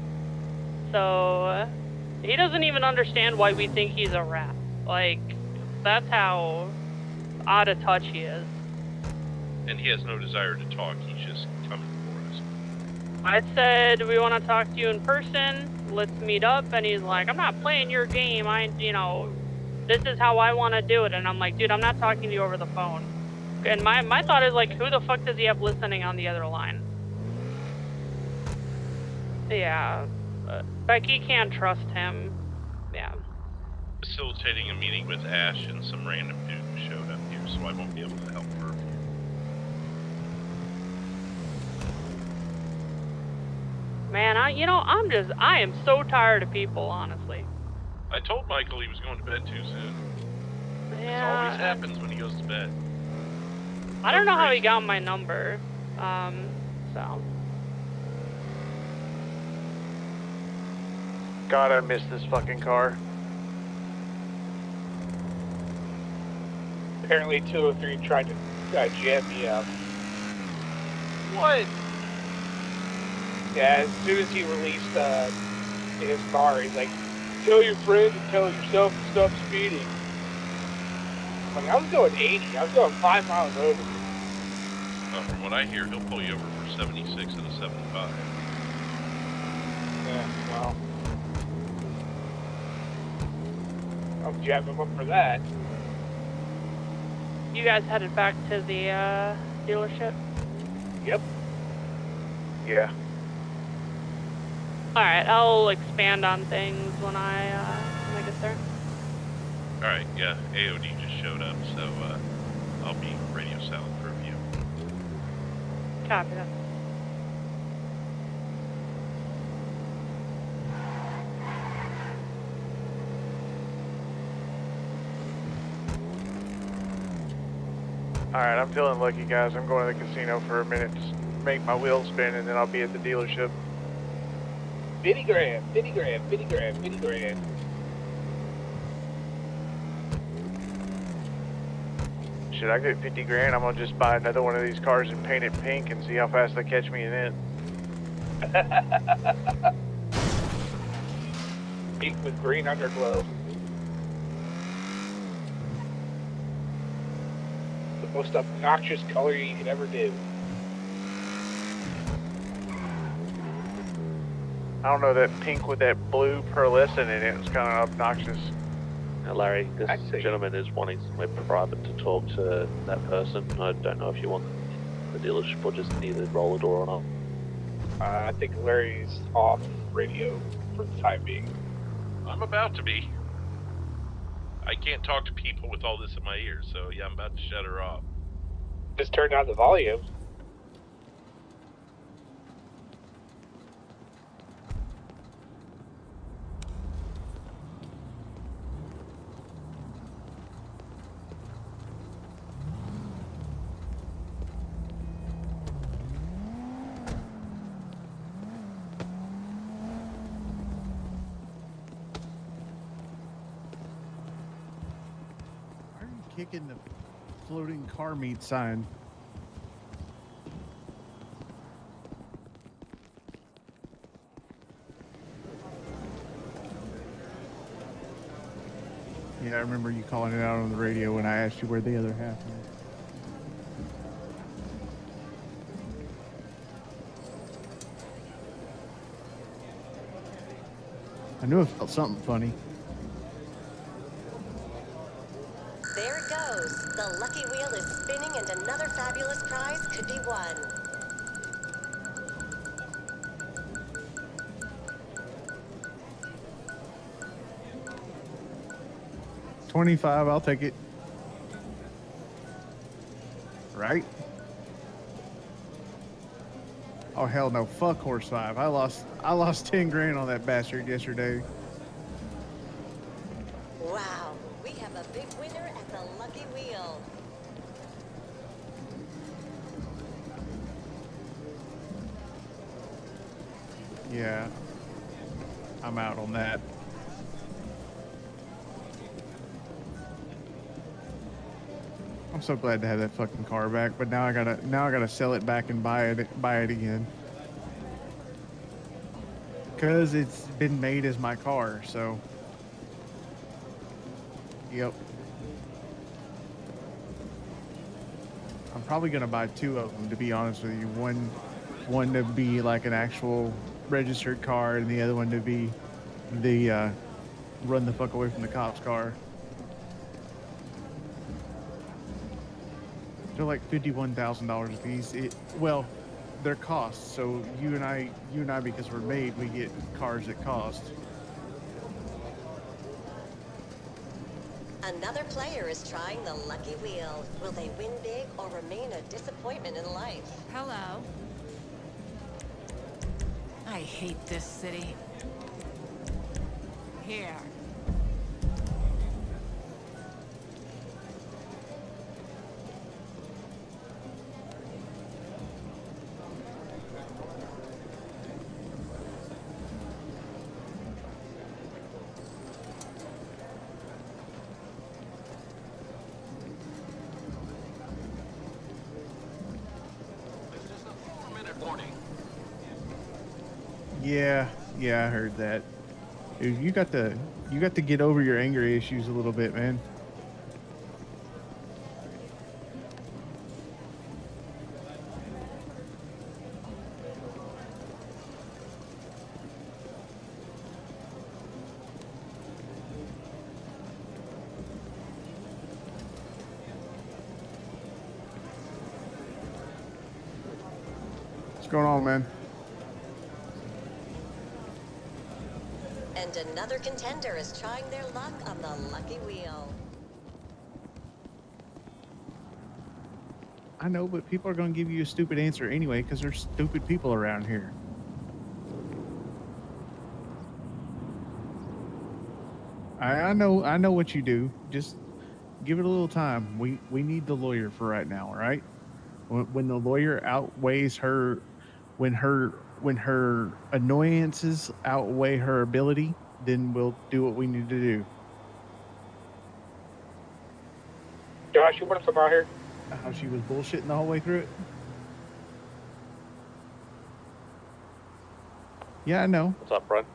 So, he doesn't even understand why we think he's a rat. Like, that's how out of touch he is. And he has no desire to talk. He's just coming for us. I said, we want to talk to you in person. Let's meet up. And he's like, I'm not playing your game. This is how I want to do it. And I'm like, dude, I'm not talking to you over the phone. And my thought is like, who the fuck does he have listening on the other line? Yeah. Becky can't trust him. Yeah. Facilitating a meeting with Ash and some random dude who showed up here, so I won't be able to help her. Man, I am so tired of people, honestly. I told Michael he was going to bed too soon. Yeah. This always happens when he goes to bed. I don't know how he got my number. So. God, I miss this fucking car. Apparently 203 tried to jam me up. What? Yeah, as soon as he released his car, he's like, tell your friend and tell yourself to stop speeding. Like, I was going 80. I was going 5 miles over. From what I hear, he'll pull you over for 76 and a 75. Yeah, well. I'll jab him up for that. You guys headed back to the dealership? Yep. Yeah. Alright, I'll expand on things when I get there. Alright, yeah, AOD just showed up, so I'll be radio silent for a few. Copy that. Alright, I'm feeling lucky, guys. I'm going to the casino for a minute to make my wheels spin, and then I'll be at the dealership. 50 grand, 50 grand, 50 grand, 50 grand. Should I get 50 grand? I'm going to just buy another one of these cars and paint it pink and see how fast they catch me in it. Pink with green underglow. The most obnoxious color you could ever do. I don't know, that pink with that blue pearlescent in it was kind of obnoxious. Larry, this gentleman is wanting somewhere private to talk to that person. I don't know if you want the dealership or just need to roll the door or not. I think Larry's off radio for the time being. I'm about to be. I can't talk to people with all this in my ears, so yeah, I'm about to shut her off. Just turn down the volume. Why are you kicking the floating car meet sign? Yeah, I remember you calling it out on the radio when I asked you where the other half was. I knew it felt something funny. There it goes. The lucky wheel is spinning and another fabulous prize could be won. $25, I'll take it. Right? Oh hell no! Fuck horse 5. I lost 10 grand on that bastard yesterday. Wow, we have a big winner at the lucky wheel. Yeah, I'm out on that. I'm so glad to have that fucking car back, but now I gotta sell it back and buy it again. Cause it's been made as my car, so. Yep. I'm probably gonna buy 2 of them, to be honest with you. One to be like an actual registered car, and the other one to be the run the fuck away from the cops car. They're like $51,000 a piece. Well, they're costs. So you and I, because we're made, we get cars that cost. Another player is trying the lucky wheel. Will they win big or remain a disappointment in life? Hello. I hate this city. Here. Yeah, I heard that. Dude, you got to get over your anger issues a little bit, man. What's going on, man? And another contender is trying their luck on the lucky wheel. I know, but people are going to give you a stupid answer anyway because there's stupid people around here. I know what you do. Just give it a little time. We need the lawyer for right now, all right? When the lawyer outweighs her, when her annoyances outweigh her ability, then we'll do what we need to do. Josh, you want to come out here? How she was bullshitting the whole way through it? Yeah, I know. What's up, Brent?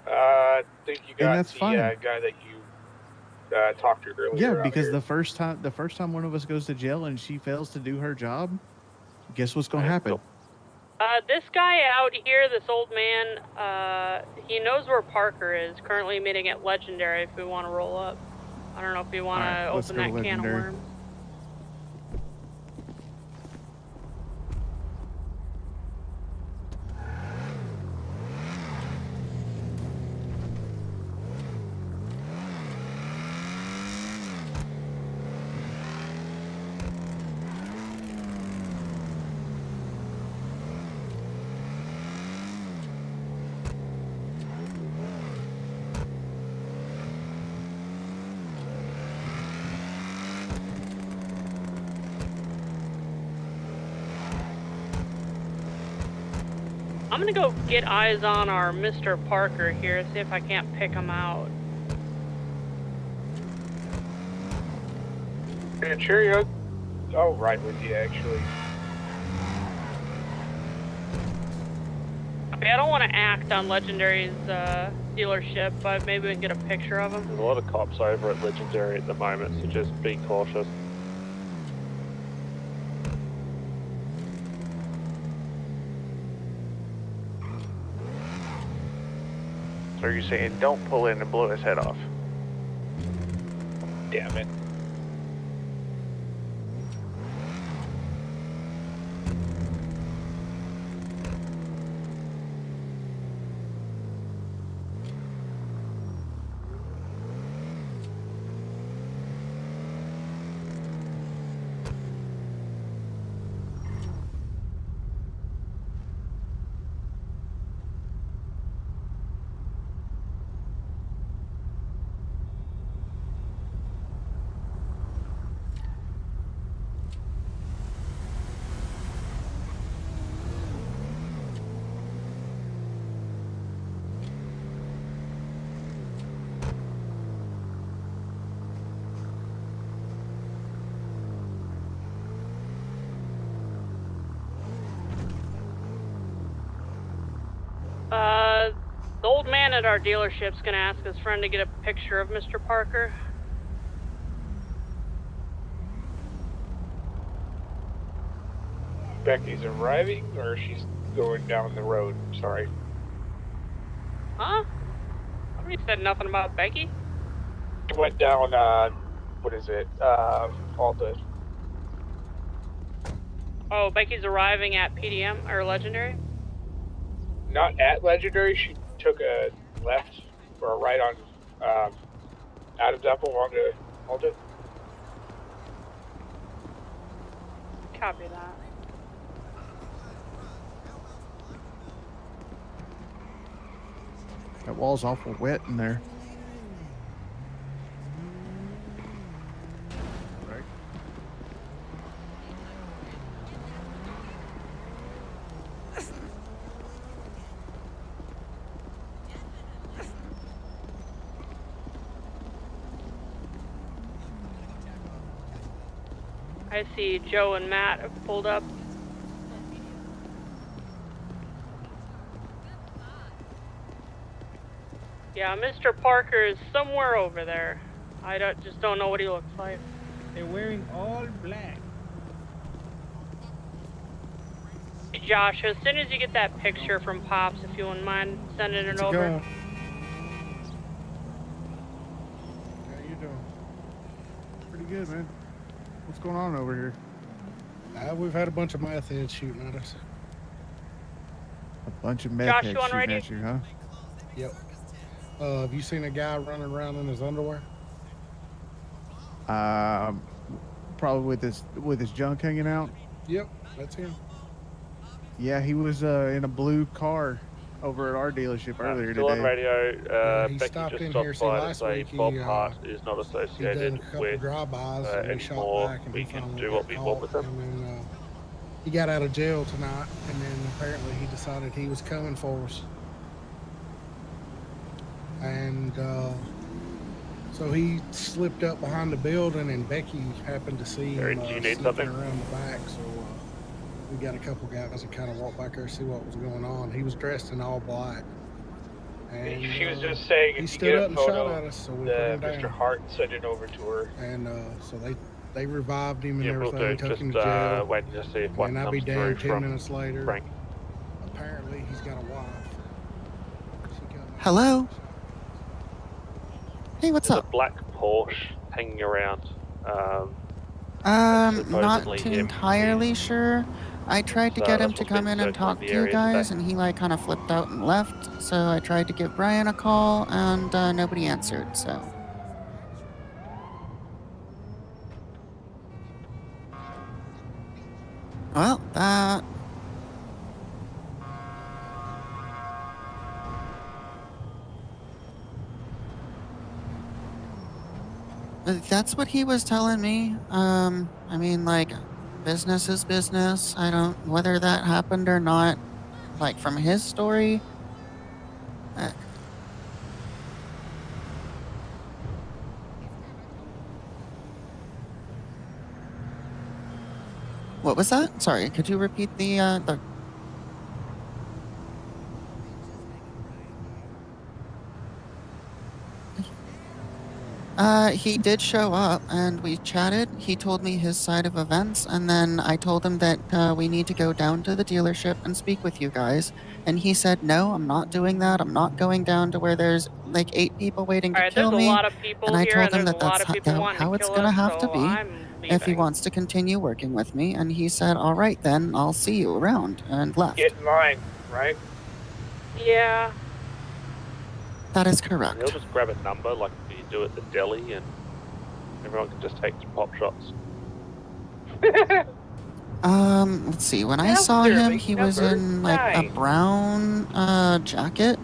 I think you got that's the fine. guy that you talked to earlier. Yeah, out because here. the first time one of us goes to jail and she fails to do her job, guess what's gonna happen? This guy out here, this old man, he knows where Parker is, currently meeting at Legendary if we want to roll up. I don't know if you want to let's open go that to can of Legendary. worms. I'm gonna go get eyes on our Mr. Parker here, see if I can't pick him out. Yeah, cheerio. I'll ride with you, actually. Okay, I don't want to act on Legendary's dealership, but maybe we can get a picture of him. There's a lot of cops over at Legendary at the moment, so just be cautious. So you're saying don't pull in and blow his head off? Damn it. The old man at our dealership's gonna ask his friend to get a picture of Mr. Parker. Becky's arriving, or she's going down the road? Sorry. Huh? I already said nothing about Becky. She went down, what is it? Alta. Oh, Becky's arriving at PDM, or Legendary? Not at Legendary, she took a left or a right on, Adam's Apple onto Alta. Copy that. That wall's awful wet in there. Right. I see Joe and Matt have pulled up. Yeah, Mr. Parker is somewhere over there. I just don't know what he looks like. They're wearing all black. Josh, as soon as you get that picture from Pops, if you wouldn't mind sending it over. How you doing? Pretty good, man. What's going on over here? We've had a bunch of meth heads shooting at us. A bunch of meth Josh, heads you on shooting radio? at you, huh? Yep. Have you seen a guy running around in his underwear? Probably with his junk hanging out. Yep, that's him. Yeah, he was in a blue car over at our dealership earlier Still today. on radio, he Becky stopped just in stopped here. See, by to last say week Bob he, Hart is not he done associated a couple with drive-bys and we shot anymore. back and We he can finally do got what we caught, want with him. and then he got out of jail tonight, and then apparently he decided he was coming for us. And so he slipped up behind the building, and Becky happened to see Gary, him do you need slipping something? around the back. So we got a couple guys that kind of walked back there to see what was going on. He was dressed in all black. And She was just saying he if you stood get up a and shot photo at us, so we of put him Mr. down. Hart, send it over to her. And so they revived him and Yeah, we'll everything, do. took him Just to jail. waiting to see if one And I'll be comes through damned 10 from minutes later. Frank. Apparently he's got a wife. Hello? Hey, what's There's up? a black Porsche hanging around. Not supposedly too him. entirely sure. I tried to So get him that's to what's come been in and circling talk the to you area guys, today. and he like kind of flipped out and left. So I tried to give Brian a call, and nobody answered. So well, that's what he was telling me. I mean, like, business is business. I don't, whether that happened or not, like from his story. What was that? Sorry, could you repeat the? He did show up and we chatted. He told me his side of events, and then I told him that we need to go down to the dealership and speak with you guys. And he said, "No, I'm not doing that. I'm not going down to where there's like 8 people waiting to All right, kill there's a me." lot of And people I here, told and him there's a that lot that's of people wanting how to it's kill gonna us, have to so be I'm if he leaving. wants to continue working with me. And he said, "All right, then I'll see you around," and left. Get in line, right? Yeah. That is He'll correct. just grab a number like you do at the deli, and everyone can just take pop shots. Let's see. When I saw him, he was in like a brown jacket.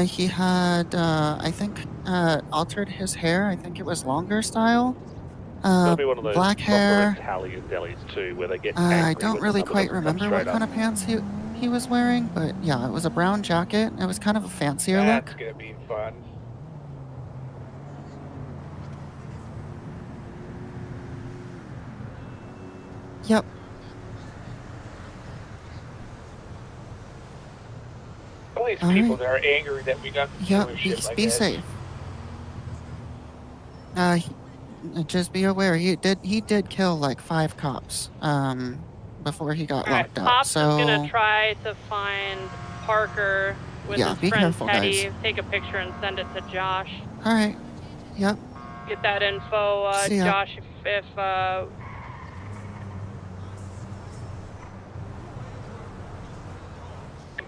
He had I think altered his hair. I think it was longer style. It's gonna be one of those Black proper hair. Italian delis too, where they get I angry don't when really the number quite doesn't come remember what straight up. kind of pants he was wearing, but yeah, it was a brown jacket. It was kind of a fancier That's look. gonna be fun. Yep. All these All people right. that are angry that we got to Yep. do Be, shit like be this. safe. Just be aware. He did kill like 5 cops. Before he got All right, locked up. Pops is gonna So try to find Parker with yeah, his be friend careful, Teddy. guys. Take a picture and send it to Josh. All right. Yep. Get that info, See ya. Josh. If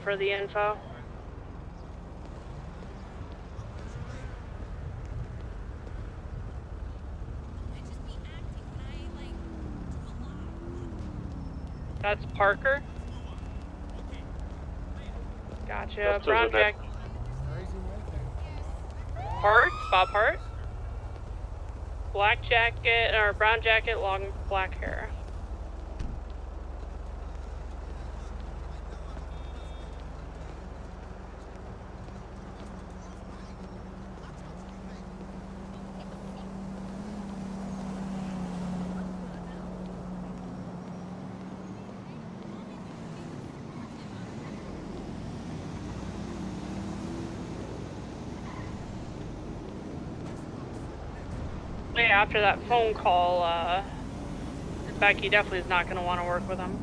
for the info. That's Parker. Gotcha. Just Brown as an jacket. Hart? Bob Hart? Black jacket or brown jacket, long black hair. Yeah, after that phone call, Becky definitely is not going to want to work with him.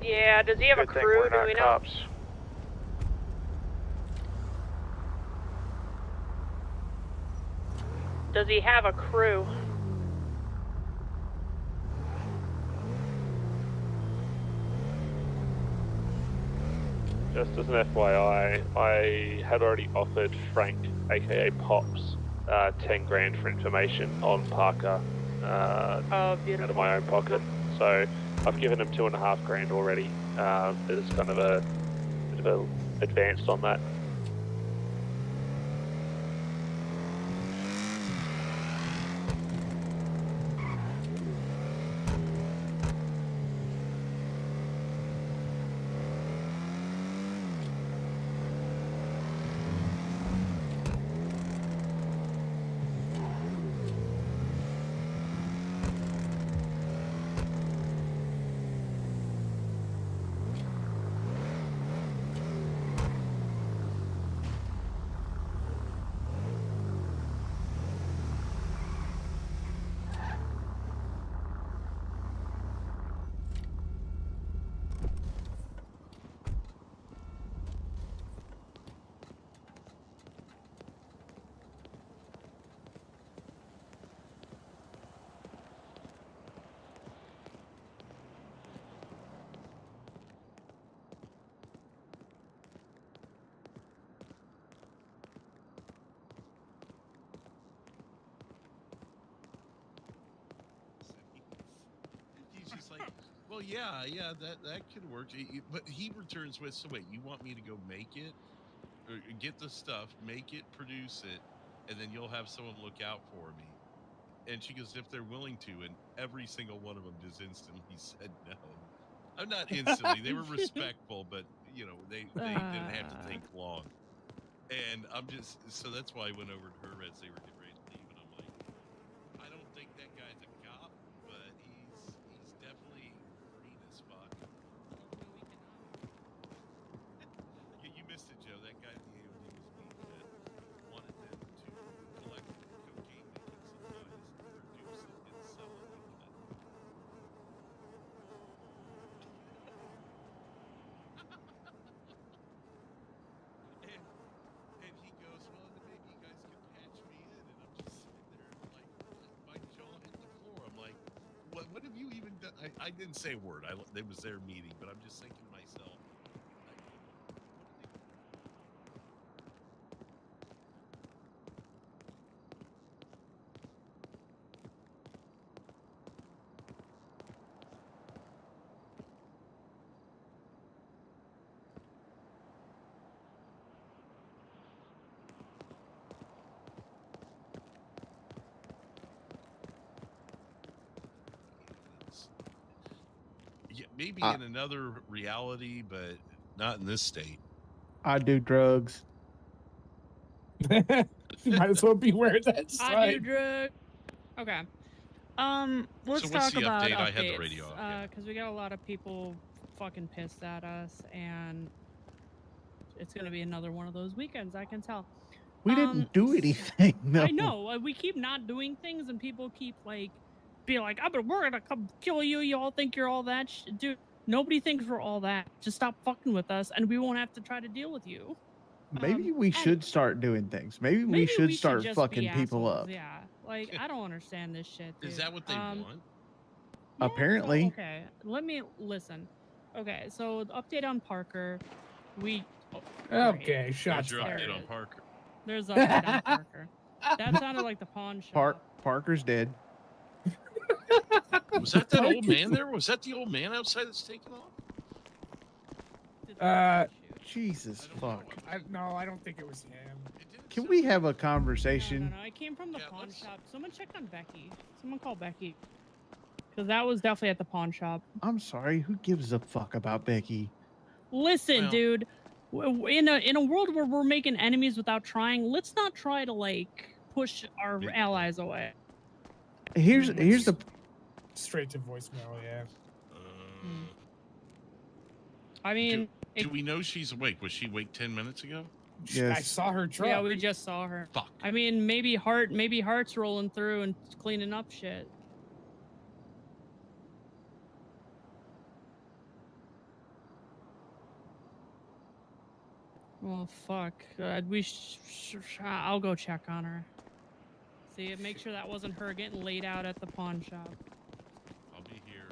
Yeah, does he have a Good thing crew? we're Do not we know? cops. Does he have a crew? Just as an FYI, I had already offered Frank, aka Pops, 10 grand for information on Parker out of my own pocket. So I've given him 2.5 grand already. There's kind of a bit of a advanced on that. He's just like, Well, yeah, that could work. But he returns with, so wait, you want me to go make it, or get the stuff, make it, produce it, and then you'll have someone look out for me? And she goes, if they're willing to, and every single one of them just instantly said no. I'm not instantly. They were respectful, but you know, they didn't have to think long. And I'm just, so that's why I went over to her as they were getting ready to leave, and I'm like, I don't think that guy's a cop, but he's definitely green as fuck. Yeah, you missed it, Joe. That guy at the AOD was mean that wanted them to collect cocaine making supplies, produce it, and sell it. And he goes, well, then maybe you guys can patch me in. And I'm just sitting there like, my jaw hit the floor. I'm like, what have you even done? I didn't say a word. It was their meeting, but I'm just thinking to myself, yeah, maybe in another reality, but not in this state. I do drugs. You might as well be wearing that I do sign. drugs. Okay. Let's So what's talk the about update? updates. I had the radio off. Because we got a lot of people fucking pissed at us, and it's gonna be another one of those weekends. I can tell. We didn't do anything. No. I know. We keep not doing things, and people keep like being like, "We're gonna come kill you. You all think you're all that dude." Nobody thinks we're all that. Just stop fucking with us, and we won't have to try to deal with you. Maybe we should start doing things. Maybe we should start just fucking be people assholes, up. Yeah, like I don't understand this shit. Dude. Is that what they want? Apparently. So, okay, let me listen. Okay, so the update on Parker. Okay, There's shots your fired. update on Parker. There's update on Parker. That sounded like the pawn shop. Parker's dead. Was that old man there? Was that the old man outside that's taking off? Jesus fuck. No, I don't think it was him. Can we have a conversation? No, I came from the pawn shop. Someone check on Becky. Someone call Becky. Because that was definitely at the pawn shop. I'm sorry. Who gives a fuck about Becky? Listen, dude. In a world where we're making enemies without trying, let's not try to like push our allies away. Here's the straight to voicemail. Yeah. I mean, do we know she's awake? Was she awake 10 minutes ago? I saw her truck. Yeah, we just saw her. Fuck. I mean, maybe Hart's rolling through and cleaning up shit. Well, fuck. I'll go check on her. See, make sure that wasn't her getting laid out at the pawn shop. I'll be here.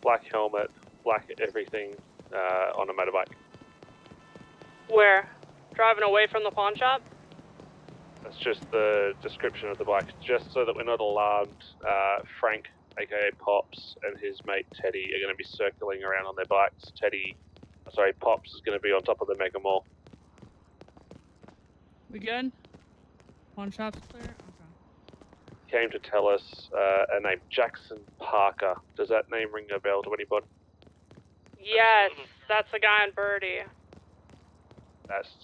Black helmet, black everything on a motorbike. Where? Driving away from the pawn shop? That's just the description of the bike, just so that we're not alarmed. Frank, aka Pops, and his mate Teddy are going to be circling around on their bikes. Pops is going to be on top of the Mega Mall. We good? Pawn shop's clear? Okay. Came to tell us a name, Jackson Parker. Does that name ring a bell to anybody? Yes, that's the guy on Birdie.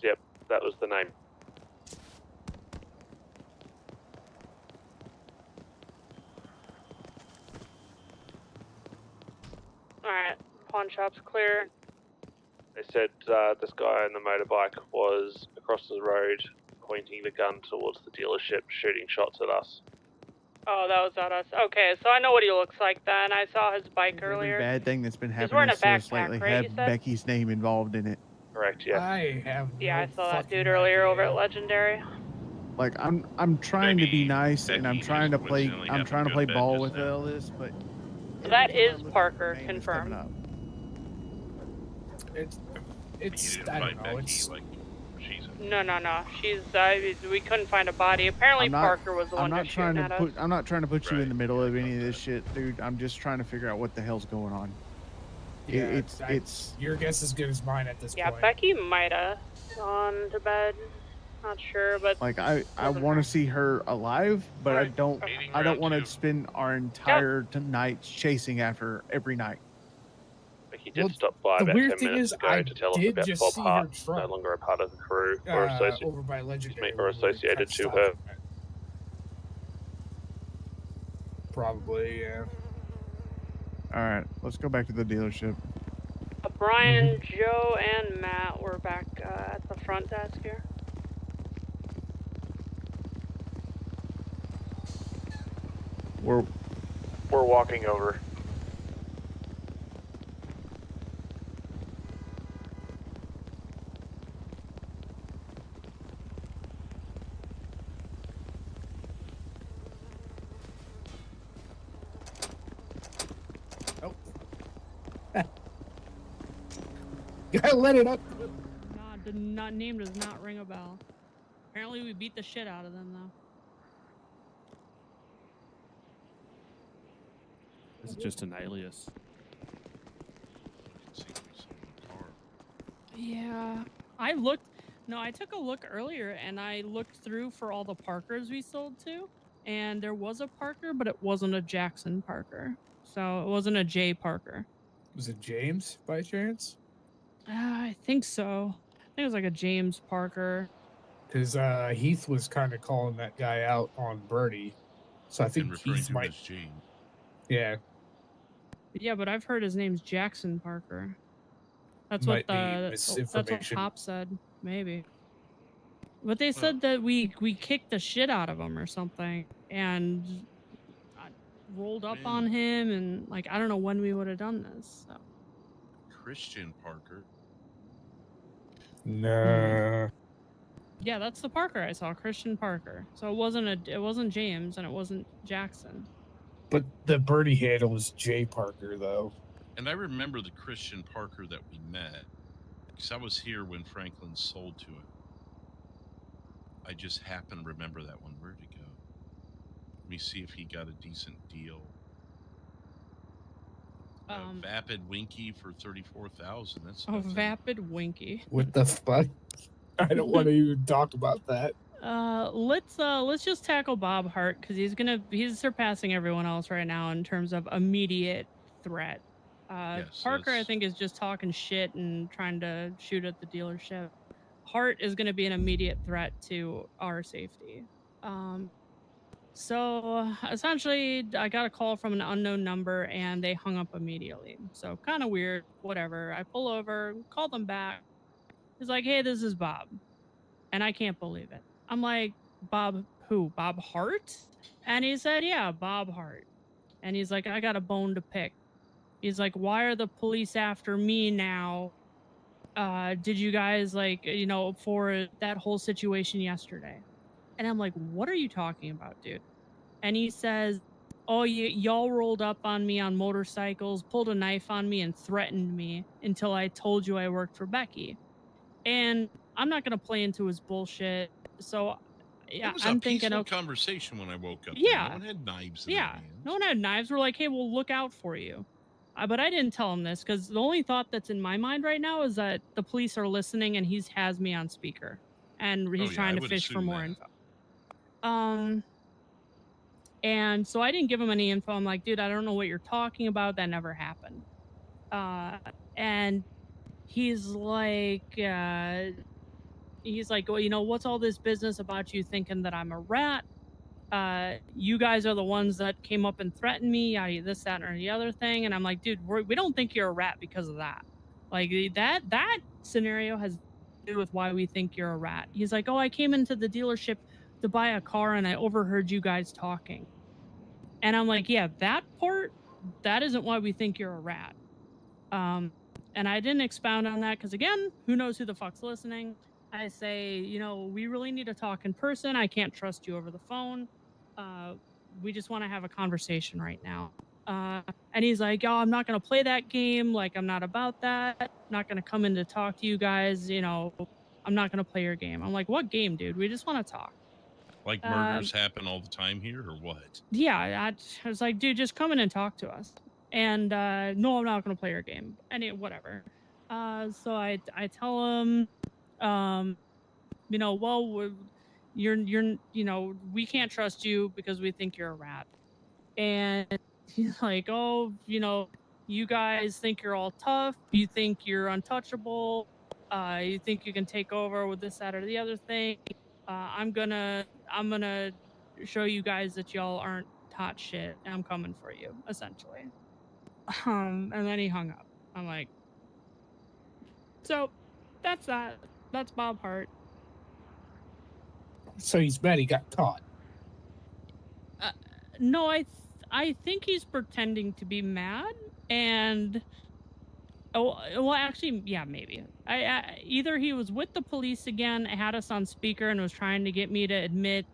Yep, that was the name. Alright, pawn shop's clear. They said this guy on the motorbike was across the road, pointing the gun towards the dealership, shooting shots at us. Oh, that was at us. Okay, so I know what he looks like then. I saw his bike Every earlier. bad thing that's been He's happening wearing a to us backpack, lately right, you had said? Becky's name involved in it. Correct, yeah. I have. Yeah, no I saw that fucking dude earlier over at idea. Legendary. Like I'm trying to be nice and I'm trying to play ball with all this, but That is Parker, confirmed. You didn't I don't find know. Becky, It's like she's No. She's we couldn't find a body. Apparently I'm not, Parker was the I'm one not just trying shooting to at put us. I'm not trying to put you in Right, the middle of any of this shit, dude. I'm just trying to figure out what the hell's going on. yeah. It's your guess is as good as mine at this Yeah, point. Becky might have gone to bed. Not sure, but like I want to see her alive, but I don't want to spend our entire night chasing after her every night. He did stop by the about weird 10 thing minutes is, ago I to tell us did about just Bob see Hart, her truck, no longer a part of the crew or associated, over by Legendary, or associated to her. Probably, yeah. All right, let's go back to the dealership. Brian, Joe, and Matt were back at the front desk here. We're walking over. Gotta let it up. Name does not ring a bell. Apparently we beat the shit out of them though. It's just an alias. Yeah. I took a look earlier and I looked through for all the Parkers we sold to, and there was a Parker, but it wasn't a Jackson Parker. So it wasn't a J Parker. Was it James by chance? I think so. I think it was like a James Parker. Because Heath was kind of calling that guy out on Birdie. So I think and referring Heath to him might. as James. Yeah. Yeah, but I've heard his name's Jackson Parker. That's Might what be that's what misinformation. Pop said. Maybe. But they said that we kicked the shit out of him or something, and I rolled up on him, and like I don't know when we would have done this. So. Christian Parker. Nah. Yeah, that's the Parker I saw, Christian Parker. So it wasn't James and it wasn't Jackson. But the Birdie handle was J Parker though. And I remember the Christian Parker that we met, because I was here when Franklin sold to him. I just happen to remember that one. Where'd it go? Let me see if he got a decent deal. Vapid Winky for 34,000. That's Vapid Winky. What the fuck? I don't want to even talk about that. Let's just tackle Bob Hart because he's surpassing everyone else right now in terms of immediate threat. Parker I think is just talking shit and trying to shoot at the dealership. Hart is going to be an immediate threat to our safety. So essentially I got a call from an unknown number and they hung up immediately. So kind of weird, whatever. I pull over, call them back. He's like, hey, this is Bob. And I can't believe it. I'm like, Bob who? Bob Hart? And he said, yeah, Bob Hart. And he's like, I got a bone to pick. He's like, why are the police after me now? Did you guys for that whole situation yesterday? And I'm like, what are you talking about, dude? And he says, oh, y'all rolled up on me on motorcycles, pulled a knife on me and threatened me until I told you I worked for Becky. And I'm not going to play into his bullshit. So yeah, it was I'm a thinking, peaceful conversation when I woke up. Yeah. No one had knives in their hands. No one had knives. We're like, hey, we'll look out for you. But I didn't tell him this because the only thought that's in my mind right now is that the police are listening and he has me on speaker and he's trying to fish for more info. And so I didn't give him any info. I'm like, dude, I don't know what you're talking about. That never happened. And he's like, well, what's all this business about you thinking that I'm a rat? You guys are the ones that came up and threatened me, this, that, or the other thing. And I'm like, dude, we don't think you're a rat because of that. Like that scenario has to do with why we think you're a rat. He's like, oh, I came into the dealership to buy a car and I overheard you guys talking. And I'm like, yeah, that part, that isn't why we think you're a rat. And I didn't expound on that because, again, who knows who the fuck's listening. I say, we really need to talk in person. I can't trust you over the phone. We just want to have a conversation right now. And he's like, "Oh, I'm not gonna play that game. Like, I'm not about that. I'm not gonna come in to talk to you guys. You know, I'm not gonna play your game." I'm like, "What game, dude? We just want to talk." Like murders happen all the time here, or what? Yeah, I was like, "Dude, just come in and talk to us." And no, I'm not gonna play your game. And whatever. So I tell him, you know, well, you're you know, we can't trust you because we think you're a rat. And he's like, "Oh, you know, you guys think you're all tough. You think you're untouchable. You think you can take over with this, that, or the other thing. I'm gonna show you guys that y'all aren't hot shit. And I'm coming for you, essentially." And then he hung up. I'm like, so that's that. That's Bob Hart. So he's mad he got caught. No, I think he's pretending to be mad, and well, actually, yeah, maybe. I either he was with the police again, had us on speaker, and was trying to get me to admit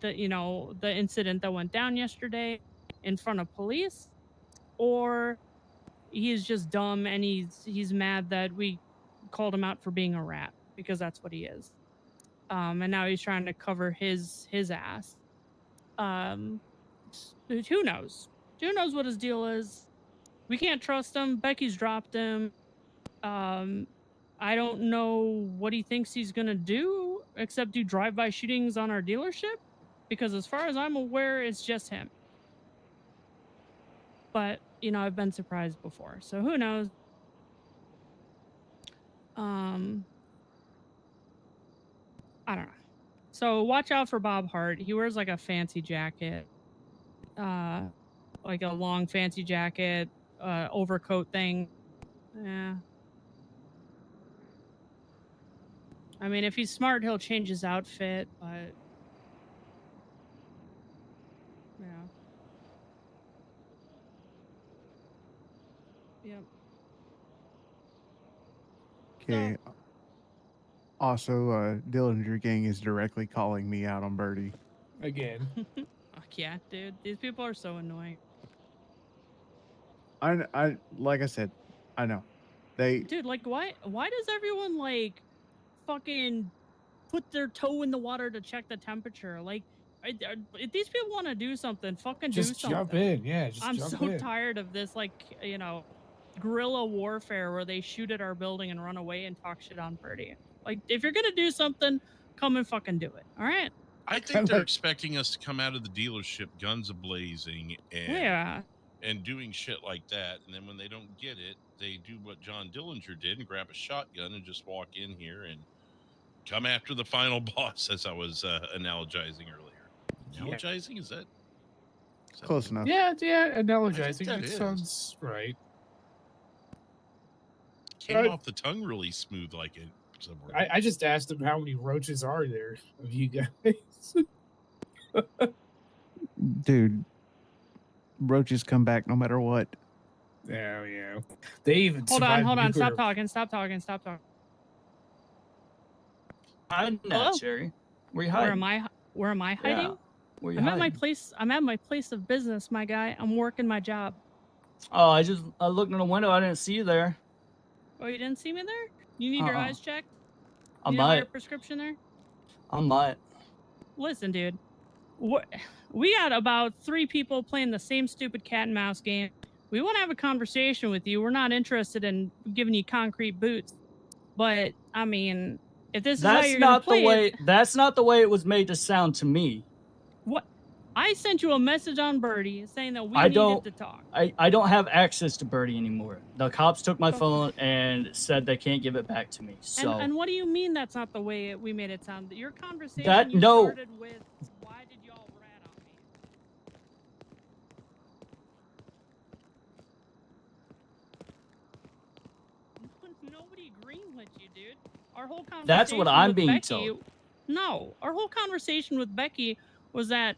that, you know, the incident that went down yesterday in front of police, or he's just dumb and he's mad that we called him out for being a rat, because that's what he is. And now he's trying to cover his ass. Who knows? Who knows what his deal is? We can't trust him. Becky's dropped him. I don't know what he thinks he's gonna do except do drive-by shootings on our dealership, because as far as I'm aware, it's just him. But, you know, I've been surprised before, so who knows? I don't know. So watch out for Bob Hart. He wears like a fancy jacket, like a long fancy jacket, overcoat thing. Yeah. I mean, if he's smart, he'll change his outfit, but yeah. Yep. Okay. Also, Dillinger Gang is directly calling me out on Birdie. Again. Fuck yeah, dude. These people are so annoying. I like I said, I know. They Dude, like, why does everyone like fucking put their toe in the water to check the temperature? Like, if these people want to do something, fucking do Just something. jump in, yeah. Just I'm jump so in. tired of this, like, you know, guerrilla warfare where they shoot at our building and run away and talk shit on Birdie. Like, if you're gonna do something, come and fucking do it. All right. I think they're expecting us to come out of the dealership guns a-blazing and doing shit like that. And then when they don't get it, they do what John Dillinger did and grab a shotgun and just walk in here and come after the final boss, as I was analogizing earlier. Analogizing? Is that close enough? Yeah, analogizing. I think that It is. sounds right. Came off the tongue really smooth, like it. Somewhere. I just asked him how many roaches are there of you guys. Dude, roaches come back no matter what. Yeah. They even Hold on. Stop talking. Hiding Hello? at, Jerry. Where you hiding? Where am I hiding? Yeah. Where you I'm at my hiding? place. I'm at my place of business, my guy. I'm working my job. Oh, I looked in the window. I didn't see you there. Oh, you didn't see me there? You need your eyes checked? I You know your might. prescription there? I might. Listen, dude. We got about 3 people playing the same stupid cat and mouse game. We want to have a conversation with you. We're not interested in giving you concrete boots. But, I mean, if this is how you're going to play it... That's not the way it was made to sound to me. What? I sent you a message on Birdie saying that we needed to talk. I don't have access to Birdie anymore. The cops took my phone and said they can't give it back to me. So And what do you mean that's not the way we made it sound? Your conversation started with, why did y'all rat on me? Nobody greenlit you, dude. Our whole conversation that's what I'm with being Becky, told. No, our whole conversation with Becky was that,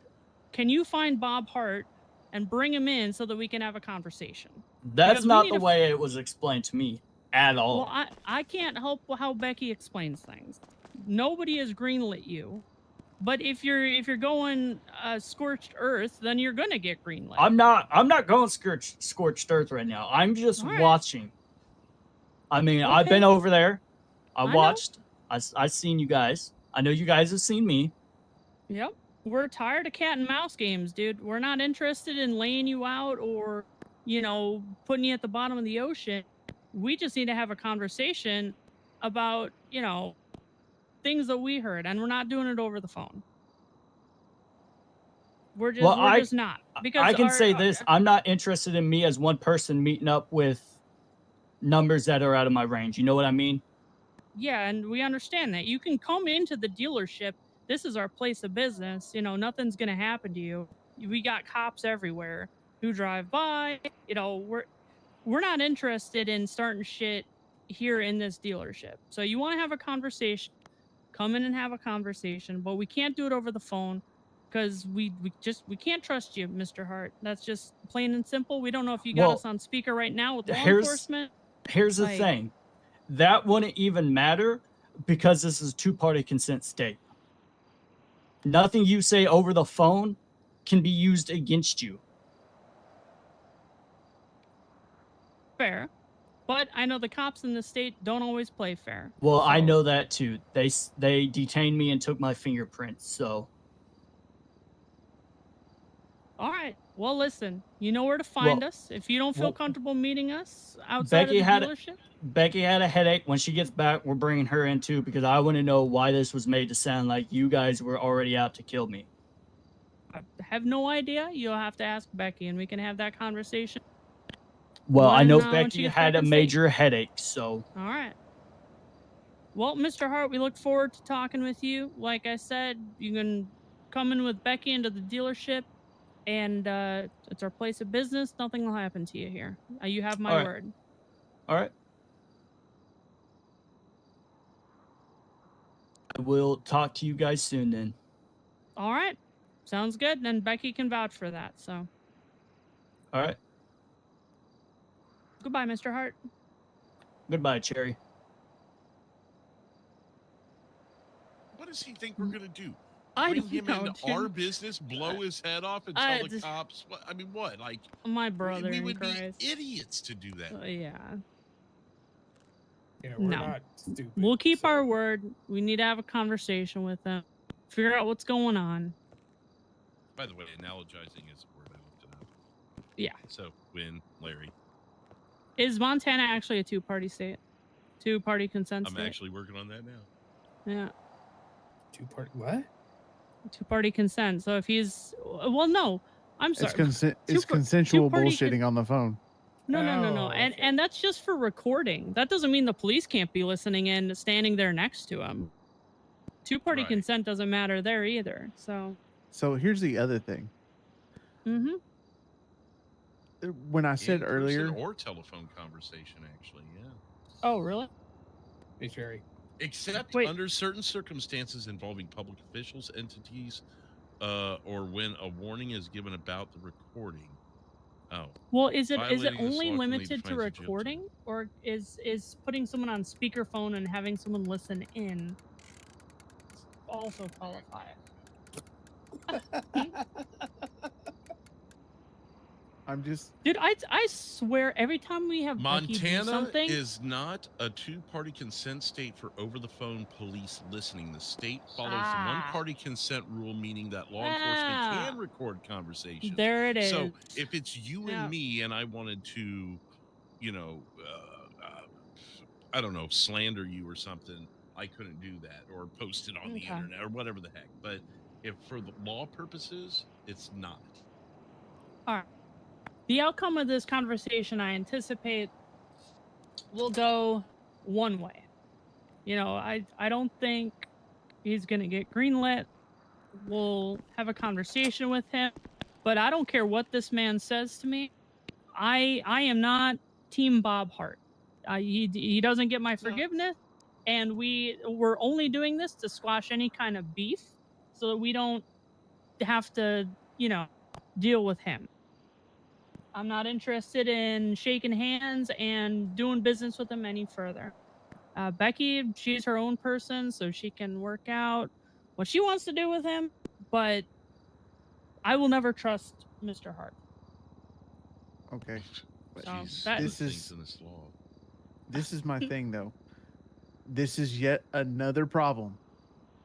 can you find Bob Hart and bring him in so that we can have a conversation? That's Because we not need the way it was explained to me at all. Well, I can't help how Becky explains things. Nobody has greenlit you. But if you're going scorched earth, then you're gonna get green light. I'm not going scorched earth right now. I'm just All right. watching. I mean, I've Okay. been over there. I I know. watched. I seen you guys. I know you guys have seen me. Yep. We're tired of cat and mouse games, dude. We're not interested in laying you out or, putting you at the bottom of the ocean. We just need to have a conversation about, things that we heard, and we're not doing it over the phone. We're just not. Because I can say this: I'm not interested in me as one person meeting up with numbers that are out of my range. You know what I mean? Yeah, and we understand that. You can come into the dealership. This is our place of business. Nothing's going to happen to you. We got cops everywhere who drive by. We're not interested in starting shit here in this dealership. So you want to have a conversation, come in and have a conversation, but we can't do it over the phone because we can't trust you, Mr. Hart. That's just plain and simple. We don't know if you got us on speaker right now with law enforcement. Here's the thing. That wouldn't even matter because this is a two-party consent state. Nothing you say over the phone can be used against you. Fair. But I know the cops in the state don't always play fair. Well, I know that too. They detained me and took my fingerprints, so. All right. Well, listen, you know where to find us. If you don't feel comfortable meeting us outside of the dealership. Becky had a headache. When she gets back, we're bringing her in too because I want to know why this was made to sound like you guys were already out to kill me. I have no idea. You'll have to ask Becky and we can have that conversation. Well, I know when Becky she gets had back a in major headache, so. All right. Well, Mr. Hart, we look forward to talking with you. Like I said, you can come in with Becky into the dealership, and it's our place of business. Nothing will happen to you here. You have my word. All right. I will talk to you guys soon then. All right. Sounds good. And Becky can vouch for that, so. All right. Goodbye, Mr. Hart. Goodbye, Cherry. What does he think we're gonna do? I Bring don't him know, into dude. our business, blow his head off, and tell the cops? What? I mean, what? Like my brother we in would Christ. be idiots to do that. Yeah. Yeah, we're No. not stupid. We'll keep our word. We need to have a conversation with them. Figure out what's going on. By the way, analogizing is a word. I looked it up. Yeah. So, win, Larry. Is Montana actually a two-party state? Two-party consent I'm state? actually working on that now. Yeah. Two-party what? Two-party consent. So if he's... Well, no. I'm sorry. It's consensual two-party bullshitting on the phone. No. And that's just for recording. That doesn't mean the police can't be listening in, standing there next to him. Two-party consent doesn't matter there either. So here's the other thing. Mm-hmm. When I said In-person earlier, or telephone conversation, actually, yeah. Oh, really? Hey, Sherry. Except under certain circumstances involving public officials, entities, or when a warning is given about the recording. Oh. Well, is it Violating this only law can lead limited to fines and jail recording, or is putting someone on speakerphone and having someone listen in also qualify? I'm just... Dude, I swear every time we have Becky do Montana something, is not a two-party consent state for over-the-phone police listening. The state follows the one-party consent rule, meaning that law enforcement can record conversations. There it So is. if it's you and me and I wanted to, I don't know, slander you or something, I couldn't do that or post it on the internet or whatever the heck. But if for the law purposes, it's not. All right. The outcome of this conversation, I anticipate, will go one way. I don't think he's going to get greenlit. We'll have a conversation with him. But I don't care what this man says to me. I am not Team Bob Hart. He doesn't get my forgiveness. And we're only doing this to squash any kind of beef so that we don't have to, deal with him. I'm not interested in shaking hands and doing business with him any further. Becky, she's her own person, so she can work out what she wants to do with him, but I will never trust Mr. Hart. Okay. But So that this is my thing though. This is yet another problem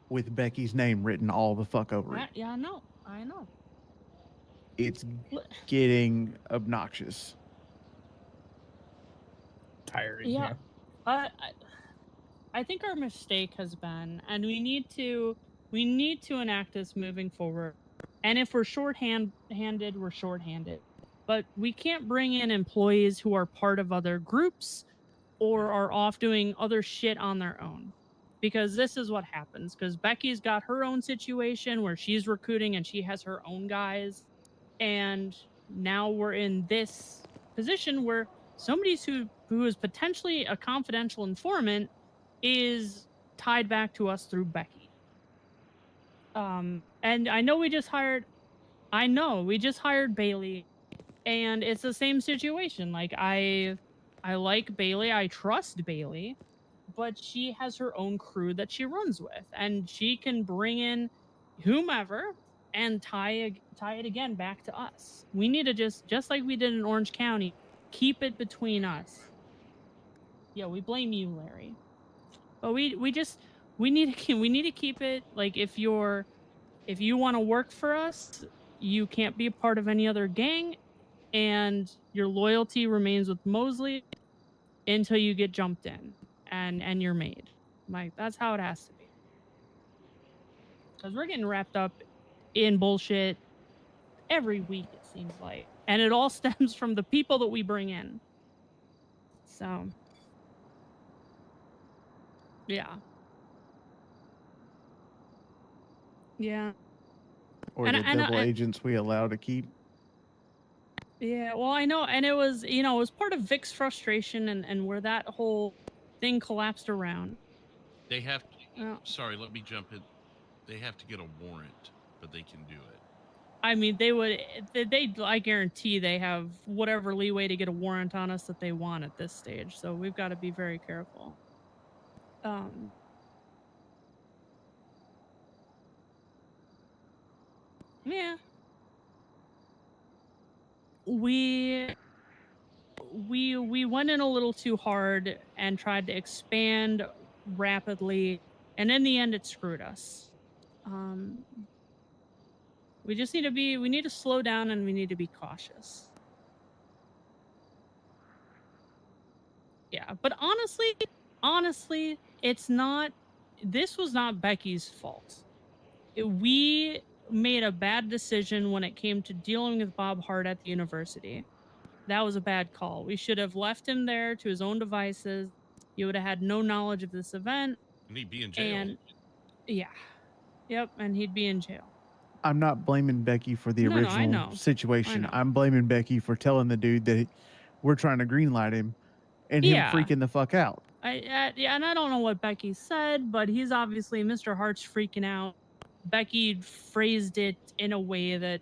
with Becky's name written all the fuck over it. yeah, I know. It's getting obnoxious. Tiring. Yeah. I think our mistake has been, and we need to enact this moving forward. And if we're shorthanded, we're shorthanded. But we can't bring in employees who are part of other groups or are off doing other shit on their own. Because this is what happens. Because Becky's got her own situation where she's recruiting and she has her own guys. And now we're in this position where somebody who is potentially a confidential informant is tied back to us through Becky. And I know we just hired Bailey, and it's the same situation. Like I like Bailey, I trust Bailey, but she has her own crew that she runs with, and she can bring in whomever and tie it again back to us. We need to just like we did in Orange County, keep it between us. Yeah, we blame you, Larry. But we need to keep it like if you want to work for us, you can't be a part of any other gang, and your loyalty remains with Mosley until you get jumped in and you're made. Like that's how it has to be. Because we're getting wrapped up in bullshit every week, it seems like, and it all stems from the people that we bring in. So, yeah. Yeah. Or the double agents we allow to keep. Yeah, well, I know, and it was, it was part of Vic's frustration and where that whole thing collapsed around. They have. Oh. Sorry, let me jump in. They have to get a warrant, but they can do it. I mean, I guarantee they have whatever leeway to get a warrant on us that they want at this stage. So we've got to be very careful. Yeah. We went in a little too hard and tried to expand rapidly, and in the end it screwed us. We just need to slow down, and we need to be cautious. Yeah, but honestly, this was not Becky's fault. We made a bad decision when it came to dealing with Bob Hart at the university. That was a bad call. We should have left him there to his own devices. He would have had no knowledge of this event. And he'd be in jail. And yeah. Yep, and he'd be in jail. I'm not blaming Becky for the original situation. I'm blaming Becky for telling the dude that we're trying to greenlight him and him freaking the fuck out. Yeah, and I don't know what Becky said, but he's obviously, Mr. Hart's freaking out. Becky phrased it in a way that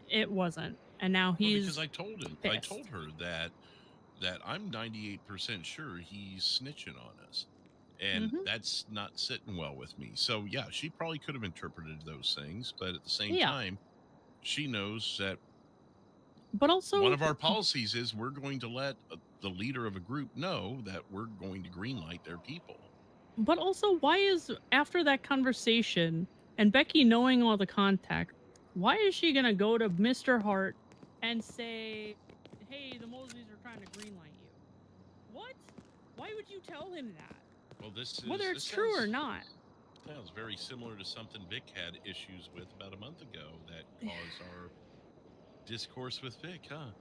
it wasn't. And now he's because I told him, pissed. I told her that I'm 98% sure he's snitching on us, and that's not sitting well with me. So yeah, she probably could have interpreted those things, but at the same time, she knows that. But also, one of our policies is we're going to let the leader of a group know that we're going to greenlight their people. But also, why is, after that conversation and Becky knowing all the context, why is she gonna go to Mr. Hart and say, hey, the Mosleys are trying to greenlight you? What? Why would you tell him that? Well, whether it's true or not. Sounds very similar to something Vic had issues with about a month ago that caused our discourse with Vic, huh?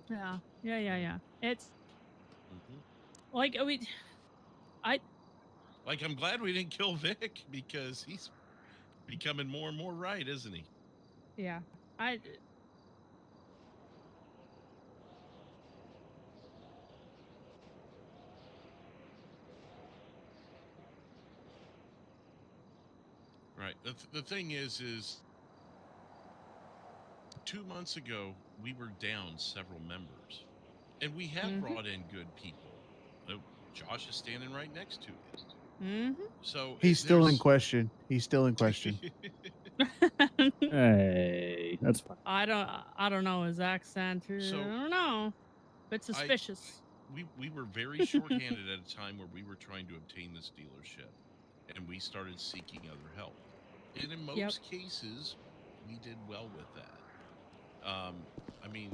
Yeah. It's like I'm glad we didn't kill Vic because he's becoming more and more right, isn't he? Yeah. Right. The thing is 2 months ago, we were down several members, and we have brought in good people. Josh is standing right next to it. Mm-hmm. So He's still in there's- question. He's still in question. Hey, that's fine. I don't know his accent. I don't know. Bit suspicious. We were very short-handed at a time where we were trying to obtain this dealership, and we started seeking other help. And in most cases, we did well with that. I mean,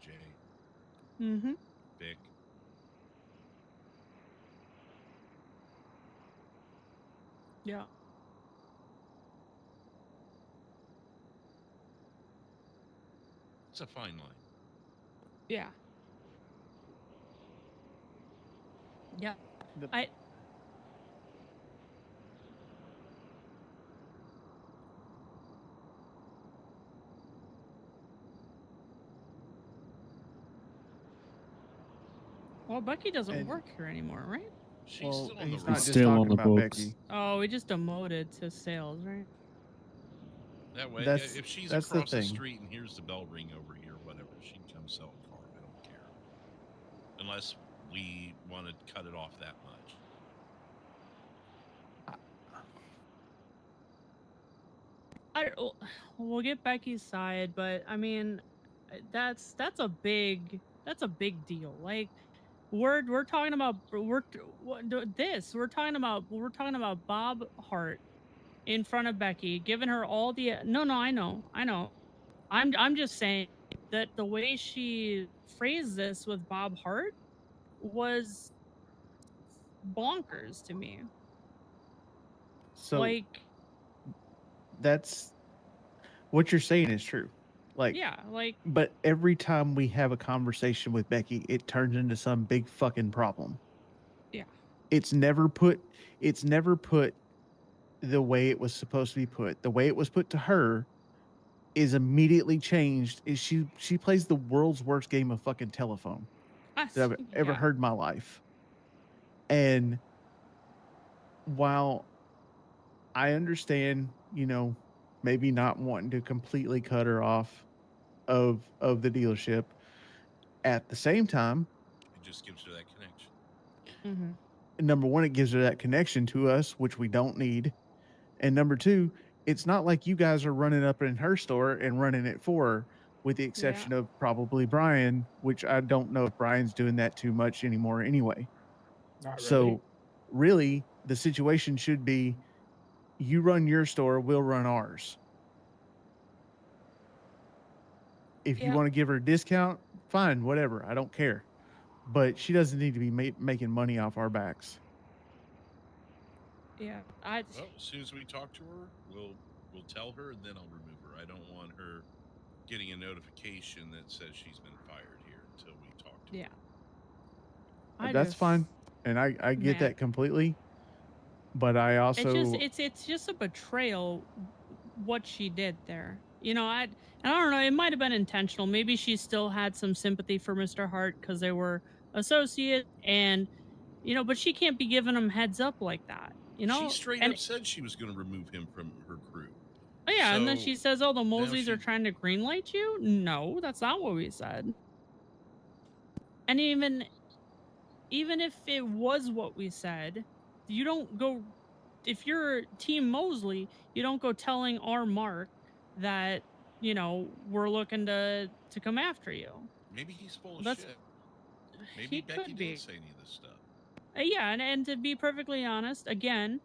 Jay, Mm-hmm. Vic, Yeah. it's a fine line. Yeah. Yeah. Well, Becky doesn't work here anymore, right? She's still on the he's road. not just Still on talking the about books. Becky. Oh, we just demoted to sales, right? That way, That's- if she's that's the across the thing. street and hears the bell ring over here, whatever, she can come sell a car. I don't care. Unless we want to cut it off that much. We'll get Becky's side, but I mean, that's a big deal. Like, we're talking about we're talking about Bob Hart in front of Becky, giving her all the no, I know. I'm just saying that the way she phrased this with Bob Hart was bonkers to me. So Like, that's what you're saying is true. Like, yeah, like, but every time we have a conversation with Becky, it turns into some big fucking problem. yeah. It's never put the way it was supposed to be put. The way it was put to her is immediately changed. Is she plays the world's worst game of fucking telephone that I've ever Yeah. heard in my life. And while I understand, maybe not wanting to completely cut her off of the dealership, at the same time, It just gives her that connection. Mm-hmm. number one, it gives her that connection to us, which we don't need. And number two, it's not like you guys are running up in her store and running it for her, with the exception of probably Brian, which I don't know if Brian's doing that too much anymore anyway. Not So really, the situation should be you run your store, we'll run ours. If you Yeah. want to give her a discount, fine, whatever. I don't care. But she doesn't need to be making money off our backs. Yeah. Well, as soon as we talk to her, we'll tell her, and then I'll remove her. I don't want her getting a notification that says she's been fired here until we talk to her. Yeah. That's fine, and I get that completely. But I also it's just a betrayal what she did there. I don't know, it might have been intentional. Maybe she still had some sympathy for Mr. Hart because they were associates, and but she can't be giving him heads up like that. She straight up said she was going to remove him from her crew. Oh, yeah, and then So, she says, "Oh, the now Mosleys are trying to greenlight you." No, that's not what we said. And even if it was what we said, you don't go. If you're Team Mosley, you don't go telling our Mark that we're looking to come after you. Maybe he's full of That's- shit. Maybe he Becky could be. didn't say any of this stuff. Yeah, and to be perfectly honest, again,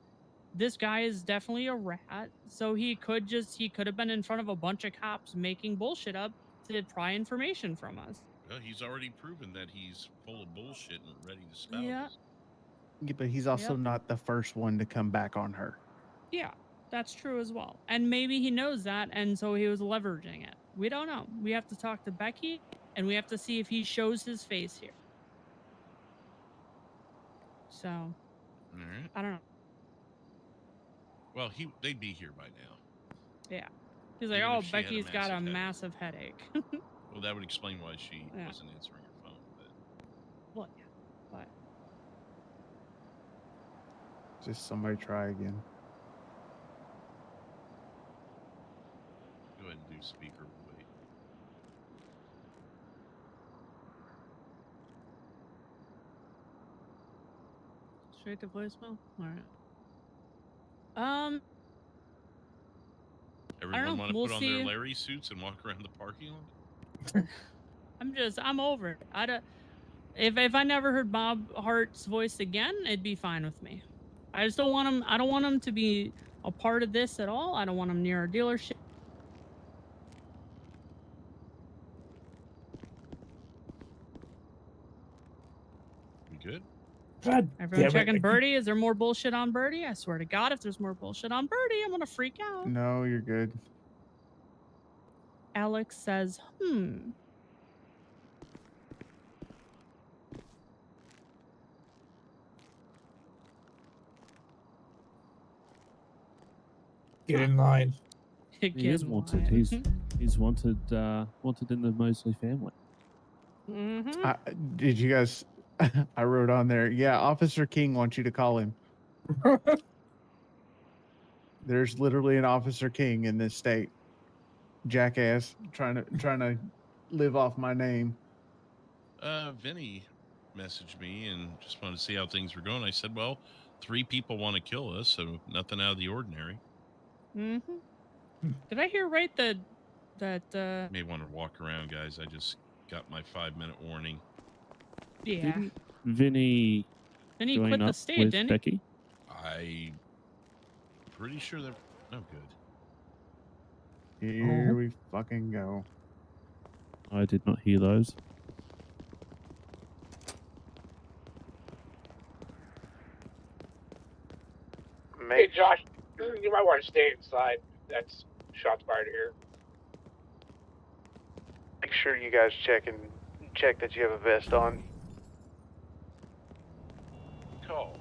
this guy is definitely a rat. So he could have been in front of a bunch of cops making bullshit up to pry information from us. Well, he's already proven that he's full of bullshit and ready to spout Yeah. it. Yeah, but he's also Yep. not the first one to come back on her. Yeah, that's true as well. And maybe he knows that, and so he was leveraging it. We don't know. We have to talk to Becky, and we have to see if he shows his face here. So, All right. I don't know. Well, they'd be here by now. Yeah. He's like, Even oh, if she had a Becky's got a massive massive headache. Well, that would explain why she Yeah. wasn't answering her phone. But Well, yeah, but Just somebody try again. go ahead and do speaker. We'll wait. Straight to voicemail. All right. Everyone want to We'll put on their see. Larry suits and walk around the parking lot? I'm over it. If I never heard Bob Hart's voice again, it'd be fine with me. I just don't want him. I don't want him to be a part of this at all. I don't want him near our dealership. You good? God Everyone damn it. checking Birdie. Is there more bullshit on Birdie? I swear to God, if there's more bullshit on Birdie, I'm gonna freak out. No, you're good. Alex says, Get in line. He is wanted. He's wanted. Wanted in the Mosley family. Did you guys? I wrote on there. Yeah, Officer King wants you to call him. There's literally an Officer King in this state. Jackass, trying to live off my name. Vinny messaged me and just wanted to see how things were going. I said, well, 3 people want to kill us, so nothing out of the ordinary. Did I hear right that May want to walk around, guys. I just got my 5-minute warning. yeah. Didn't Vinny Then he join quit the up state, with didn't he? Becky? I'm pretty sure they're no good. Here we fucking go. I did not hear those. Hey, Josh, you might want to stay inside. That's shots fired here. Make sure you guys check that you have a vest on. Call.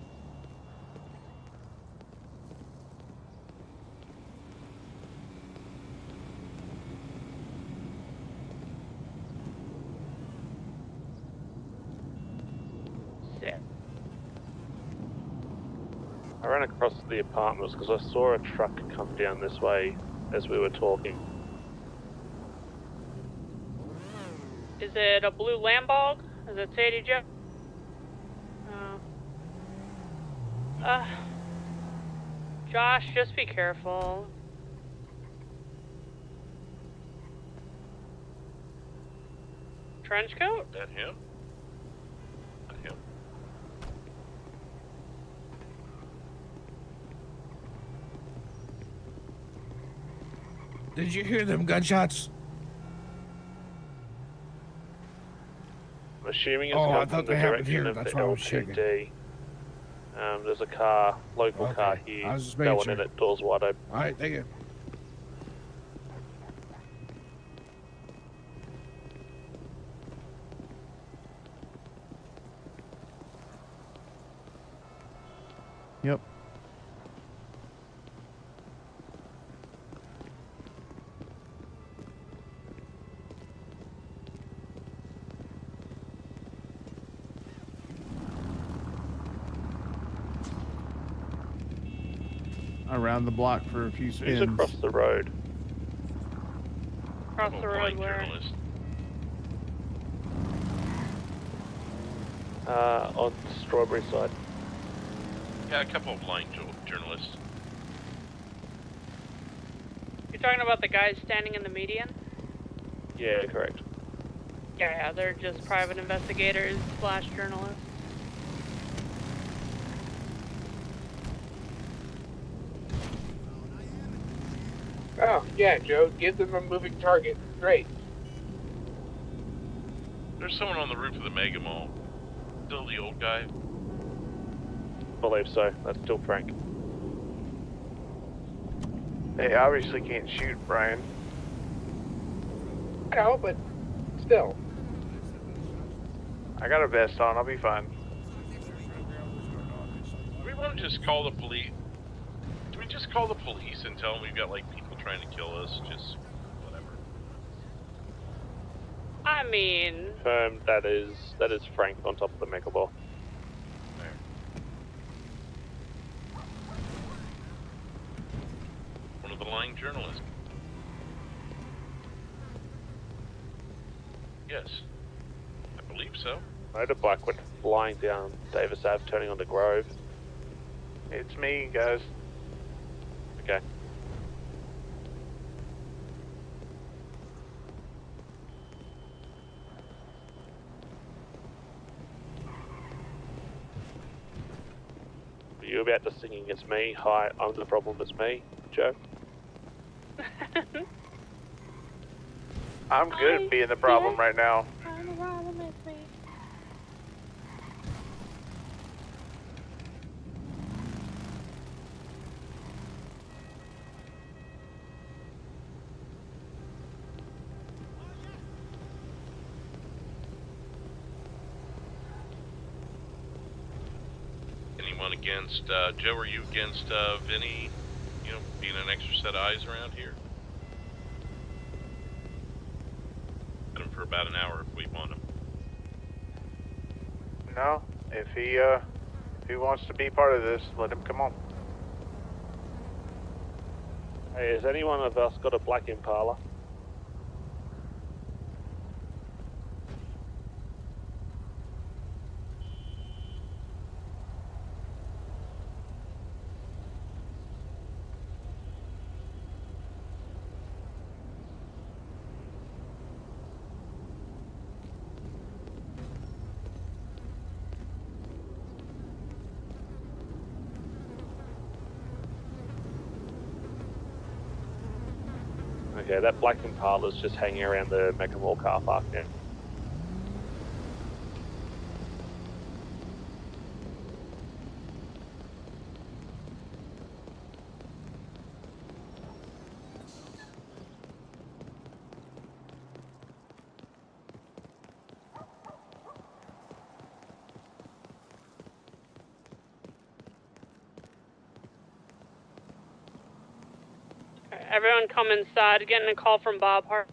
I ran across the apartments because I saw a truck come down this way as we were talking. Is it a blue Lambog? Is it Sadie Joe? Josh, just be careful. Trench coat? That him? Not him. Did you hear them gunshots? I'm assuming it's Oh, I coming thought from the they happened direction here. of That's the why I was checking. LTD. There's a car, local car here, I was just making going in sure. at doors wide open. All right, thank you. Yep. Around the block for a few spins. Who's across the road? Across the road where? On Strawberry side. Yeah, a couple of blind journalists. You're talking about the guys standing in the median? Yeah, correct. Yeah, they're just private investigators / journalists. Oh, yeah, Joe, give them a moving target. Great. There's someone on the roof of the Mega Mall. Still the old guy. Believe so. That's still Frank. They obviously can't shoot, Brian. I know, but still. I got a vest on. I'll be fine. Do we want to just call the police? Do we just call the police and tell them we've got like people trying to kill us? Just whatever. I mean, That is Frank on top of the Mega Ball. One of the lying journalists. Yes, I believe so. I had a black one flying down Davis Ave, turning onto Grove. It's me, guys. Okay. Are you about to sing against me? Hi, I'm the problem, it's me, Joe. I'm good at being the problem right now. I'm the problem, it's me. Anyone against, Joe, are you against Vinny, you know, being an extra set of eyes around here? Got him for about an hour if we want him. No, if he wants to be part of this, let him come on. Hey, has any one of us got a black Impala? Okay, that black Impala's just hanging around the Mecca Mall car park now. Everyone come inside, getting a call from Bob Hart.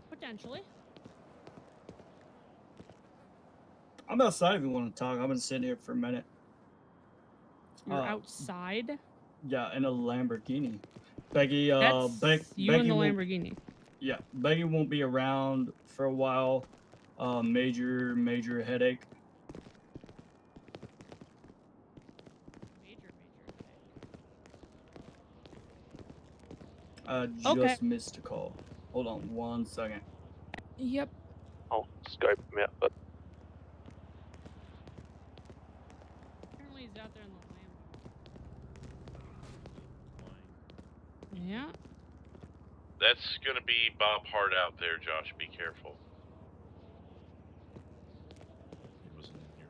Potentially. I'm outside if you want to talk. I've been sitting here for a minute. You're outside? Yeah, in a Lamborghini. Becky, That's Becky you in the won't- Lamborghini. Yeah, Becky won't be around for a while. Major headache. Just Okay. missed a call. Hold on 1 second. Yep. I'll scope him out, but Apparently he's out there in the Lambo. Yeah. That's gonna be Bob Hart out there, Josh. Be careful. He wasn't in here.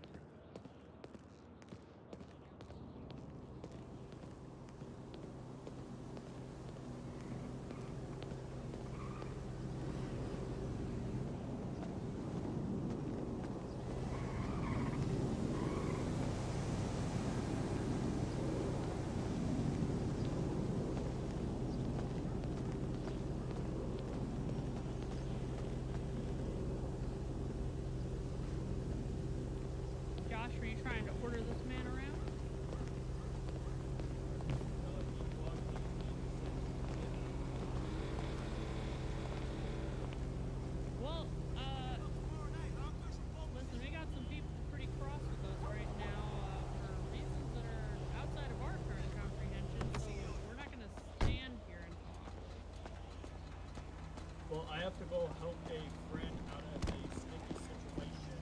Josh, were you trying to order this man around? Well, listen, we got some people pretty cross with us right now for reasons that are outside of our current comprehension, so we're not going to stand here and talk. Well, I have to go help a friend out of a sticky situation.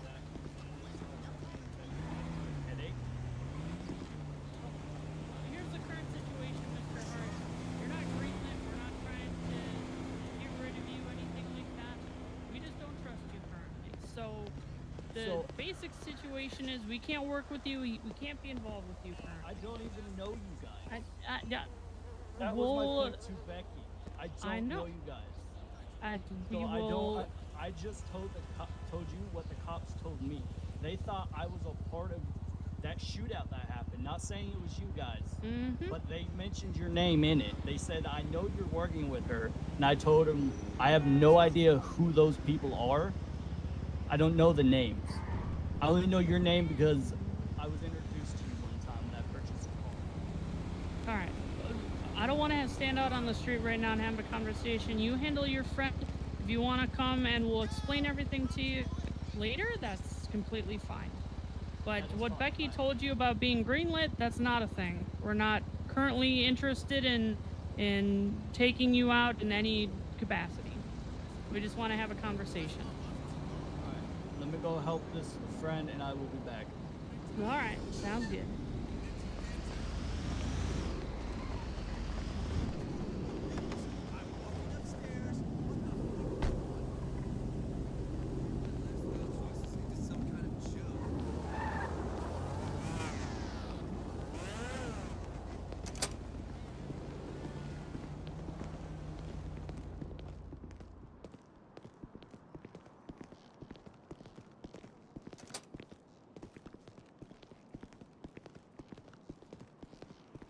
That headache. Here's the current situation, Mr. Hart. You're not Greenland. We're not trying to get rid of you, anything like that. We just don't trust you currently. So, the basic situation is we can't work with you. We can't be involved with you currently. I don't even know you guys. was That was my point to Becky. I don't know you guys. So I just told you what the cops told me. They thought I was a part of that shootout that happened. Not saying it was you guys, Mm-hmm. but they mentioned your name in it. They said, I know you're working with her. And I told them, I have no idea who those people are. I don't know the names. I only know your name because I was introduced to you one time when I purchased a car. All right. I don't want to stand out on the street right now and have a conversation. You handle your friend. If you want to come and we'll explain everything to you later, that's completely fine. But what Becky told you about being greenlit, that's not a thing. We're not currently interested in taking you out in any capacity. We just want to have a conversation. All right, let me go help this friend and I will be back. All right, sounds good.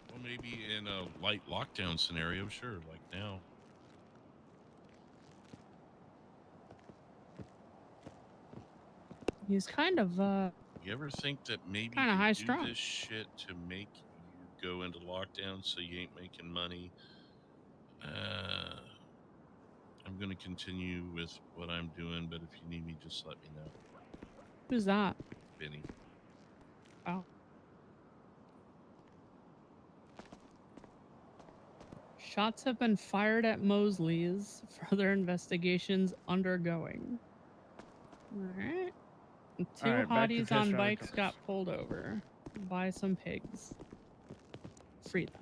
Well, maybe in a light lockdown scenario, sure, like now. He's kind of You ever think that maybe kind of they high do strung. this shit to make you go into lockdown so you ain't making money? I'm going to continue with what I'm doing, but if you need me, just let me know. Who's that? Benny. Oh. Shots have been fired at Mosley's. Further investigations undergoing. All right. Two All right, back to hotties test on drive the bikes cars. got pulled over. Buy some pigs. Free them.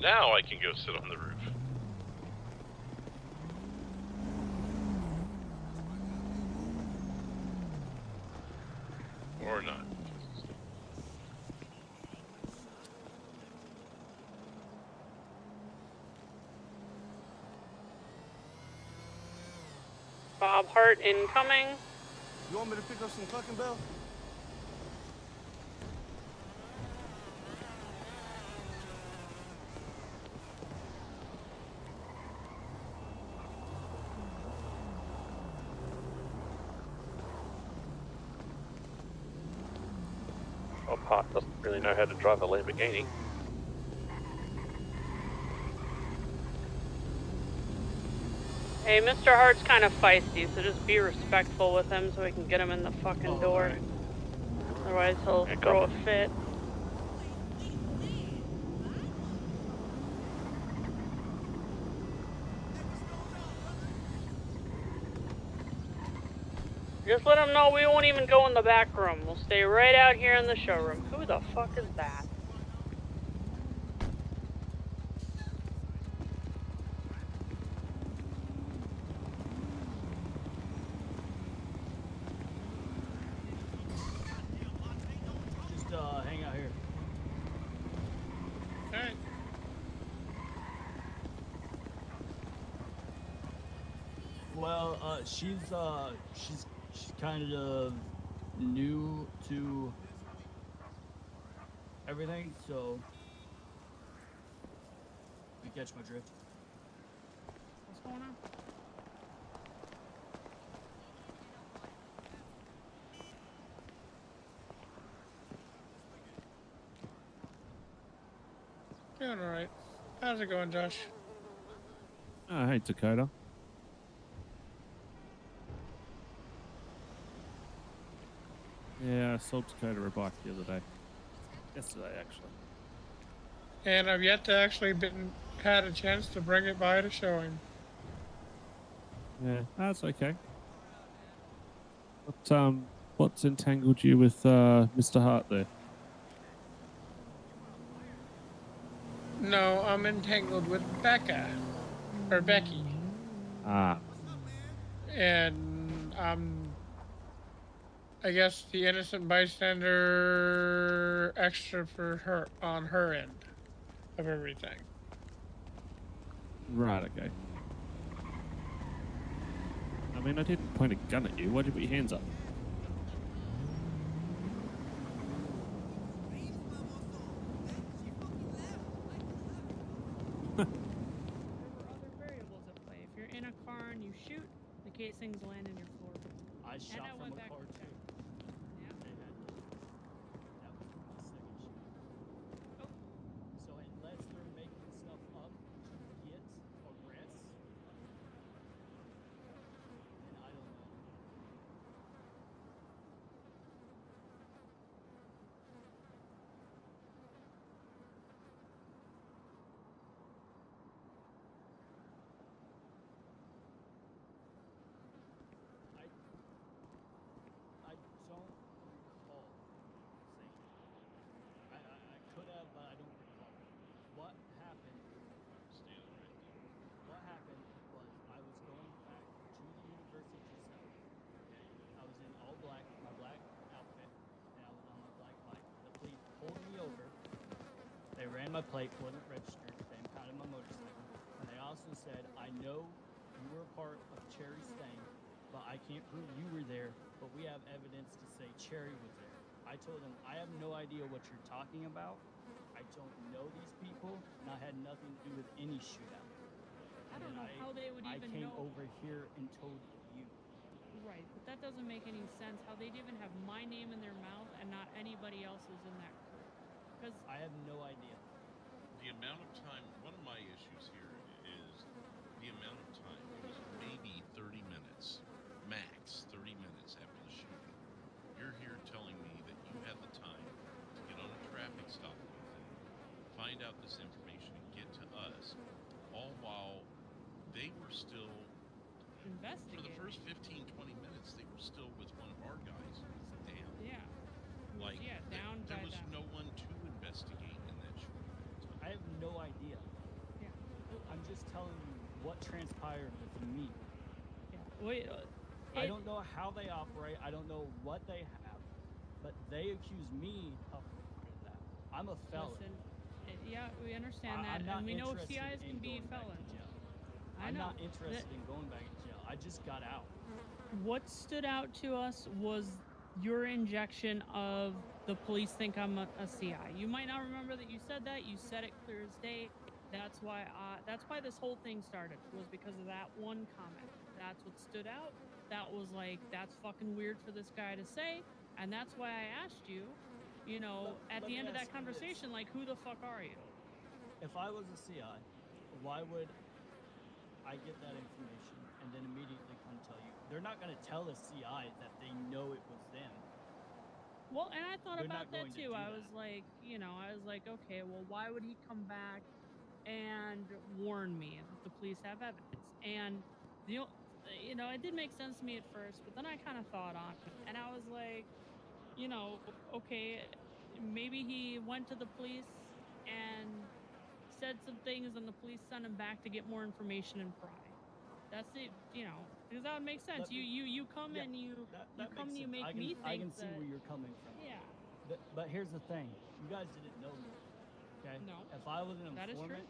Now I can go sit on the roof. Or not. Bob Hart incoming. You want me to pick up some Clucking Bell? Well, Park doesn't really know how to drive a Lamborghini. Hey, Mr. Hart's kind of feisty, so just be respectful with him so we can get him in the fucking door. Otherwise, he'll throw a fit. Just let him know we won't even go in the back room. We'll stay right out here in the showroom. Who the fuck is that? Just hang out here. Alright. Well, she's kind of new to everything, so you catch my drift. What's going on? Doing alright. How's it going, Josh? Oh, hey, Dakota. Yeah, I sold Dakota a bike the other day. Yesterday, actually. And I've yet to actually had a chance to bring it by to show him. Yeah, that's okay. What's entangled you with Mr. Hart there? No, I'm entangled with Becca. Or Becky. Ah, And I'm, I guess, the innocent bystander extra for her on her end of everything. right, okay. I mean, I didn't point a gun at you. Why'd you put your hands up? There were other variables at play. If you're in a car and you shoot, the casings land in your floor. I shot and I from went a back car to check. too. Yeah. That was my second shot. Oh. So unless they're making stuff up to get arrests, then I don't know. I don't recall saying that. I could have, but I don't recall. What happened? What happened was I was going back to the university just now. Okay, I was in all black, my black outfit, and I was on my black bike. The police pulled me over. They ran my plate, wasn't registered. They impounded my motorcycle, and they also said, "I know you were a part of Cherry's thing, but I can't prove you were there. But we have evidence to say Cherry was there." I told them, "I have no idea what you're talking about. I don't know these people, and I had nothing to do with any shootout." I don't know how they would even I came know. over here and told you. Right, but that doesn't make any sense. How they'd even have my name in their mouth and not anybody else's in that crew. Because I have no idea. The amount of time, one of my issues here is the amount of time. It was maybe 30 minutes, max 30 minutes after the shooting. You're here telling me that you had the time to get on a traffic stop with them, find out this information, and get to us, all while they were still, for the first 15, 20 minutes, they were still with one of our guys who was down. Yeah. Like, yeah, down there by was that. no one to investigate in that short amount of time. I have no idea. Yeah. I'm just telling you what transpired with me. Yeah. Wait. I don't know how they operate. I don't know what they have, but they accuse me of that. I'm a felon. Listen, yeah, we understand that, I'm not and we know interested CIs in can be going back to felons. jail. I I'm know. not interested in going back to jail. I just got out. What stood out to us was your injection of the police think I'm a CI. You might not remember that you said that. You said it clear as day. That's why this whole thing started, was because of that one comment. That's what stood out. That was like, that's fucking weird for this guy to say. And that's why I asked you, you know, at Let the me end of ask that you this. conversation, like, who the fuck are you? If I was a CI, why would I get that information and then immediately come tell you? They're not going to tell a CI that they know it was them. Well, and I thought They're about not that going to too. do I that. was like, you know, okay, well, why would he come back and warn me that the police have evidence? And the, you know, it did make sense to me at first, but then I kind of thought on it, and I was like, you know, okay, maybe he went to the police and said some things, and the police sent him back to get more information and pry. That's it, you know, because that would make sense. Let me- You come Yeah, and you that come makes and you sense. make me think I can see that, where you're coming from. yeah. But here's the thing: you guys didn't know me. Okay. No. If I was an That is true. informant,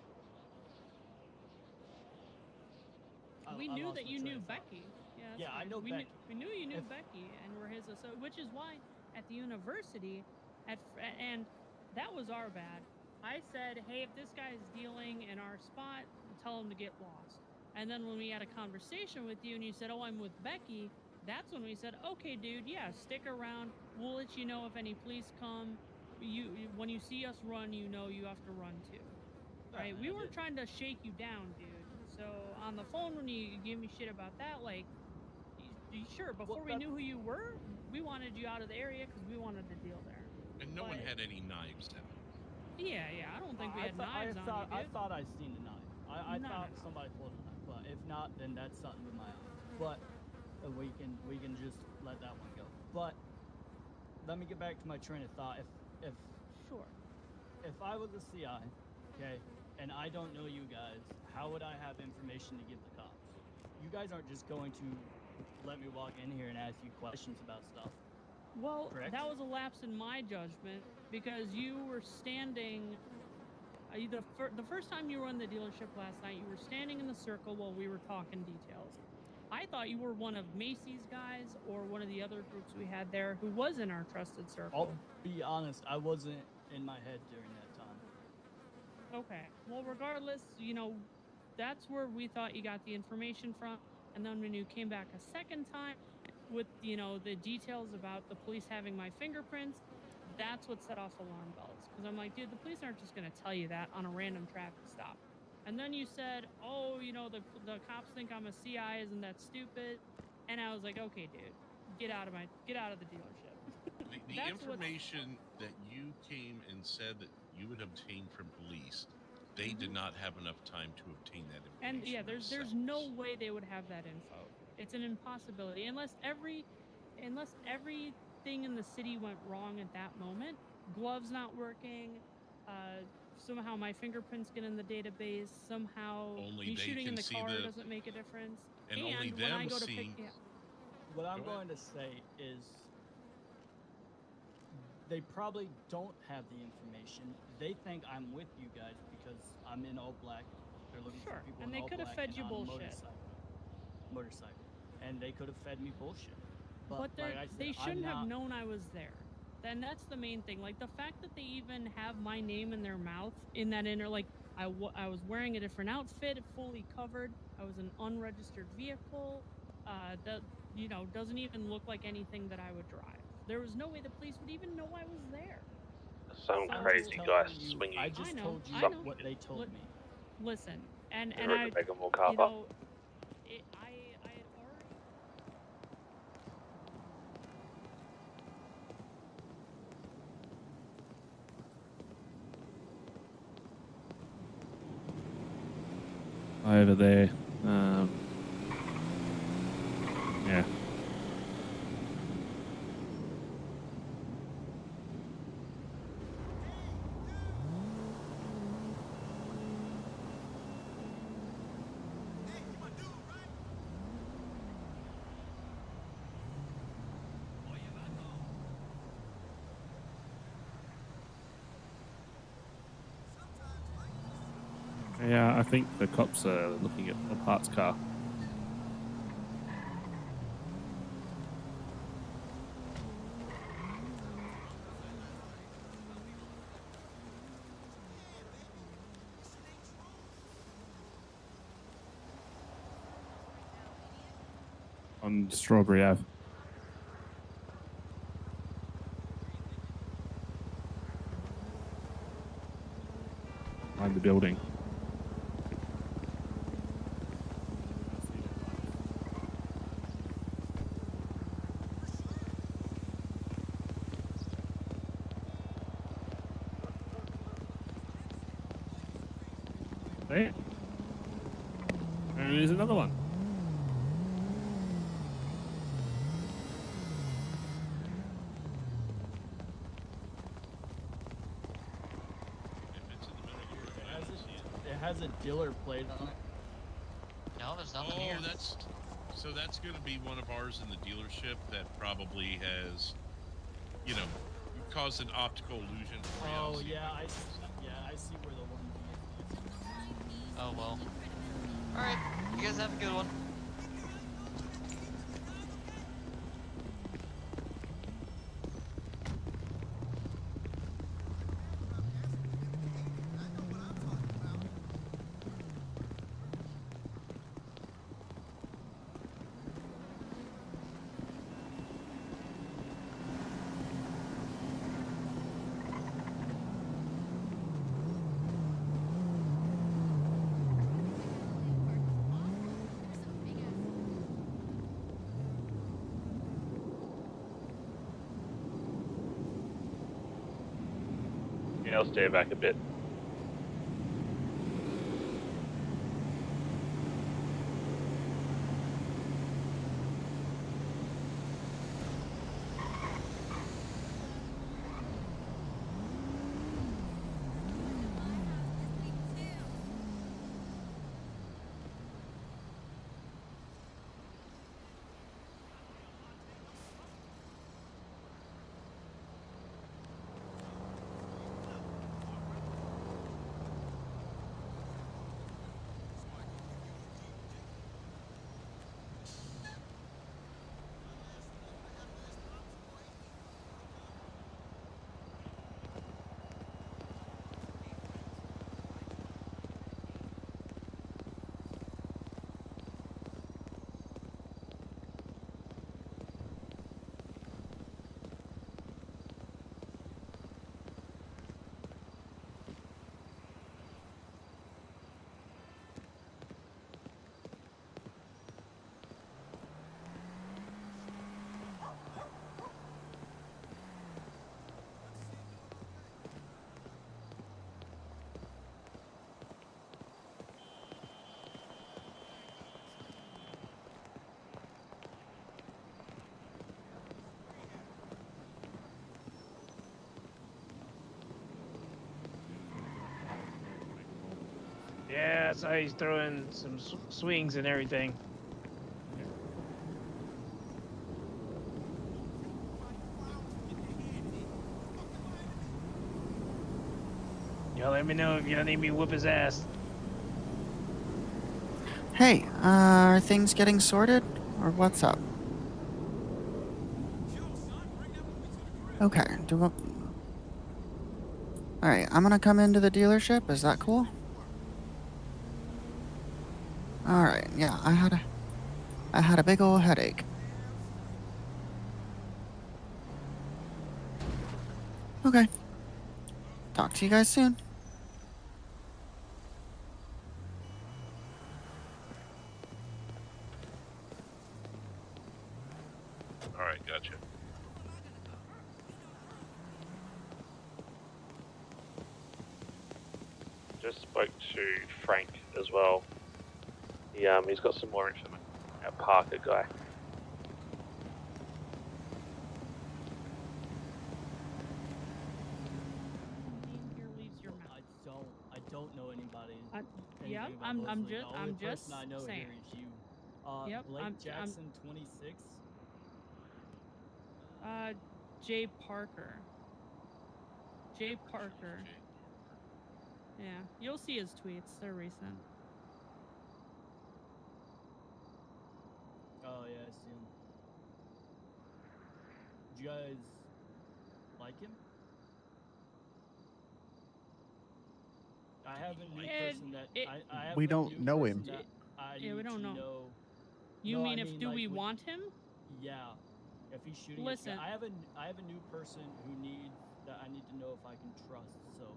We I knew lost that my you train knew of thought. Becky. Yeah, that's Yeah, I fine. know Becky. We knew you knew If- Becky and were his associate, which is why at the university, and that was our bad. I said, hey, if this guy's dealing in our spot, tell him to get lost. And then when we had a conversation with you and you said, oh, I'm with Becky, that's when we said, okay, dude, yeah, stick around. We'll let you know if any police come. When you see us run, you know you have to run too. Right? and We I weren't did. trying to shake you down, dude. So on the phone when you gave me shit about that, like, sure, before we knew who you were, we wanted you out of the area because we wanted to deal there. And no one But- had any knives out. Yeah, I don't think we had knives on you, I dude. thought I seen a knife. I No, thought no, no. somebody pulled a knife, but if not, then that's something with my eyes. But we can just let that one go. But let me get back to my train of thought. If Sure. If I was a CI, okay, and I don't know you guys, how would I have information to give the cops? You guys aren't just going to let me walk in here and ask you questions about stuff. Well, Correct? that was a lapse in my judgment because you were standing. The first time you were in the dealership last night, you were standing in the circle while we were talking details. I thought you were one of Macy's guys or one of the other groups we had there who was in our trusted circle. I'll be honest, I wasn't in my head during that time. Okay. Well, regardless, you know, that's where we thought you got the information from. And then when you came back a second time with, you know, the details about the police having my fingerprints, that's what set off alarm bells. Because I'm like, dude, the police aren't just going to tell you that on a random traffic stop. And then you said, oh, you know, the cops think I'm a CI. Isn't that stupid? And I was like, okay, dude, get out of the dealership. The That's information that you came and said that you would obtain from police, they did not have enough time to obtain that information. And yeah, there's no way they would have that info. It's an impossibility unless everything in the city went wrong at that moment. Gloves not working, somehow my fingerprints get in the database, somehow Only me they shooting can in the see car the- doesn't make a difference. and only when I them go to seeing- pick, yeah. What I'm Go ahead. going to say is they probably don't have the information. They think I'm with you guys because I'm in all black. They're looking Sure, for people and in they all could have black fed and you on bullshit. motorcycle. And they could have fed me bullshit. But like I said, they I'm shouldn't have not- known I was there. Then that's the main thing. Like the fact that they even have my name in their mouth in that like I was wearing a different outfit, fully covered. I was an unregistered vehicle. That, you know, doesn't even look like anything that I would drive. There was no way the police would even know I was there. Some So- crazy guy swinging. I just told you I know. what they told me. Listen, and They were I, to make 'em more you copper. know, I had already. Over there. Yeah. Yeah, I think the cops are looking at the parts car. On Strawberry Ave. Behind the building. Hey. And there's another one. It has a dealer plate on it. No, there's nothing Oh, here. that's going to be one of ours in the dealership that probably has, you know, caused an optical illusion. For Oh reality. yeah, I see where the one is. Oh well. Alright, you guys have a good one. Yeah, I'll stay back a bit. Yeah, so he's throwing some swings and everything. Y'all let me know if y'all need me to whoop his ass. Hey, are things getting sorted? Or what's up? Okay, Alright, I'm gonna come into the dealership, is that cool? Alright, yeah, I had a big ol' headache. Okay. Talk to you guys soon. All right, gotcha. Just spoke to Frank as well. He's got some more information. That Parker guy. Here leaves your mouth. I don't know anybody. Yep, anything about I'm Mosley. just The only person I know saying. here is you. Yep, Blake Jackson, 26. Jay Parker. Jay Parker. Yeah, you'll see his tweets. They're recent. Oh yeah, I see him. Do you guys like him? I have a new person that I have We a don't new know person him. that I Yeah, we need don't to know. You No, mean I if mean, do like, we would- want him? Yeah. If he's shooting Listen. at you, I have a new person who needs that I need to know if I can trust. So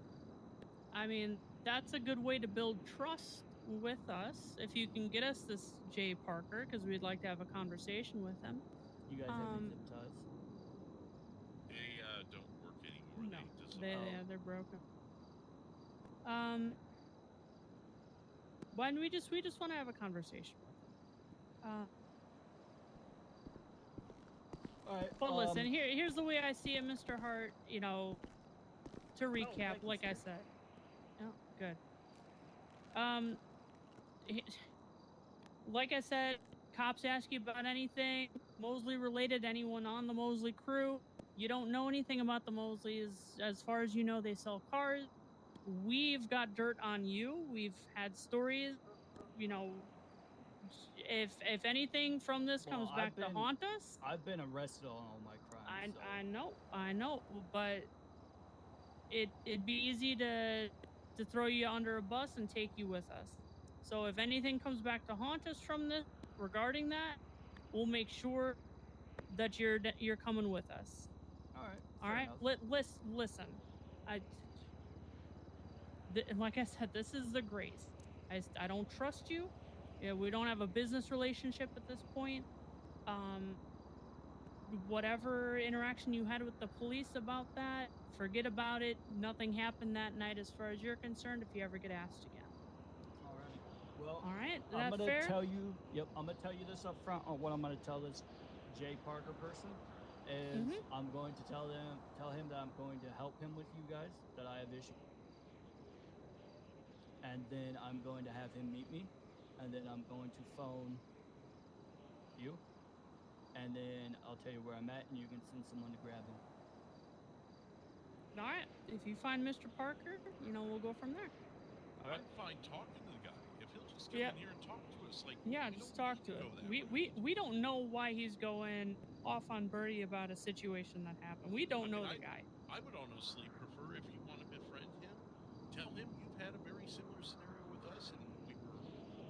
I mean, that's a good way to build trust with us. If you can get us this Jay Parker, because we'd like to have a conversation with him. you guys have any zip ties? They don't work anymore. No, They disappeared. they're broken. When we just want to have a conversation with him. All right. But listen, here's the way I see it, Mr. Hart. You know, to recap, thank you, like I sir. said. Oh, good. Like I said, cops ask you about anything Mosley related, anyone on the Mosley crew. You don't know anything about the Mosleys. As far as you know, they sell cars. We've got dirt on you. We've had stories. You know, if anything from this Well, comes back to haunt us, I've been arrested on all my crimes. I know, but it'd be easy to throw you under a bus and take you with us. So if anything comes back to haunt us from this regarding that, we'll make sure that you're coming with us. All right. All right. Listen. Like I said, this is the grace. I don't trust you. Yeah, we don't have a business relationship at this point. Whatever interaction you had with the police about that, forget about it. Nothing happened that night as far as you're concerned if you ever get asked again. All right. Well, all right. I'm That gonna fair? tell you. Yep, I'm gonna tell you this up front. On what I'm gonna tell this Jay Parker person is I'm going to tell him that I'm going to help him with you guys, that I have issues, and then I'm going to have him meet me, and then I'm going to phone you, and then I'll tell you where I'm at, and you can send someone to grab him. All right. If you find Mr. Parker, we'll go from there. I'm fine talking to the guy. If he'll just come Yeah. in here and talk to us, like Yeah, we just don't talk need to go him. that We don't know why he's going off on Birdie about a situation that happened. We don't know the guy. I would honestly prefer if you want to befriend him, tell him you've had a very similar scenario with us, and we were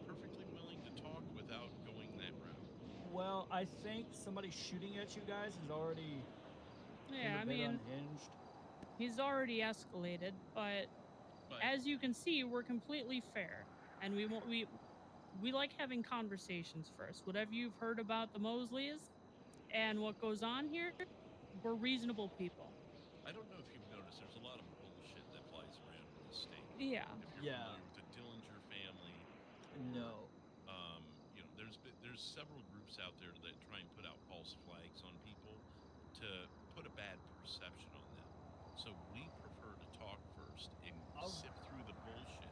perfectly willing to talk without going that route. Well, I think somebody shooting at you guys is already Yeah, a bit unhinged. he's already escalated, but as you can see, we're completely fair, and we like having conversations first. Whatever you've heard about the Mosleys and what goes on here, we're reasonable people. I don't know if you've noticed, there's a lot of bullshit that flies around in this state. Yeah. If you're familiar with the Dillinger family, no. There's several groups out there that try and put out false flags on people to put a bad perception on them. So we prefer to talk first and sift through the bullshit.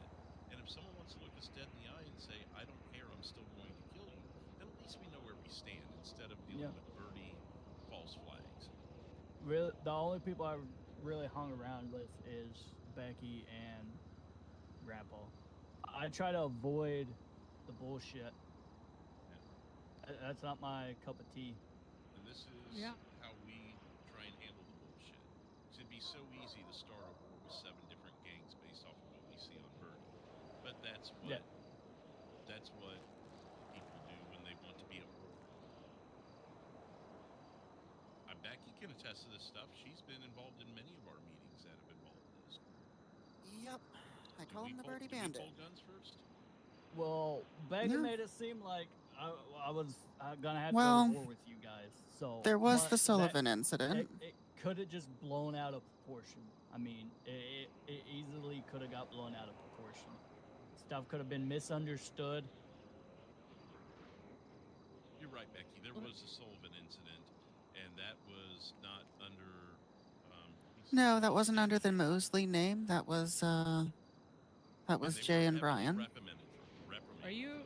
And if someone wants to look us dead in the eye and say, I don't care, I'm still going to kill you, then at least we know where we stand instead of dealing with Birdie false flags. Really, the only people I really hung around with is Becky and Grandpa. I try to avoid the bullshit. That's not my cup of tea. And this is how we try and handle the bullshit. It'd be so easy to start a war with 7 different gangs based off of what we see on Birdie. But that's what people do when they want to be at war. Becky can attest to this stuff. She's been involved in many of our meetings that have involved this. Yep. I call him the Birdie Bandit. Pull guns first? Well, Becky made it seem like I was gonna have to Well, go to war with you guys. So there was the Sullivan incident. It could have just blown out of proportion. I mean, it easily could have got blown out of proportion. Stuff could have been misunderstood. You're right, Becky. There was a Sullivan incident, and that was not under. No, that wasn't under the Mosley name. That was Jay and Brian. Are you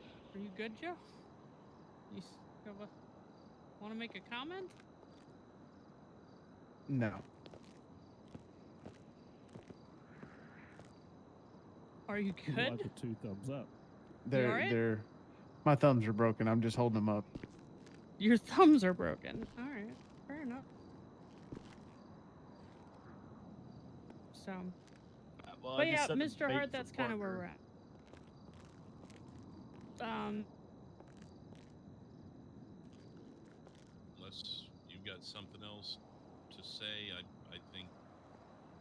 good, Joe? You want to make a comment? No. Are you I good? put 2 thumbs up. They're my thumbs are broken. I'm just holding them up. Your thumbs are broken. All right, fair enough. So, well, but yeah, Mr. Hart, that's kind of where we're at. got something else to say, I think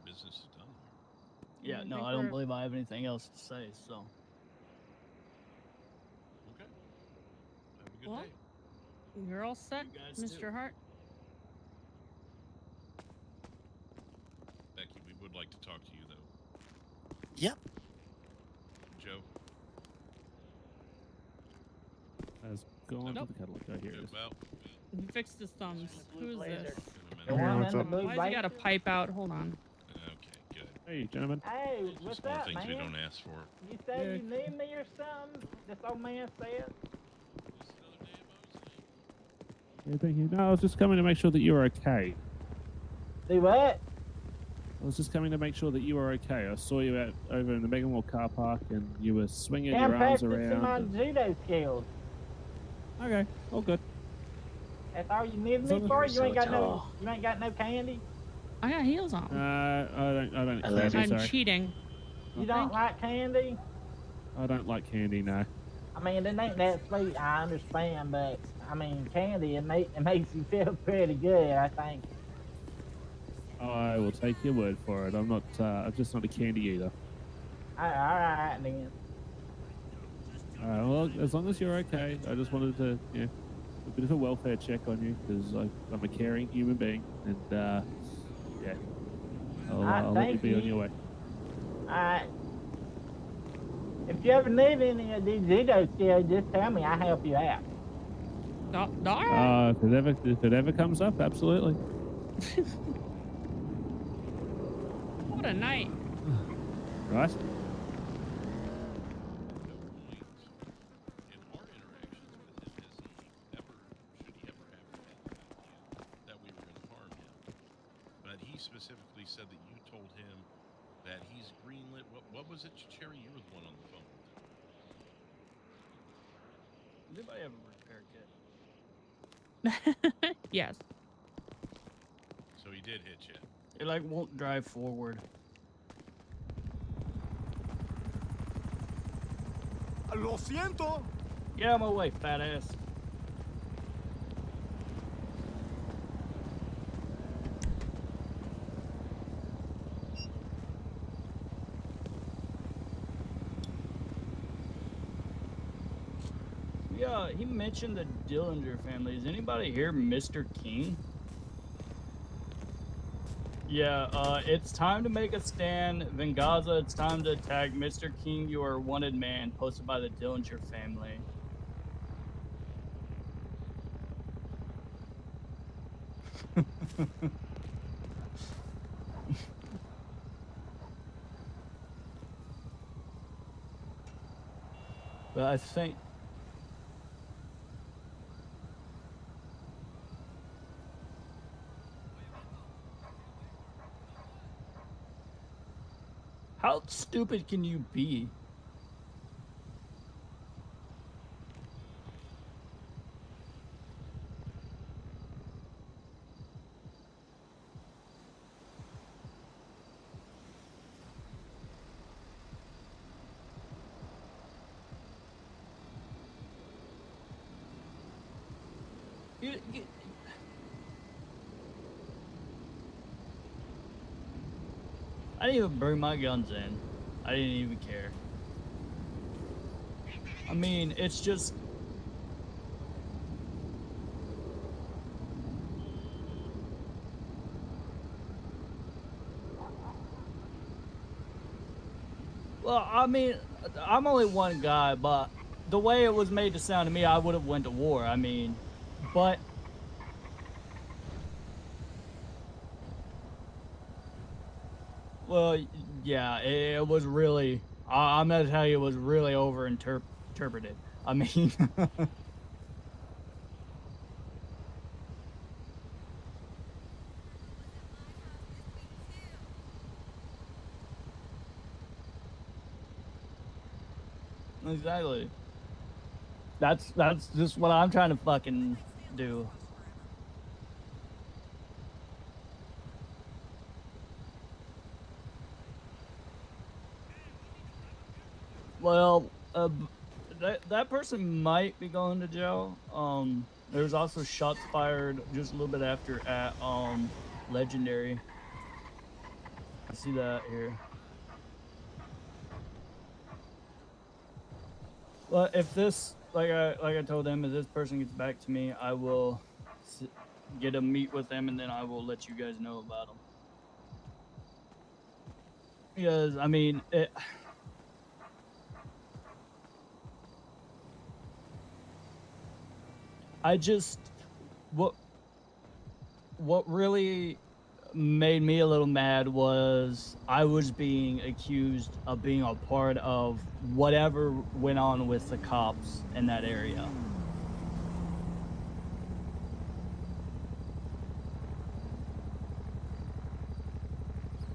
business is done here. Yeah, no, I don't believe I have anything else to say. So. Okay. Have a good Well, day. You're all set, You guys Mr. too. Hart. Becky, we would like to talk to you though. Yep. Joe. Has gone Nope. to the catalog. Oh, here it is. Well, He fixed his thumbs. Who's this? The one Why in the blue has he got a pipe out? Hold on. Okay, good. Hey, gentlemen. Hey, what's Just more up, things man? we don't ask for. You say Yeah. you need me or something? This old man said. Yeah, thank you. No, I was just coming to make sure that you were okay. Do what? I was just coming to make sure that you were okay. I saw you out over in the Meganwell car park and you were swinging Yeah, I'm your arms practicing my around. judo skills. Okay, all good. That's all you need As me long as for? you're You ain't got no. tall. You ain't got no candy. I got heels on. I don't. I'm Candy, sorry. cheating. You don't like candy? I don't like candy. No. I mean, it ain't that sweet. I understand, but I mean, candy it makes you feel pretty good. I think. I will take your word for it. I'm not. I'm just not a candy eater. All right then. Well, as long as you're okay, I just wanted to, a bit of a welfare check on you because I'm a caring human being, and yeah, I'll let you thank be on you. your way. All right. If you ever need any of these judo skills, just tell me. I'll help you out. If it ever comes up, absolutely. What a night. Right. That we were going to harm him, but he specifically said that you told him that he's greenlit. What was it, Cherry? You were the one on the phone with him. Anybody have a repair kit? Yes. So he did hit you. It like won't drive forward. Lo siento. Get out of my way, fat ass. Yeah, he mentioned the Dillinger family. Is anybody here Mr. King? Yeah, it's time to make a stand. Vengaza, it's time to attack Mr. King. You are a wanted man, posted by the Dillinger family. But I think... How stupid can you be? I didn't even bring my guns in. I didn't even care. I mean, it's just... Well, I mean, I'm only one guy, but the way it was made to sound to me, I would have went to war. I mean, but... Well, yeah, it was really... I'm gonna tell you, it was really over-interpreted. I mean... Exactly. That's just what I'm trying to fucking do. Well, that person might be going to jail. There was also shots fired just a little bit after at Legendary. I see that here. Well, if this, like I told them, if this person gets back to me, I will get a meet with them, and then I will let you guys know about them. Because I mean, I just what really made me a little mad was I was being accused of being a part of whatever went on with the cops in that area.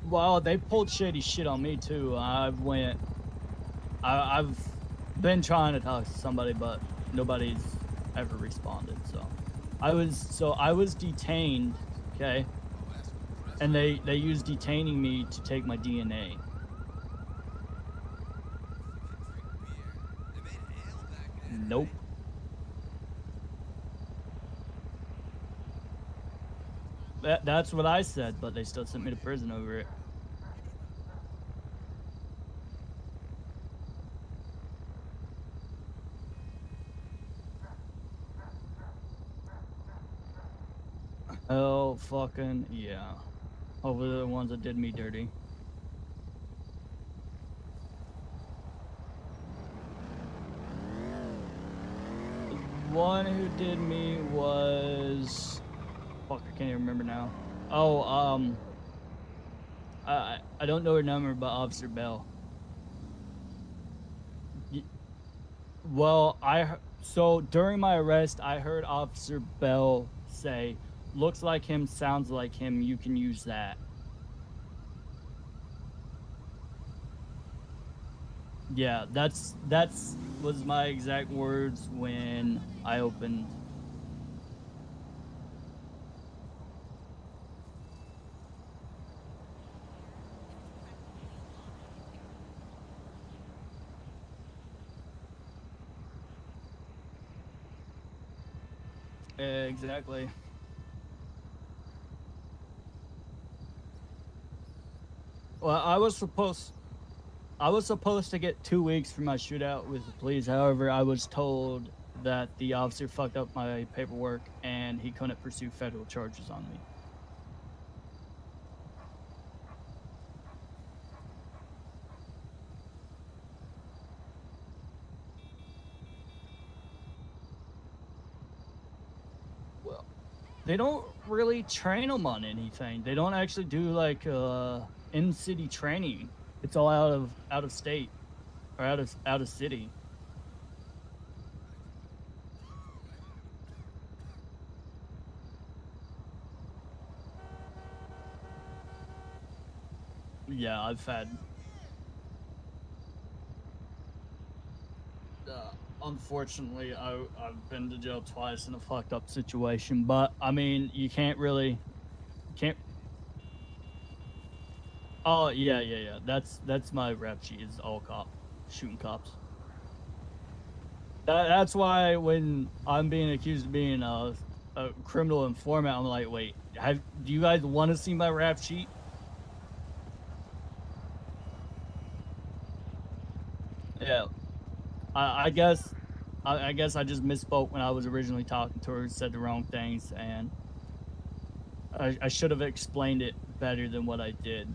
Well, they pulled shady shit on me too. I've been trying to talk to somebody, but nobody's ever responded. So I was detained, okay? And they used detaining me to take my DNA. Nope. That's what I said, but they still sent me to prison over it. Oh, fucking yeah. Hopefully they're the ones that did me dirty. The one who did me was... Fuck, I can't even remember now. Oh, I don't know her number, but Officer Bell. Well, so during my arrest, I heard Officer Bell say, "Looks like him, sounds like him. You can use that." Yeah, that's was my exact words when I opened. Exactly. Well, I was supposed to get 2 weeks for my shootout with the police. However, I was told that the officer fucked up my paperwork and he couldn't pursue federal charges on me. Well, they don't really train them on anything. They don't actually do like in-city training. It's all out of state or out of city. Yeah, I've had. Unfortunately, I've been to jail twice in a fucked up situation, but I mean, you can't. Oh yeah. That's my rap sheet. Is all shooting cops. That's why when I'm being accused of being a criminal informant, I'm like, wait, do you guys want to see my rap sheet? Yeah, I guess I just misspoke when I was originally talking to her, said the wrong things, and I should have explained it better than what I did.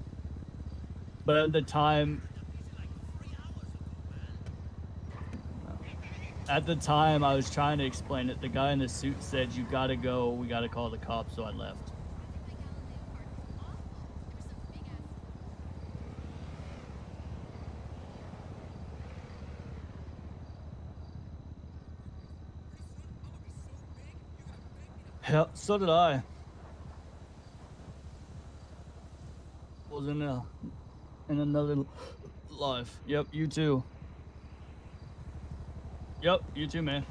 But at the time, I was trying to explain it. The guy in the suit said, "You gotta go. We gotta call the cops." So I left. Yeah, so did I. Was in another life. Yep, you too. Yep, you too, man.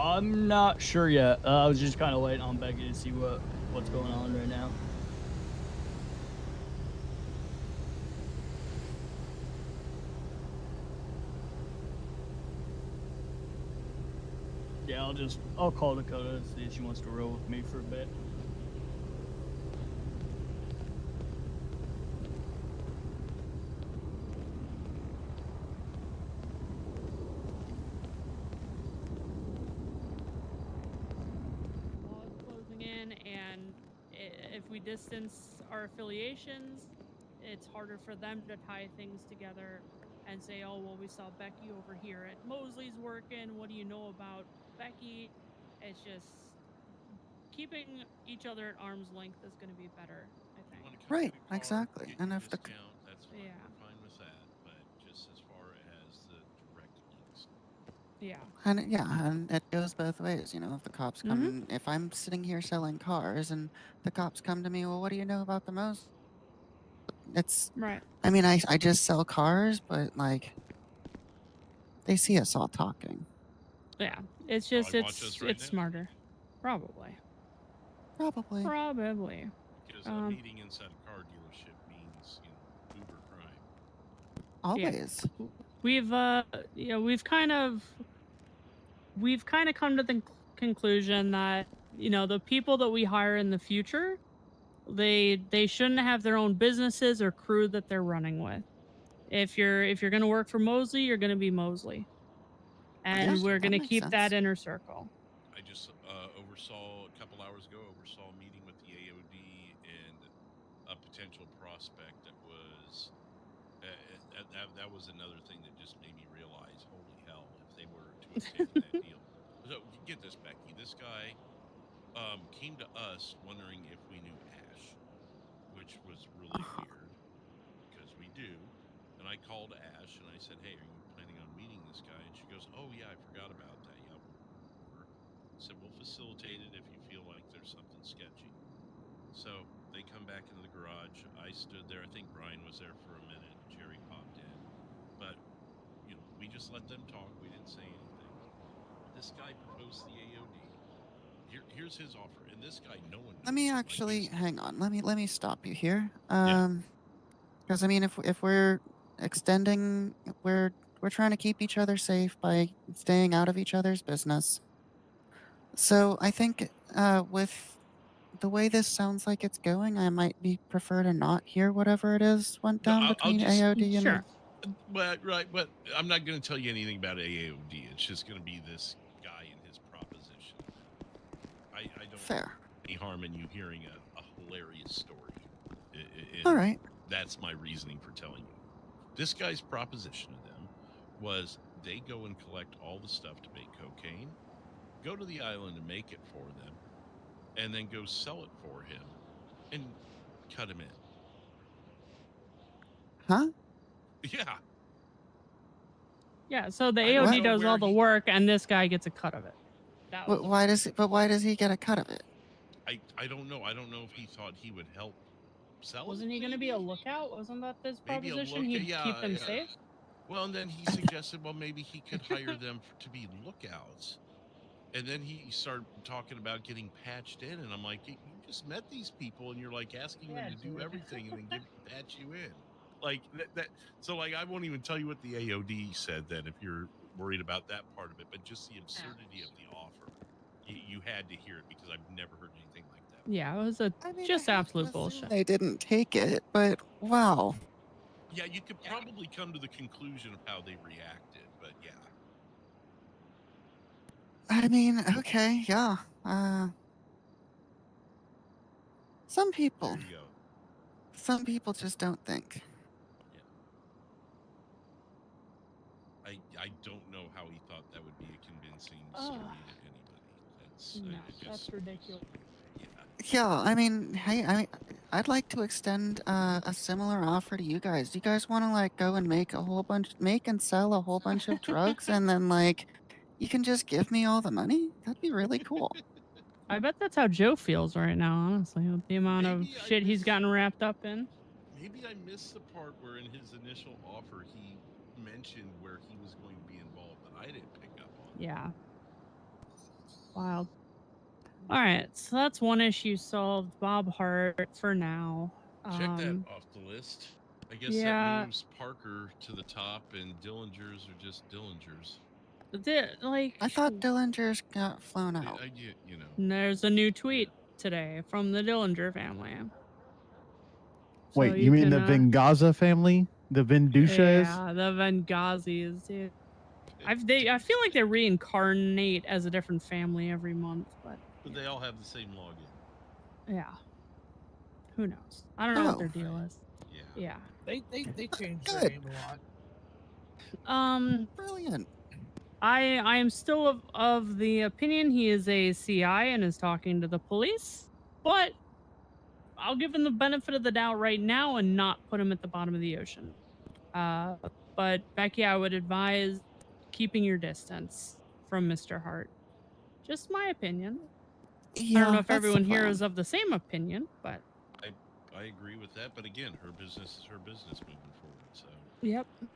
I'm not sure yet. I was just kind of waiting on Becky to see what's going on right now. Yeah, I'll call Dakota see if she wants to roll with me for a bit. Law is closing in, and if we distance our affiliations, it's harder for them to tie things together and say, oh, well, we saw Becky over here at Mosley's working. What do you know about Becky? It's just keeping each other at arm's length is going to be better, I think. Right, exactly. Get And your if the discount, that's fine. Yeah. We're fine with that. But just as far as the direct links. Yeah. and it goes both ways, you know. If the cops come, if I'm sitting here selling cars and the cops come to me, well, what do you know about the most? It's right. I mean, I just sell cars, but like they see us all talking. Yeah. It's just Probably watch us right it's now. smarter. Probably. Probably. Because a meeting inside a car dealership means, uber crime. Always. Yeah. We've kind of come to the conclusion that, the people that we hire in the future, they shouldn't have their own businesses or crew that they're running with. If you're going to work for Mosley, you're going to be Mosley. And we're going to keep that inner circle. I just oversaw a couple hours ago. Oversaw a meeting with the AOD and a potential prospect that was that was another thing that just made me realize, holy hell, if they were to have taken that deal. So get this, Becky. This guy came to us wondering if we knew Ash, which was really weird because we do. And I called Ash and I said, "Hey, are you planning on meeting this guy?" And she goes, "Oh yeah, I forgot about that. Yeah." So we'll facilitate it if you feel like there's something sketchy. So they come back into the garage. I stood there. I think Brian was there for a minute. Jerry popped in. But, we just let them talk. We didn't say anything. This guy proposed the AOD. Here's his offer. And this guy, no one knows. Let me actually hang on. Let me stop you here. Yeah. Because I mean, if we're extending, we're trying to keep each other safe by staying out of each other's business. So I think with the way this sounds like it's going, I might prefer to not hear whatever it is went down between AOD and. But but I'm not going to tell you anything about AOD. It's just going to be this guy and his proposition. I don't Fair. any harm in you hearing a hilarious story. All right. That's my reasoning for telling you. This guy's proposition to them was they go and collect all the stuff to make cocaine, go to the island and make it for them, and then go sell it for him and cut him in. Huh? Yeah. Yeah, so the AOD does all the work and this guy gets a cut of it. But why does he get a cut of it? I don't know. I don't know if he thought he would help sell Wasn't it. he going to be a lookout? Wasn't that this Maybe proposition? He'd keep them safe? Well, and then he suggested, well, maybe he could hire them to be lookouts. And then he started talking about getting patched in. And I'm like, you just met these people and you're like asking them to do everything and then patch you in. Like that. So like, I won't even tell you what the AOD said then if you're worried about that part of it, but just the absurdity of the offer. You had to hear it because I've never heard anything like that. Yeah, it was just absolute bullshit. They didn't take it, but wow. Yeah, you could probably come to the conclusion of how they reacted, but yeah. I mean, okay, yeah. Some people. There you go. Some people just don't think. Yeah. I don't know how he thought that would be a convincing story to anybody. That's ridiculous. Yeah, I mean, hey, I'd like to extend a similar offer to you guys. Do you guys want to like go and make and sell a whole bunch of drugs, and then like you can just give me all the money? That'd be really cool. I bet that's how Joe feels right now, honestly, with the amount of shit he's gotten wrapped up in. Maybe I missed the part where in his initial offer he mentioned where he was going to be involved that I didn't pick up on. Yeah. Wild. All right, so that's one issue solved. Bob Hart for now. Check that off the list. I guess yeah. that moves Parker to the top, and Dillingers are just Dillingers. I thought Dillinger's got flown out. You know. There's a new tweet today from the Dillinger family. So Wait, you mean the Vengaza family? The Vendushas? Yeah, the Vengazis, dude. I feel like they reincarnate as a different family every month, but they all have the same login. yeah. Who knows? I don't know what their deal is. Yeah. They changed their name a lot. Brilliant. I am still of the opinion he is a CI and is talking to the police, but I'll give him the benefit of the doubt right now and not put him at the bottom of the ocean. But Becky, I would advise keeping your distance from Mr. Hart. Just my opinion. I don't know if everyone here is of the same opinion, but I agree with that. But again, her business is her business moving forward. So yep. Do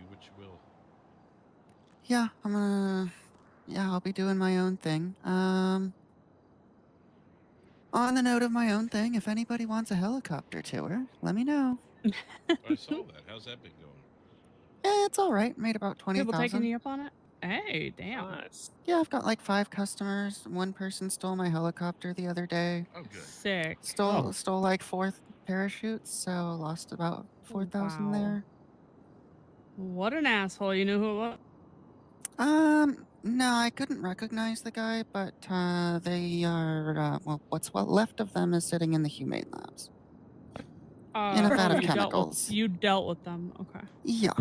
what you will. Yeah, I'll be doing my own thing. On the note of my own thing, if anybody wants a helicopter tour, let me know. I saw that. How's that been going? It's all right. Made about 20,000. People taking you up on it? Hey, damn. Nice. Yeah, I've got like 5 customers. One person stole my helicopter the other day. Oh, good. Sick. Stole like 4 parachutes, so lost about 4,000 there. What an asshole. You knew who it was? No, I couldn't recognize the guy, but they are, well, what's left of them is sitting in the humane labs. In a vat of chemicals. You dealt with them. Okay. Yeah.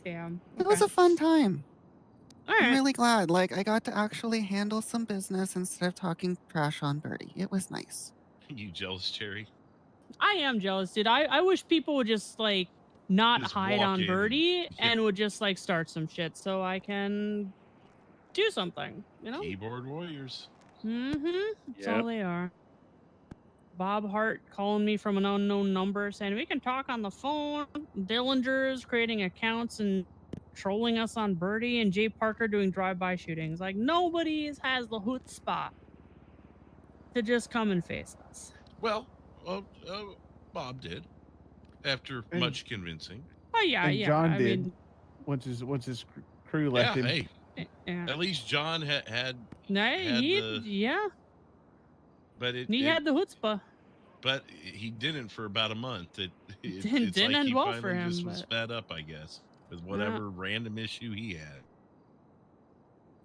Damn. It was a fun time. All right. I'm really glad. Like, I got to actually handle some business instead of talking trash on Birdie. It was nice. You jealous, Cherry? I am jealous, dude. I wish people would just, like, not Just hide walk on in. Birdie and would just, like, start some shit so I can do something, you know? Keyboard warriors. Mm-hmm. That's Yep. all they are. Bob Hart calling me from an unknown number saying we can talk on the phone. Dillinger's creating accounts and trolling us on Birdie, and Jay Parker doing drive-by shootings. Like, nobody has the chutzpah to just come and face us. Well, Bob did after And- much convincing. Oh yeah, and yeah. John I did. mean, Once his crew left him. Hey, yeah. at least John had Yeah. but He had the chutzpah. But he didn't for about a month. It's Didn't like end he well finally for him, just was but- fed up, I guess, with whatever random issue he had.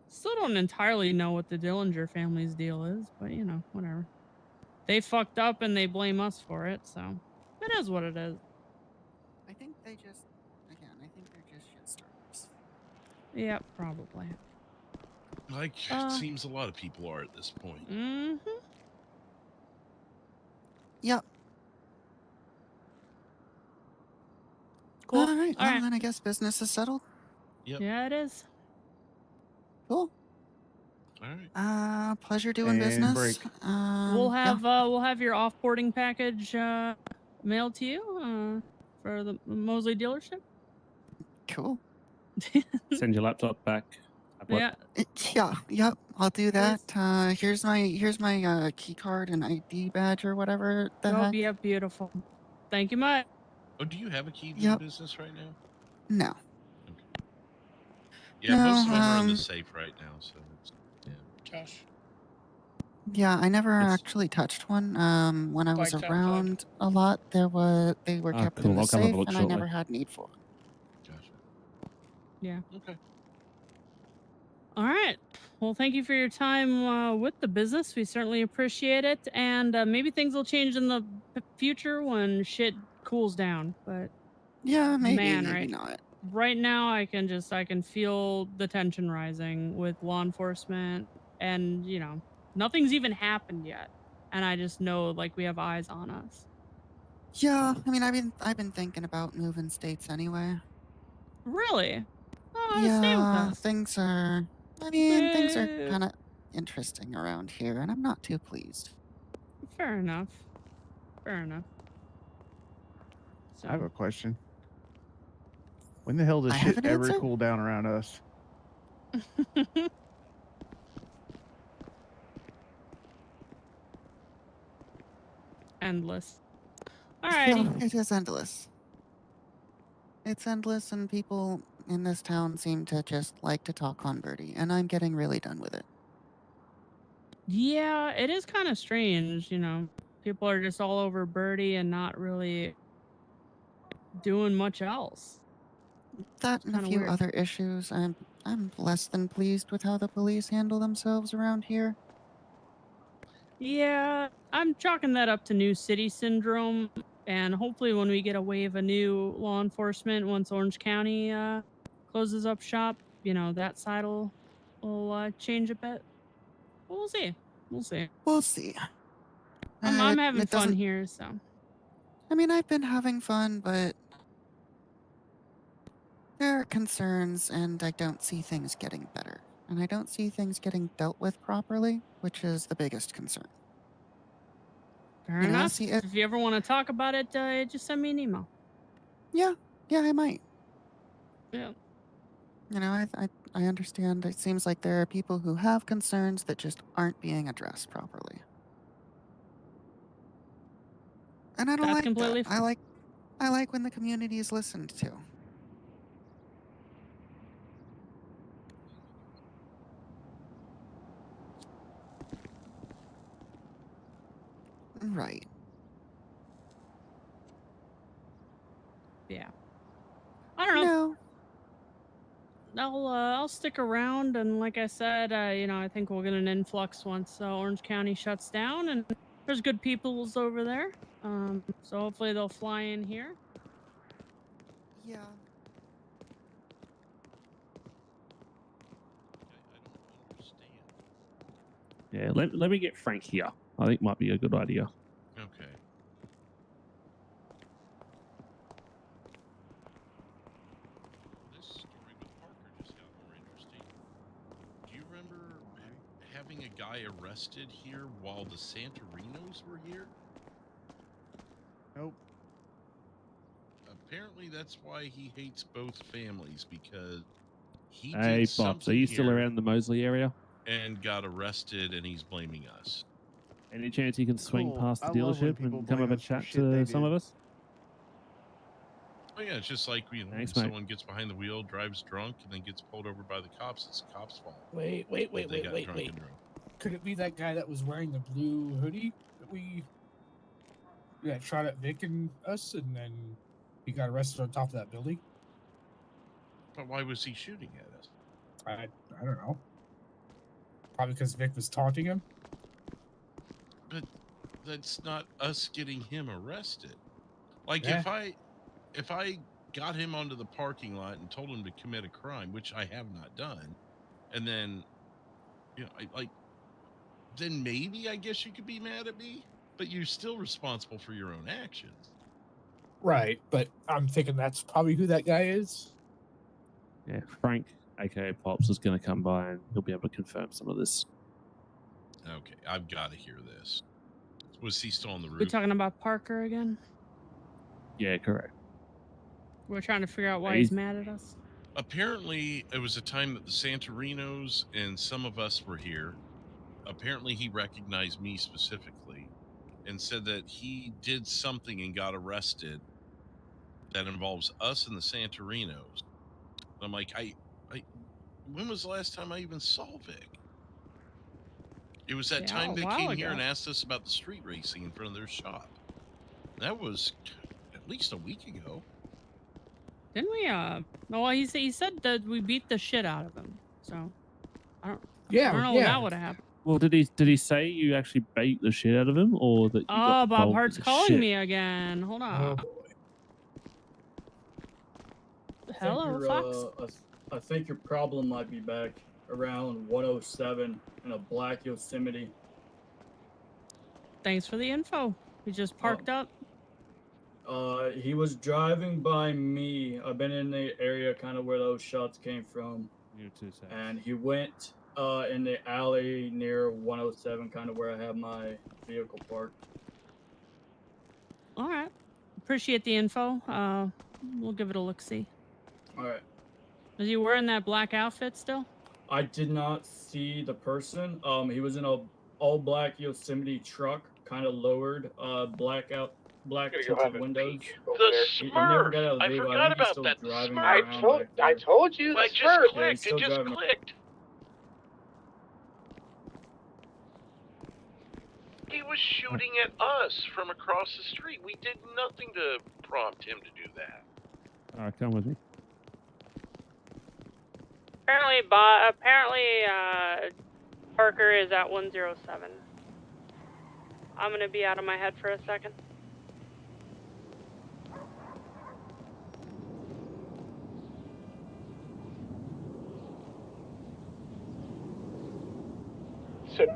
Still don't entirely know what the Dillinger family's deal is, but you know, whatever. They fucked up and they blame us for it, so it is what it is. I think they just, again, I think they're just shitstorms. Yeah, probably. Like it seems a lot of people are at this point. Mm-hmm. Yep. Cool. All right. All Well, right. then I guess business is settled. Yep. Yeah, it is. Cool. All right. Pleasure doing And business. break. We'll have your offboarding package mailed to you for the Mosley dealership. Cool. Send your laptop back. Yeah. Yep. I'll do that. Here's my key card and ID badge or whatever the Oh, heck. yeah, beautiful. Thank you much. Oh, do you have a key to Yep. the business right now? No. Yeah, most of them are in No, the safe right now. So it's, Josh. Yeah, I never actually touched one. When I was Bike around a lot, they were kept cool. in the I'll come have a safe, look and I shortly. never had need for them. Yeah. Okay. All right. Well, thank you for your time with the business. We certainly appreciate it. And maybe things will change in the future when shit cools down. But Yeah, maybe, man, maybe right, not. right now I can feel the tension rising with law enforcement, and you know, nothing's even happened yet. And I just know like we have eyes on us. Yeah, I mean, I've been thinking about moving states anyway. Really? Oh, stay with Yeah, us. things are. I mean, things are Boo. kind of interesting around here, and I'm not too pleased. Fair enough. Fair enough. I have a question. When the hell does I have shit an ever answer. cool down around us? Endless. Yeah, Alrighty. it is endless. It's endless, and people in this town seem to just like to talk on Birdie, and I'm getting really done with it. Yeah, it is kind of strange, you know. People are just all over Birdie and not really doing much else. That and a Kinda few weird. other issues. I'm less than pleased with how the police handle themselves around here. Yeah, I'm chalking that up to new city syndrome, and hopefully when we get a wave of new law enforcement once Orange County closes up shop, you know, that side will change a bit. But we'll see. We'll see. We'll see. I'm having It fun doesn't. here, so. I mean, I've been having fun, but there are concerns, and I don't see things getting better. And I don't see things getting dealt with properly, which is the biggest concern. Fair You know, I enough. see it. If you ever want to talk about it, just send me an email. Yeah, I might. Yeah. You know, I understand. It seems like there are people who have concerns that just aren't being addressed properly. And I don't That's like that. completely I like when the community is listened to. Right. Yeah. I don't know. No. I'll stick around, and like I said, you know, I think we'll get an influx once Orange County shuts down, and there's good peoples over there. So hopefully they'll fly in here. Yeah. Yeah, let me get Frank here. I think might be a good idea. Okay. This story with Parker just got more interesting. Do you remember having a guy arrested here while the Santarinos were here? Nope. Apparently that's why he hates both families, because he Hey, did Bobs, something are you still here around the Mosley area? and got arrested, and he's blaming us. Any chance you can swing Cool. past the I love when dealership people and come blame have a us for chat shit they to some did. of us? Oh yeah, it's just like when Thanks, mate. someone gets behind the wheel, drives drunk, and then gets pulled over by the cops. It's the cops' fault. Wait. They got drunk and drove. Could it be that guy that was wearing the blue hoodie that we shot at Vic and us, and then he got arrested on top of that building? But why was he shooting at us? I don't know. Probably because Vic was taunting him. But that's not us getting him arrested. Like Yeah. if I got him onto the parking lot and told him to commit a crime, which I have not done, and then then maybe I guess you could be mad at me, but you're still responsible for your own actions. Right, but I'm thinking that's probably who that guy is. Yeah, Frank, aka Pops, is going to come by and he'll be able to confirm some of this. Okay, I've got to hear this. Was he still on the roof? We're talking about Parker again. Yeah, correct. We're trying to figure out why he's mad at us. Apparently, it was a time that the Santarinos and some of us were here. Apparently, he recognized me specifically and said that he did something and got arrested that involves us and the Santarinos. I'm like, when was the last time I even saw Vic? It was that time they came here and asked us about the street racing in front of their shop. That was at least a week ago. Didn't we? Well, he said that we beat the shit out of him. So I don't know when that would have happened. Well, did he say you actually beat the shit out of him, or that you got Bob involved Hart's in the calling shit? me again. Hold on. Hello, Fox. I think your problem might be back around 107 in a black Yosemite. Thanks for the info. He just parked up. He was driving by me. I've been in the area kind of where those shots came from. You too, Sam. And he went in the alley near 107, kind of where I have my vehicle parked. All right. Appreciate the info. We'll give it a look-see. All right. Is he wearing that black outfit still? I did not see the person. He was in a all-black Yosemite truck, kind of lowered, black tinted windows. He never got out of the vehicle. I think he's still driving around. I told you. I The just Smurf. clicked. It just clicked. He was shooting at us from across the street. We did nothing to prompt him to do that. All right, come with me. Apparently, Parker is at 107. I'm gonna be out of my head for a second. So,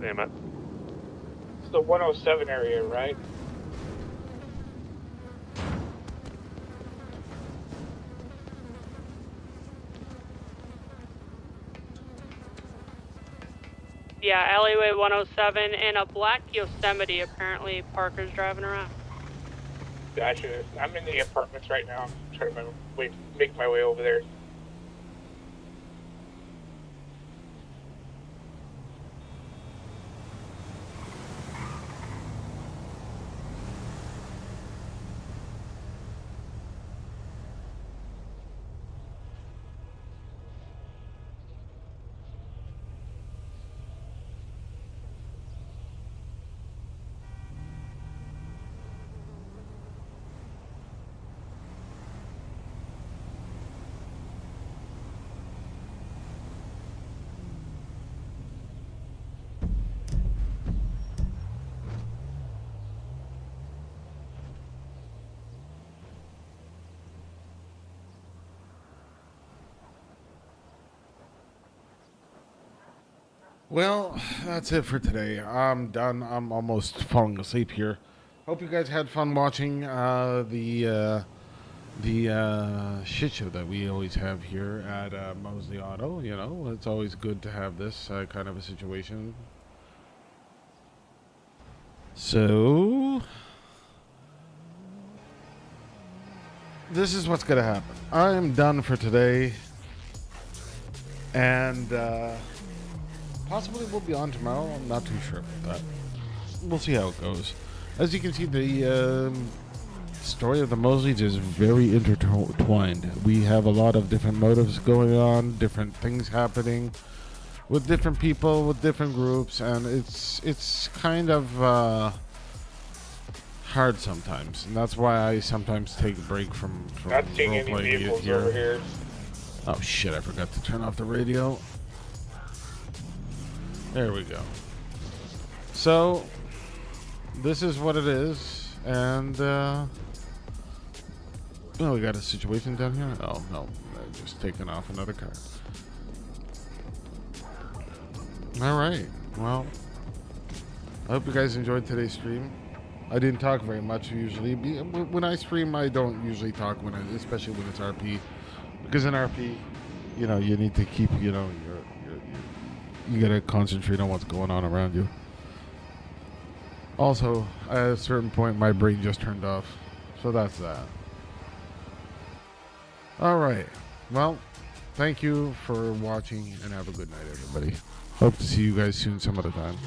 Yeah, man. it's the 107 area, right? Yeah, alleyway 107 in a black Yosemite. Apparently, Parker's driving around. Gotcha. I'm in the apartments right now. I'm trying to make my way over there. Well, that's it for today. I'm done. I'm almost falling asleep here. Hope you guys had fun watching the shit show that we always have here at Mosley Auto. You know, it's always good to have this kind of a situation. So, this is what's going to happen. I'm done for today. And, possibly we'll be on tomorrow. I'm not too sure about that. We'll see how it goes. As you can see, the story of the Mosleys is very intertwined. We have a lot of different motives going on, different things happening with different people, with different groups, and it's kind of hard sometimes. And that's why I sometimes take a break from Not seeing any role-playing vehicles over here. Oh shit, I forgot to turn off the radio. There we go. So, this is what it is, and, oh, we got a situation down here? Oh, no, I just taken off another car. Alright, well, I hope you guys enjoyed today's stream. I didn't talk very much usually. When I stream, I don't usually talk, especially when it's RP. Because in RP, you know, you need to keep, you know, you gotta concentrate on what's going on around you. Also, at a certain point, my brain just turned off. So that's that. Alright. Well, thank you for watching, and have a good night, everybody. Hope to see you guys soon some other time.